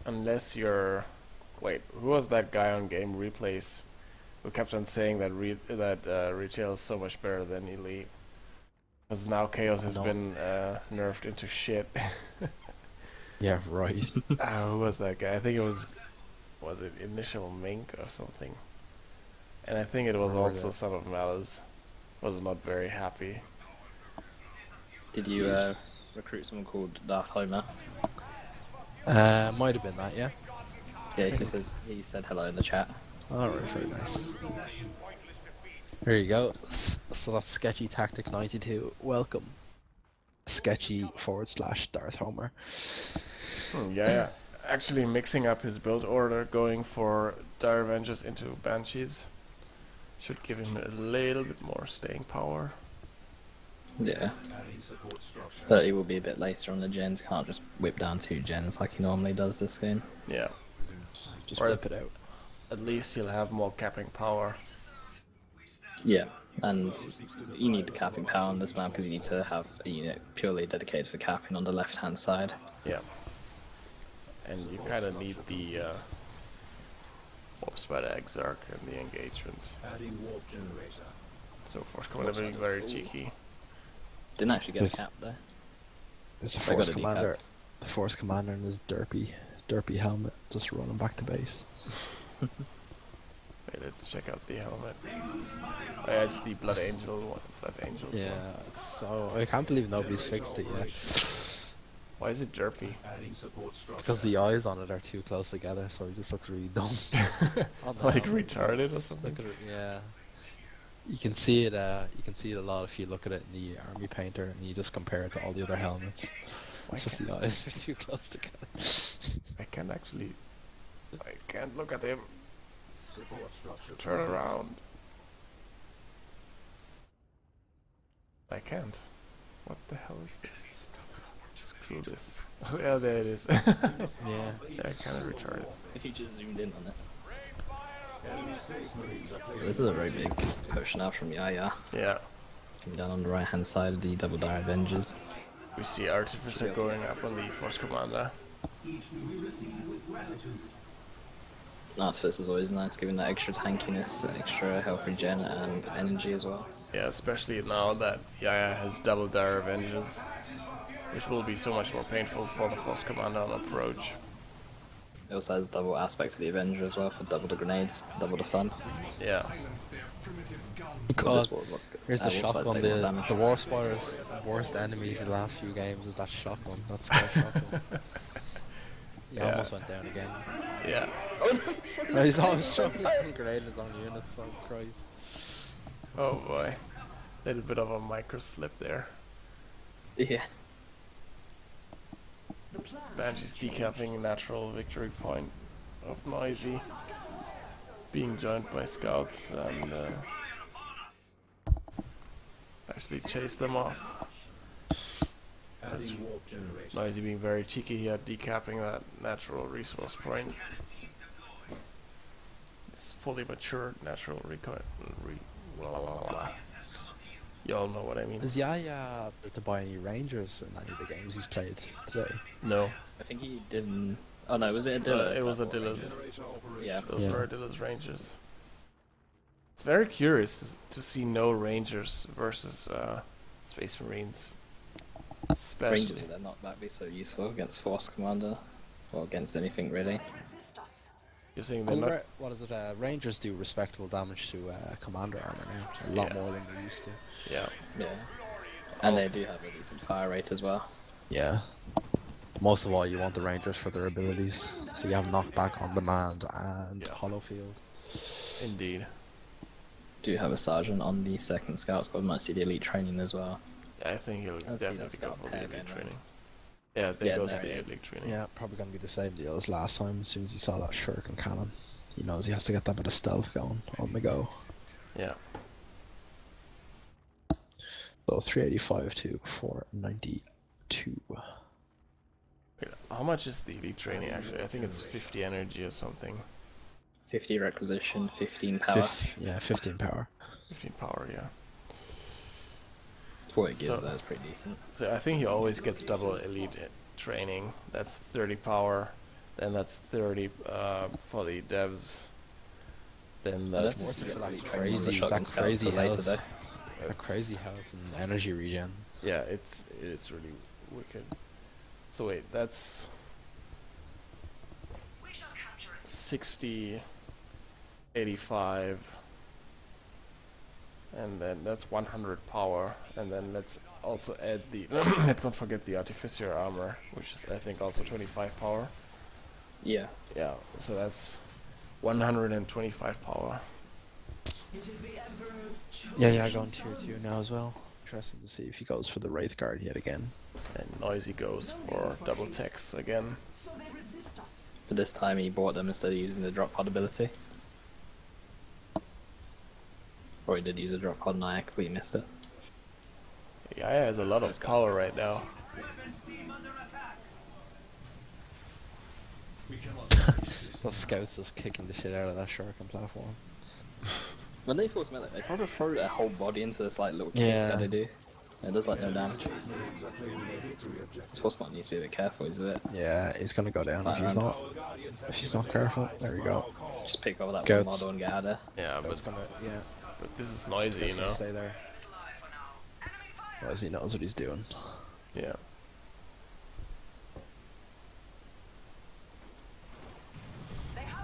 Unless you're... Wait, who was that guy on Game Replays who kept on saying that retail is so much better than Elite? Because now Chaos has been nerfed into shit. Yeah, right. Who was that guy? I think it was it Initial Mink or something? And I think it was also Son of Malice. Was not very happy. Did you recruit someone called Darth Homer? Might have been that, yeah. Yeah, he said hello in the chat. Alright, very nice. There you go. So that's Sketchy Tactic 92. Welcome. Sketchy / Darth Homer. Yeah. Actually mixing up his build order, going for Dire Avengers into Banshees. Should give him a little bit more staying power. Yeah. Adding support structure. But he will be a bit later on the gens, can't just whip down 2 gens like he normally does this game. Yeah. Just Or whip it out. At least he'll have more capping power. Yeah, and you need the capping power on this map because you need to have a unit purely dedicated for capping on the left hand side. Yeah. And you kind of need the warps by the Exarch and the engagements. Adding warp generator. So Force Commander being very cheeky. Didn't actually get Yes. a cap though. There's the I got Force a decap. Commander. The Force Commander in his derpy helmet, just running back to base. Wait, let's check out the helmet. Oh yeah, it's the Blood Angel one. Blood Angels one. Yeah, so I can't believe nobody's fixed it yet. Why is it derpy? Adding support structure. Because the eyes on it are too close together, so it just looks really dumb. On the Like helmet. retarded or something? Look at it, yeah. You can see it. You can see it a lot if you look at it in the army painter and you just compare it to all the other helmets. Why It's just the eyes are too close together. I can't actually... I can't look at him. Support structure. Turn around. I can't. What the hell is this? Screw this. Oh yeah, there it is. Yeah. Yeah, kind of retarded. If you just zoomed in on it. This is a very big push now from Yaya. Yeah. Coming down on the right hand side of the double dire Avengers. We see Artificer going up on the Force Commander. Artificer is always nice, giving that extra tankiness, extra health regen and energy as well. Yeah, especially now that Yaya has double dire Avengers, which will be so much more painful for the Force Commander on approach. It also has double aspects of the Avenger as well, for double the grenades, double the fun. Yeah. God, This here's the will also shotgun. take more damage. The War Spotter's worst enemy in the last few games is that shotgun. That's their shotgun. He Yeah. almost went down again. Yeah. No, he's always throwing a grenade in his own units, so Christ. Oh boy. Little bit of a micro slip there. Yeah. Banshee's decapping a natural victory point of Noisy. Being joined by scouts and actually chase them off. Noisy being very cheeky here, decapping that natural resource point. It's fully matured natural recoil. Y'all know what I mean. Is Yaya to buy any Rangers in any of the games he's played today? No. I think he didn't. Oh no, was it Adilla? It was Adilla's. Yeah. Those Yeah. were Adilla's Rangers. It's very curious to see no Rangers versus Space Marines. Especially. Rangers with their knockback be so useful against Force Commander, or against anything really. You're saying they're Well, not. what is it? Rangers do respectable damage to commander armor now. A lot Yeah. more than they used to. Yeah. Yeah. And they do have a decent fire rate as well. Yeah. Most of all, you want the Rangers for their abilities. So you have knockback on demand and Yeah. hollow field. Indeed. Do have a sergeant on the second scout squad, might see the elite training as well. Yeah, I think he'll I'll see that definitely go scout for the pair elite again, training. Yeah, they Yeah, go there to it the is. elite training. Yeah, probably gonna be the same deal as last time. As soon as he saw that shuriken cannon, he knows he has to get that bit of stealth going on the go. Yeah. So 385 to 492. Wait, how much is the elite training actually? I think it's 50 energy or something. 50 requisition, 15 power. Yeah, 15 power. 15 power, yeah. What it gives So- though is pretty decent. So I think he always gets double elite training. That's 30 power. Then that's 30 for the devs. Then I don't that's think that it's elite training on the crazy- shotgun that scouts crazy till later health. though. A it's- crazy health and energy regen. Yeah, it's really wicked. So wait, that's 60, 85, and then that's 100 power, and then let's also add the let's not forget the artificer armor, which is I think also 25 power. Yeah. Yeah, so that's 125 power. Yeah, going tier 2 now as well. Interesting to see if he goes for the Wraith Guard yet again. And Noisy goes for double techs again. But this time he bought them instead of using the drop pod ability. Or he did use a drop pod and I completely missed it. Yeah, he has a lot of power right now. Those scouts just kicking the shit out of that shuriken platform. When they force melee, they probably throw their whole body into this like little kick Yeah. that they do. It does like no damage. This force mod needs to be a bit careful, he's a bit. Yeah, he's gonna go down Fine, if he's not careful. There we go. Just pick over that Goats. one model and get out of there. Yeah, That's but gonna, yeah, this is Noisy, he's you gonna know. stay there. As he knows what he's doing. Yeah.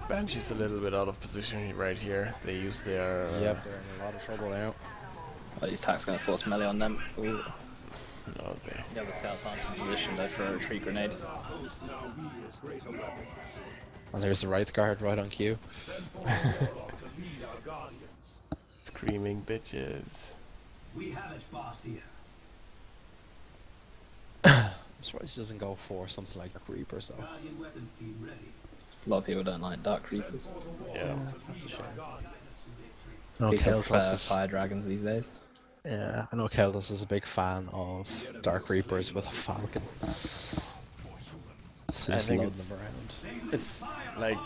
Banshee's a little bit out of position right here. They use their Yep, they're in a lot of trouble now. Oh, these attacks gonna force melee on them. Ooh. no, they The other scouts aren't in position though for a retreat grenade. And there's the Wraith Guard right on cue. screaming bitches. We have it, Farseer. I'm surprised he doesn't go for something like Reapers though. Guardian weapons team ready. A lot of people don't like Dark Reapers. Yeah. That's a shame. People Keltos prefer is, fire dragons these days. yeah, I know Keltos is a big fan of Dark Reapers with a Falcon. So I he's think loading it's- them around. It's like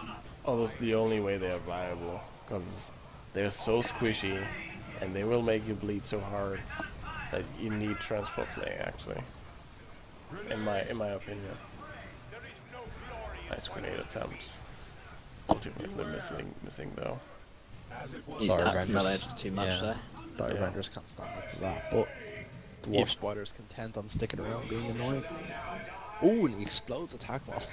almost the only way they are viable because they're so squishy, and they will make you bleed so hard that you need transport play. Actually, in my opinion. Nice grenade attempt. Ultimately missing though. These Sorry, attacks in the Rangers. edge is too much Yeah. there. DoW Yeah. Rangers can't stand up to that, but the Warp Spider's content on sticking around being annoying. Oh, and he explodes attack mod.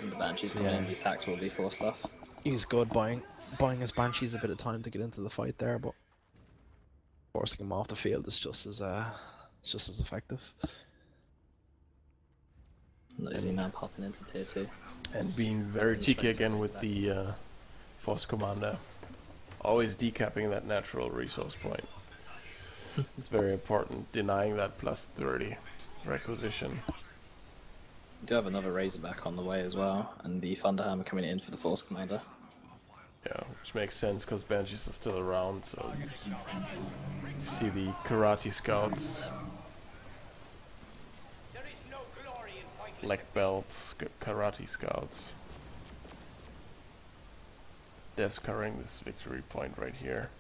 And the Banshees coming in, these attacks will be force stuff. He's good buying his Banshees a bit of time to get into the fight there, but forcing him off the field is just as effective. Noisy now popping into tier 2. And being very cheeky again with the Force Commander. Always decapping that natural resource point. It's very important, denying that plus 30 requisition. We do have another Razorback on the way as well, and the Thunderhammer coming in for the Force Commander. Yeah, which makes sense because Banshees are still around, so you see the Karate Scouts, Black Belts, Karate Scouts. Dev's covering this victory point right here.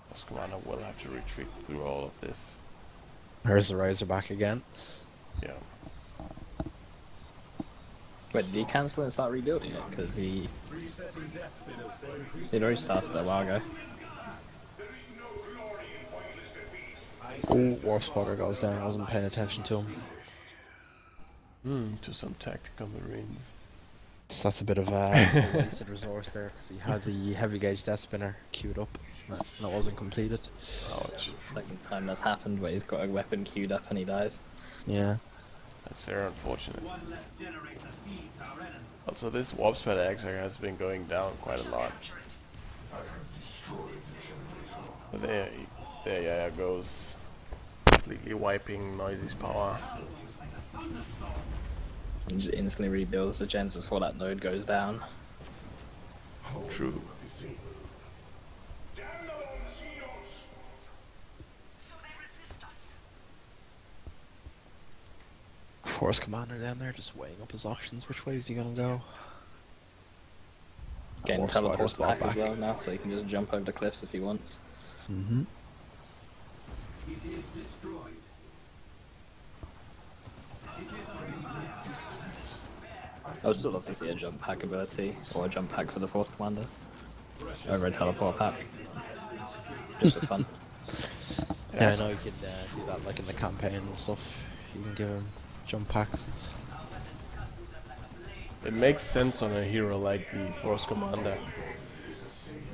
Force Commander will have to retreat through all of this. There's the Razorback again. Yeah. Wait, did he cancel and start rebuilding it? Because he'd already started a while ago. Oh, Warp Spider goes down. I wasn't paying attention to him. To some tactical marines. So that's a bit of a wasted resource there, because he had the heavy gauge death spinner queued up. That wasn't completed. Ouch. Second time that's happened where he's got a weapon queued up and he dies. Yeah. That's very unfortunate. Also, this Warp Spider actually has been going down quite a lot. But there Yaya goes, completely wiping Noisy's power. And just instantly rebuilds the gens before that node goes down. True. Force Commander down there just weighing up his options. Which way is he gonna go? Getting Warp Spider's teleported back got as well now, so he can just jump over the cliffs if he wants. Mm-hmm. It is destroyed. I would still love to see a jump pack ability, or a jump pack for the Force Commander, over a teleport pack. Just for fun. Yeah, I know you can do that like in the campaign and stuff. You can give him jump packs. It makes sense on a hero like the Force Commander.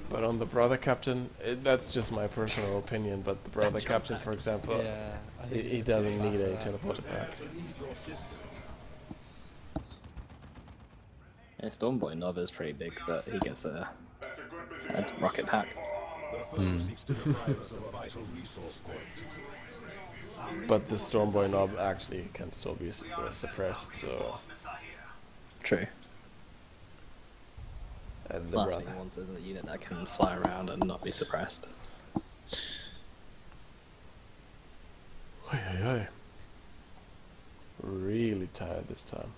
But on the Brother Captain, that's just my personal opinion, but the Brother Captain, for example, Yeah, he doesn't need a teleporter pack. Yeah, Stormboy Nova is pretty big, but he gets a rocket pack. But the Stormboy Knob actually can still be suppressed, so... True. And the Last Brother... thing he wants is a unit that can fly around and not be suppressed. Oi, oi, oi. Really tired this time.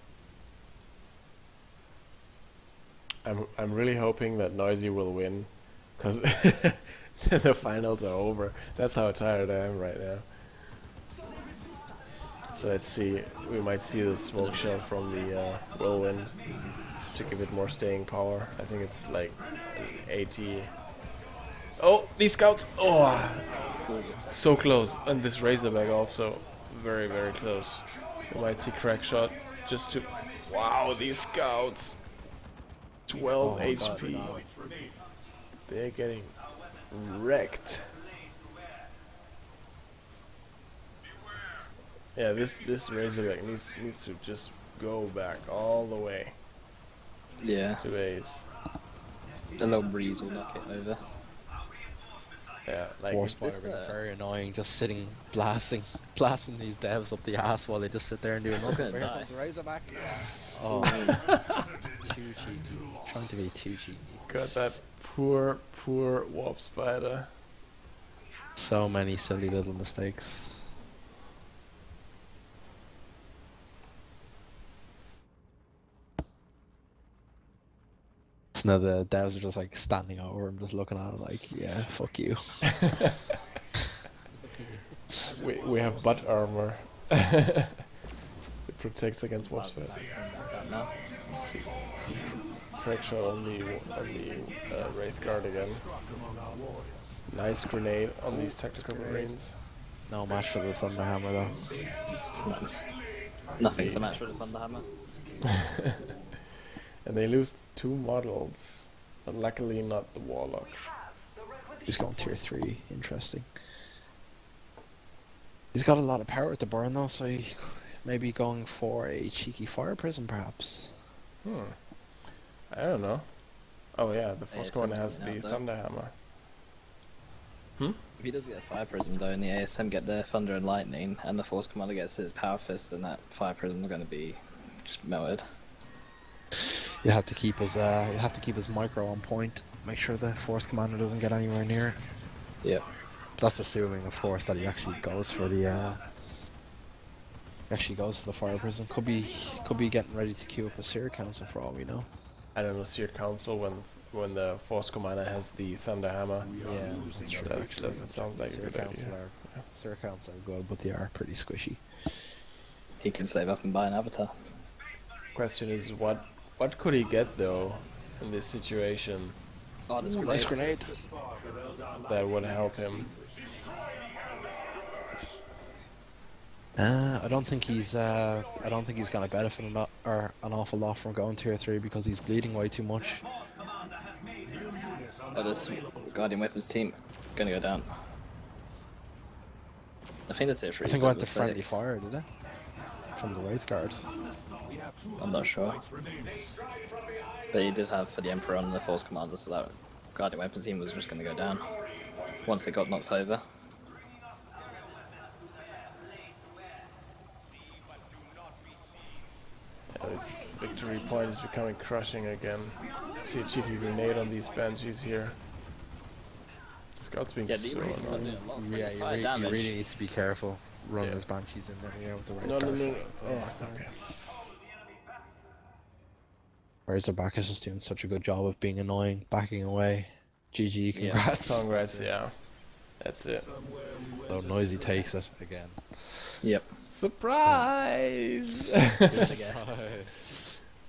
I'm really hoping that Noisy will win, because the finals are over. That's how tired I am right now. So let's see, we might see the smoke shell from the whirlwind to give it more staying power. I think it's like an 80. Oh, these scouts! Oh, so close. And this Razorback also very, very close. We might see crack shot just to... Wow, these scouts! 12 HP. They're getting wrecked. Yeah, this Razorback needs to just go back all the way Yeah, to base. a little breeze will knock it over. Yeah, like Warp Spider being very annoying, just sitting blasting these devs up the ass while they just sit there and do nothing. gonna Here die. comes the Razorback. Oh, too cheeky. Trying to be too cheeky. got that poor Warp Spider. So many silly little mistakes. No, the devs are just like standing over him, just looking at him like, yeah, fuck you. we have butt armor. It protects against wasp He's feathers. coming back up now. Crack shot on the Wraith Guard again. Nice grenade on these tactical marines. No match for the Thunderhammer though. Nothing's a match for the Thunderhammer. And they lose 2 models, but luckily not the Warlock. He's going tier 3, interesting. He's got a lot of power to burn though, so he may be going for a cheeky fire prism perhaps. I don't know. Oh yeah, the ASM first one has the coming out, though. Thunderhammer. If he does get a Fire Prism though, and the ASM get their Thunder and Lightning, and the Force Commander gets his Power Fist, then that Fire Prism is going to be just melted. You have to keep his micro on point. Make sure the Force Commander doesn't get anywhere near it. Yep. That's assuming, of course, that he actually goes for the Fire Prism. Could be getting ready to queue up a Seer Council for all we know. I don't know, Seer Council when the Force Commander has the Thunderhammer. Yeah, that's true. That doesn't sound like a good idea. Seer Council are good, but they are pretty squishy. He can save up and buy an Avatar. Question is, what could he get though in this situation Oh, this Nice grenade. that would help him? I don't think he's gonna benefit an awful lot from going tier 3 because he's bleeding way too much. Oh, this Guardian Weapons team gonna go down. I think that's it for I think it went to friendly fire, did it? From the Wraith Guard. I'm not sure. But he did have for the Emperor and the Force Commander, so that Guardian Weapons team was just gonna go down once it got knocked over. Yeah, this victory point is becoming crushing again. See a cheeky grenade on these banshees here. Scout's being so annoying. Yeah, you really need to be careful. Run those banshees in there with the Wraith No, Guard. no, no. Oh, okay. Whereas the back is just doing such a good job of being annoying, backing away. GG, congrats. Congrats, yeah. That's it. So Noisy takes it again. Yep. Surprise! I guess.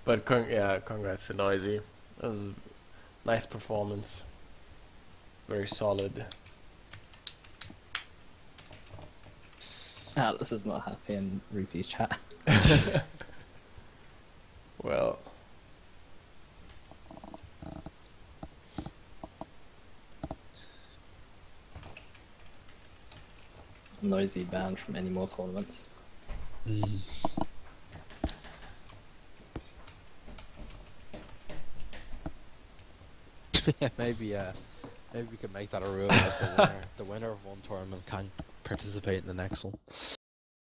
But congrats to Noisy. That was a nice performance. Very solid. Atlas is not happy in Rupee's chat. Well, Noisy banned from any more tournaments. Maybe we could make that a rule that the winner of one tournament can participate in the next one.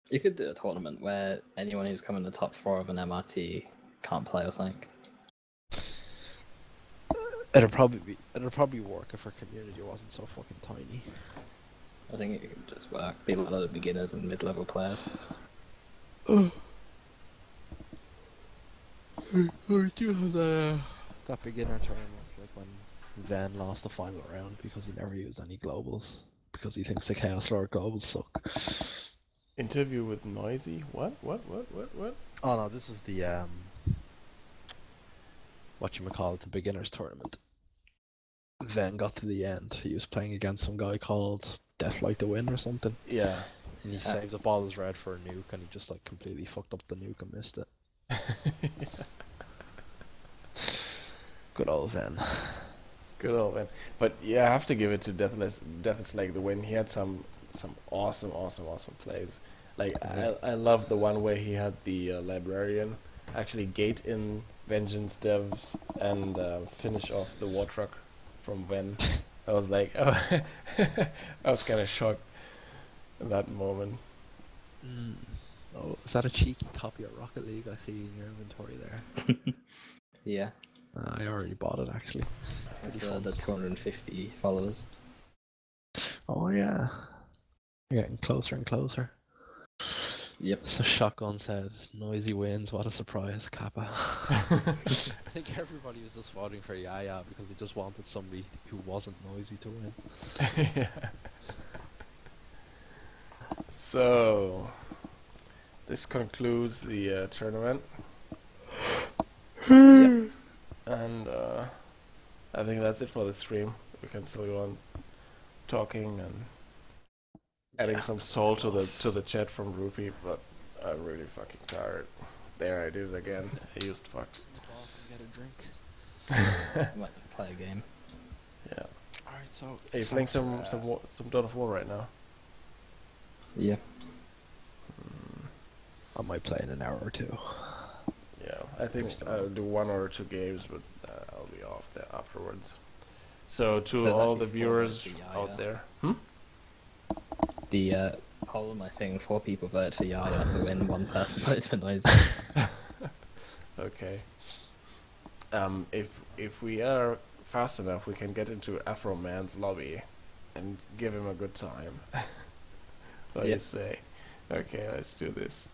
You could do a tournament where anyone who's come in the top 4 of an MRT can't play or something. It'd probably work if our community wasn't so fucking tiny. I think it could just work. Be like a lot of beginners and mid-level players. We do have that beginner tournament, like when Van lost the final round because he never used any globals because he thinks the Chaos Lord globals suck. interview with Noisy? What? Oh no, this is the whatchamacallit, the beginners tournament. Van got to the end. He was playing against some guy called Death Like the Wind or something. Yeah. And he saved up all his red for a nuke and he just like completely fucked up the nuke and missed it. Good old Van. Good old man. But yeah, I have to give it to Death is Like the Wind. He had some awesome plays. Like I love the one where he had the librarian actually gate in Vengeance devs and finish off the war truck from Ven. I was like, oh, I was kind of shocked in that moment. Oh, is that a cheeky copy of Rocket League I see in your inventory there? Yeah. I already bought it actually. That's for the 250 followers. Oh yeah. You're getting closer and closer. Yep. So Shotgun says, noisy wins, what a surprise, Kappa. I think everybody was just voting for Yaya because they just wanted somebody who wasn't noisy to win. Yeah. So, this concludes the tournament. Yep. And I think that's it for the stream. We can still go on talking and adding some soul to the chat from Rupee, but I'm really fucking tired. There, I did it again. I used fuck. Get a drink. I might play a game. Yeah. Alright, so... Are you playing some Dawn of War right now? Yeah. I might play in an hour or two. Yeah, I think I'll do 1 or 2 games, but I'll be off there afterwards. So to There's all actually the 4 viewers votes for Yaya. out there, The poll on my thing, 4 people voted for Yaya to win, 1 person voted for Noisy. Okay. If we are fast enough, we can get into Afro Man's lobby and give him a good time. What do you Yep. say? Okay, let's do this.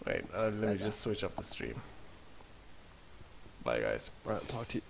Wait, let me Okay. just switch off the stream. Bye, guys. Right, I'll talk to you.